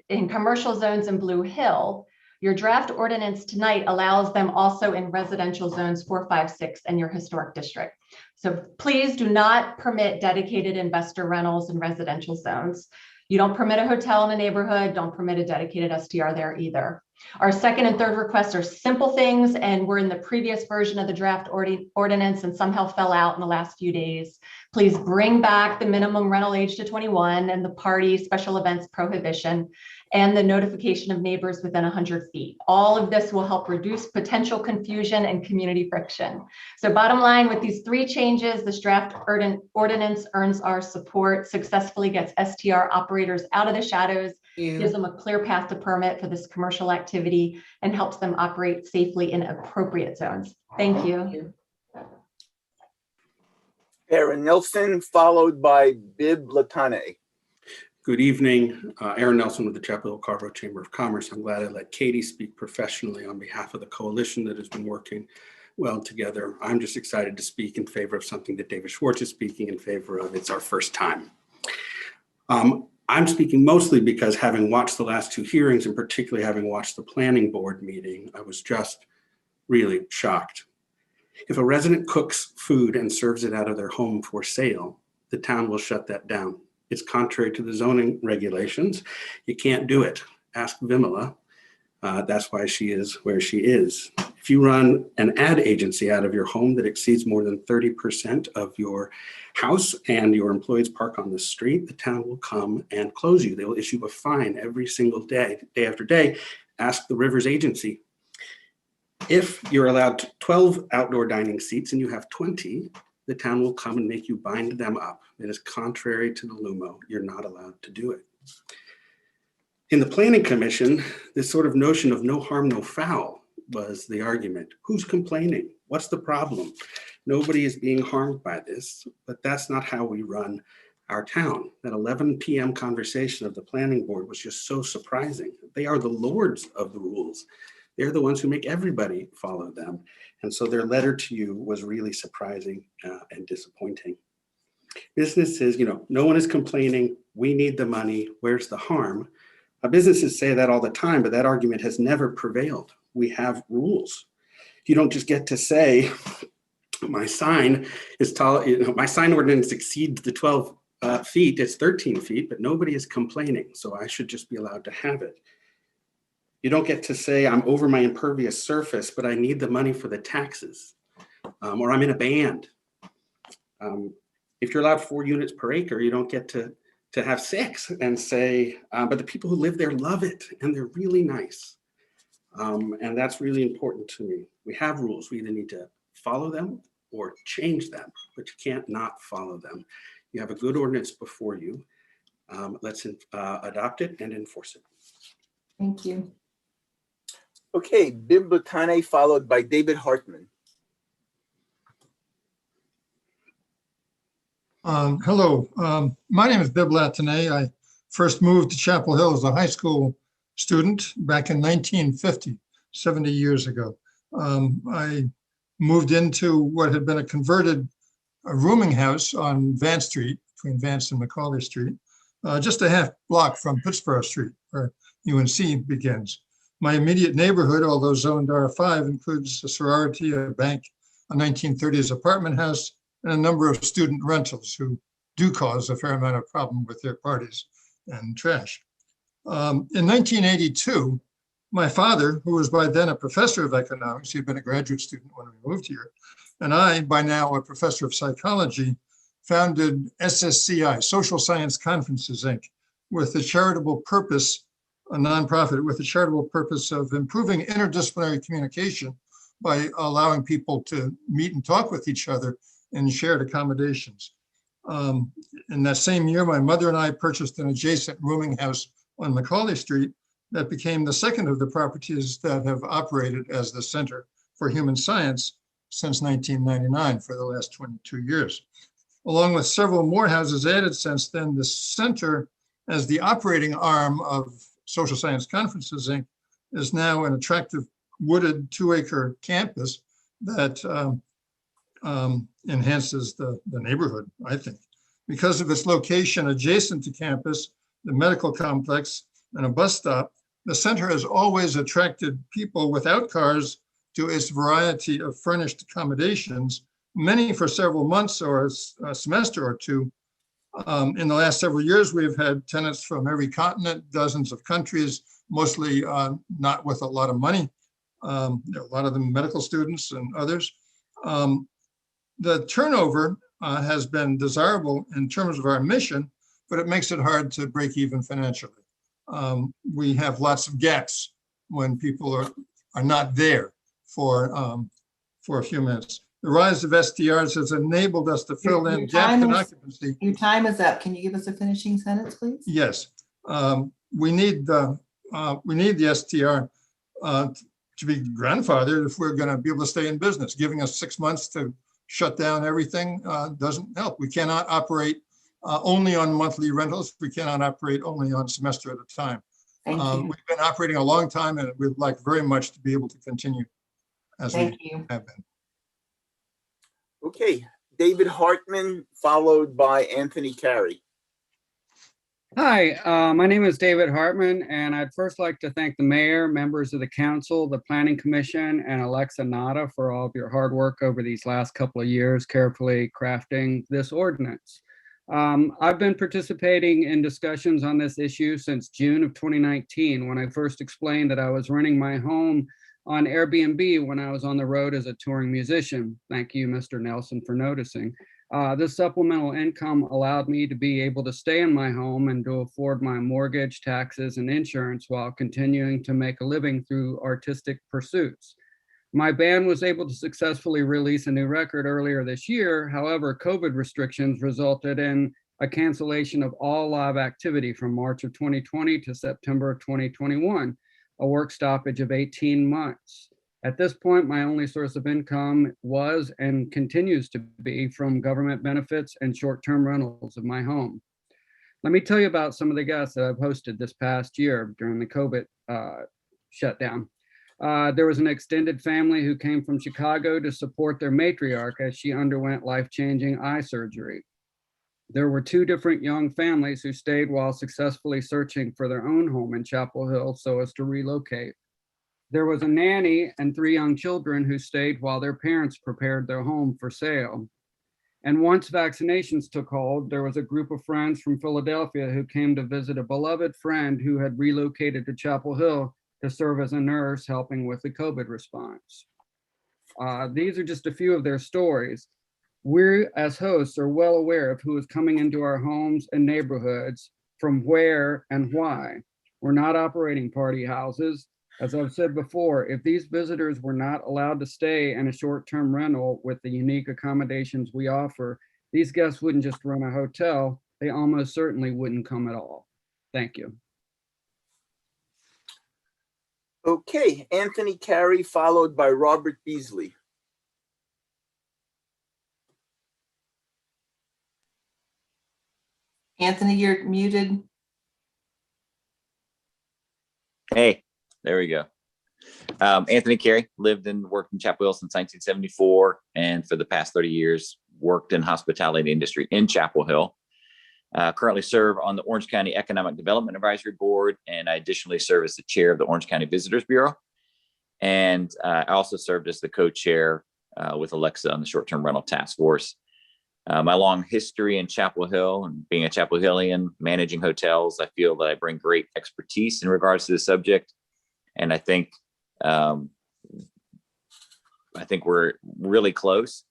in commercial zones in Blue Hill, your draft ordinance tonight allows them also in residential zones 4, 5, 6, and your historic district. So please do not permit dedicated investor rentals in residential zones. You don't permit a hotel in a neighborhood, don't permit a dedicated STR there either. Our second and third requests are simple things and were in the previous version of the draft ordinance and somehow fell out in the last few days. Please bring back the minimum rental age to 21 and the party special events prohibition and the notification of neighbors within 100 feet. All of this will help reduce potential confusion and community friction. So bottom line, with these 3 changes, this draft ordinance earns our support, successfully gets STR operators out of the shadows, gives them a clear path to permit for this commercial activity, and helps them operate safely in appropriate zones. Thank you. Aaron Nelson, followed by Bib Latane. Good evening, Aaron Nelson with the Chapel Hill Carver Chamber of Commerce. I'm glad I let Katie speak professionally on behalf of the coalition that has been working well together. I'm just excited to speak in favor of something that David Schwartz is speaking in favor of. It's our first time. I'm speaking mostly because having watched the last 2 hearings, and particularly having watched the planning board meeting, I was just really shocked. If a resident cooks food and serves it out of their home for sale, the town will shut that down. It's contrary to the zoning regulations. You can't do it. Ask Vimala. That's why she is where she is. If you run an ad agency out of your home that exceeds more than 30% of your house and your employees park on the street, the town will come and close you. They will issue a fine every single day, day after day. Ask the Rivers Agency. If you're allowed 12 outdoor dining seats and you have 20, the town will come and make you bind them up. It is contrary to the LUMO. You're not allowed to do it. In the Planning Commission, this sort of notion of no harm, no foul was the argument. Who's complaining? What's the problem? Nobody is being harmed by this, but that's not how we run our town. That 11 p.m. conversation of the planning board was just so surprising. They are the lords of the rules. They're the ones who make everybody follow them. And so their letter to you was really surprising and disappointing. Businesses, no one is complaining. We need the money. Where's the harm? Businesses say that all the time, but that argument has never prevailed. We have rules. You don't just get to say, my sign is tall, my sign ordinance exceeds the 12 feet, it's 13 feet, but nobody is complaining, so I should just be allowed to have it. You don't get to say, I'm over my impervious surface, but I need the money for the taxes, or I'm in a band. If you're allowed 4 units per acre, you don't get to have 6 and say, but the people who live there love it, and they're really nice. And that's really important to me. We have rules. We either need to follow them or change them, but you can't not follow them. You have a good ordinance before you. Let's adopt it and enforce it. Thank you. Okay, Bim Butane, followed by David Hartman. Hello, my name is Bib Latane. I first moved to Chapel Hill as a high school student back in 1950, 70 years ago. I moved into what had been a converted rooming house on Vance Street, between Vance and Macaulay Street, just a half block from Pittsboro Street, where UNC begins. My immediate neighborhood, although zoned R5, includes a sorority, a bank, a 1930s apartment house, and a number of student rentals who do cause a fair amount of problem with their parties and trash. In 1982, my father, who was by then a professor of economics, he had been a graduate student when we moved here, and I, by now a professor of psychology, founded SSCI, Social Science Conferences, Inc., with the charitable purpose, a nonprofit with the charitable purpose of improving interdisciplinary communication by allowing people to meet and talk with each other in shared accommodations. In that same year, my mother and I purchased an adjacent rooming house on Macaulay Street that became the second of the properties that have operated as the Center for Human Science since 1999 for the last 22 years. Along with several more houses added since then, the center, as the operating arm of Social Science Conferences, Inc., is now an attractive wooded 2-acre campus that enhances the neighborhood, I think. Because of its location adjacent to campus, the medical complex, and a bus stop, the center has always attracted people without cars to its variety of furnished accommodations, many for several months or a semester or two. In the last several years, we've had tenants from every continent, dozens of countries, mostly not with a lot of money, a lot of them medical students and others. The turnover has been desirable in terms of our mission, but it makes it hard to break even financially. We have lots of gaps when people are not there for a few minutes. The rise of STRs has enabled us to fill in gaps in occupancy. Your time is up. Can you give us a finishing sentence, please? Yes, we need the STR to be grandfathered if we're going to be able to stay in business. Giving us 6 months to shut down everything doesn't help. We cannot operate only on monthly rentals. We cannot operate only on semester at a time. Thank you. We've been operating a long time, and we'd like very much to be able to continue as Thank we you. have been. Okay, David Hartman, followed by Anthony Carey. Hi, my name is David Hartman, and I'd first like to thank the mayor, members of the council, the planning commission, and Alexa Nada for all of your hard work over these last couple of years carefully crafting this ordinance. I've been participating in discussions on this issue since June of 2019, when I first explained that I was renting my home on Airbnb when I was on the road as a touring musician. Thank you, Mr. Nelson, for noticing. This supplemental income allowed me to be able to stay in my home and to afford my mortgage, taxes, and insurance while continuing to make a living through artistic pursuits. My band was able to successfully release a new record earlier this year. However, COVID restrictions resulted in a cancellation of all live activity from March of 2020 to September of 2021, a work stoppage of 18 months. At this point, my only source of income was and continues to be from government benefits and short-term rentals of my home. Let me tell you about some of the guests that I've hosted this past year during the COVID shutdown. There was an extended family who came from Chicago to support their matriarch as she underwent life-changing eye surgery. There were 2 different young families who stayed while successfully searching for their own home in Chapel Hill so as to relocate. There was a nanny and 3 young children who stayed while their parents prepared their home for sale. And once vaccinations took hold, there was a group of friends from Philadelphia who came to visit a beloved friend who had relocated to Chapel Hill to serve as a nurse helping with the COVID response. These are just a few of their stories. We as hosts are well aware of who is coming into our homes and neighborhoods, from where and why. We're not operating party houses. As I've said before, if these visitors were not allowed to stay in a short-term rental with the unique accommodations we offer, these guests wouldn't just run a hotel, they almost certainly wouldn't come at all. Thank you. Okay, Anthony Carey, followed by Robert Beasley. Anthony, you're muted. Hey, there we go. Anthony Carey, lived and worked in Chapel Hill since 1974, and for the past 30 years, worked in hospitality industry in Chapel Hill. Currently serve on the Orange County Economic Development Advisory Board, and I additionally serve as the chair of the Orange County Visitors Bureau. And I also served as the co-chair with Alexa on the short-term rental task force. My long history in Chapel Hill and being a Chapel Hillian, managing hotels, I feel that I bring great expertise in regards to the subject. And I think we're really close.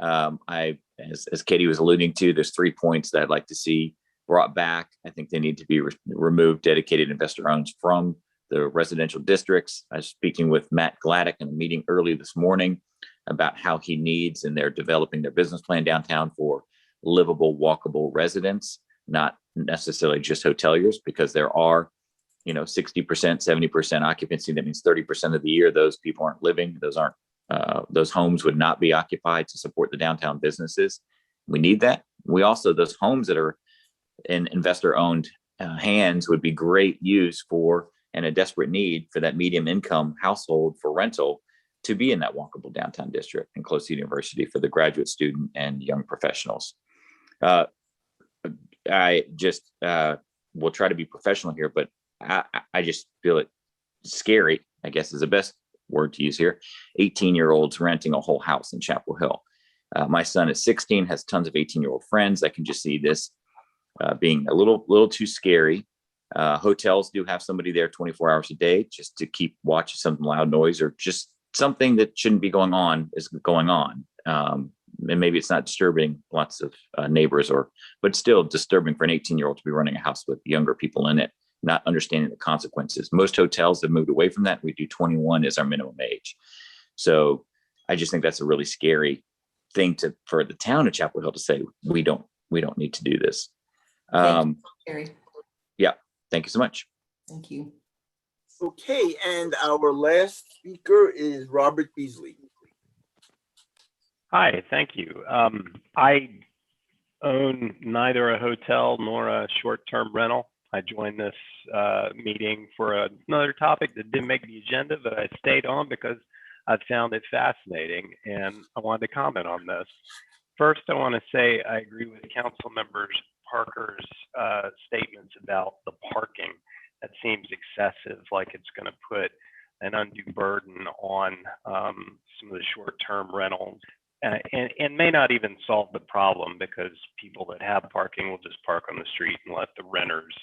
As Katie was alluding to, there's 3 points that I'd like to see brought back. I think they need to be removed, dedicated investor owns from the residential districts. I was speaking with Matt Gladdick in a meeting early this morning about how he needs, and they're developing their business plan downtown for livable, walkable residents, not necessarily just hoteliers, because there are, 60%, 70% occupancy. That means 30% of the year, those people aren't living. Those homes would not be occupied to support the downtown businesses. We need that. We also, those homes that are in investor owned hands would be great use for, and a desperate need for, that medium income household for rental to be in that walkable downtown district and close to the university for the graduate student and young professionals. I just will try to be professional here, but I just feel it scary, I guess is the best word to use here. 18-year-olds renting a whole house in Chapel Hill. My son is 16, has tons of 18-year-old friends. I can just see this being a little too scary. Hotels do have somebody there 24 hours a day just to keep watch some loud noise or just something that shouldn't be going on is going on. And maybe it's not disturbing lots of neighbors, but still disturbing for an 18-year-old to be running a house with younger people in it, not understanding the consequences. Most hotels have moved away from that. We do 21 as our minimum age. So I just think that's a really scary thing for the town of Chapel Hill to say, we don't need to do this. Thank you, Carey. Yeah, thank you so much. Thank you. Okay, and our last speaker is Robert Beasley. Hi, thank you. I own neither a hotel nor a short-term rental. I joined this meeting for another topic that didn't make the agenda, but I stayed on because I found it fascinating and I wanted to comment on this. First, I want to say I agree with Council Members Parker's statements about the parking. That seems excessive, like it's going to put an undue burden on some of the short-term rentals and may not even solve the problem, because people that have parking will just park on the street and let the renters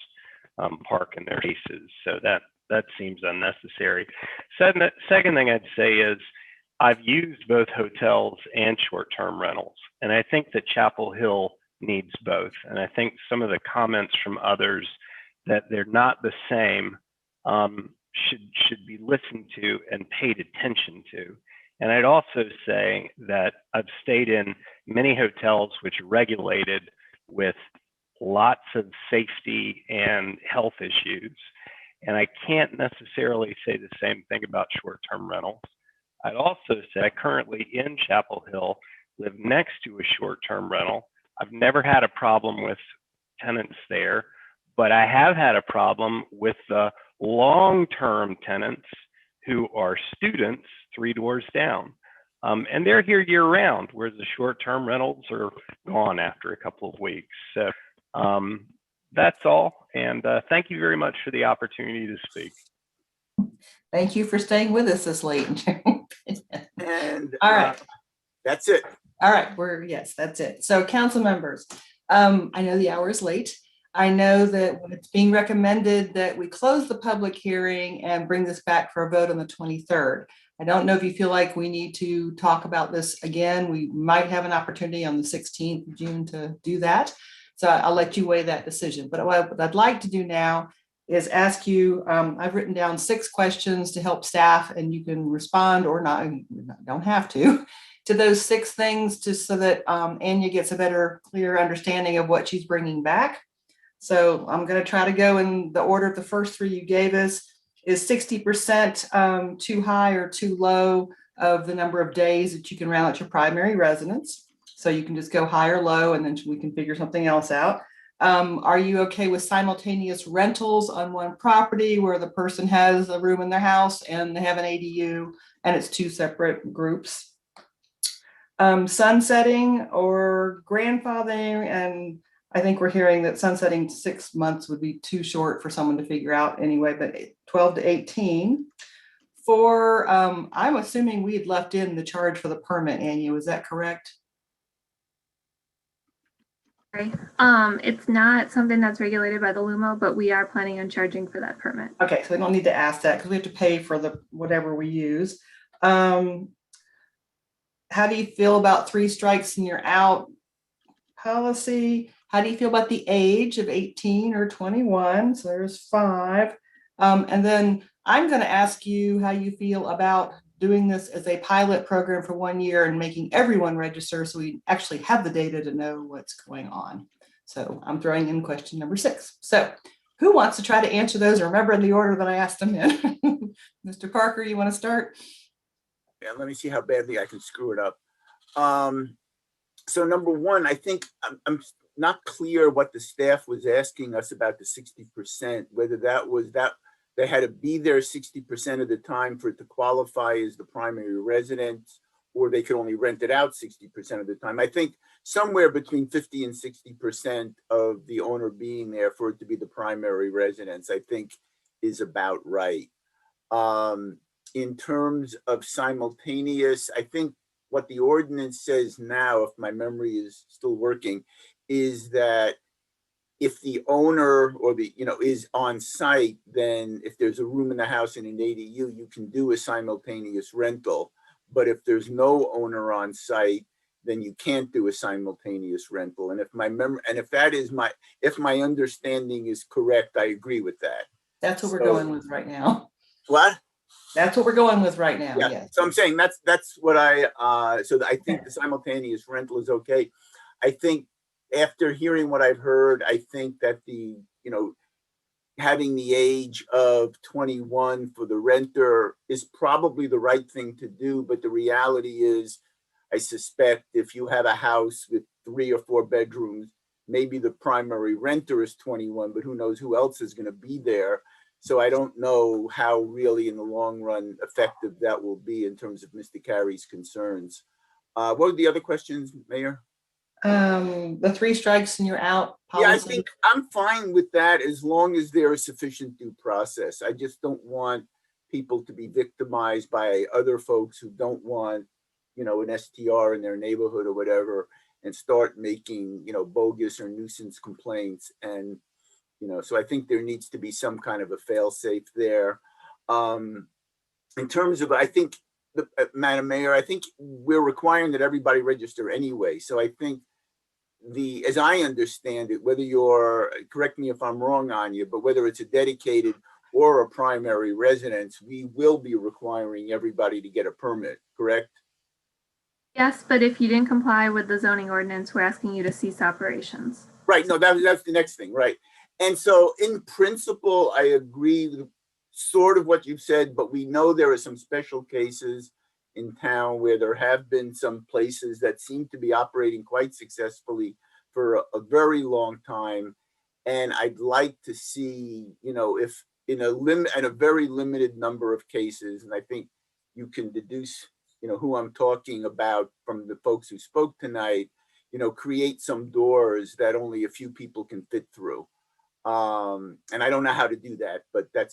park in their spaces. So that seems unnecessary. Second thing I'd say is I've used both hotels and short-term rentals, and I think that Chapel Hill needs both. And I think some of the comments from others that they're not the same should be listened to and paid attention to. And I'd also say that I've stayed in many hotels which are regulated with lots of safety and health issues. And I can't necessarily say the same thing about short-term rentals. I'd also say I currently in Chapel Hill live next to a short-term rental. I've never had a problem with tenants there, but I have had a problem with the long-term tenants who are students 3 doors down. And they're here year round, whereas the short-term rentals are gone after a couple of weeks. So that's all. And thank you very much for the opportunity to speak. Thank you for staying with us this late. And all right. That's it. All right, yes, that's it. So council members, I know the hour is late. I know that when it's being recommended that we close the public hearing and bring this back for a vote on the 23rd. I don't know if you feel like we need to talk about this again. We might have an opportunity on the 16th of June to do that. So I'll let you weigh that decision. But what I'd like to do now is ask you, I've written down 6 questions to help staff, and you can respond or not, you don't have to those 6 things, just so that Anya gets a better, clear understanding of what she's bringing back. So I'm going to try to go in the order of the first 3 you gave us. Is 60% too high or too low of the number of days that you can rent at your primary residence? So you can just go high or low, and then we can figure something else out. Are you okay with simultaneous rentals on one property where the person has a room in their house and they have an ADU and it's 2 separate groups? Sunsetting or grandfathering, and I think we're hearing that sunsetting 6 months would be too short for someone to figure out anyway, but 12 to 18. For, I'm assuming we had left in the charge for the permit, Anya, is that correct? It's not something that's regulated by the LUMO, but we are planning on charging for that permit. Okay, so we don't need to ask that because we have to pay for the whatever we use. How do you feel about 3 strikes and you're out policy? How do you feel about the age of 18 or 21? So there's 5. And then I'm going to ask you how you feel about doing this as a pilot program for 1 year and making everyone register so we actually have the data to know what's going on. So I'm throwing in question number 6. So who wants to try to answer those or remember in the order that I asked them in? Mr. Parker, you want to start? Yeah, let me see how badly I can screw it up. So number 1, I think I'm not clear what the staff was asking us about the 60%, whether that was that they had to be there 60% of the time for it to qualify as the primary residence, or they could only rent it out 60% of the time. I think somewhere between 50 and 60% of the owner being there for it to be the primary residence, I think is about right. In terms of simultaneous, I think what the ordinance says now, if my memory is still working, is that if the owner or the, is on site, then if there's a room in the house in an ADU, you can do a simultaneous rental. But if there's no owner on site, then you can't do a simultaneous rental. And if my memory, and if that is if my understanding is correct, I agree with that. That's what we're going with right now. What? That's what we're going with right now. Yeah. Yes. So I'm saying that's what so I think the simultaneous rental is okay. I think after hearing what I've heard, I think that having the age of 21 for the renter is probably the right thing to do. But the reality is, I suspect if you have a house with 3 or 4 bedrooms, maybe the primary renter is 21, but who knows who else is going to be there. So I don't know how really in the long run effective that will be in terms of Mr. Carey's concerns. What were the other questions, Mayor? The 3 strikes and you're out policy. Yeah, I think I'm fine with that as long as there is sufficient due process. I just don't want people to be victimized by other folks who don't want, an STR in their neighborhood or whatever, and start making, bogus or nuisance complaints. And, so I think there needs to be some kind of a fail-safe there. In terms of, I think, Madam Mayor, I think we're requiring that everybody register anyway. So I think as I understand it, whether correct me if I'm wrong, Anya, but whether it's a dedicated or a primary residence, we will be requiring everybody to get a permit, correct? Yes, but if you didn't comply with the zoning ordinance, we're asking you to cease operations. Right, no, that's the next thing, right? And so in principle, I agree with sort of what you've said, but we know there are some special cases in town where there have been some places that seem to be operating quite successfully for a very long time. And I'd like to see, in a very limited number of cases, and I think you can deduce, who I'm talking about from the folks who spoke tonight, create some doors that only a few people can fit through. And I don't know how to do that, but but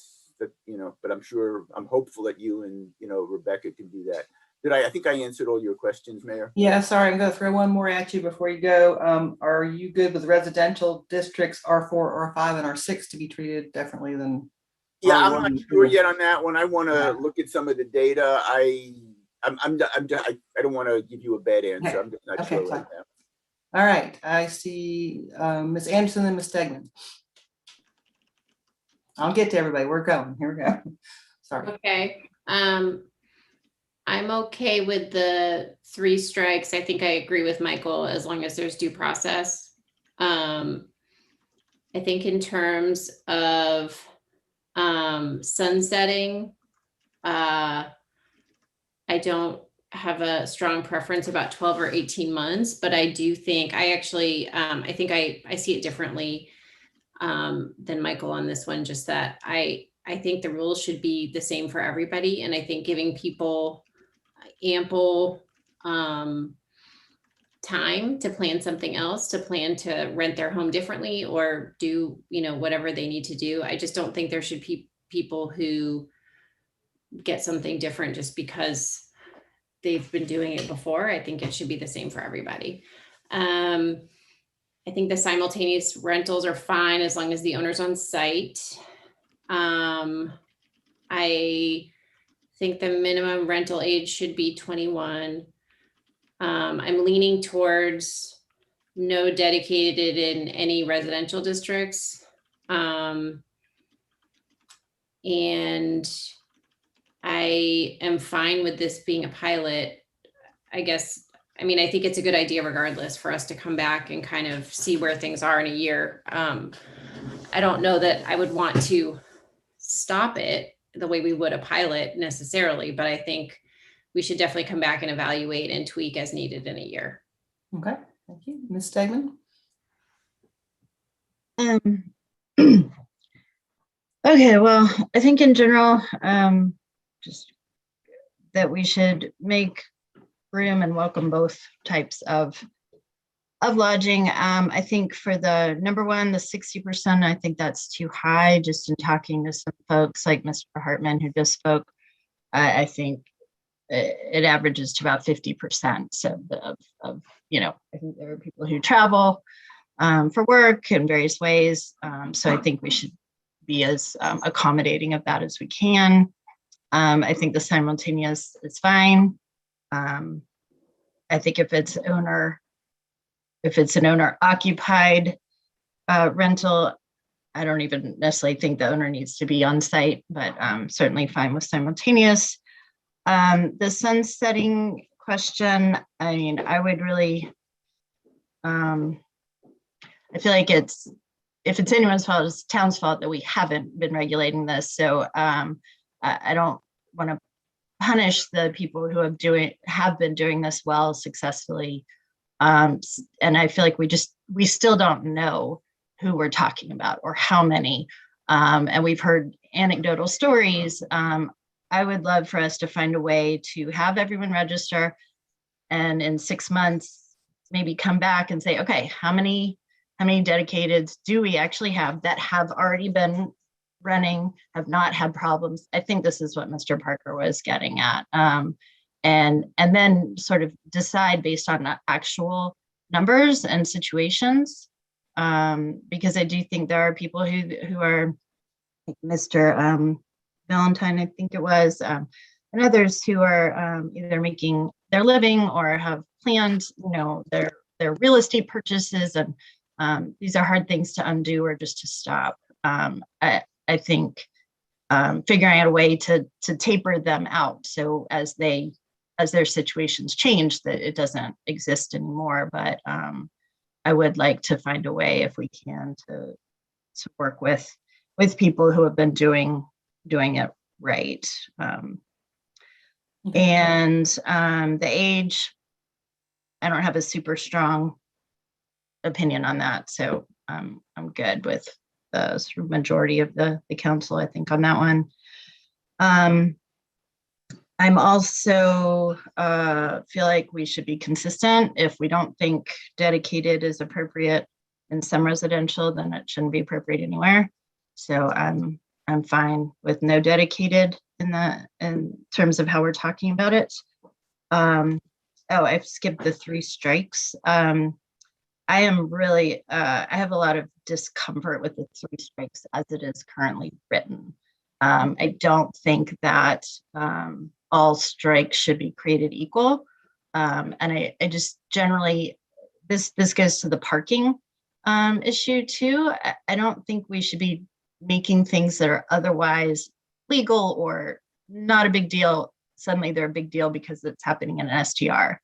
I'm hopeful that you and, Rebecca can do that. I think I answered all your questions, Mayor? Yeah, sorry, I'm gonna throw one more at you before you go. Are you good with residential districts R4, R5, and R6 to be treated differently than? Yeah, R1 I'm not and sure R2? yet on that one. I want to look at some of the data. I don't want to give you a bad answer. I'm just not Okay, sure fine. right now. All right, I see Ms. Anderson and Ms. Stegman. I'll get to everybody. We're going. Here we go. Sorry. Okay. I'm okay with the 3 strikes. I think I agree with Michael as long as there's due process. I think in terms of sunsetting, I don't have a strong preference about 12 or 18 months, but I do think I actually, I think I see it differently than Michael on this one, just that I think the rules should be the same for everybody. And I think giving people ample time to plan something else, to plan to rent their home differently or do, whatever they need to do. I just don't think there should be people who get something different just because they've been doing it before. I think it should be the same for everybody. I think the simultaneous rentals are fine as long as the owner's on site. I think the minimum rental age should be 21. I'm leaning towards no dedicated in any residential districts. And I am fine with this being a pilot. I guess, I think it's a good idea regardless for us to come back and kind of see where things are in a year. I don't know that I would want to stop it the way we would a pilot necessarily, but I think we should definitely come back and evaluate and tweak as needed in a year. Okay, thank you. Ms. Stegman? Okay, well, I think in general, just that we should make room and welcome both types of lodging. I think for the number one, the 60%, I think that's too high. Just in talking to some folks like Mr. Hartman who just spoke, I think it averages to about 50%. So I think there are people who travel for work in various ways. So I think we should be as accommodating of that as we can. I think the simultaneous is fine. I think if it's an owner occupied rental, I don't even necessarily think the owner needs to be on site, but certainly fine with simultaneous. The sunsetting question, I would really, I feel like if it's anyone's fault, it's the town's fault that we haven't been regulating this. So I don't want to punish the people who have been doing this well successfully. And I feel like we still don't know who we're talking about or how many. And we've heard anecdotal stories. I would love for us to find a way to have everyone register and in 6 months, maybe come back and say, okay, how many dedicateds do we actually have that have already been running, have not had problems? I think this is what Mr. Parker was getting at. And then sort of decide based on actual numbers and situations. Because I do think there are people who are Mr. Valentine, I think it was, and others who are either making their living or have planned, their real estate purchases, and these are hard things to undo or just to stop. I think figuring out a way to taper them out, so as their situations change, that it doesn't exist anymore. But I would like to find a way, if we can, to work with people who have been doing it right. And the age, I don't have a super strong opinion on that, so I'm good with the sort of majority of the council, I think, on that one. I'm also feel like we should be consistent. If we don't think dedicated is appropriate in some residential, then it shouldn't be appropriate anywhere. So I'm fine with no dedicated in terms of how we're talking about it. Oh, I've skipped the 3 strikes. I am really, I have a lot of discomfort with the 3 strikes as it is currently written. I don't think that all strikes should be created equal. And I just generally, this goes to the parking issue too. I don't think we should be making things that are otherwise legal or not a big deal. Suddenly they're a big deal because it's happening in an STR.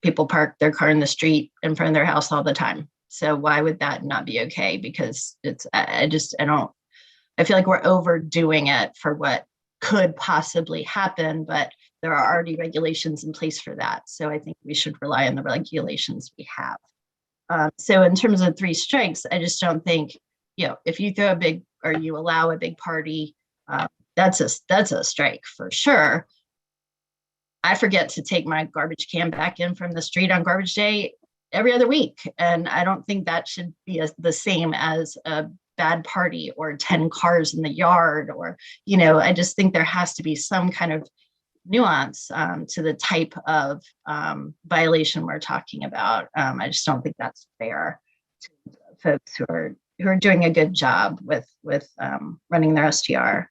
People park their car in the street in front of their house all the time. So why would that not be okay? Because it's, I feel like we're overdoing it for what could possibly happen, but there are already regulations in place for that. So I think we should rely on the regulations we have. So in terms of 3 strikes, I just don't think, if you throw a big, or you allow a big party, that's a strike for sure. I forget to take my garbage can back in from the street on garbage day every other week. And I don't think that should be the same as a bad party or 10 cars in the yard, or, I just think there has to be some kind of nuance to the type of violation we're talking about. I just don't think that's fair to folks who are doing a good job with running their STR.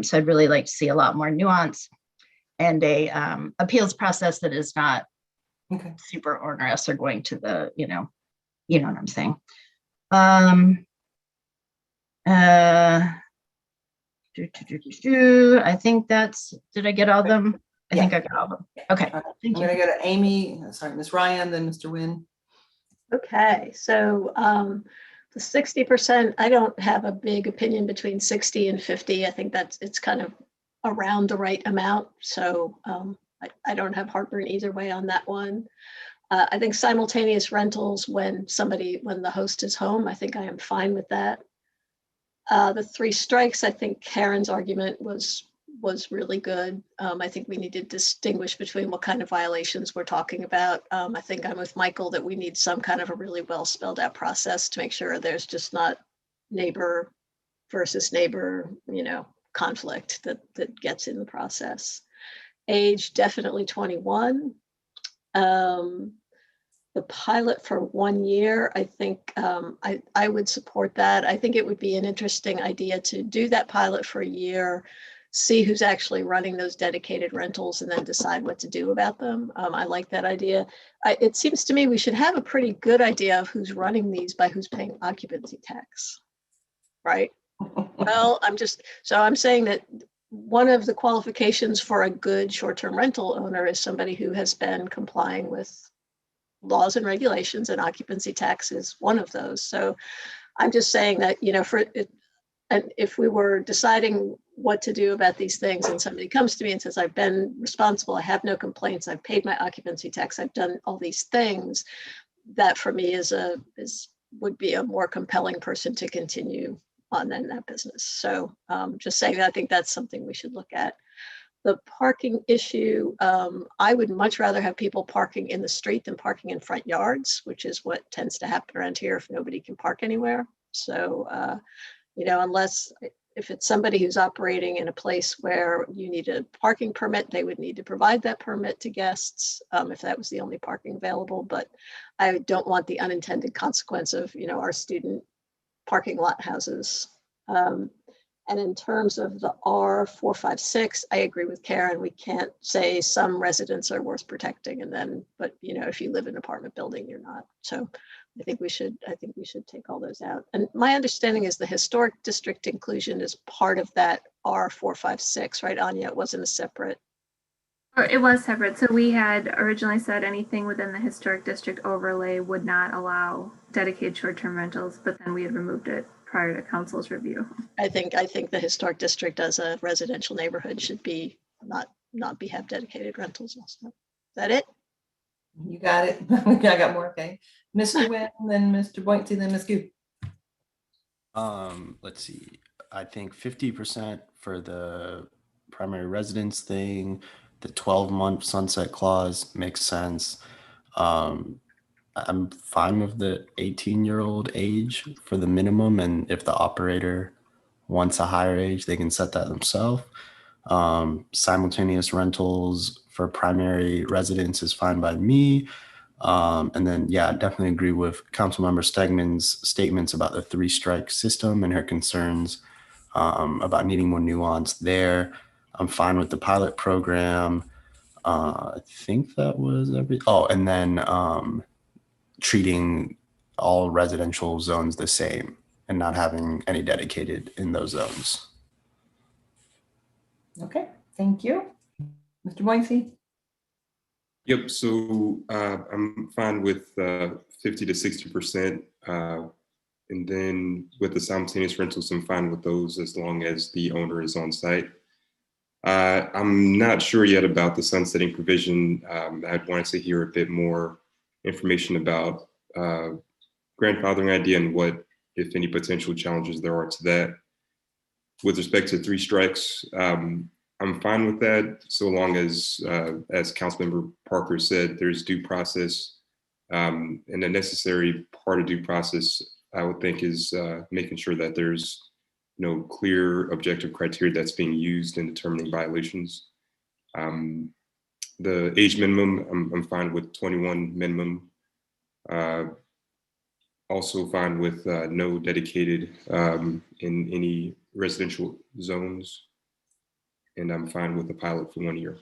So I'd really like to see a lot more nuance and a appeals process that is not super onerous or going to the, you know what I'm saying. I think did I get all of them? I think I got all of them. Okay. I'm going to go to Amy, Ms. Ryan, then Mr. Nguyen. Okay, so the 60%, I don't have a big opinion between 60 and 50. I think it's kind of around the right amount. So I don't have heartburn either way on that one. I think simultaneous rentals when the host is home, I think I am fine with that. The 3 strikes, I think Karen's argument was really good. I think we need to distinguish between what kind of violations we're talking about. I think I'm with Michael that we need some kind of a really well spelled out process to make sure there's just not neighbor versus neighbor, conflict that gets in the process. Age, definitely 21. The pilot for 1 year, I think I would support that. I think it would be an interesting idea to do that pilot for a year, see who's actually running those dedicated rentals, and then decide what to do about them. I like that idea. It seems to me we should have a pretty good idea of who's running these by who's paying occupancy tax, right? Well, I'm saying that one of the qualifications for a good short-term rental owner is somebody who has been complying with laws and regulations, and occupancy tax is one of those. So I'm just saying that, and if we were deciding what to do about these things and somebody comes to me and says, I've been responsible, I have no complaints, I've paid my occupancy tax, I've done all these things, that for me would be a more compelling person to continue on in that business. So just saying that I think that's something we should look at. The parking issue, I would much rather have people parking in the street than parking in front yards, which is what tends to happen around here if nobody can park anywhere. So, unless if it's somebody who's operating in a place where you need a parking permit, they would need to provide that permit to guests if that was the only parking available. But I don't want the unintended consequence of, our student parking lot houses. And in terms of the R456, I agree with Karen. We can't say some residents are worth protecting, but if you live in an apartment building, you're not. So I think we should take all those out. And my understanding is the historic district inclusion is part of that R456, right, Anya? It wasn't a separate. It was separate. So we had originally said anything within the historic district overlay would not allow dedicated short-term rentals, but then we had removed it prior to council's review. I think the historic district as a residential neighborhood should be not have dedicated rentals also. Is that it? You got it. I got more. Okay. Mr. Nguyen, then Mr. Boynton, then Ms. Gu. Let's see. I think 50% for the primary residence thing. The 12-month sunset clause makes sense. I'm fine with the 18-year-old age for the minimum, and if the operator wants a higher age, they can set that themselves. Simultaneous rentals for primary residence is fine by me. And then, yeah, I definitely agree with Councilmember Stegman's statements about the 3-strike system and her concerns about needing more nuance there. I'm fine with the pilot program. I think that was every. Oh, and then treating all residential zones the same and not having any dedicated in those zones. Okay, thank you. Mr. Boyncey? Yep, so I'm fine with 50 to 60%. And then with the simultaneous rentals, I'm fine with those as long as the owner is on site. I'm not sure yet about the sunsetting provision. I'd wanted to hear a bit more information about grandfathering idea and what, if any, potential challenges there are to that. With respect to 3 strikes, I'm fine with that, so long as Councilmember Parker said, there's due process. And a necessary part of due process, I would think, is making sure that there's clear objective criteria that's being used in determining violations. The age minimum, I'm fine with 21 minimum. Also fine with no dedicated in any residential zones. And I'm fine with the pilot for 1 year.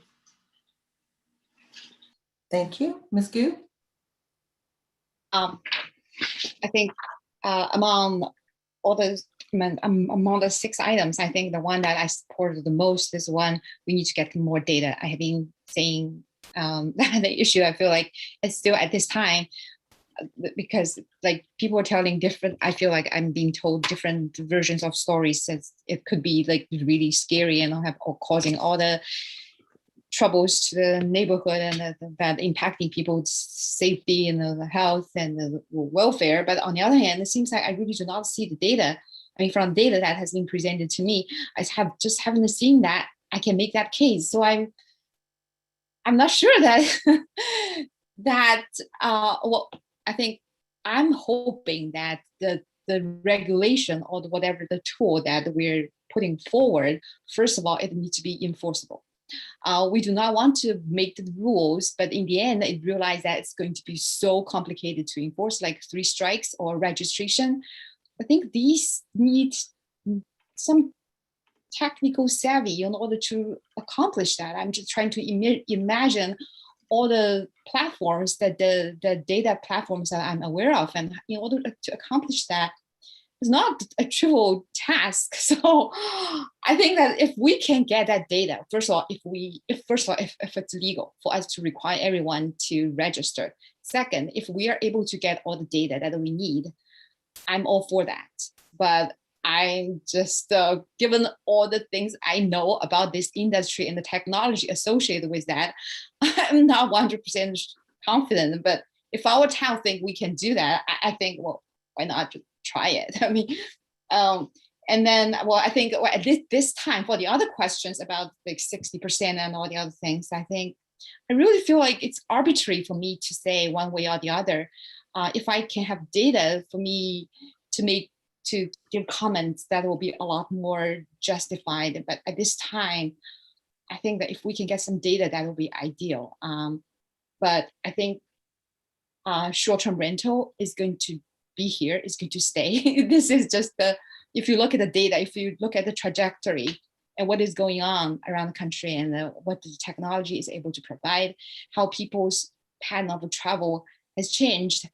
Thank you. Ms. Gu? I think among the 6 items, I think the one that I supported the most is one we need to get more data. I have been saying the issue, I feel like it's still at this time, because like people are telling different, I feel like I'm being told different versions of stories. It could be like really scary and causing all the troubles to the neighborhood and that impacting people's safety and the health and the welfare. But on the other hand, it seems like I really do not see the data. I mean, from data that has been presented to me, I haven't seen that I can make that case. So I'm not sure that well, I think I'm hoping that the regulation or whatever the tool that we're putting forward, first of all, it needs to be enforceable. We do not want to make the rules, but in the end, I realize that it's going to be so complicated to enforce, like 3 strikes or registration. I think these need some technical savvy in order to accomplish that. I'm just trying to imagine all the platforms that the data platforms that I'm aware of, and in order to accomplish that, it's not a trivial task. So I think that if we can get that data, first of all, if it's legal for us to require everyone to register. Second, if we are able to get all the data that we need, I'm all for that. But I'm just, given all the things I know about this industry and the technology associated with that, I'm not 100% confident. But if our town think we can do that, I think, well, why not just try it? I mean, and then, well, I think at this time, for the other questions about like 60% and all the other things, I think I really feel like it's arbitrary for me to say one way or the other. If I can have data for me to give comments, that will be a lot more justified. But at this time, I think that if we can get some data, that will be ideal. But I think short-term rental is going to be here, is going to stay. This is just if you look at the data, if you look at the trajectory and what is going on around the country and what the technology is able to provide, how people's pattern of travel has changed.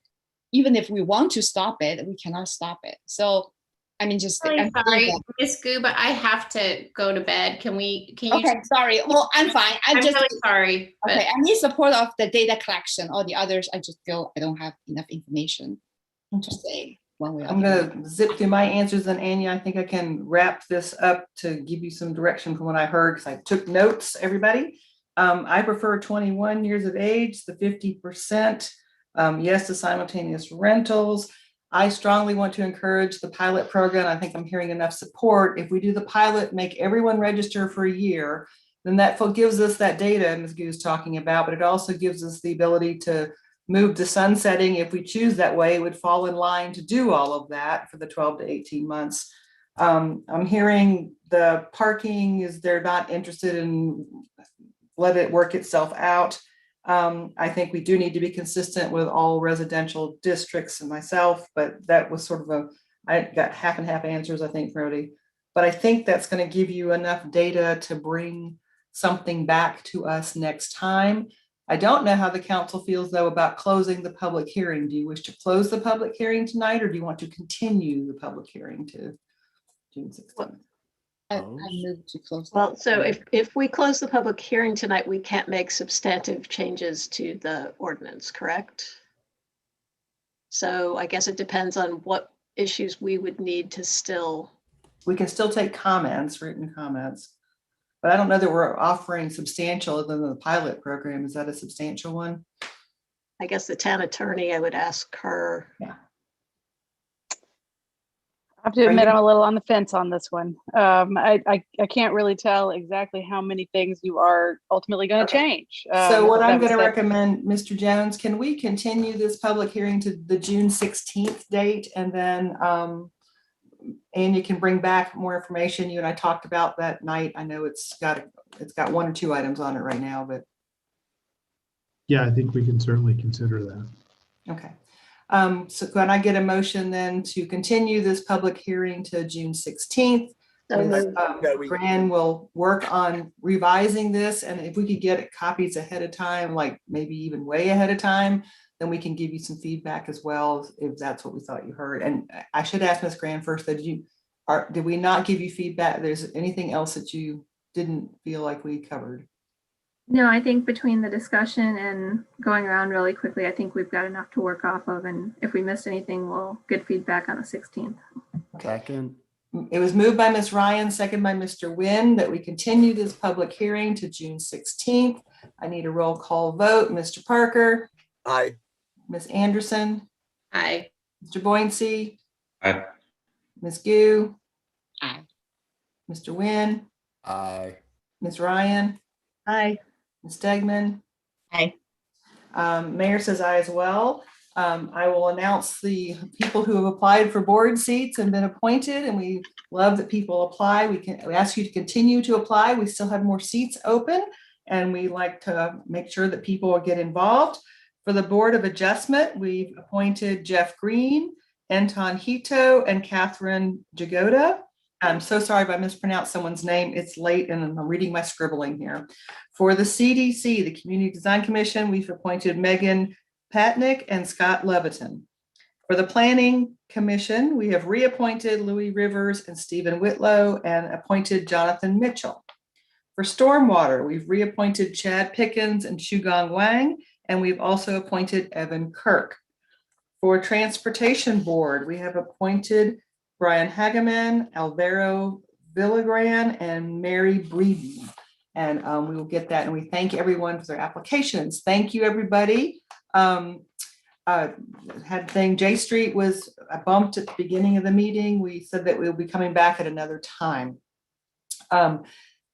Even if we want to stop it, we cannot stop it. So, I mean, just Really sorry, Miss Gu, but I have to go to bed. Can you? Okay, sorry. Well, I'm fine. I'm just really sorry. Okay, I need support of the data collection. All the others, I just feel I don't have enough information to say one way or I'm going to zip through my answers, and Anya, I think I can wrap this up to give you some direction from what I heard, because I took notes, everybody. I prefer 21 years of age, the 50%. Yes to simultaneous rentals. I strongly want to encourage the pilot program. I think I'm hearing enough support. If we do the pilot, make everyone register for a year, then that gives us that data Ms. Gu is talking about, but it also gives us the ability to move to sunsetting. If we choose that way, it would fall in line to do all of that for the 12 to 18 months. I'm hearing the parking is they're not interested in let it work itself out. I think we do need to be consistent with all residential districts and myself, but that was sort of I got half and half answers, I think, Brody. But I think that's going to give you enough data to bring something back to us next time. I don't know how the council feels though about closing the public hearing. Do you wish to close the public hearing tonight, or do you want to continue the public hearing to June 16th? I move to close. Well, so if we close the public hearing tonight, we can't make substantive changes to the ordinance, correct? So I guess it depends on what issues we would need to still. We can still take comments, written comments, but I don't know that we're offering substantial other than the pilot program. Is that a substantial one? I guess the town attorney, I would ask her. Yeah. I have to admit, I'm a little on the fence on this one. I can't really tell exactly how many things you are ultimately going to change. So what I'm going to recommend, Mr. Jones, can we continue this public hearing to the June 16th date, and then and you can bring back more information you and I talked about that night. I know it's got one or two items on it right now, but yeah, I think we can certainly consider that. okay. So can I get a motion then to continue this public hearing to June 16th? Gran will work on revising this, and if we could get copies ahead of time, like maybe even way ahead of time, then we can give you some feedback as well if that's what we thought you heard. And I should ask Ms. Gran first, that did we not give you feedback? There's anything else that you didn't feel like we covered? No, I think between the discussion and going around really quickly, I think we've got enough to work off of. And if we missed anything, we'll get feedback on the 16th. Second. It was moved by Ms. Ryan, second by Mr. Nguyen, that we continue this public hearing to June 16th. I need a roll call vote. Mr. Parker. Aye. Ms. Anderson. Aye. Mr. Boyncey. Aye. Ms. Gu. Aye. Mr. Nguyen. Aye. Ms. Ryan. Aye. Ms. Stegman. Aye. Mayor says aye as well. I will announce the people who have applied for board seats and been appointed, and we love that people apply. We ask you to continue to apply. We still have more seats open, and we like to make sure that people get involved. For the Board of Adjustment, we've appointed Jeff Green, Anton Hito, and Catherine Jagoda. I'm so sorry if I mispronounced someone's name. It's late and I'm reading my scribbling here. For the CDC, the Community Design Commission, we've appointed Megan Patnick and Scott Leviton. For the Planning Commission, we have reappointed Louis Rivers and Stephen Whitlow and appointed Jonathan Mitchell. For Stormwater, we've reappointed Chad Pickens and Shugong Wang, and we've also appointed Evan Kirk. For Transportation Board, we have appointed Brian Hageman, Alvaro Villagran, and Mary Breeden. And we will get that, and we thank everyone for their applications. Thank you, everybody. J Street was bumped at the beginning of the meeting. We said that we'll be coming back at another time.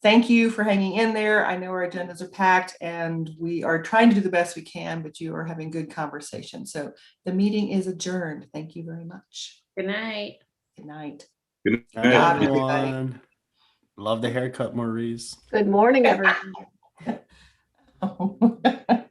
Thank you for hanging in there. I know our agendas are packed and we are trying to do the best we can, but you are having good conversation. So the meeting is adjourned. Thank you very much. Good night. Good night. Good Good night, job, Everyone. Love the haircut, Maurice. Good morning, everyone. everybody.